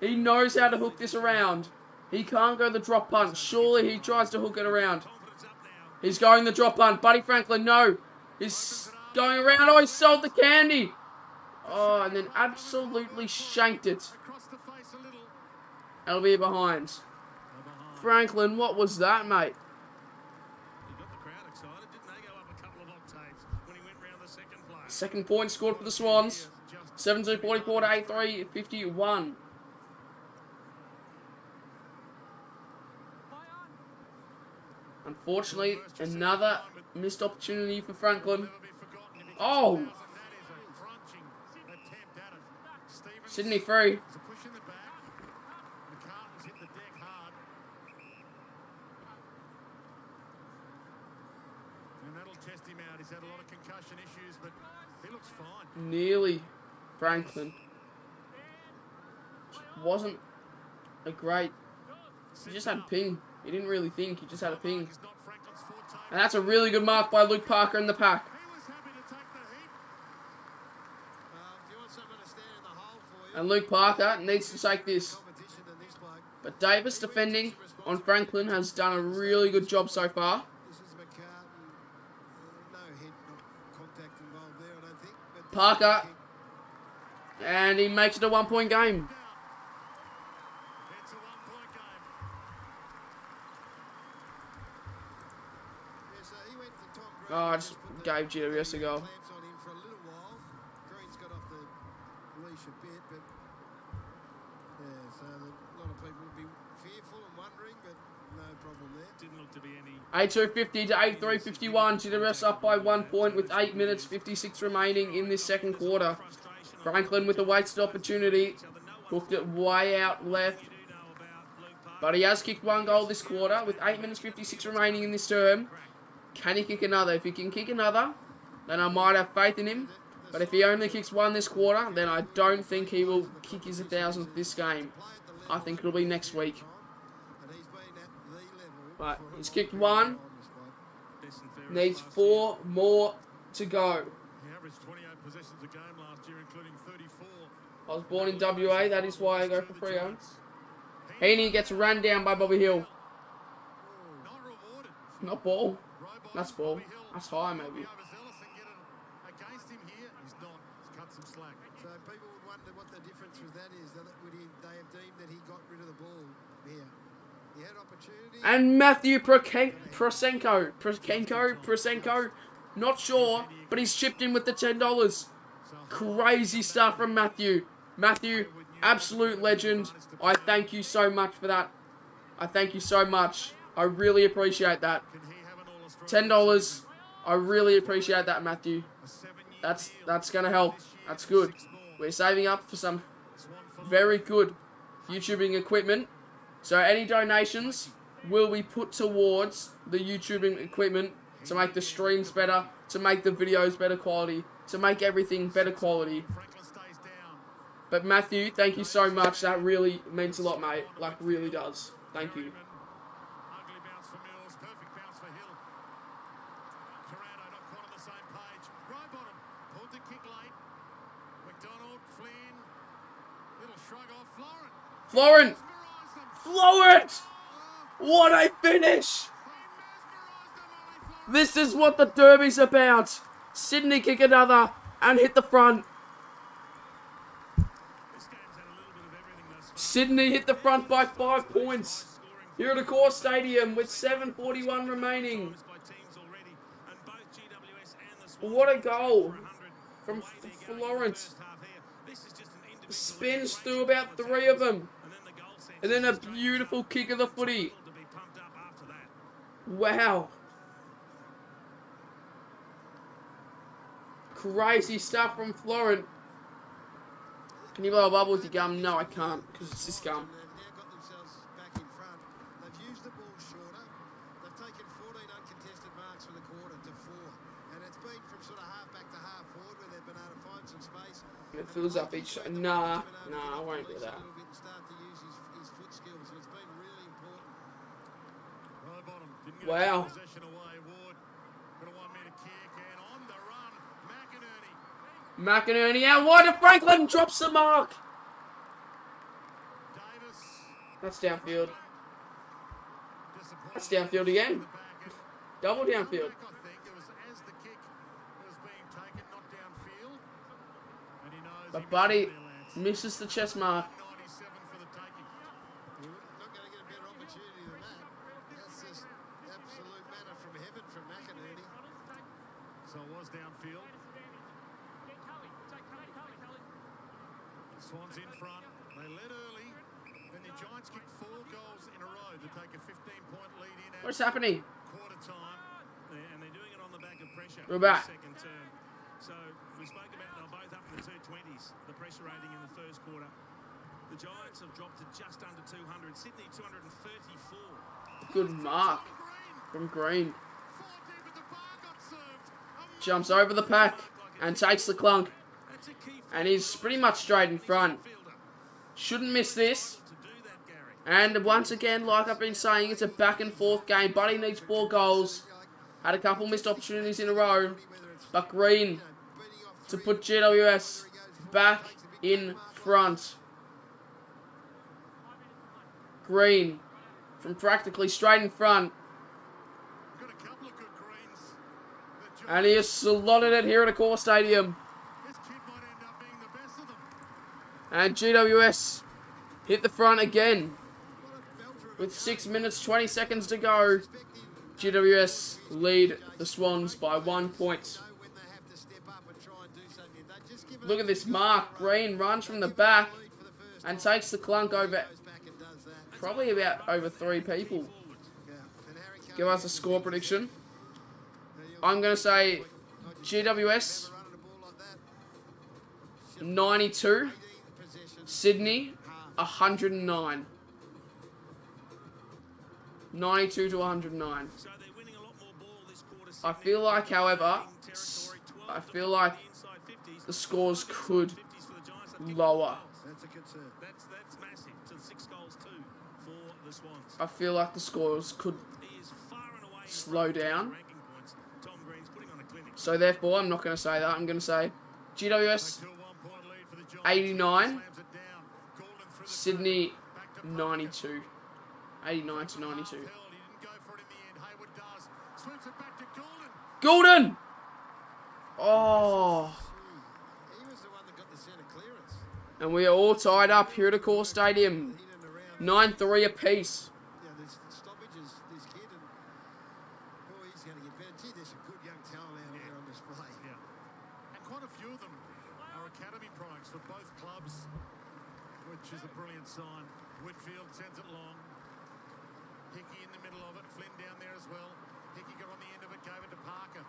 He knows how to hook this around. He can't go the drop punt. Surely he tries to hook it around. He's going the drop punt. Buddy Franklin, no. He's going around. Oh, he sold the candy. Oh, and then absolutely shanked it. That'll be behind. Franklin, what was that, mate? Second point scored for the Swans. 17-44 to 83-51. Unfortunately, another missed opportunity for Franklin. Oh! Sydney free. He's had a lot of concussion issues, but he looks fine. Nearly Franklin. Wasn't a great... He just had a ping. He didn't really think. He just had a ping. And that's a really good mark by Luke Parker in the pack. And Luke Parker needs to take this. But Davis defending on Franklin has done a really good job so far. Parker. And he makes it a 1 point game. Oh, I just gave GWS a goal. Didn't look to be any 82-50 to 83-51. GWS up by 1 point with 8 minutes 56 remaining in this second quarter. Franklin with a wasted opportunity. Hooked it way out left. But he has kicked 1 goal this quarter with 8 minutes 56 remaining in this term. Can he kick another? If he can kick another, then I might have faith in him. But if he only kicks 1 this quarter, then I don't think he will kick his 1,000th this game. I think it'll be next week. But he's kicked 1. Needs 4 more to go. He averaged 28 possessions a game last year, including 34. I was born in WA, that is why I go for Freo. Heaney gets run down by Bobby Hill. Not ball. That's ball. That's high, maybe. Against him here, he's not. He's cut some slack. So people would wonder what the difference with that is. They have deemed that he got rid of the ball here. He had opportunity. And Matthew Prosenko. Not sure, but he's chipped in with the $10. Crazy stuff from Matthew. Matthew, absolute legend. I thank you so much for that. I thank you so much. I really appreciate that. $10. I really appreciate that, Matthew. That's gonna help. That's good. We're saving up for some very good YouTubing equipment. So any donations will be put towards the YouTubing equipment to make the streams better, to make the videos better quality, to make everything better quality. But Matthew, thank you so much. That really means a lot, mate. Like, really does. Thank you. Ugly bounce for Mills. Perfect bounce for Hill. Toronto not quite on the same page. Rowbottom pulled the kick late. McDonald, Flynn. Little shrug off. Florent. Florent! What a finish! This is what the derby's about. Sydney kick another and hit the front. Sydney hit the front by 5 points. Here at Accor Stadium with 7:41 remaining. What a goal from Florent. Spins through about 3 of them. And then a beautiful kick of the footy. Wow. Crazy stuff from Florent. Can you blow a bubble with your gum? No, I can't, because it's this gum. It fills up each... Nah, I won't do that. Wow. McInerney out wide of Franklin, drops the mark. That's downfield. That's downfield again. Double downfield. But Buddy misses the chest mark. So it was downfield. Swans in front. They led early. Then the Giants kicked 4 goals in a row to take a 15-point lead in. What's happening? Quarter time. And they're doing it on the back of pressure. We're back. Second term. So we spoke about they were both up in the 220s, the pressure rating in the first quarter. The Giants have dropped to just under 200. Sydney 234. Good mark from Green. Jumps over the pack and takes the clunk. And he's pretty much straight in front. Shouldn't miss this. And once again, like I've been saying, it's a back and forth game. Buddy needs 4 goals. Had a couple missed opportunities in a row. But Green to put GWS back in front. Green from practically straight in front. And he has slotted it here at Accor Stadium. And GWS hit the front again. With 6 minutes, 20 seconds to go. GWS lead the Swans by 1 point. Look at this mark. Green runs from the back and takes the clunk over probably about over 3 people. Give us a score prediction. I'm going to say GWS 92, Sydney 109. 92 to 109. I feel like, however, the scores could lower. That's massive. To 6 goals too for the Swans. I feel like the scores could slow down. So therefore, I'm not going to say that. I'm going to say GWS 89, Sydney 92. 89 to 92. Golden! Oh. And we are all tied up here at Accor Stadium. 9-3 apiece. Which is a brilliant sign. Whitfield sends it long. Hickey in the middle of it. Flynn down there as well. Hickey got on the end of it, gave it to Parker.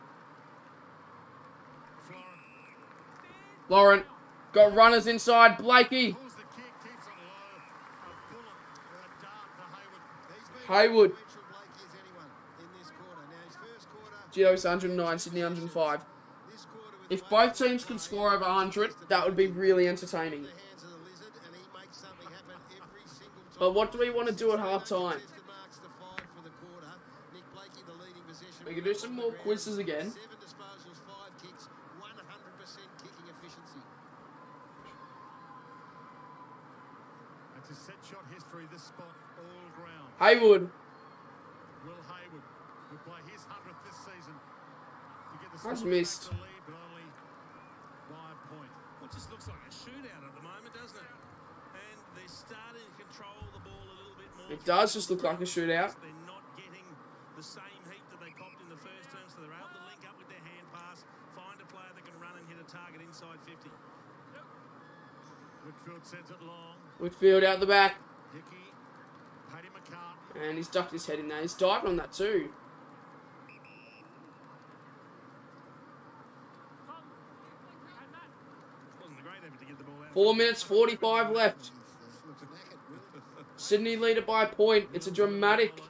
Laurent got runners inside. Blakey. Hayward. GWS 109, Sydney 105. If both teams can score over 100, that would be really entertaining. But what do we want to do at half time? We can do some more quizzes again. That's a set shot history, this spot, all ground. Hayward. Will Hayward will play his 100th this season to get the That's Swans missed. back to lead, but only by a point. Well, it just looks like a shootout at the moment, doesn't it? And they're starting to control the ball a little bit more. It does just look like a shootout. They're not getting the same heat that they copped in the first term, so they're able to link up with their hand pass, find a player that can run and hit a target inside 50. Whitfield sends it long. Whitfield out the back. Hickey, Paddy McCartan. And he's ducked his head in there. He's dived on that too. Wasn't a great effort to get the ball out. 4 minutes, 45 left. Sydney lead it by a point. It's a dramatic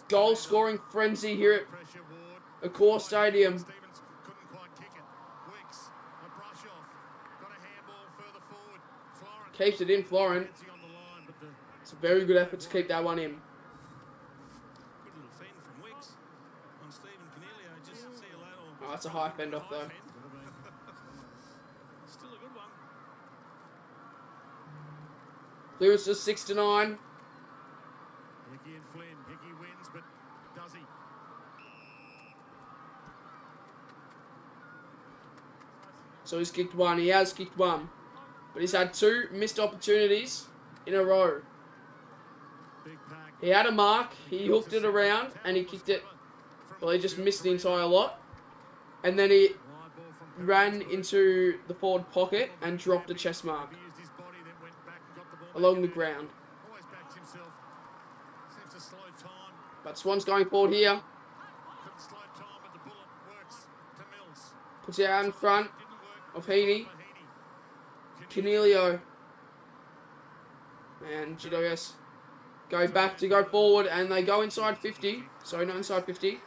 goal-scoring frenzy here at Accor Stadium. Keeps it in, Florent. It's a very good effort to keep that one in. Good little fend from Wicks on Stephen Cornelio. Just see you later. Oh, that's a high fend off though. Still a good one. Clearance to 6 to 9. Hickey and Flynn. Hickey wins, but does he? So he's kicked one. He has kicked one. But he's had 2 missed opportunities in a row. He had a mark. He hooked it around and he kicked it. Well, he just missed the entire lot. And then he ran into the forward pocket and dropped a chest mark Used his body, then went back and got the ball along back the in. ground. Always backs himself. Seems to slow time. But Swans going forward here. Couldn't slow time, but the bullet works to Mills. Puts it out in front of Heaney. Cornelio. And GWS go back to go forward, and they go inside 50. Sorry, not inside 50.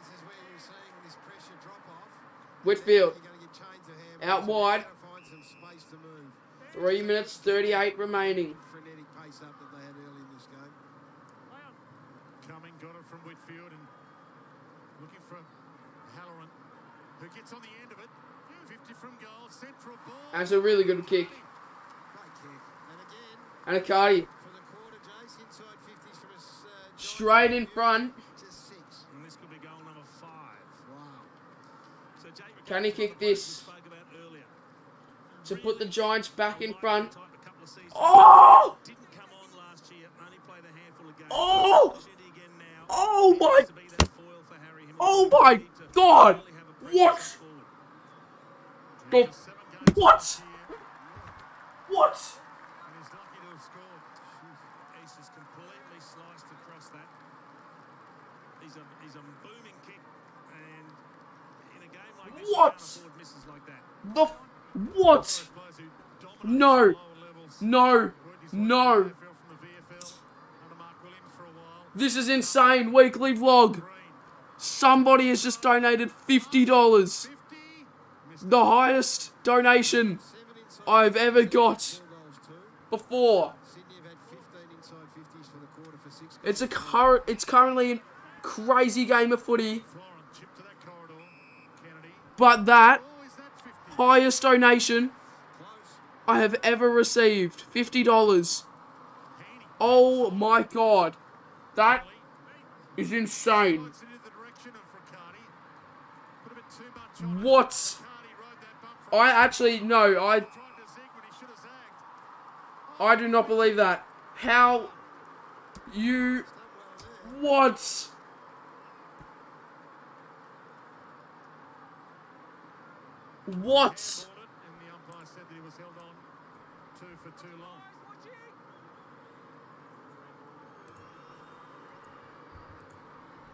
Whitfield. Out wide. 3 minutes 38 remaining. Frenetic pace up that they had early in this game. Coming, got it from Whitfield and looking for Halloran, who gets on the end of it. 50 from goal, central ball. That's a really good kick. Great kick. And again, And a Cardi. for the quarter, Jace, inside 50s from us. Straight in front. To 6. And this could be goal number 5. Wow. So Jake Can he kick this spoke about earlier. to put the Giants back in front? Type a couple of seasons Oh! didn't come on last year, only played a handful of games. Oh! Opportunity again now. Oh my! To be that foil for Harry Himmel. Oh my God! What? The what? What? And he's lucky to have scored. He's just completely sliced across that. He's a booming kick, and in a game like this, What? you can't afford misses like that. The what? Players who dominate No. at lower levels. No. Worked his way No. to the AFL from the VFL under Mark Williams for a while. This is insane. Weekly vlog. Somebody has just donated $50. The highest donation I've ever got before. Sydney have had 15 inside 50s for the quarter for 6. It's currently a crazy game of footy. Florent chip to that corridor. Kennedy. But that Oh, is that 50? highest donation I have ever received. $50. Oh my God. That is insane. It's in the direction of Riccardi. Put a bit too much on it. What? Riccardi rode that bump for I actually, no, tried to zig when he should have zagged. I do not believe that. How you, what? What? Called it, and the umpire said that he was held on for too long.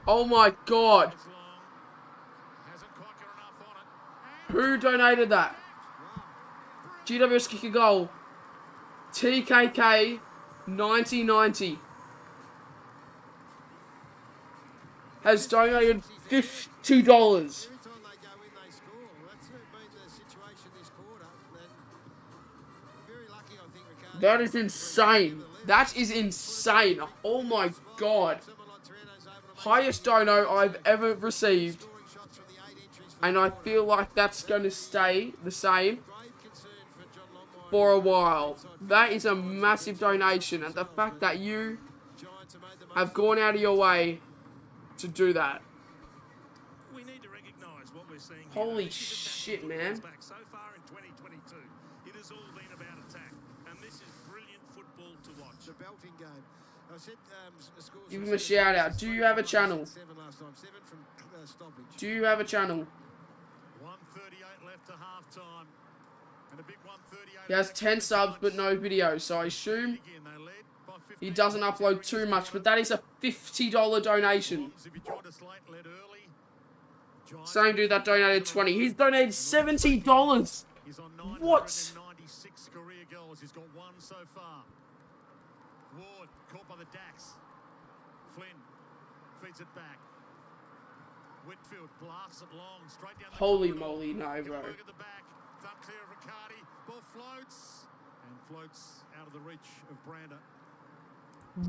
Oh my God. It's long. Hasn't quite got enough on it. Who donated that? GWS kick a goal. TKK 9090 has donated $50. Every time they go in, they score. That's been the situation this quarter. And very lucky, I think, Ricardo. That is insane. That is insane. Oh my God. Someone like Torino's able to Highest dono I've ever received. scoring shots from the 8 entries And I feel like that's going to stay the same grave concern for John Longmire. for a while. That is a massive donation. And the fact that you Giants have made the most have gone out of your way to do that. We need to recognise what we're seeing here. Holy This is attack shit, football's man. back. So far in 2022, it has all been about attack, and this is brilliant football to watch. the belting game. I said the scores Give from him a seven shout out. last Do time. you have a channel? 7 last time. 7 from stoppage. Do you have a channel? 1:38 left to half-time. And a big 1:38. He has 10 subs but no videos, so I assume Again, they led by 15. he doesn't upload too much, but that is a $50 donation. Swans, if you joined us late, led early. Giants Same dude that donated 20. He's donated $70. He's on What? 996 career goals. He's got 1 so far. Ward caught by the Dax. Flynn feeds it back. Whitfield blasts it long, straight down the Holy corridor. moly, no, bro. Gilbert at the back. It's unclear of Riccardi. Ball floats and floats out of the reach of Brander.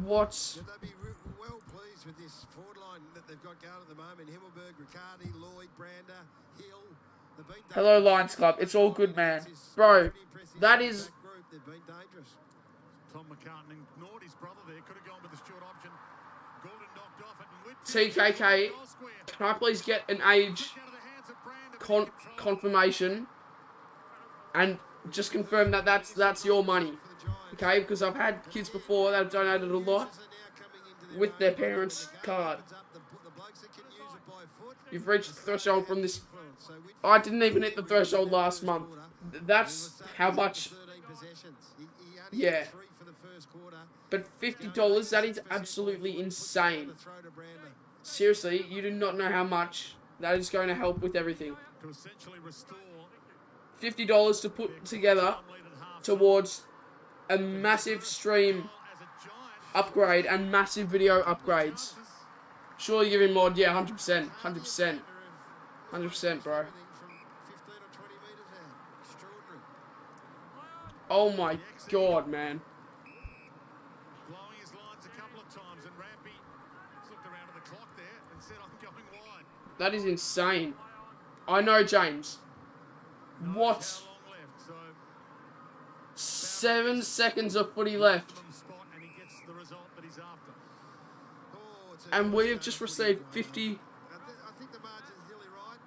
What? Yeah, they'll be well pleased with this forward line that they've got going at the moment. Himmelberg, Riccardi, Lloyd, Brander, Hill. They've been Hello, dangerous. Lions Club. It's all good, man. Bro, that is... Group, they've been dangerous. Tom McCartan ignored his brother there. Could have gone with the short option. Gordon knocked off it. And Whitfield TKK, goal square. can I please get an age Out of the hands of Brander. confirmation and just confirm that that's your money, okay? Because I've had kids before that have donated a lot with their parents' card. The blokes that can use You've reached the threshold from this. I didn't even hit the threshold last month. That's how much. Yeah. But $50, that is absolutely insane. Seriously, you do not know how much that is going to help with everything. $50 to put together towards a massive stream upgrade and massive video upgrades. Surely giving mod, yeah, 100%, 100%, 100%, bro. Oh my god, man. Blowing his lines a couple of times, and Rampy looked around at the clock there and said, "I'm going wide." That is insane. I know, James. What? 7 seconds of footy left. And we have just received 50. I think the margin's nearly right.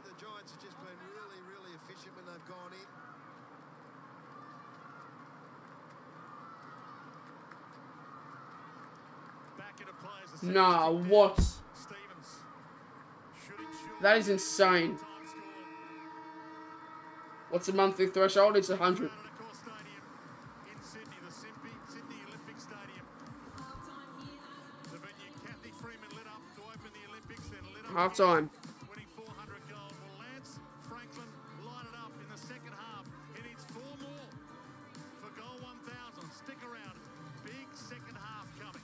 The Giants have just been really, really efficient when they've gone in. Nah, what? That is insane. What's the monthly threshold? It's 100. Half time. Winning 400 goals. Will Lance Franklin line it up in the second half? He needs 4 more for goal 1,000. Stick around. Big second half coming.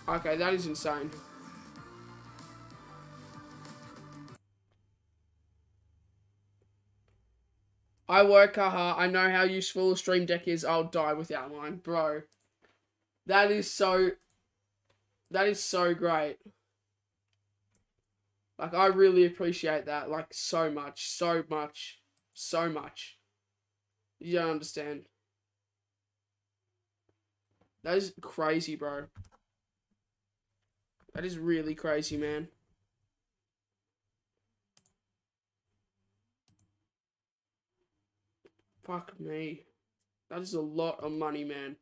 Okay, that is insane. I work hard. I know how useful a stream deck is. I'll die without mine, bro. That is so great. Like, I really appreciate that. Like, so much. So much. So much. You don't understand. That is crazy, bro. That is really crazy, man. Fuck me. That is a lot of money, man.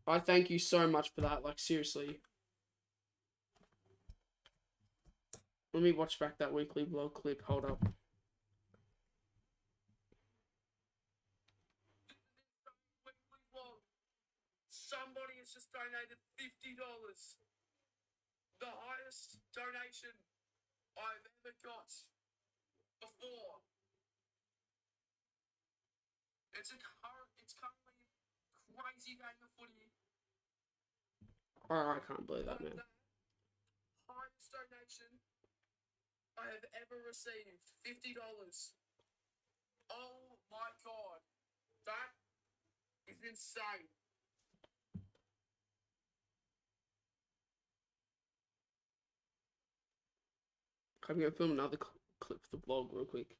I thank you so much for that. Like, seriously. Let me watch back that weekly vlog clip. Hold up. Somebody has just donated $50. The highest donation I've ever got before. It's currently crazy game of footy. Oh, I can't believe that, man. Highest donation I have ever received, $50. Oh my god, that is insane. I'm going to film another clip for the vlog real quick.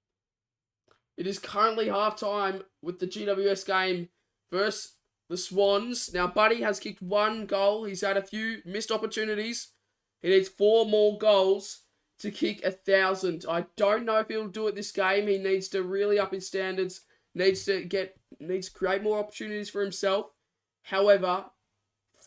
It is currently half-time with the GWS game versus the Swans. Now, Buddy has kicked 1 goal. He's had a few missed opportunities. He needs 4 more goals to kick 1,000. I don't know if he'll do it this game. He needs to really up his standards. Needs to create more opportunities for himself. However,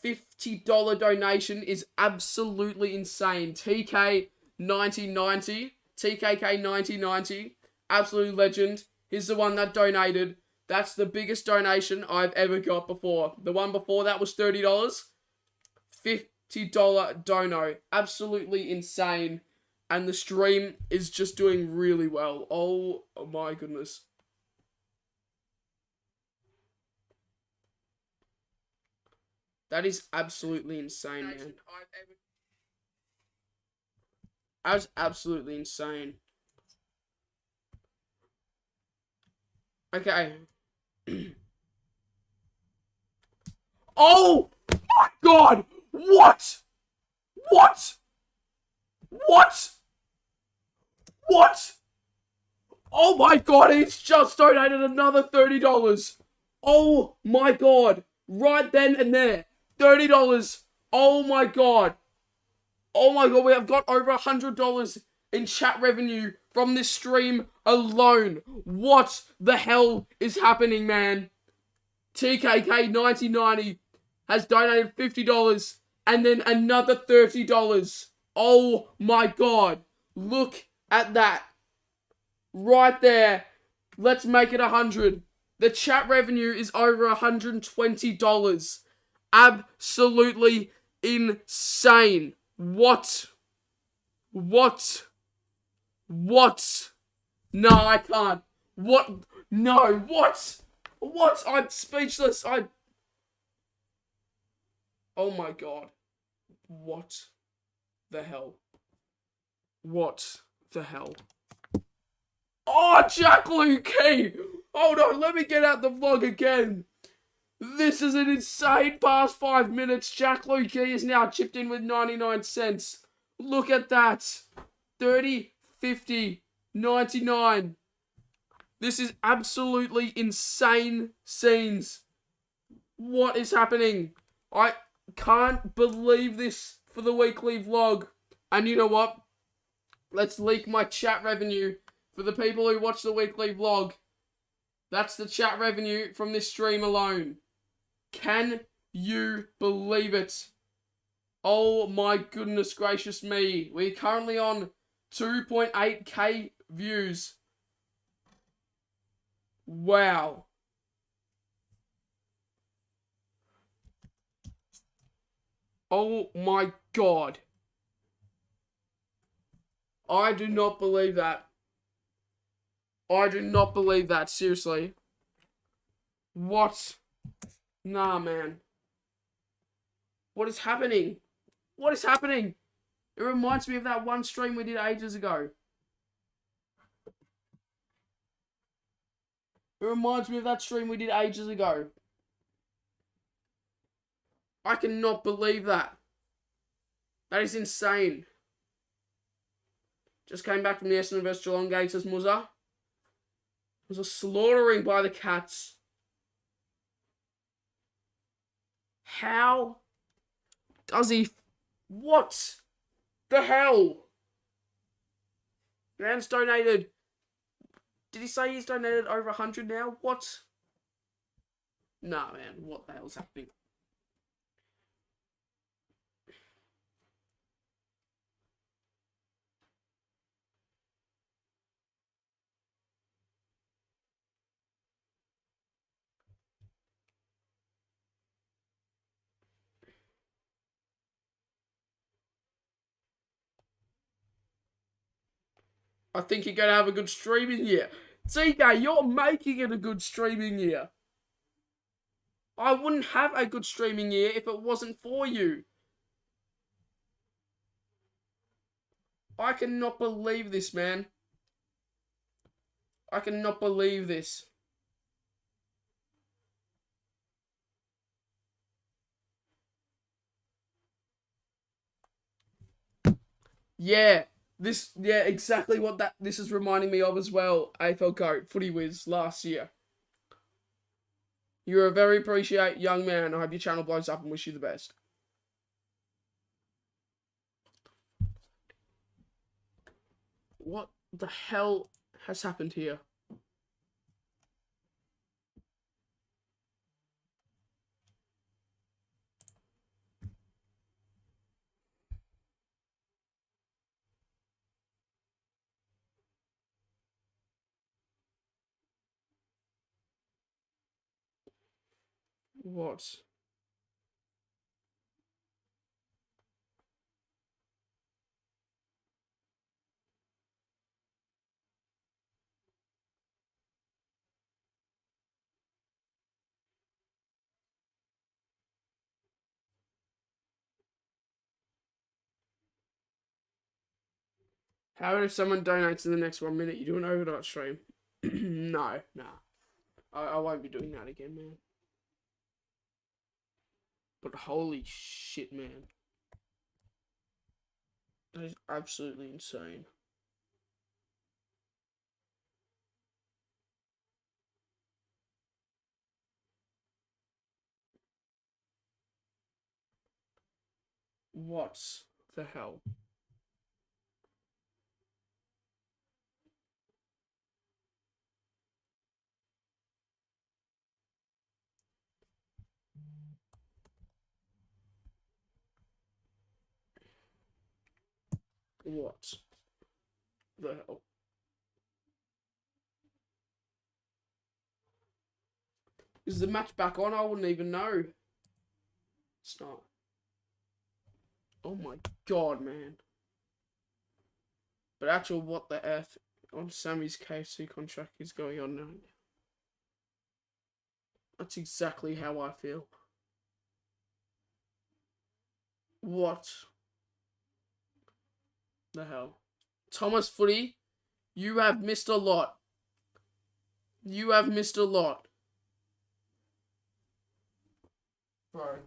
$50 donation is absolutely insane. TK 9090, TKK 9090, absolute legend. He's the one that donated. That's the biggest donation I've ever got before. The one before that was $30. $50 dono. Absolutely insane. And the stream is just doing really well. Oh my goodness. That is absolutely insane, man. That was absolutely insane. Okay. Oh my god! What? What? What? What? Oh my god, he's just donated another $30. Oh my god. Right then and there. $30. Oh my god. Oh my god, we have got over $100 in chat revenue from this stream alone. What the hell is happening, man? TKK 9090 has donated $50 and then another $30. Oh my god. Look at that. Right there. Let's make it 100. The chat revenue is over $120. Absolutely insane. What? No, I can't. What? No, what? I'm speechless. Oh my god. What the hell? What the hell? Oh, Jack Lukey! Hold on, let me get out the vlog again. This is an insane past 5 minutes. Jack Lukey is now chipped in with 99 cents. Look at that. 30, 50, 99. This is absolutely insane scenes. What is happening? I can't believe this for the weekly vlog. And you know what? Let's leak my chat revenue for the people who watch the weekly vlog. That's the chat revenue from this stream alone. Can you believe it? Oh my goodness gracious me. We're currently on 2.8k views. Wow. Oh my god. I do not believe that. I do not believe that, seriously. What? Nah, man. What is happening? What is happening? It reminds me of that one stream we did ages ago. It reminds me of that stream we did ages ago. I cannot believe that. That is insane. Just came back from the Essendon vs Geelong game, says Muzza. It was a slaughtering by the Cats. How does he... What the hell? Man's donated... Did he say he's donated over 100 now? What? Nah, man. What the hell's happening? I think you're going to have a good streaming year. TK, you're making it a good streaming year. I wouldn't have a good streaming year if it wasn't for you. I cannot believe this, man. I cannot believe this. Yeah. Yeah, exactly what this is reminding me of as well. AFL GOAT, Footy Wiz, last year. You're a very appreciated young man. I hope your channel blows up and wish you the best. What the hell has happened here? What? How about if someone donates in the next 1 minute, you do an overnight stream? No, nah. I won't be doing that again, man. But holy shit, man. That is absolutely insane. What the hell? What the hell? Is the match back on? I wouldn't even know. It's not. Oh my god, man. But actual what the F on Sammy's KFC contract is going on now. That's exactly how I feel. What the hell? Thomas Footy, you have missed a lot. You have missed a lot. Bro.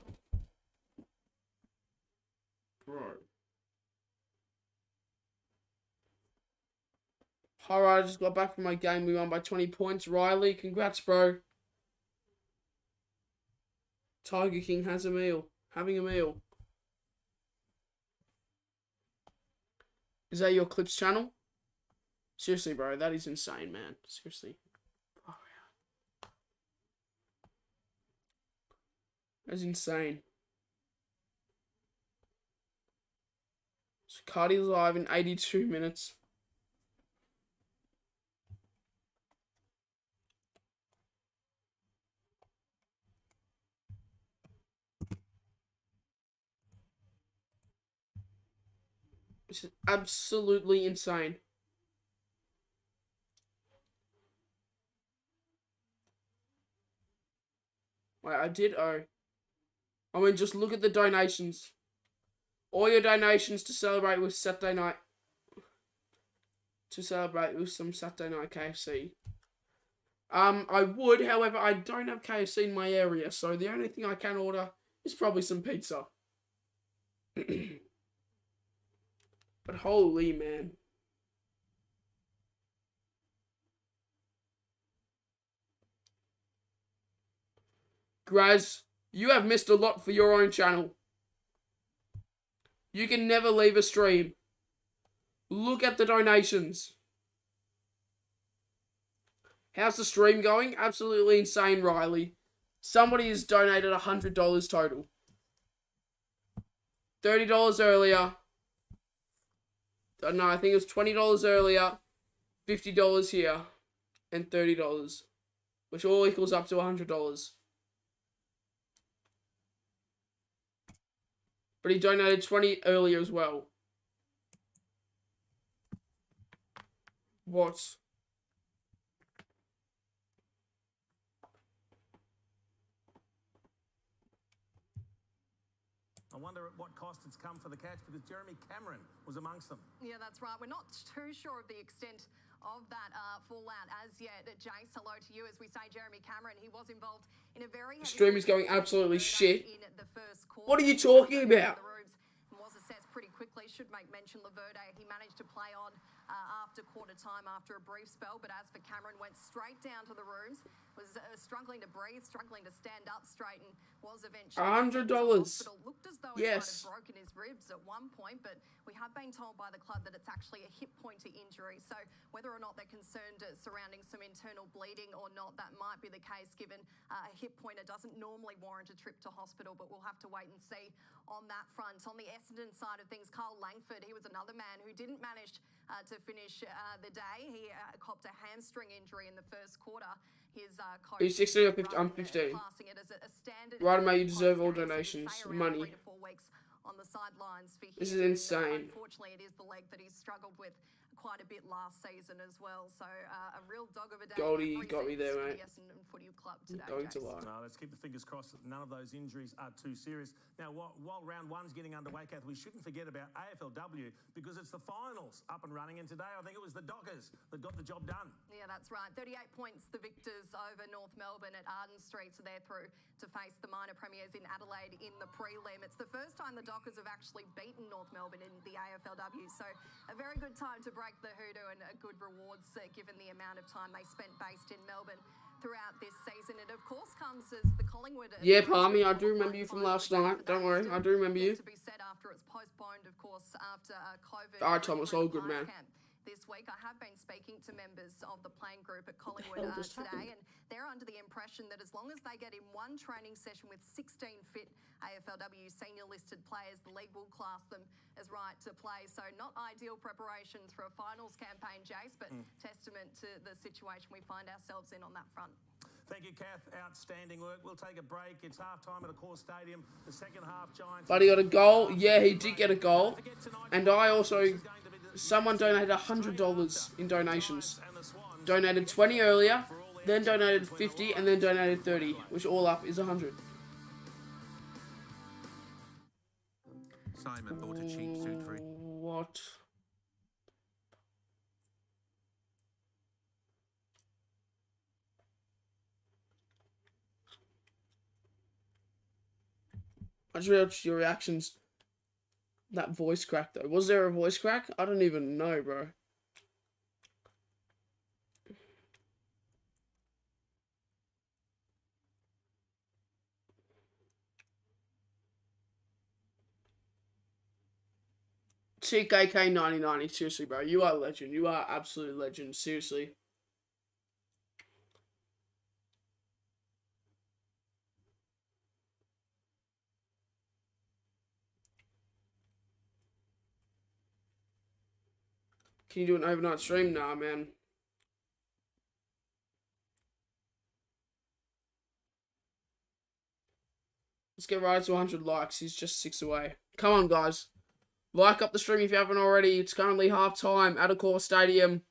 Alright, I just got back from my game. We won by 20 points. Riley, congrats, bro. Tiger King has a meal. Having a meal. Is that your Clips channel? Seriously, bro, that is insane, man. Seriously. Oh, yeah. That's insane. So Cardi's live in 82 minutes. This is absolutely insane. Wait, I did owe. I mean, just look at the donations. All your donations to celebrate with Saturday night. To celebrate with some Saturday night KFC. I would, however, I don't have KFC in my area, so the only thing I can order is probably some pizza. But holy man. Graz, you have missed a lot for your own channel. You can never leave a stream. Look at the donations. How's the stream going? Absolutely insane, Riley. Somebody has donated $100 total. $30 earlier. No, I think it was $20 earlier, $50 here, and $30, which all equals up to $100. But he donated 20 earlier as well. What? I wonder at what cost it's come for the Cats, because Jeremy Cameron was amongst them. Yeah, that's right. We're not too sure of the extent of that fallout as yet. Jace, hello to you. As we say, Jeremy Cameron, he was involved in a very heavy... The stream is going absolutely shit. In the first quarter. What are you talking about? Was assessed pretty quickly. Should make mention, Laverde, he managed to play on after quarter time after a brief spell, but as for Cameron, went straight down to the rooms, was struggling to breathe, struggling to stand up straight, and was eventually $100. Looked as though he might have broken his ribs at one point, but we have been told by the club that it's actually a hip pointer injury. So whether or not they're concerned surrounding some internal bleeding or not, that might be the case, given a hip pointer doesn't normally warrant a trip to hospital, but we'll have to wait and see on that front. On the Essendon side of things, Carl Langford, he was another man who didn't manage to finish the day. He copped a hamstring injury in the first quarter. His coach... He's 16 or 15, I'm 15. Right, mate, you deserve all donations. Money. 3 to 4 weeks on the sidelines for him. This is insane. Unfortunately, it is the leg that he's struggled with quite a bit last season as well. So a real dog of a day. Goldie, you got me there, mate. Going to lie. Let's keep the fingers crossed that none of those injuries are too serious. Now, while round one's getting underway, Kath, we shouldn't forget about AFLW, because it's the finals up and running, and today I think it was the Dockers that got the job done. Yeah, that's right. 38 points, the victors over North Melbourne at Arden Street, so they're through to face the minor premiers in Adelaide in the prelim. It's the first time the Dockers have actually beaten North Melbourne in the AFLW, so a very good time to break the hoodoo and good rewards given the amount of time they spent based in Melbourne throughout this season. It of course comes as the Collingwood... Yeah, Palmy, I do remember you from last night. Don't worry, I do remember you. To be said after it's postponed, of course, after COVID... Alright, Thomas, all good, man. This week, I have been speaking to members of the playing group at Collingwood today, and they're under the impression that as long as they get in one training session with 16 fit AFLW senior listed players, the league will class them as right to play. So not ideal preparations for a finals campaign, Jace, but testament to the situation we find ourselves in on that front. Thank you, Kath. Outstanding work. We'll take a break. It's half-time at Accor Stadium. The second half, Giants... But he got a goal. Yeah, he did get a goal. And I also... Someone donated $100 in donations. Donated 20 earlier, then donated 50, and then donated 30, which all up is 100. Simon bought a cheap suit for it. What? I just watched your reactions. That voice crack, though. Was there a voice crack? I don't even know, bro. TKK 9090, seriously, bro. You are a legend. You are absolute legend. Seriously. Can you do an overnight stream? Nah, man. Let's get right to 100 likes. He's just 6 away. Come on, guys. Like up the stream if you haven't already. It's currently half-time at Accor Stadium.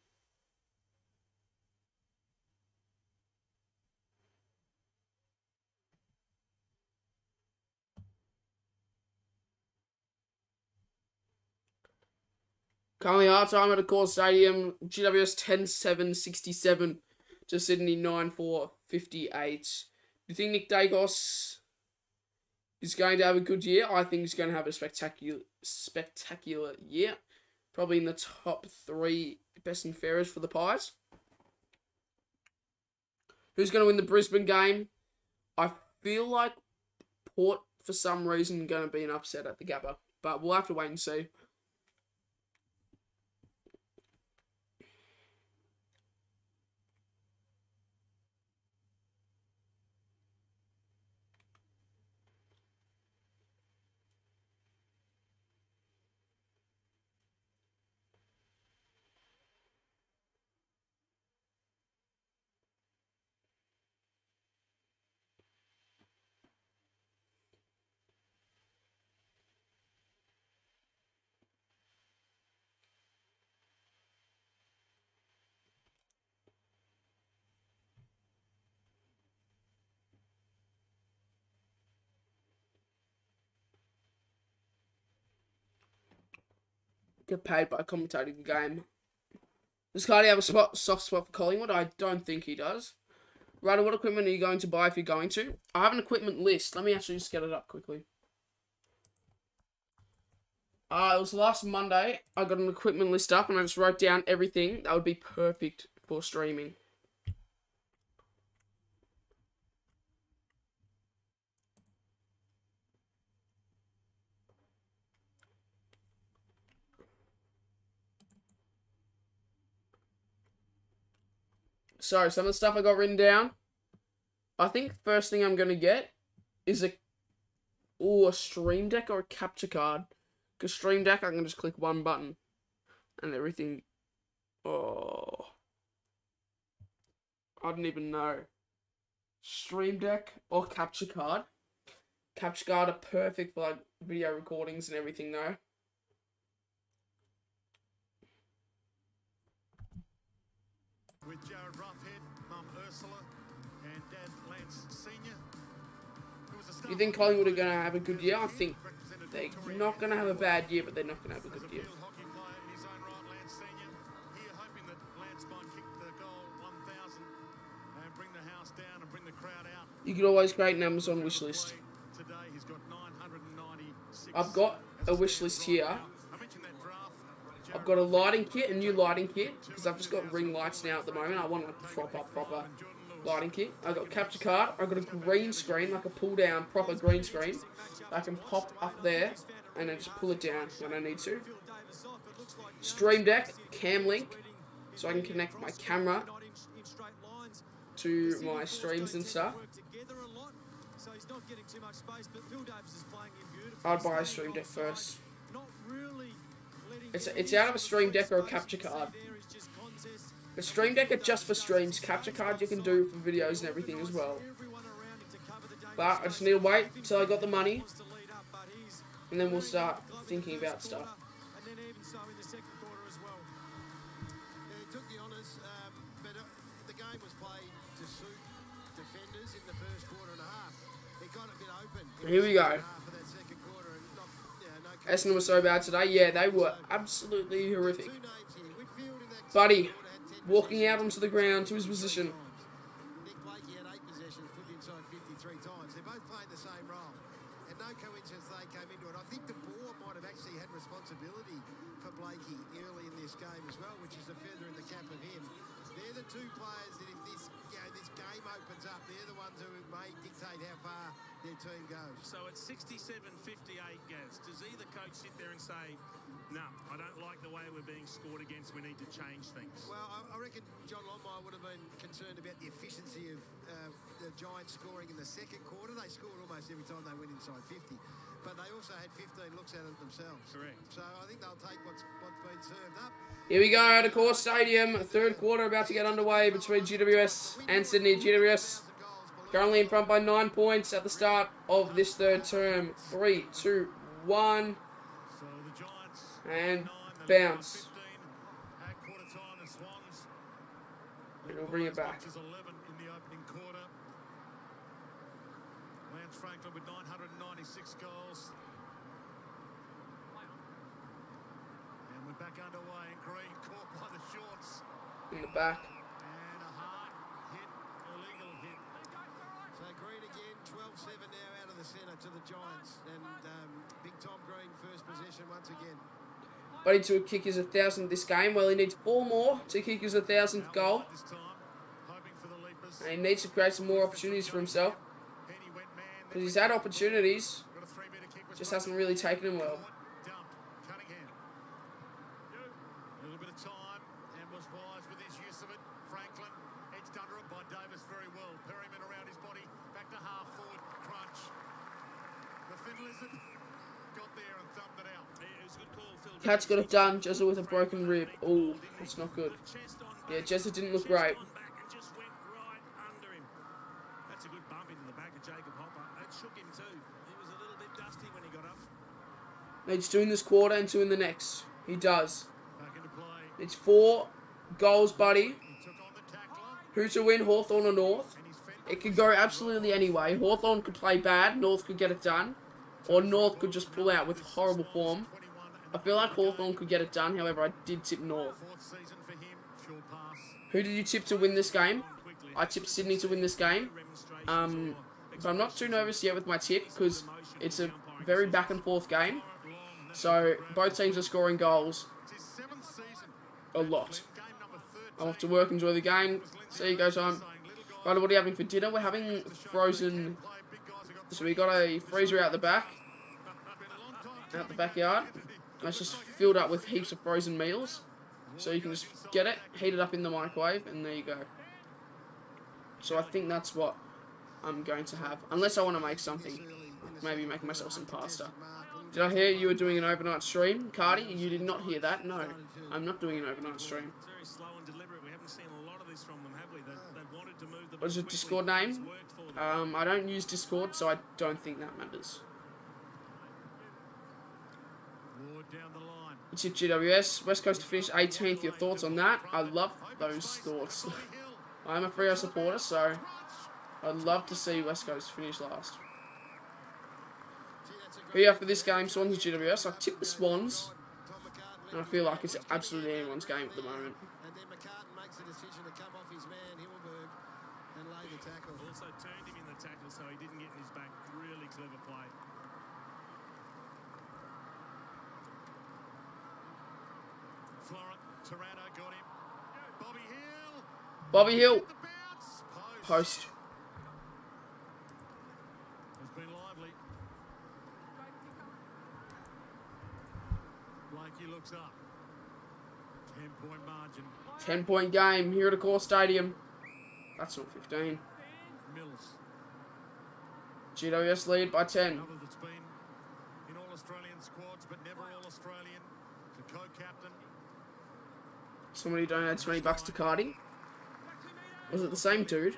Currently half-time at Accor Stadium. GWS 10-7-67 to Sydney 9-4-58. Do you think Nick Dacos is going to have a good year? I think he's going to have a spectacular year. Probably in the top 3 best and fairest for the Pies. Who's going to win the Brisbane game? I feel like Port, for some reason, going to be an upset at the Gabba. But we'll have to wait and see. Get paid by commentating the game. Does Cardi have a soft spot for Collingwood? I don't think he does. Ryder, what equipment are you going to buy if you're going to? I have an equipment list. Let me actually just get it up quickly. It was last Monday. I got an equipment list up and I just wrote down everything that would be perfect for streaming. So, some of the stuff I got written down. I think first thing I'm going to get is a Stream Deck or a capture card. Because Stream Deck, I can just click one button. And everything... Oh... I don't even know. Stream Deck or capture card. Capture card are perfect for like video recordings and everything though. With Jared Roughhead, Mum Ursula, and Dad Lance Senior. You think Collingwood are going to have a good year? I think they're not going to have a bad year, but they're not going to have a good year. You can always create an Amazon wish list. I've got a wish list here. I've got a lighting kit, a new lighting kit, because I've just got ring lights now at the moment. I want a proper lighting kit. I've got a capture card. I've got a green screen, like a pull-down proper green screen. I can pop up there and then just pull it down when I need to. Stream Deck, cam link, so I can connect my camera to my streams and stuff. I'd buy a Stream Deck first. really letting It's out of a stream deck or a capture card. The stream deck are just for streams. Capture card you can do for videos and everything as well. But I just need to wait until I got the money, and then we'll start thinking about stuff. And then even so in the second quarter as well. Yeah, he took the honours, but the game was played to suit defenders in the first quarter and a half. It got a bit open. Here we go. For that second quarter, and no Essendon was so bad today. Yeah, they were absolutely horrific. Buddy, walking out onto the ground to his position. Nick Blakey had 8 possessions, put inside 53 times. They're both playing the same role. And no coincidence they came into it. I think the ball might have actually had responsibility for Blakey early in this game as well, which is a feather in the cap of him. They're the two players that if this game opens up, they're the ones who may dictate how far their team goes. So it's 67-58, Gaz. Does either coach sit there and say, no, I don't like the way we're being scored against, we need to change things? Well, I reckon John Longmire would have been concerned about the efficiency of the Giants scoring in the second quarter. They scored almost every time they went inside 50. But they also had 15 looks at it themselves. Correct. So I think they'll take what's been served up. Here we go at Accor Stadium. Third quarter about to get underway between GWS and Sydney. GWS currently in front by 9 points at the start of this third term. 3, 2, 1. And bounce. At quarter time, the Swans. And we'll bring it back. 11 in the opening quarter. Lance Franklin with 996 goals. And we're back underway. And Green caught by the shorts. In the back. And a hard hit, illegal hit. So Green again, 12-7 now out of the centre to the Giants. And Big Tom Green first possession once again. Buddy to kick his 1,000th this game. Well, he needs 4 more to kick his 1,000th goal. And he needs to create some more opportunities for himself. Because he's had opportunities, just hasn't really taken them well. A little bit of time and was wise with his use of it. Franklin edged under it by Davis very well. Perryman around his body, back to half forward, crunch. The Fin Lizard got there and thumbed it out. It was a good call, Phil. Cat's got it done. Jezza with a broken rib. Oh, that's not good. Yeah, Jezza didn't look great. Just went right under him. That's a good bump into the back of Jacob Hopper. That shook him too. He was a little bit dusty when he got up. Needs 2 in this quarter and 2 in the next. He does. It's 4 goals, buddy. Who to win, Hawthorn or North? It could go absolutely any way. Hawthorn could play bad, North could get it done. Or North could just pull out with horrible form. I feel like Hawthorn could get it done, however, I did tip North. Who did you tip to win this game? I tipped Sydney to win this game. But I'm not too nervous yet with my tip, because it's a very back and forth game. So, both teams are scoring goals a lot. I'll have to work, enjoy the game. See you guys on. Right, what are you having for dinner? We're having frozen. So we got a freezer out the back. Out the backyard. And it's just filled up with heaps of frozen meals. So you can just get it, heat it up in the microwave, and there you go. So I think that's what I'm going to have. Unless I want to make something. Maybe make myself some pasta. Did I hear you were doing an overnight stream, Cardi? You did not hear that? No. I'm not doing an overnight stream. Very slow and deliberate. We haven't seen a lot of this from them, have we? They wanted to move the What is your Discord name? I don't use Discord, so I don't think that matters. It's your GWS. West Coast to finish 18th. Your thoughts on that? I love those thoughts. I'm a Freo supporter, so I'd love to see West Coast finish last. Who are you for this game? Swans or GWS? I've tipped the Swans. And I feel like it's absolutely anyone's game at the moment. And then McCartan makes the decision to come off his man, Himmelberg, and lay the tackle. Also turned him in the tackle so he didn't get in his back. Really clever play. Florent, Toronto got him. Bobby Hill. Bobby Hill. Post. Has been lively. Blakey looks up. 10-point margin. 10-point game here at Accor Stadium. That's not 15. Mills. GWS lead by 10. Another that's been in all Australian squads, but never all Australian. The co-captain. Somebody donated $20 to Cardi. Was it the same dude?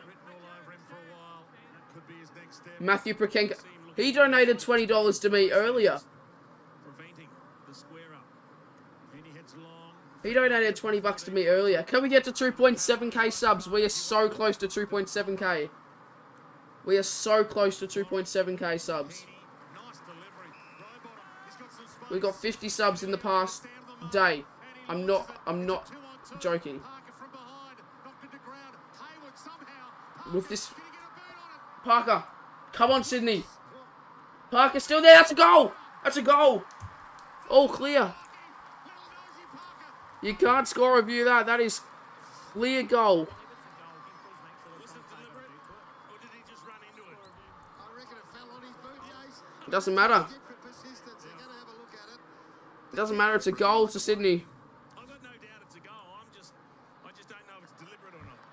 Matthew Prokenka. He donated $20 to me earlier. He donated $20 to me earlier. Can we get to 2.7k subs? We are so close to 2.7k. We are so close to 2.7k subs. We got 50 subs in the past day. I'm not joking. With this Parker. Come on, Sydney. Parker's still there. That's a goal. That's a goal. All clear. You can't score a view that. That is clear goal. It doesn't matter. It doesn't matter. It's a goal to Sydney.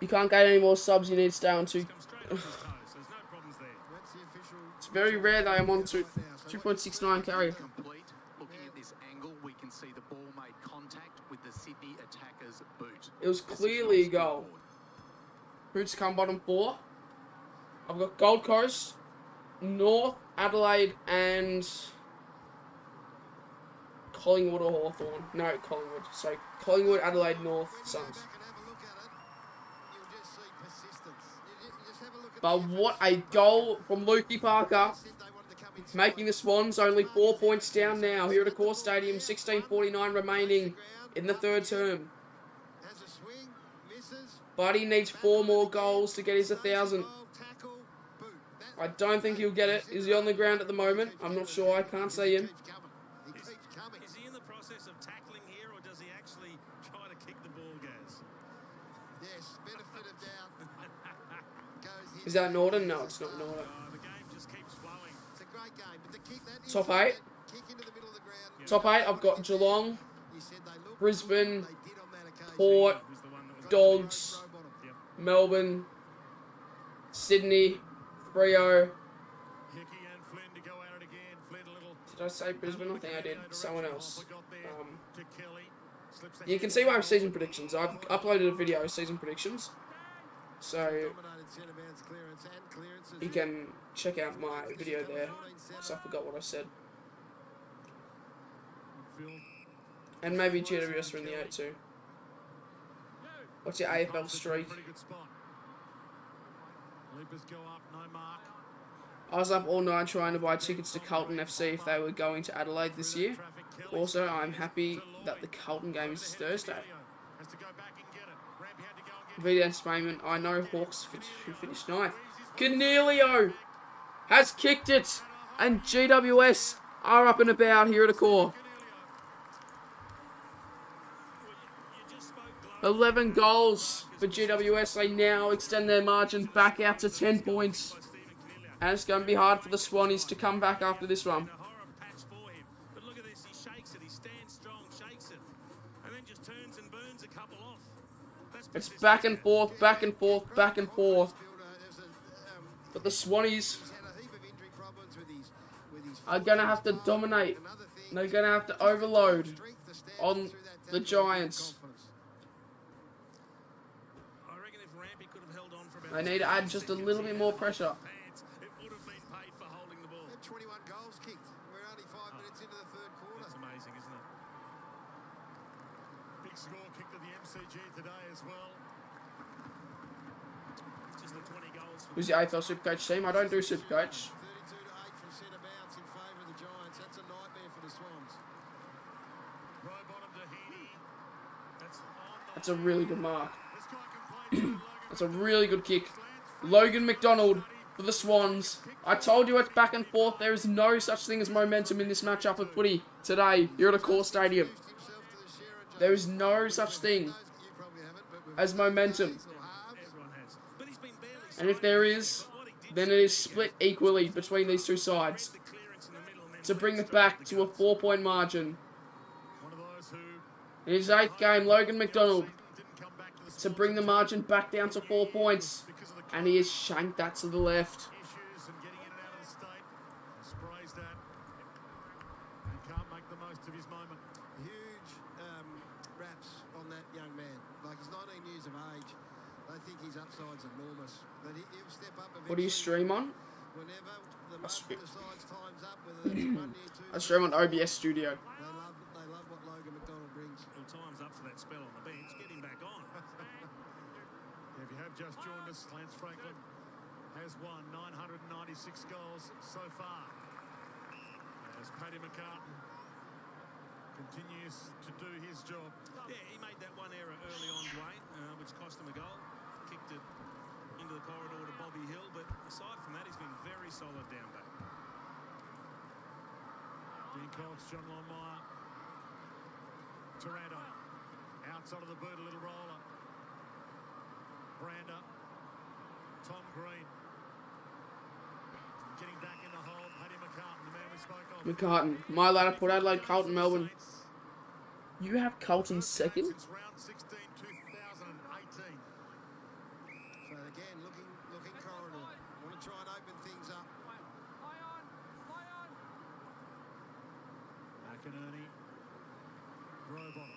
You can't get any more subs. You need to stay on 2. It's very rare that I'm on 2.69 carry. Looking at this angle, we can see the ball made contact with the Sydney attacker's boot. It was clearly a goal. Who's come bottom 4? I've got Gold Coast, North, Adelaide, and Collingwood or Hawthorn. No, Collingwood. So Collingwood, Adelaide, North, Suns. But what a goal from Lukey Parker. Making the Swans only 4 points down now here at Accor Stadium. 16:49 remaining in the third term. But he needs 4 more goals to get his 1,000. I don't think he'll get it. Is he on the ground at the moment? I'm not sure. I can't see him. Is he in the process of tackling here, or does he actually try to kick the ball, Gaz? Yes, benefit of doubt. Is that Norton? No, it's not Norton. The game just keeps flowing. It's a great game, but the kick that Top 8. Top 8, I've got Geelong, Brisbane, Port, Dogs, Melbourne, Sydney, Freo. Did I say Brisbane? I think I did. Someone else. You can see my season predictions. I've uploaded a video, season predictions. So you can check out my video there. So I forgot what I said. And maybe GWS are in the 8 too. What's your AFL streak? I was up all night trying to buy tickets to Carlton FC if they were going to Adelaide this year. Also, I'm happy that the Carlton game is Thursday. Video entertainment. I know Hawks who finished 9th. Cornelio has kicked it, and GWS are up and about here at Accor. 11 goals for GWS. They now extend their margin back out to 10 points. And it's going to be hard for the Swannies to come back after this one. But look at this, he shakes it, he stands strong, shakes it, and then just turns and burns a couple off. It's back and forth, back and forth, back and forth. But the Swannies are going to have to dominate. They're going to have to overload on the Giants. They need to add just a little bit more pressure. Score kick to the MCG today as well. Just the 20 goals. Who's the AFL Supercoach team? I don't do Supercoach. 32 to 8 from centre bounce in favour of the Giants. That's a nightmare for the Swans. That's a really good mark. That's a really good kick. Logan McDonald for the Swans. I told you it's back and forth. There is no such thing as momentum in this matchup of footy today here at Accor Stadium. There is no such thing as momentum. And if there is, then it is split equally between these two sides to bring it back to a 4-point margin. In his 8th game, Logan McDonald to bring the margin back down to 4 points. And he has shanked that to the left. years of age. They think his upside's enormous. But he'll step up eventually. What do you stream on? Whenever the mud decides time's up, whether it's 1 year, 2 I stream on OBS Studio. They love what Logan McDonald brings. Well, time's up for that spell on the bench. Get him back on. If you have just joined us, Lance Franklin has won 996 goals so far. As Paddy McCartan continues to do his job. Yeah, he made that one error early on, Dwayne, which cost him a goal. Kicked it into the corridor to Bobby Hill, but aside from that, he's been very solid down back. Dean Cox, John Longmire, Taranto, outside of the boot, a little roller. Brander, Tom Green, getting back in the hole. Paddy McCartan, the man we spoke of. McCartan, my ladder, Port Adelaide, Carlton, Melbourne. You have Carlton second? Since round 16, 2018. So again, looking corridor. Want to try and open things up. McInerney, Robot.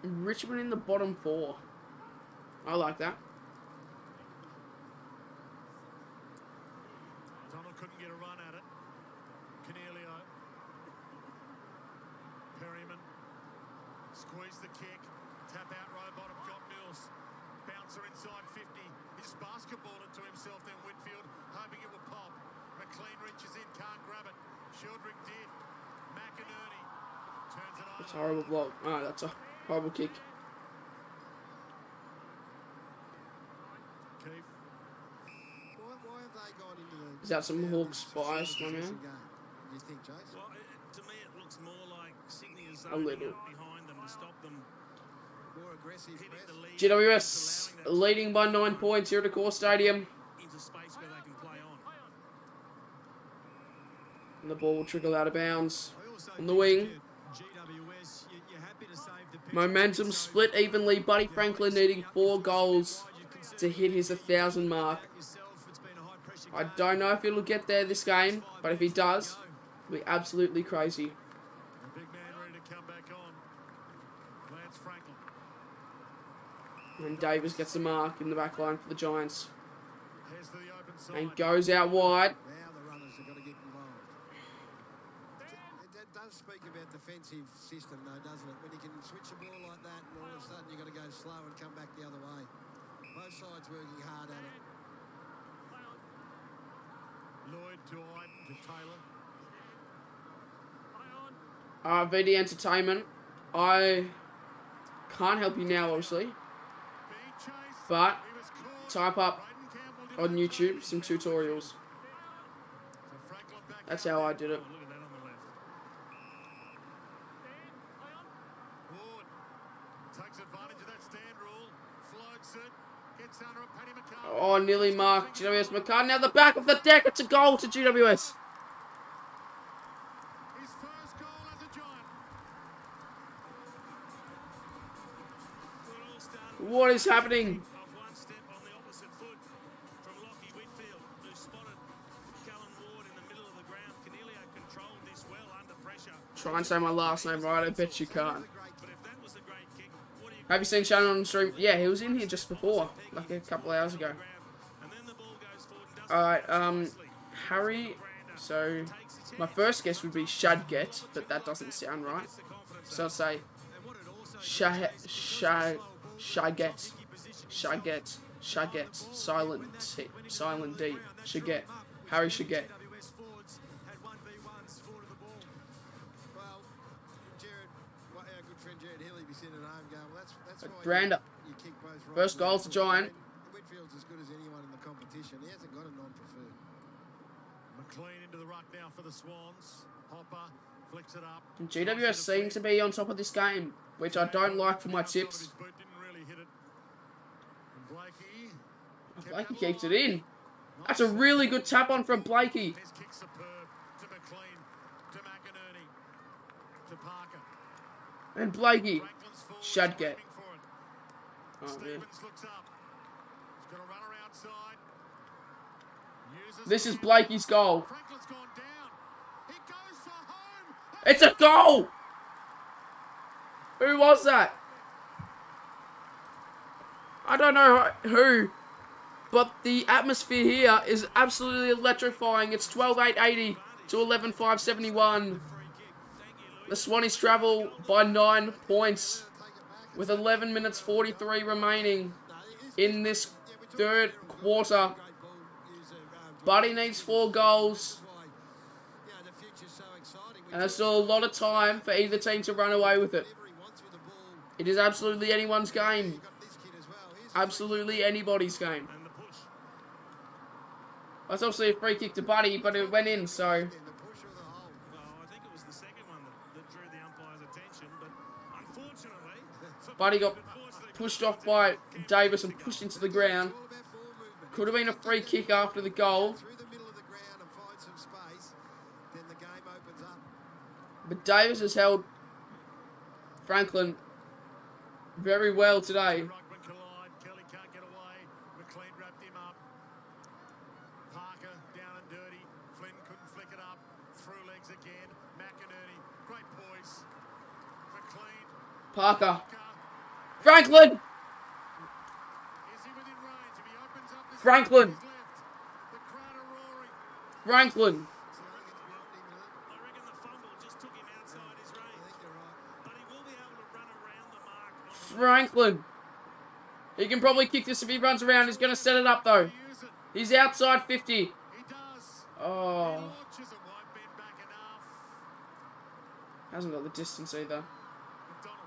Richmond in the bottom 4. I like that. Donald couldn't get a run at it. Cornelio. Perryman. Squeezed the kick. Tap out row bottom. Got Mills. Bouncer inside 50. He just basketballed it to himself, then Whitfield, hoping it would pop. McLean reaches in, can't grab it. Sheldrick did. McInerney turns it over. That's a horrible block. Oh, that's a horrible kick. Keith. Why have they gone into the... Is that some Hawks bias, my man? Do you think, Jason? Well, to me, it looks more like Sydney is A little. behind them to stop them. More aggressive Hitting press. the lead, GWS leading by 9 points here at the Core Stadium. into space where they can play on. And the ball will trickle out of bounds on the wing. GWS, you're happy to save the pitch. Momentum split evenly. Buddy Franklin needing 4 goals to hit his 1,000 mark. I don't know if he'll get there this game, but if he does, it'll be absolutely crazy. The big man ready to come back on. Lance Franklin. And Davis gets the mark in the back line for the Giants. Here's the open side. And goes out wide. Now the runners have got to get involved. That does speak about defensive system, though, doesn't it? When you can switch the ball like that and all of a sudden you've got to go slow and come back the other way. Both sides working hard at it. Lloyd to White to Taylor. VD Entertainment. I can't help you now, obviously. But type up on YouTube some tutorials. That's how I did it. Look at that on the left. Ward takes advantage of that stand rule. Floats it. Gets under it. Paddy McCartan. Oh, nearly marked. GWS McCartan now the back of the deck. It's a goal to GWS. His first goal as a Giant. Well, it all started What is happening? off one step on the opposite foot from Lockie Whitfield, who spotted Cullen Ward in the middle of the ground. Cornelio controlled this well under pressure. Try and say my last name right. I bet you can't. But if that was a great kick, what do you Have you seen Shannon on the stream? Yeah, he was in here just before, like a couple of hours ago. and then the ball goes forward and doesn't Alright, Harry. So, my first guess would be Shadget, but that doesn't sound right. So I'll say Shaget, silent D, Shaget, Harry Shaget. Well, Jared, our good friend Jared Hill, he'd be sitting at home going, well, that's why Brander. you kick both right First and goal's left a Giant. foot. Whitfield's as good as anyone in the competition. He hasn't got a non-preferred. McLean into the ruck now for the Swans. Hopper flicks it up. And GWS seem to be on top of this game, which I don't like for my tips. His boot didn't really hit it. And Blakey. Blakey keeps it in. That's a really good tap on from Blakey. His kick superb to McLean, to McInerney, to Parker. And Blakey. Franklin's forward, Shadget. aiming for it. Oh, man. Stevens looks up. He's got a runner outside. Uses This is it. Blakey's goal. Franklin's gone down. He goes for home. It's a goal! Who was that? I don't know who, but the atmosphere here is absolutely electrifying. It's 12,880 to 11,571. The Swannies travel by 9 points with 11 minutes 43 remaining in this third quarter. Buddy needs 4 goals. And there's still a lot of time for either team to run away with it. It is absolutely anyone's game. Absolutely anybody's game. That's obviously a free kick to Buddy, but it went in, so... Well, I think it was the second one that drew the umpire's attention, but unfortunately... Buddy got pushed off by Davis and pushed into the ground. Could have been a free kick after the goal. But Davis has held Franklin very well today. Kelly can't get away. McLean wrapped him up. Parker down and dirty. Flynn couldn't flick it up. Through legs again. McInerney. Great poise. McLean. Parker. Franklin! Is he within range? If he opens up this Franklin! left, the crowd are roaring. Franklin! I reckon the fumble just took him outside his range. But he will be able to run around the mark. Franklin! He can probably kick this if he runs around. He's going to set it up, though. He's outside 50. He does. Oh. He launches it wide, bend back enough. Hasn't got the distance either. McDonald.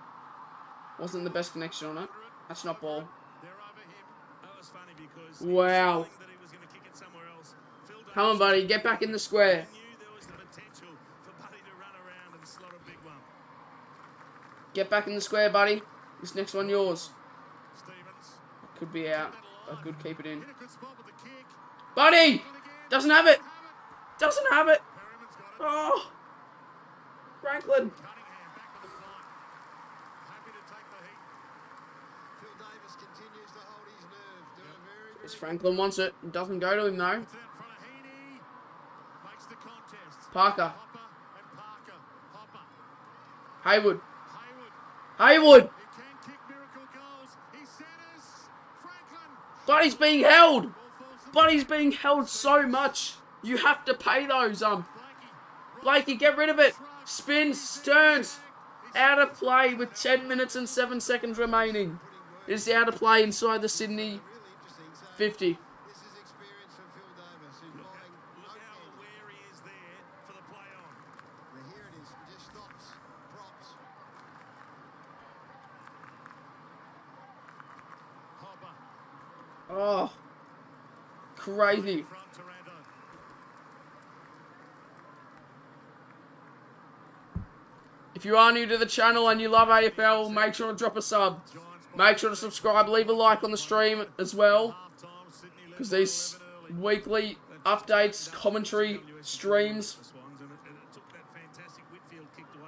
Wasn't the best connection on it. That's not ball. They're over him. That was funny because Wow. that he was going to kick it somewhere else. Phil Come on, buddy. Get back in the square. knew there was the potential for Buddy to run around and slot a big one. Get back in the square, buddy. This next one yours. Stevens. Could be out. I could keep it in. Hit a good spot with the kick. Buddy! Doesn't have it. Doesn't have it. Perriman's got it. Oh. Franklin. Cunningham back with the flight. Happy to take the heat. Phil Davis continues to hold his nerve. Doing a very, As Franklin wants it. It doesn't go to him, though. It's out in front of Heaney. Makes the contest. Parker. Hopper and Parker. Hopper. Haywood. Haywood. Haywood! He can kick miracle goals. He centers. Franklin. Buddy's being held. Buddy's being held so much. You have to pay those. Blakey, get rid of it. Spins, turns. Out of play with 10 minutes and 7 seconds remaining. It is out of play inside the Sydney 50. This is experience from Phil Davis, who's buying Look how aware he is there for the play on. Here it is. It just stops. Props. Hopper. Oh. Crazy. Front Toronto. If you are new to the channel and you love AFL, make sure to drop a sub. Make sure to subscribe, leave a like on the stream as well. Because these weekly updates, commentary, streams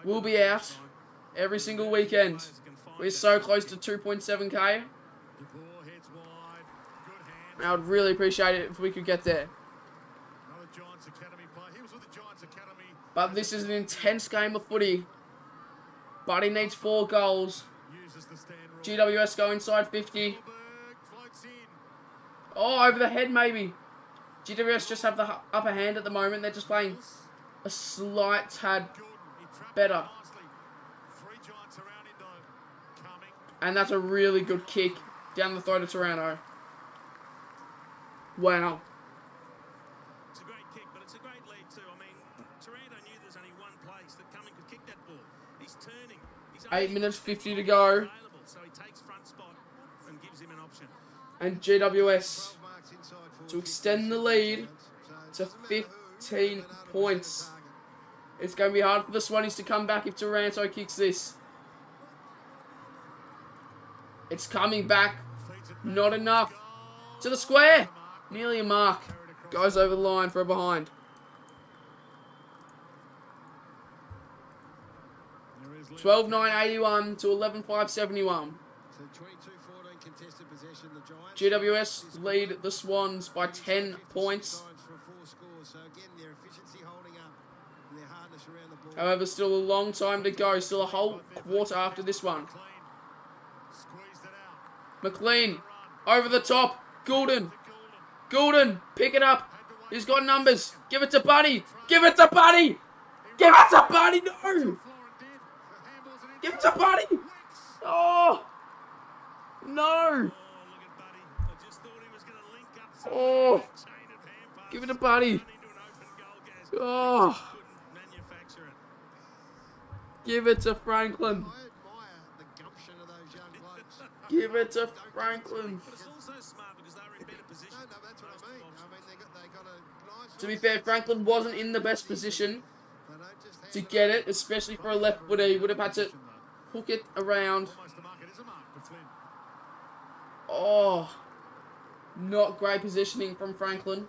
will be out every single weekend. We're so close to 2.7k. The ball heads wide. Good hand. I would really appreciate it if we could get there. Another Giants Academy player. He was with the Giants Academy. But this is an intense game of footy. Buddy needs 4 goals. Uses the stand rule. GWS go inside 50. Goldberg floats in. Oh, over the head maybe. GWS just have the upper hand at the moment. They're just playing a slight tad Jordan. He trapped better. nicely. 3 Giants around him though. Coming. And that's a really good kick down the throat of Toronto. Wow. It's a great kick, but it's a great lead too. I mean, Toronto knew there's only one place that Cumming could kick that ball. He's turning. He's 8 minutes 50 to go. available, so he takes front spot and gives him an option. And GWS 12 marks inside 4. to extend the lead to 15 points. It's going to be hard for the Swannies to come back if Toronto kicks this. It's coming back. Not enough. To the square. Nearly a mark. Goes over the line for a behind. There is 12-9-81 to 11-5-71. So 22-14 contested possession. The Giants. GWS lead the Swans by 10 points. For 4 scores. So again, their efficiency holding up. And their However, still a long time to go. Still a whole quarter after this one. McLean, over the top. Goulden, pick it up. He's got numbers. Give it to Buddy. Give it to Buddy. Give it to Buddy. No. Give it to Buddy. Oh. No. Oh. Give it to Buddy. Oh. Give it to Franklin. Give it to Franklin. To be fair, Franklin wasn't in the best position to get it, especially for a left footer. He would have had to hook it around. Oh, not great positioning from Franklin.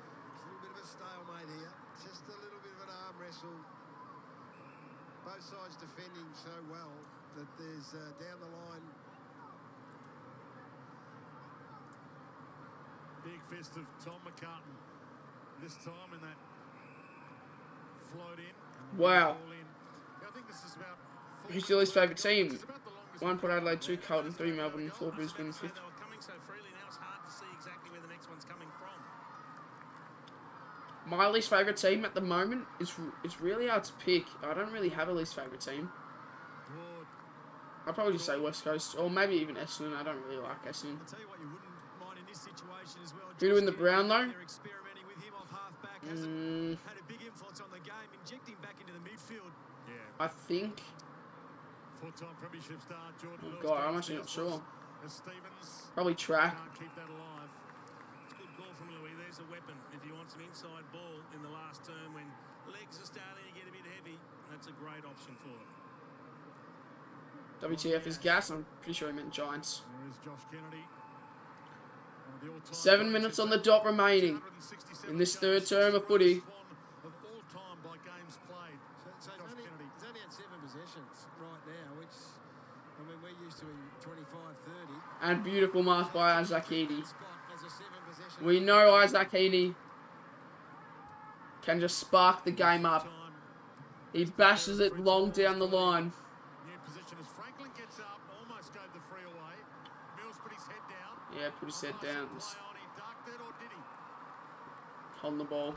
Both sides defending so well that there's down the line. Big fist of Tom McCartan this time in that float in. Wow. I think this is about Who's Dilly's favourite team? 1 Port Adelaide, 2 Carlton, 3 Melbourne, 4 Brisbane, 5. My least favourite team at the moment is really hard to pick. I don't really have a least favourite team. I'd probably just say West Coast, or maybe even Essendon. I don't really like Essendon. Who to win the Brownlow? I think. Oh God, I'm actually not sure. Probably track. There's a weapon if you want some inside ball in the last term when legs are starting to get a bit heavy. That's a great option for them. WTF is gas. I'm pretty sure he meant Giants. There is Josh Kennedy. 7 minutes on the dot remaining in this third term of footy. So it's only had 7 possessions right now, which, I mean, we're used to 25, 30. And beautiful mark by Isaac Heaney. We know Isaac Heaney can just spark the game up. He bashes it long down the line. Yeah, put his head down. Holding the ball.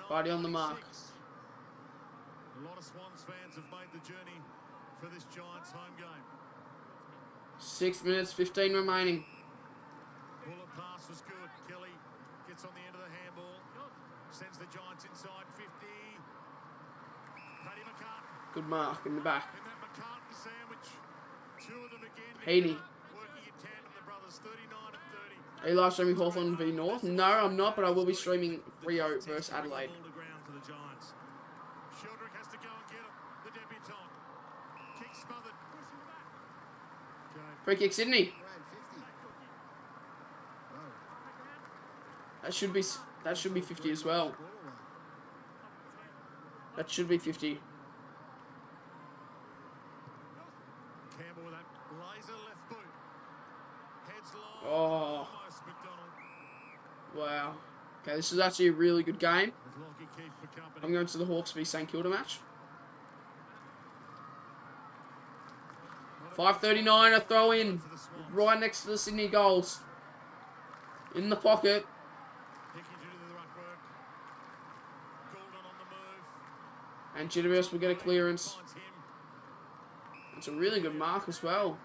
Buddy on the mark. A lot of Swans fans have made the journey for this Giants home game. 6 minutes, 15 remaining. Bullet pass was good. Kelly gets on the end of the handball. Sends the Giants inside 50. Paddy McCartan. Good mark in the back. In that McCartan sandwich. 2 of them again. Heaney. Working in tandem, the brothers 39 and 30. Are you live streaming Hawthorn v North? No, I'm not, but I will be streaming Rio versus Adelaide. Free kick, Sydney. That should be 50 as well. That should be 50. Campbell with that laser left boot. Heads long. Oh. Wow. Okay, this is actually a really good game. I'm going to the Hawks v St Kilda match. 5:39, a throw in right next to the Sydney goals. In the pocket. And GWS will get a clearance. It's a really good mark as well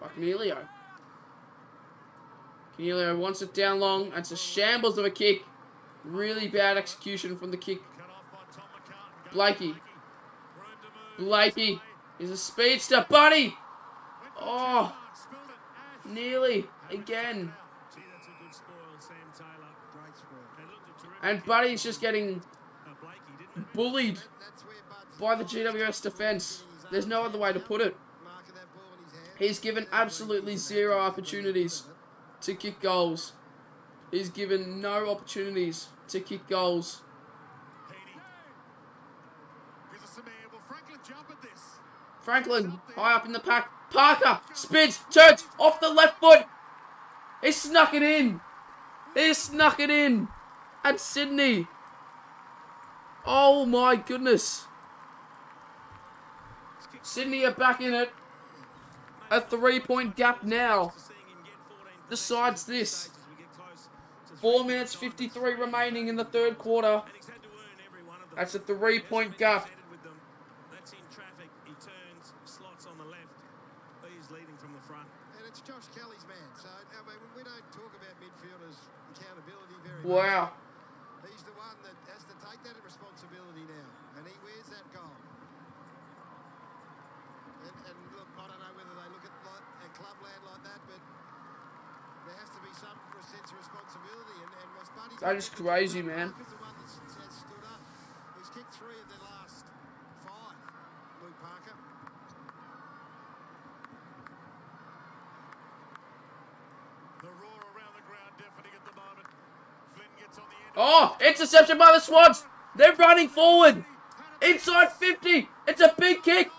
by Canelio. Canelio wants it down long. And it's a shambles of a kick. Really bad execution from the kick. Blakey. Blakey is a speedster. Buddy! Oh! Nearly. Again. And Buddy's just getting bullied by the GWS defence. There's no other way to put it. He's given absolutely 0 opportunities to kick goals. He's given no opportunities to kick goals. Franklin, high up in the pack. Parker, spins, turns, off the left foot. He snuck it in. He snuck it in. And Sydney. Oh my goodness. Sydney are back in it. A 3-point gap now. Besides this. 4 minutes 53 remaining in the third quarter. That's a 3-point gap. That's in traffic. He turns, slots on the left. He's leading from the front. And it's Josh Kelly's man. So, I mean, we don't talk about midfielders' accountability very Wow. much. He's the one that has to take that responsibility now. And he wears that goal. And look, I don't know whether they look at clubland like that, but there has to be some sense of responsibility. And Ross Buddy's... That is crazy, man. He's the one that's stood up. He's kicked 3 of the last 5, Luke Parker. The roar around the ground deafening at the moment. Flynn gets on the end. Oh, interception by the Swans. They're running forward. Inside 50. It's a big kick.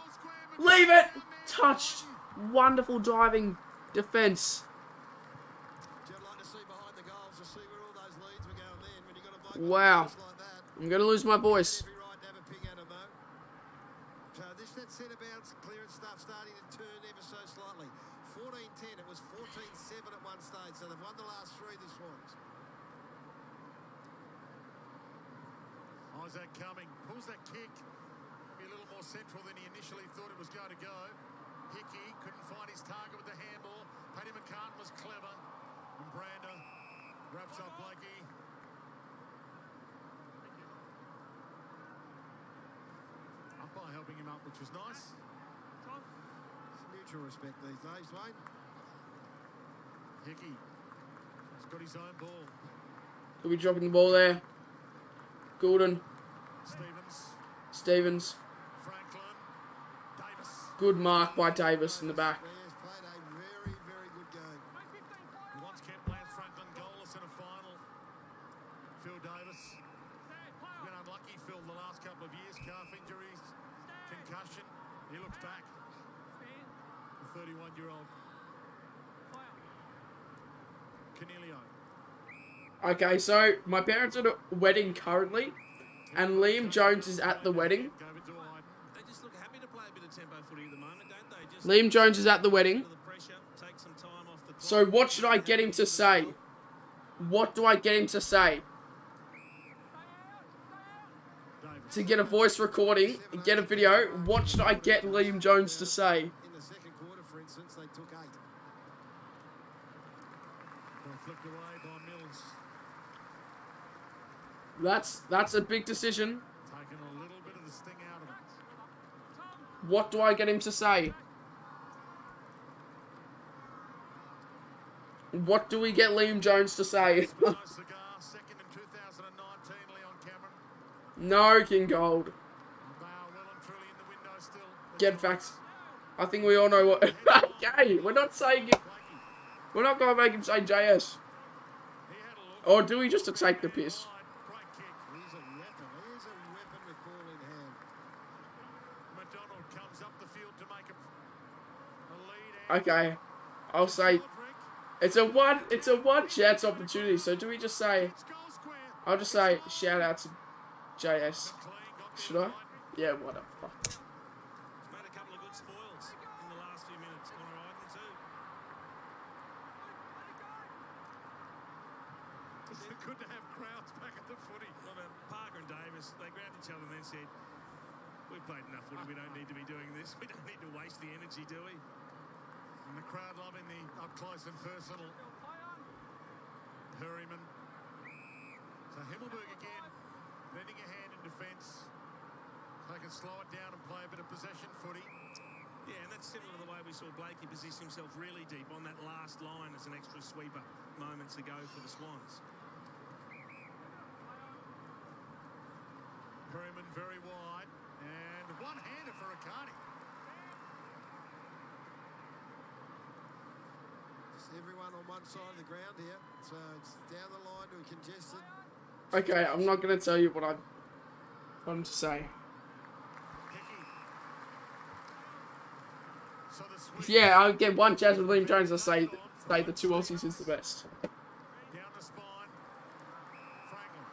Leave it. Touched. Wonderful diving defense. Wow. I'm going to lose my voice. So this that centre bounce clearance stuff starting to turn ever so slightly. 14-10. It was 14-7 at one stage. So they've won the last 3, the Swans. Isaac Cumming pulls that kick. Be a little more central than he initially thought it was going to go. Hickey couldn't find his target with the handball. Paddy McCartan was clever. And Brander wraps up Blakey. Umpire helping him up, which was nice. Mutual respect these days, Wayne. Hickey has got his own ball. Could be dropping the ball there. Goulden. Stevens. Franklin. Davis. Good mark by Davis in the back. Played a very, very good game. He once kept Lance Franklin goalless in a final. Phil Davis. He's been unlucky, Phil, the last couple of years. Calf injuries, concussion. He looks back. The 31-year-old. Canelio. Okay, so my parents are at a wedding currently, and Liam Jones is at the wedding. They just look happy to play a bit of tempo footy at the moment, don't they? Just Liam Jones is at the wedding. the pressure, take some time off the clock. So what should I get him to say? What do I get him to say? To get a voice recording, get a video, what should I get Liam Jones to say? In the second quarter, for instance, they took 8. Flicked away by Mills. That's a big decision. Taking a little bit of the sting out of it. What do I get him to say? What do we get Liam Jones to say? Cigar, second in 2019, Leon Cameron. No, King Gold. They are well and truly in the window still. Get facts. I think we all know what... Okay, we're not saying it. We're not going to make him say JS. Or do we just take the piss? He's a weapon. He is a weapon with ball in hand. McDonald comes up the field to make a lead. Okay. I'll say... It's a one chance opportunity, so do we just say... I'll just say, shout out to JS. Should I? Yeah, whatever. He's made a couple of good spoils in the last few minutes. Connor Iden too. It's good to have crowds back at the footy. Well, Parker and Davis, they grabbed each other and then said, we've played enough footy, we don't need to be doing this. We don't need to waste the energy, do we? And the crowd loving the up close and personal. Hurryman. So Himmelberg again, lending a hand in defence. They can slow it down and play a bit of possession footy. Yeah, and that's similar to the way we saw Blakey position himself really deep on that last line as an extra sweeper moments ago for the Swans. Hurryman very wide. And one-hander for Riccardi. Everyone on one side of the ground here, so it's down the line to a congested. Okay, I'm not going to tell you what I wanted to say. So Yeah, I'll get one chance with Liam Jones to say say the two Aussies is the best. Down the spine. Franklin.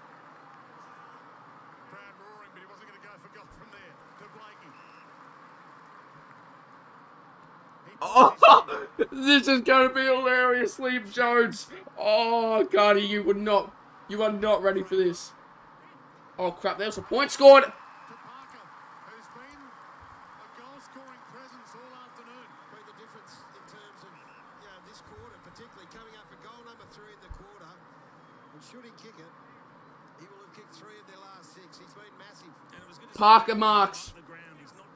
Crowd roaring, but he wasn't going to go for goal from there. To Blakey. Oh, this is going to be hilarious, Liam Jones. Oh, Cardi, you are not ready for this. Oh, crap, there's a point scored. To Parker, who's been a goal-scoring presence all afternoon. Made the difference in terms of this quarter, particularly coming up for goal number 3 in the quarter. And should he kick it, he will have kicked 3 of their last 6. He's been massive. Parker marks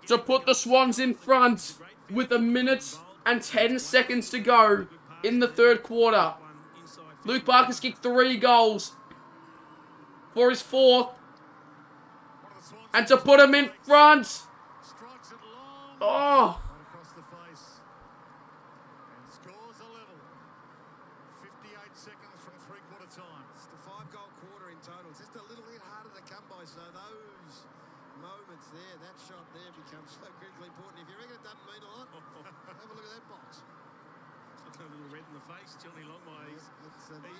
to put the Swans in front with 1 minute and 10 seconds to go in the third quarter. Luke Parker's kicked 3 goals for his 4th. And to put him in front. Oh. Across the face. And scores a level. 58 seconds from three-quarter time. It's the 5-goal quarter in total. It's just a little bit harder to come by, so those moments there, that shot there becomes so critically important. If you reckon it doesn't mean a lot, have a look at that box. A little red in the face, Johnny Longmire. He's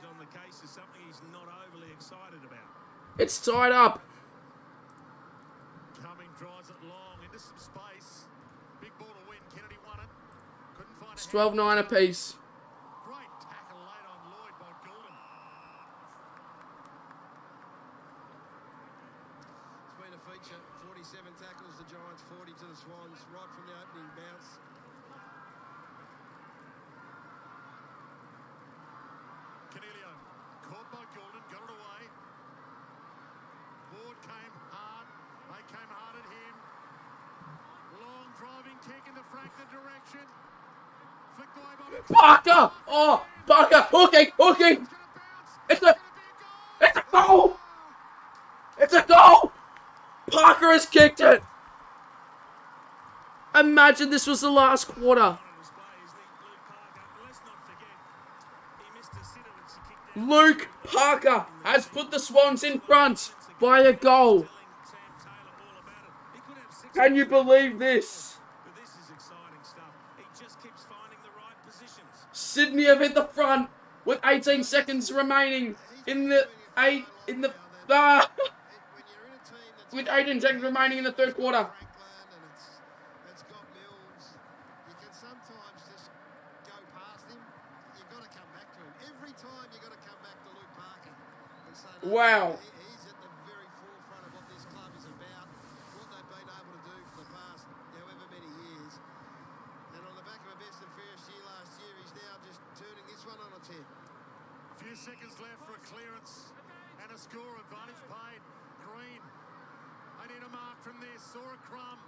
on the case of something he's not overly excited about. It's tied up. Cumming drives it long into some space. Big ball to win. Kennedy won it. Couldn't find It's 12-9 apiece. Great tackle late on Lloyd by Goulden. It's been a feature. 47 tackles, the Giants, 40 to the Swans, right from the opening bounce. Canelio caught by Goulden, got it away. Ward came hard. They came hard at him. Long driving kick in the Franklin direction. Flicked away by Parker! Oh, Parker! Hooking! It's a goal! It's a goal! Parker has kicked it! Imagine this was the last quarter. Luke Parker has put the Swans in front by a goal. Can you believe this? Sydney have hit the front with 18 seconds remaining with 18 seconds remaining in the third quarter. It's got Mills. You can sometimes just go past him. You've got to come back to him. Every time you've got to come back to Luke Parker and say, no, Wow. he's at the very forefront of what this club is about, what they've been able to do for the past however many years. And on the back of a best and fairest year last year, he's now just turning this one on its head. A few seconds left for a clearance and a score. Advantage paid. Green. They need a mark from this. Saw a crumb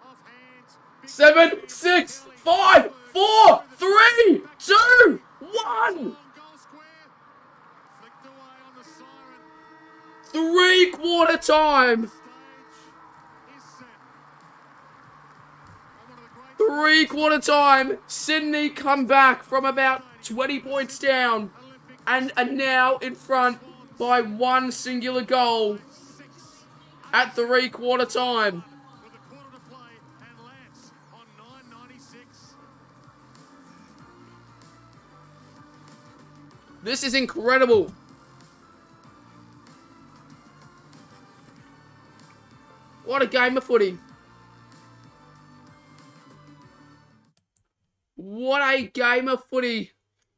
off hands. 7, 6, 5, 4, 3, 2, 1. Flicked away on the siren. Three-quarter time. Three-quarter time. Sydney come back from about 20 points down and are now in front by 1 singular goal at three-quarter time. With a quarter to play and Lance on 9.96. This is incredible. What a game of footy. What a game of footy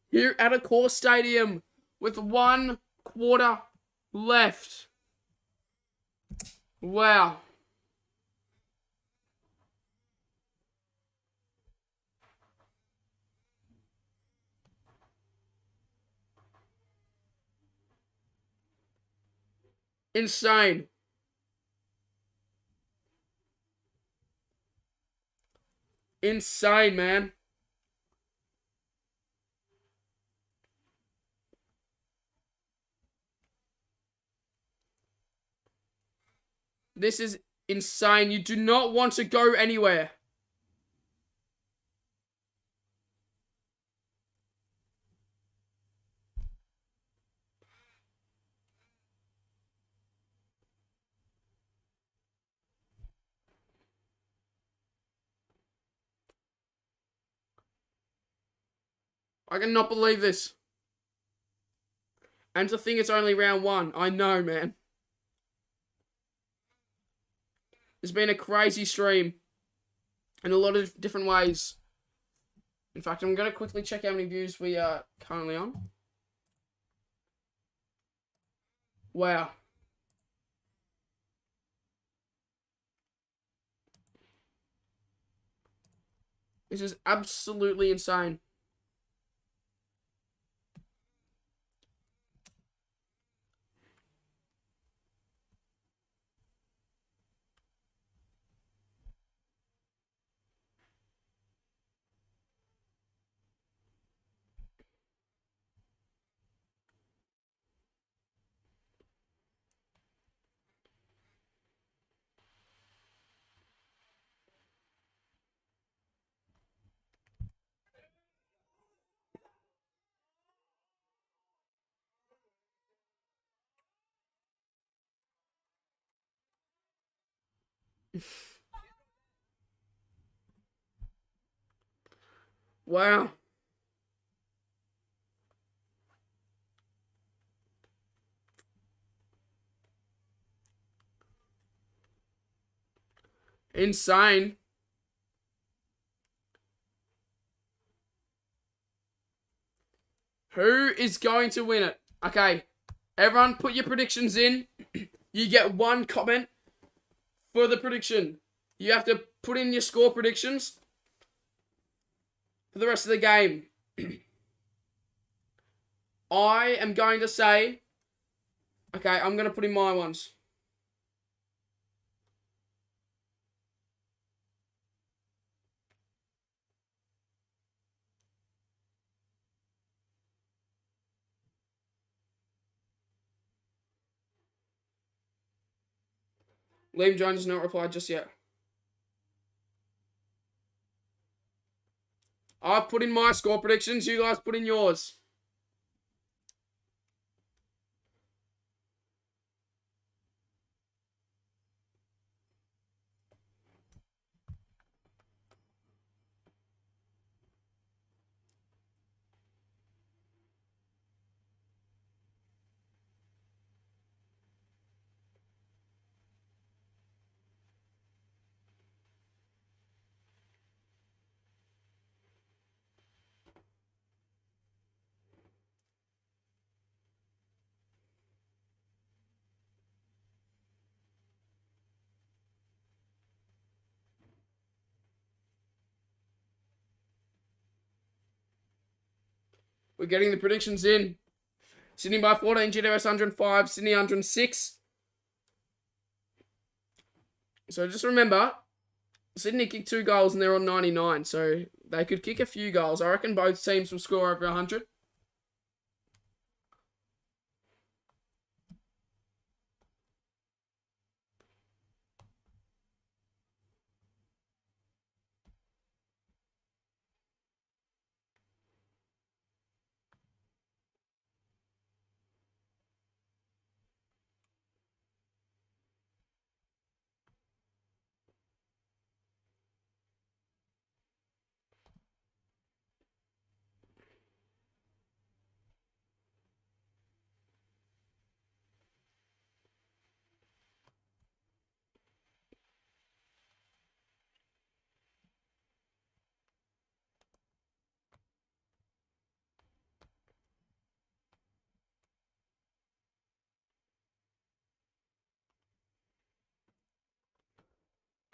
here at Accor Stadium with 1 quarter left. Wow. Insane. Insane, man. This is insane. You do not want to go anywhere. I cannot believe this. And to think it's only round 1. I know, man. It's been a crazy stream. In a lot of different ways. In fact, I'm going to quickly check how many views we are currently on. Wow. This is absolutely insane. Wow. Insane. Who is going to win it? Okay. Everyone put your predictions in. You get 1 comment for the prediction. You have to put in your score predictions for the rest of the game. I am going to say... Okay, I'm going to put in my ones. Liam Jones has not replied just yet. I've put in my score predictions. You guys put in yours. We're getting the predictions in. Sydney by 14, GWS 105, Sydney 106. So just remember, Sydney kicked 2 goals and they're on 99. So they could kick a few goals. I reckon both teams will score over 100.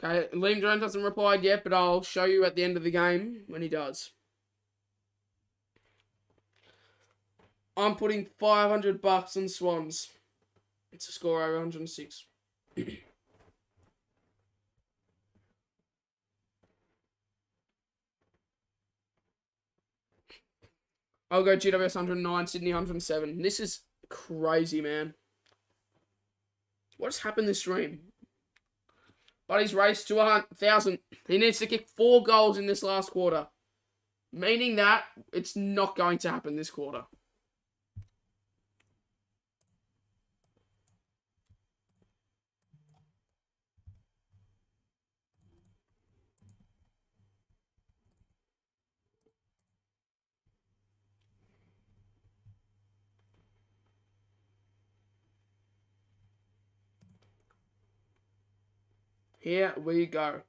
Okay, Liam Jones hasn't replied yet, but I'll show you at the end of the game when he does. I'm putting $500 on Swans. It's a score over 106. I'll go GWS 109, Sydney 107. This is crazy, man. What has happened this stream? Buddy's raced to 1,000. He needs to kick 4 goals in this last quarter. Meaning that it's not going to happen this quarter. Here we go.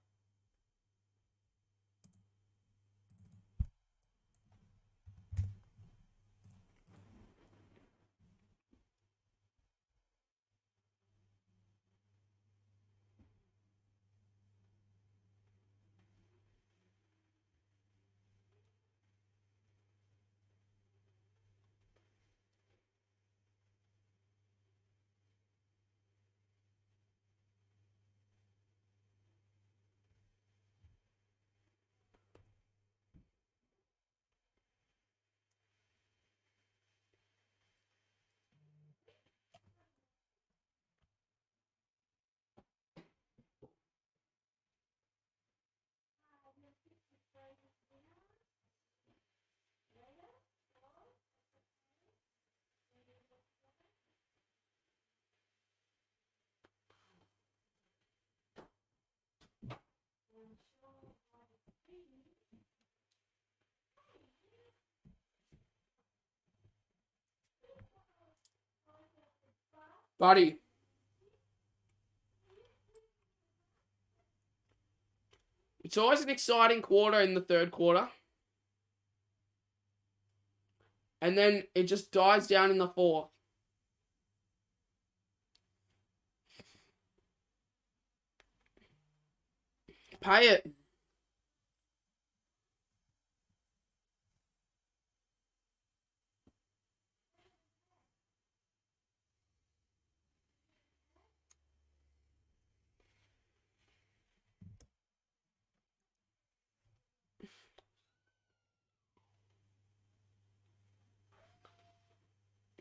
Buddy. It's always an exciting quarter in the third quarter. And then it just dies down in the fourth. Pay it.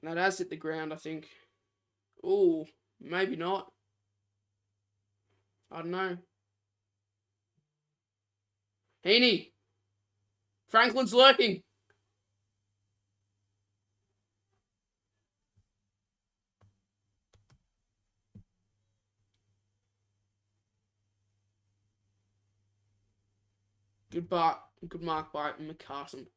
That has hit the ground, I think. Ooh, maybe not. I don't know. Heaney. Franklin's lurking. Good mark by McCarson.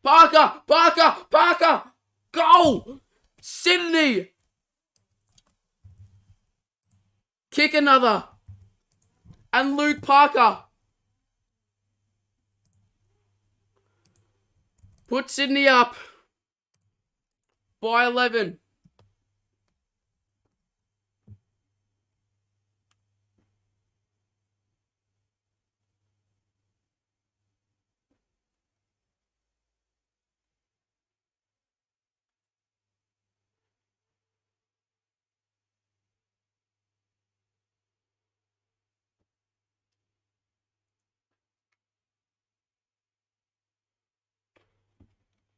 Parker! Goal! Sydney! Kick another. And Luke Parker. Put Sydney up. By 11.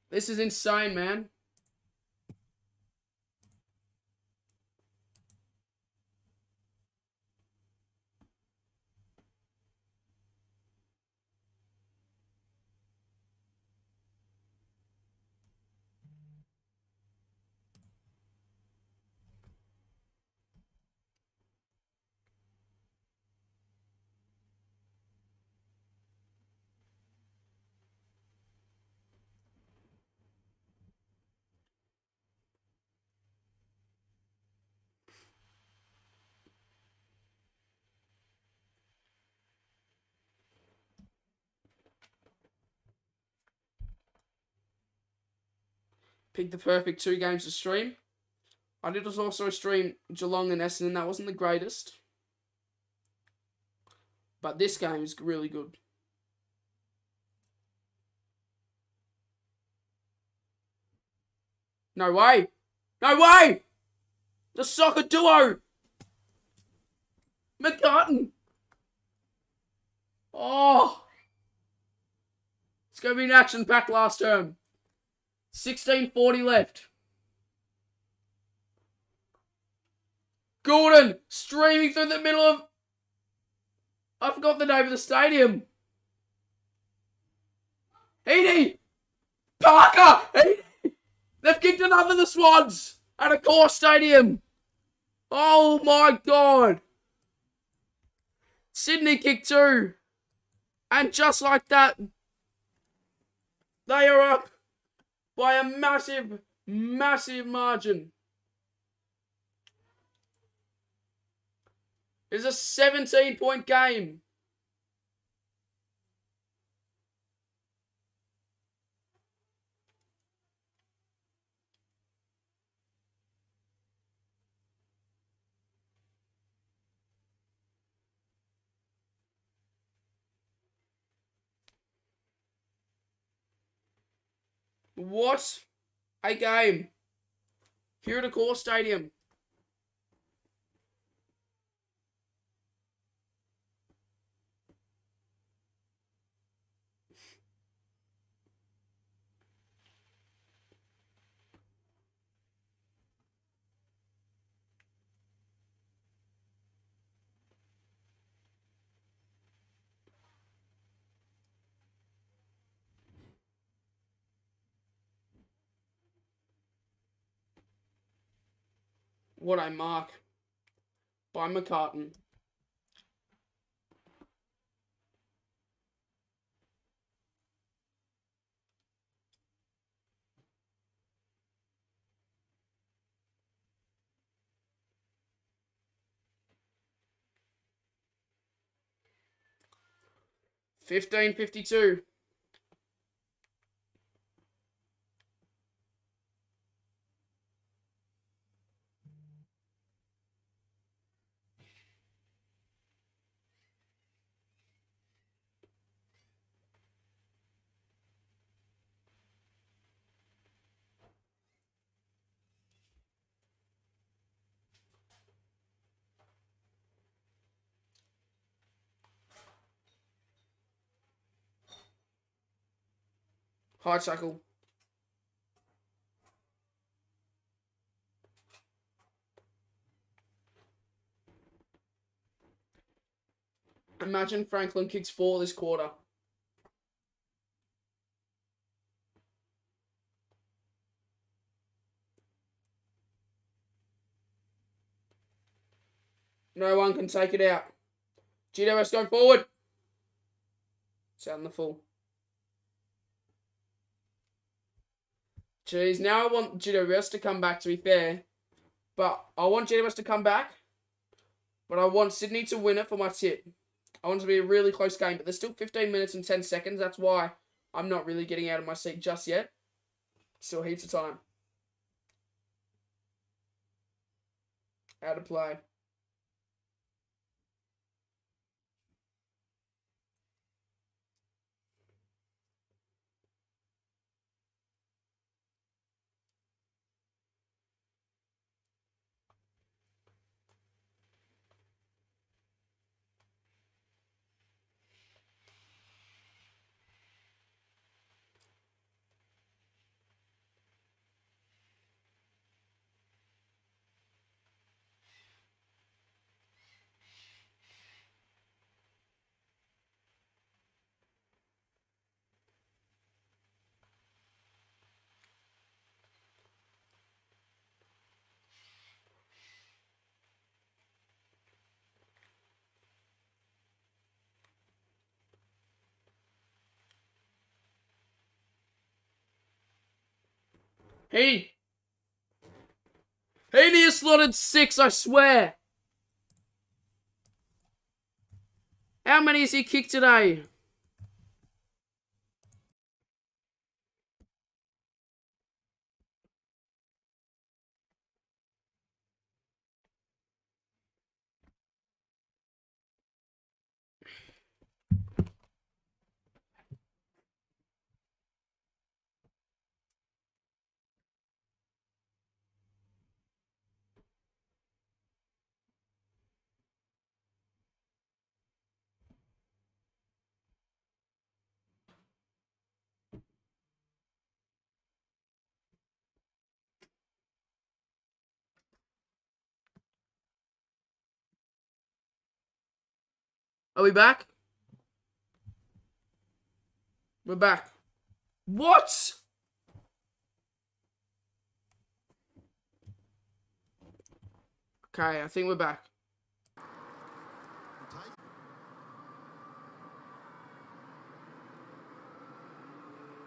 This is insane, man. Picked the perfect 2 games to stream. I did also stream Geelong and Essendon. That wasn't the greatest. But this game is really good. No way! No way! The soccer duo! McCartan! Oh! It's going to be an action-packed last term. 16:40 left. Gordon streaming through the middle of... I forgot the name of the stadium. Heaney! Parker! Heaney! They've kicked another, the Swans! At a core stadium. Oh my God. Sydney kicked 2. And just like that, they are up by a massive, massive margin. It's a 17-point game. What a game. Here at a core stadium. What a mark by McCartan. $15.52. High tackle. Imagine Franklin kicks 4 this quarter. No one can take it out. GWS going forward. It's out in the full. Jeez, now I want GWS to come back, to be fair. But I want GWS to come back. But I want Sydney to win it for my tip. I want it to be a really close game. But there's still 15 minutes and 10 seconds. That's why I'm not really getting out of my seat just yet. Still heaps of time. Out of play. He near slotted 6, I swear. How many has he kicked today? Are we back? We're back. What? Okay, I think we're back.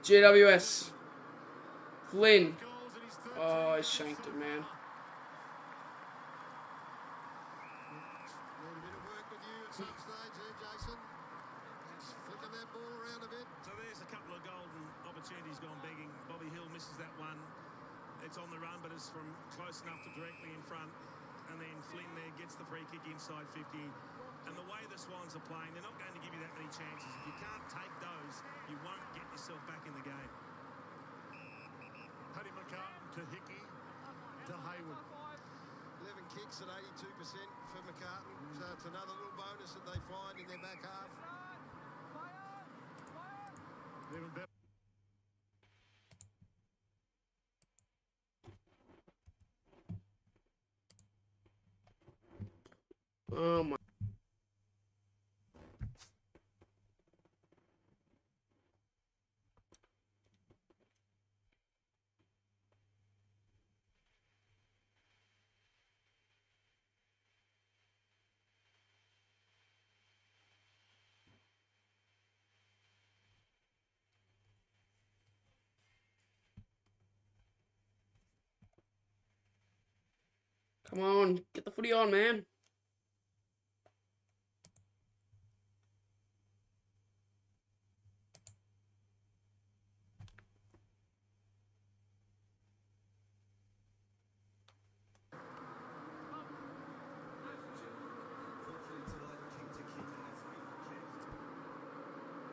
GWS. Flynn. Oh, he shanked it, man. Need a bit of work with you at some stage there, Jason. Just flicking that ball around a bit. So there's a couple of golden opportunities gone begging. Bobby Hill misses that one. It's on the run, but it's from close enough to directly in front. And then Flynn there gets the free kick inside 50. And the way the Swans are playing, they're not going to give you that many chances. If you can't take those, you won't get yourself back in the game. Paddy McCartan to Hickey to Hayward. 11 kicks at 82% for McCartan. So it's another little bonus that they find in their back half. Even better. Oh my. Come on, get the footy on, man.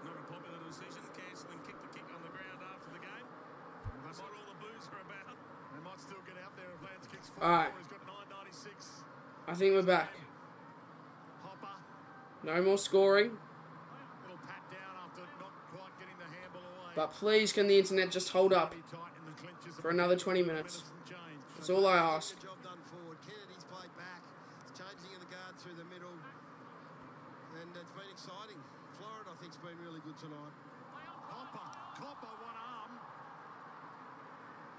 Not a popular decision, cancelling kick to kick on the ground after the game. That's what all the boos are about. They might still get out there if Lance kicks 4. Alright. He's got 9.96. I think we're back. Hopper. No more scoring. Little pat down after not quite getting the handball away. But please, can the internet just hold up for another 20 minutes? That's all I ask. Good job done forward. Kennedy's played back. It's changing in the guard through the middle. And it's been exciting. Florida, I think, has been really good tonight. Hopper. Copper, one arm.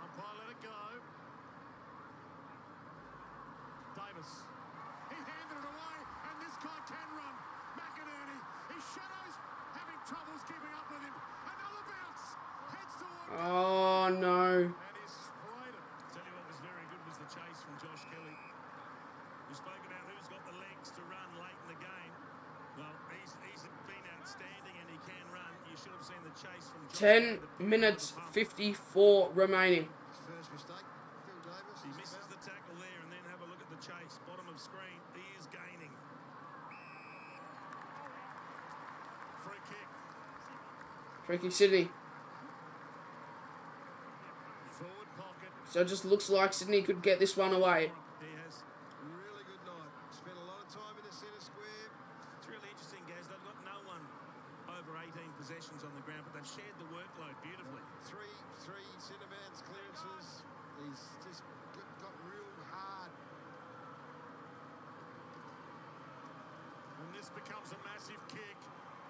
Umpire let it go. Davis. He handed it away, and this guy can run. McInerney. His shadows having troubles keeping up with him. Another bounce. Heads towards. Oh no. And he's sprayed it. Tell you what was very good was the chase from Josh Kelly. We spoke about who's got the legs to run late in the game. Well, he's been outstanding and he can run. You should have seen the chase from Josh 10 minutes 54 remaining. First mistake, Phil Davis. He misses the tackle there and then have a look at the chase. Bottom of screen, he is gaining. Free kick. Free kick Sydney. Forward pocket. So it just looks like Sydney could get this one away. He has. Really good night. Spent a lot of time in the centre square. It's really interesting, Gaz. They've got no one over 18 possessions on the ground, but they've shared the workload beautifully. Three centre bounce clearances. He's just got real hard. And this becomes a massive kick.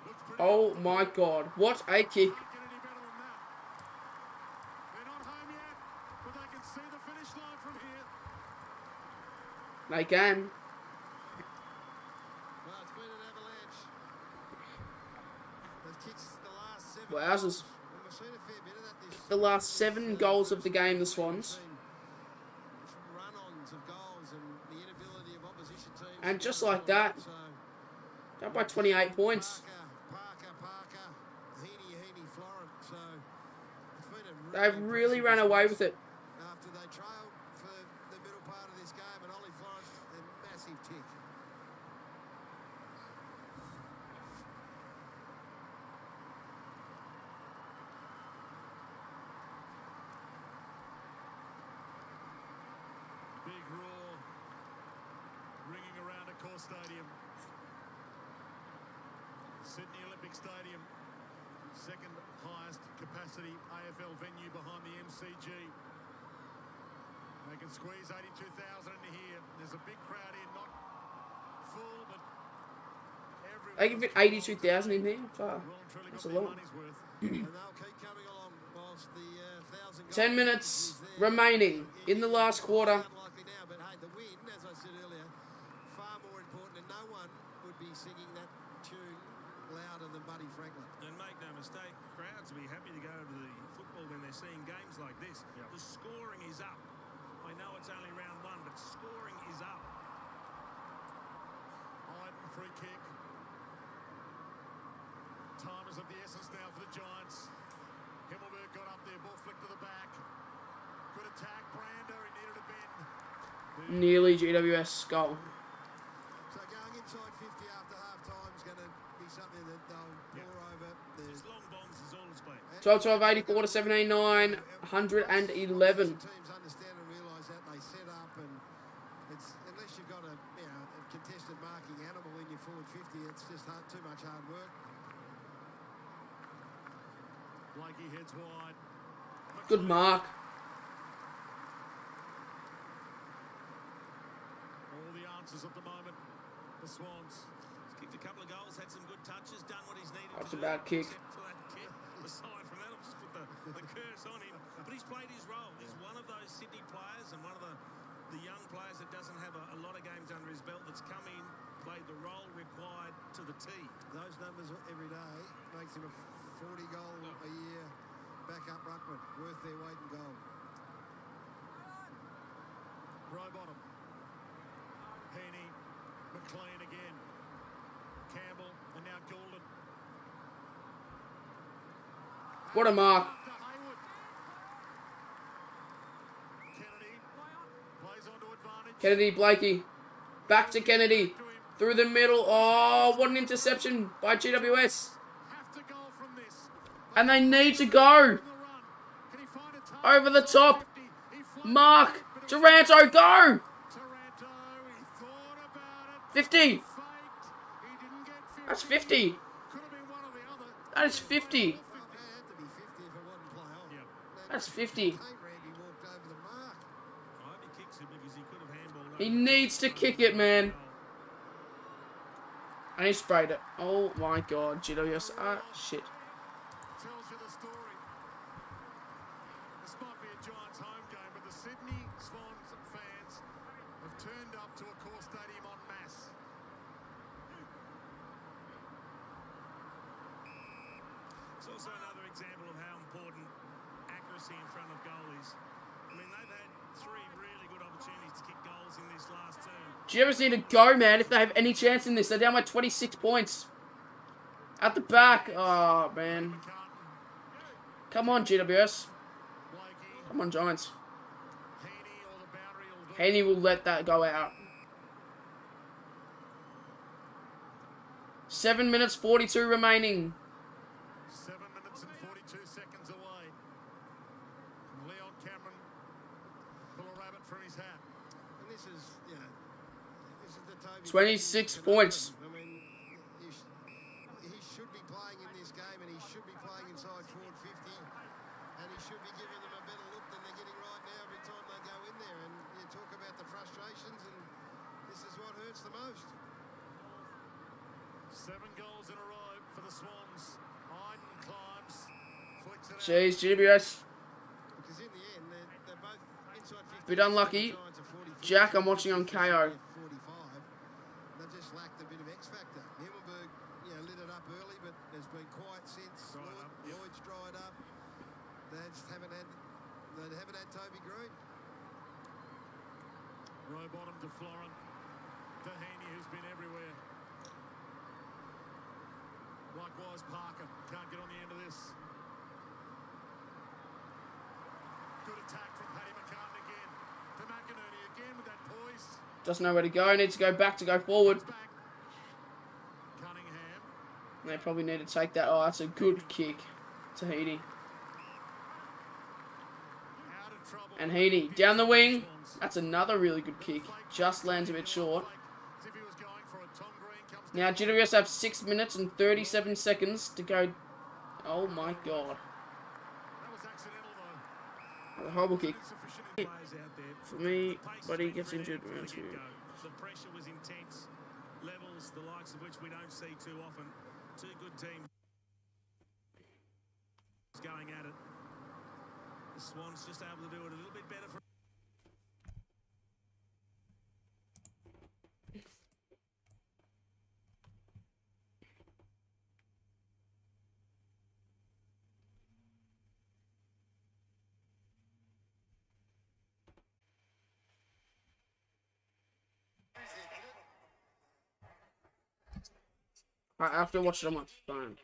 Looks pretty Oh my god. What a kick. Can't get any better than that. They're not home yet, but they can see the finish line from here. They can. Well, it's been an avalanche. They've kicked the last 7 Wowzers. goals, and we've seen a fair bit of that this The last 7 goals of the game, the Swans. Run-ons of goals and the inability of opposition teams. And just like that, So, down by 28 points. Parker, Heaney, Florent. So it's been a They've really ran away with it. after they trailed for the middle part of this game, and Ollie Florent, a massive tick. Big roar ringing around Accor Stadium. Sydney Olympic Stadium, second highest capacity AFL venue behind the MCG. They can squeeze 82,000 into here. There's a big crowd in, not full, but everyone. They can fit 82,000 in there. Oh, that's a lot. And they'll keep coming along whilst the 1,000 goals 10 minutes remaining in the last quarter. unlikely now, but hey, the win, as I said earlier, seeing games like this. Yep. The scoring is up. I know it's only round one, but scoring is up. Iden, free kick. Time is of the essence now for the Giants. Himmelberg got up there, ball flicked to the back. Good attack, Brander, he needed a bend. Nearly GWS goal. So going inside 50 after half time is going to be something that they'll pour over. It's long bombs is all it's been. 12, 84 to 79, 111. Teams understand and realise that they set up, and it's unless you've got a contested marking animal in your forward 50, it's just too much hard work. Blakey heads wide. Good mark. All the answers at the moment. The Swans. He's kicked a couple of goals, had some good touches, done what he's needed That's to a bad do. kick. Except for that kick. Aside from that, I've just put the curse on him. But he's played his role. He's one of those Sydney players and one of the young players that doesn't have a lot of games under his belt that's come in, played the role required to the T. Those numbers every day makes him a 40-goal a year backup ruckman, worth their weight in gold. Rowbottom. Heaney. McLean again. Campbell. And now Goulden. What a mark. To Hayward. Kennedy. Plays onto advantage. Kennedy, Blakey. Back to Kennedy. Through the middle. Oh, what an interception by GWS. Have to go from this. And they need to go. Can he find a time? Over the top. 50. He floats Mark. it, but it's Taranto, go. Taranto. He thought about it. 50. Faked. He didn't get 50. That's 50. Could have been one or the other. That is 50. It had to be 50 if it wasn't play on. Yep. That's 50. Kane Randy walked over the mark. I hope he kicks it because he could have handballed. He needs to kick it, man. And he sprayed it. Oh my god, GWS. Ah, shit. Tells you the story. This might be a Giants home game, but the Sydney Swans fans have turned up to a core stadium en masse. It's also another example of how important accuracy in front of goal is. I mean, they've had 3 really good opportunities to kick goals in this last term. GWS need to go, man, if they have any chance in this. They're down by 26 points. At the back. Oh, man. Come on, GWS. Come on, Giants. Haney will let that go out. 7 minutes 42 remaining. 7 minutes and 42 seconds away. Leon Cameron pull a rabbit from his hat. And this is, this is the Toby 26 points. I mean, he should be playing in this game, and he should be playing inside forward 50, and he should be giving them a better look than they're getting right now every time they go in there. And you talk about the frustrations, and this is what hurts the most. 7 goals in a row for the Swans. Iden climbs. Flicks it out. Jeez, GWS. Because in the end, they're both inside 50. Bit unlucky. Giants are 44. Jack, I'm watching on KO. 45. They've just lacked a bit of X factor. Himmelberg, lit it up early, but there's been quiet since. Lloyd's dried up. They just haven't had Toby Green. Rowbottom to Florin. To Heaney, who's been everywhere. Likewise, Parker. Can't get on the end of this. Good attack from Paddy McCartan again. To McInerney again with that poise. Doesn't know where to go. Needs to go back to go forward. Back. Cunningham. They probably need to take that. Oh, that's a good kick to Heaney. Out of trouble. And Heaney down the wing. That's another really good kick. Just lands a bit short. As if he was going for a Tom Green. Comes Now GWS have 6 minutes and 37 seconds to go. Oh my god. That was accidental though. A horrible kick. Insufficient Players out there. For me, The pace but he has been gets really injured good from round the 2. get-go. The pressure was intense. Levels, the likes of which we don't see too often. 2 good teams going at it. The Swans just able to do it a little bit better for I have to watch it on my phone.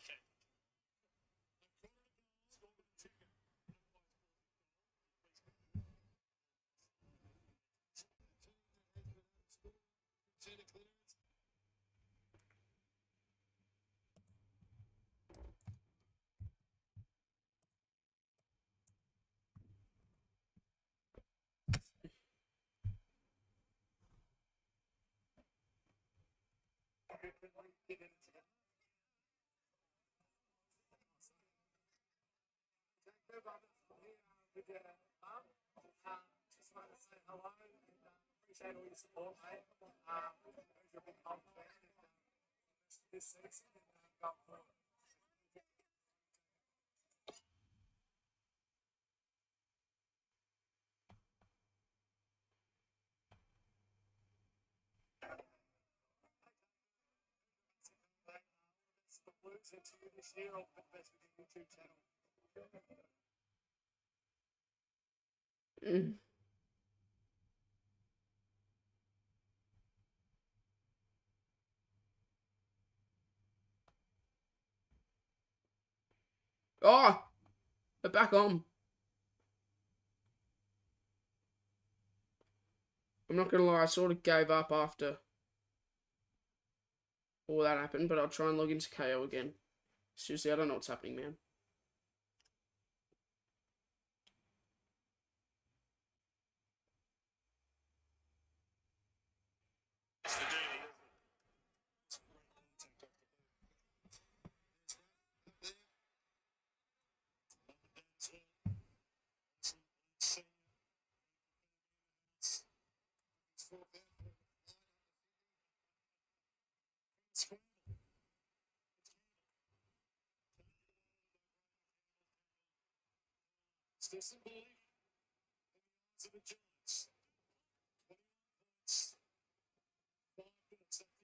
Just wanted to say hello and appreciate all your support, mate. You're a big Hull fan this season and going forward. The Blues into you this year, all the best with your YouTube channel. Oh! They're back on. I'm not gonna lie, I sort of gave up after all that happened, but I'll try and log into KO again. Seriously, I don't know what's happening, man. Still some belief in the Giants. 5 minutes after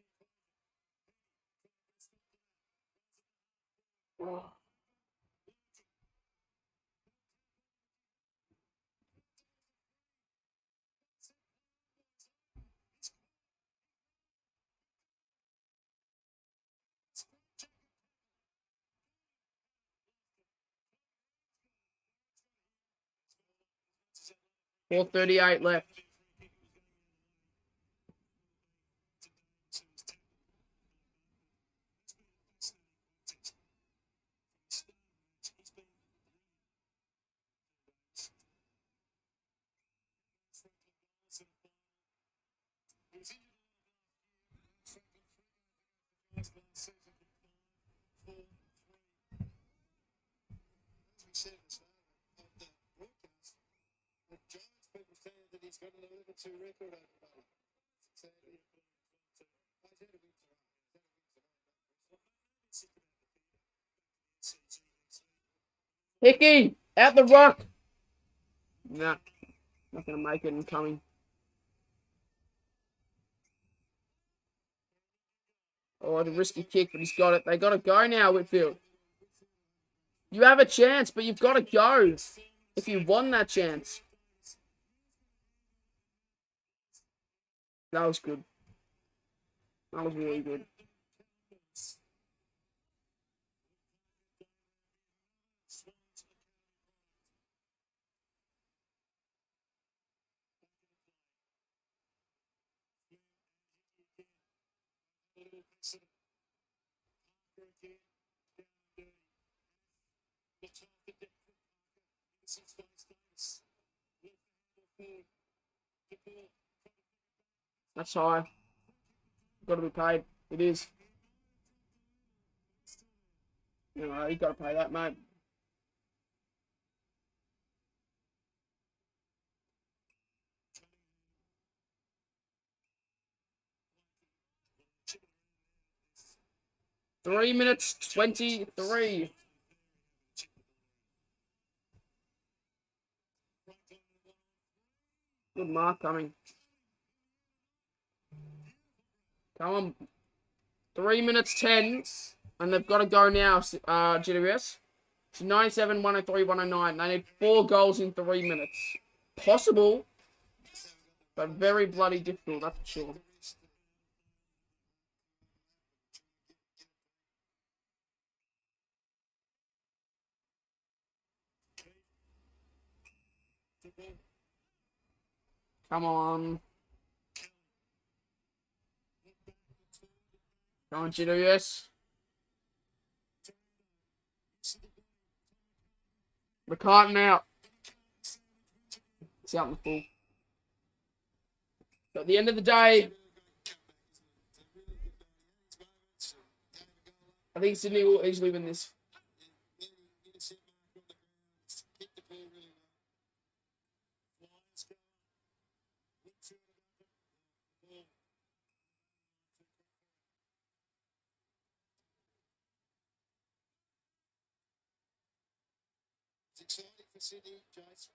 you Oh. .438 left. He's got an 11-2 record over Butler. Hickey! Out the rock! Nah. Not gonna make it. I'm coming. Oh, the risky kick, but he's got it. They gotta go now, Whitfield. You have a chance, but you've got to go. If you won that chance. That was good. That was really good. That's high. Got to be paid. It is. You know, you got to pay that, mate. Three minutes 23. Good mark coming. Come on. 3 minutes 10. And they've got to go now, GWS. It's 97, 103, 109. They need 4 goals in 3 minutes. Possible. But very bloody difficult, that's for sure. Come on. Come on, GWS. McCartan out. It's out in the full. But at the end of the day, I think Sydney will easily win this. It's exciting for Sydney, Jason.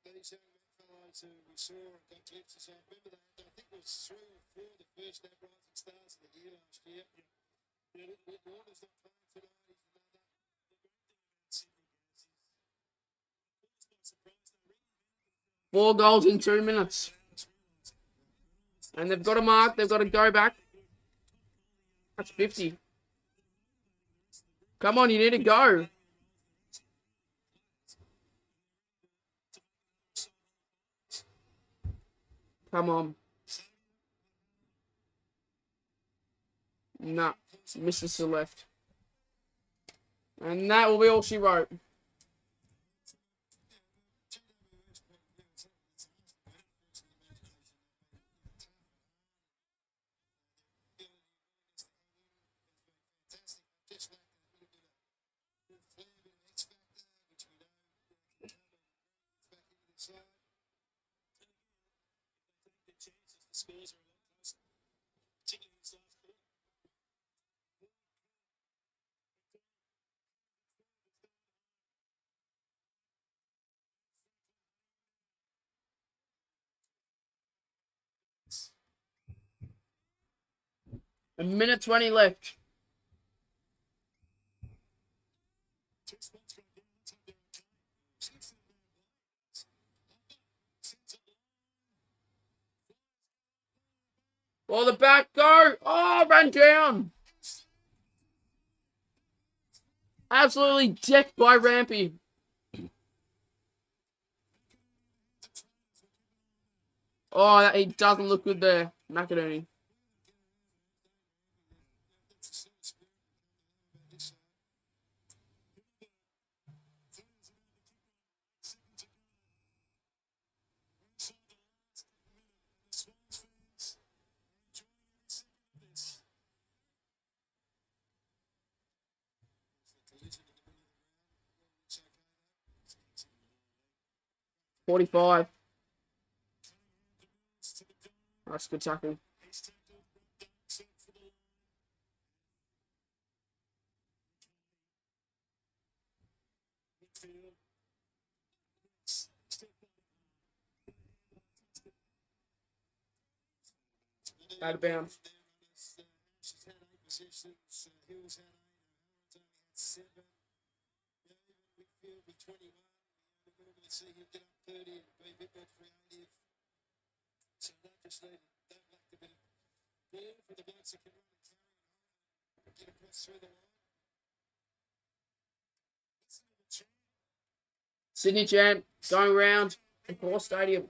These young fellows who we saw and got glimpses of. Remember that? I think it was 3 or 4 the first Rising Stars of the year last year. Warner's not playing tonight. He's another. 4 goals in 2 minutes. And they've got a mark. They've got to go back. That's 50. Come on, you need to go. Come on. Nah, misses to the left. And that will be all she wrote. A minute 20 left. Oh, the back go. Oh, ran down. Absolutely decked by Rampy. Oh, he doesn't look good there, McInerney. $45. That's a good tackle. Out of bounds. She's had 8 possessions. Hill's had 8. Only had 7. Midfield with 21. We normally see him get up 30 and be a bit more creative. So they just need, they've lacked a bit of ball for the blokes that can run and carry and get across through the line. Sydney champ going round the Core Stadium.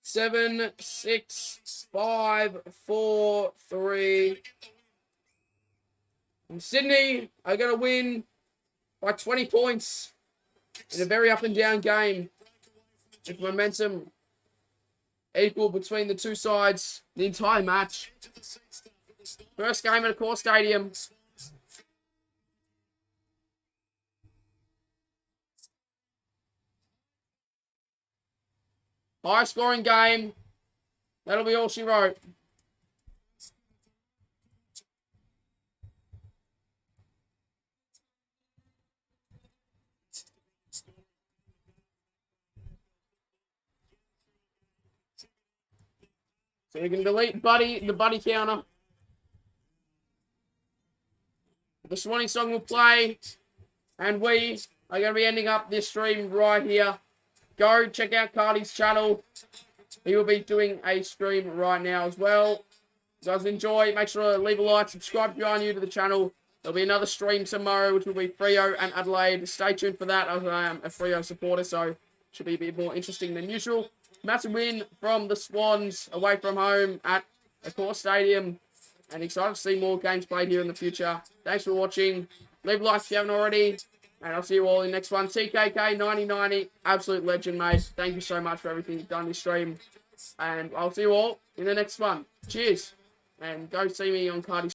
Seven, 6, 5, 4, 3. And Sydney are going to win by 20 points in a very up and down game. With momentum equal between the two sides the entire match. First game at a Core Stadium. High scoring game. That'll be all she wrote. So you can delete the buddy counter. The Swanee song will play. And we are going to be ending up this stream right here. Go check out Cardi's channel. He will be doing a stream right now as well. If you guys enjoy, make sure to leave a like, subscribe if you are new to the channel. There'll be another stream tomorrow, which will be Freo and Adelaide. Stay tuned for that, as I am a Freo supporter, so should be a bit more interesting than usual. Massive win from the Swans away from home at the Core Stadium. And excited to see more games played here in the future. Thanks for watching. Leave a like if you haven't already. And I'll see you all in the next one. TKK 9090, absolute legend, mate. Thank you so much for everything you've done this stream. And I'll see you all in the next one. Cheers. And go see me on Cardi's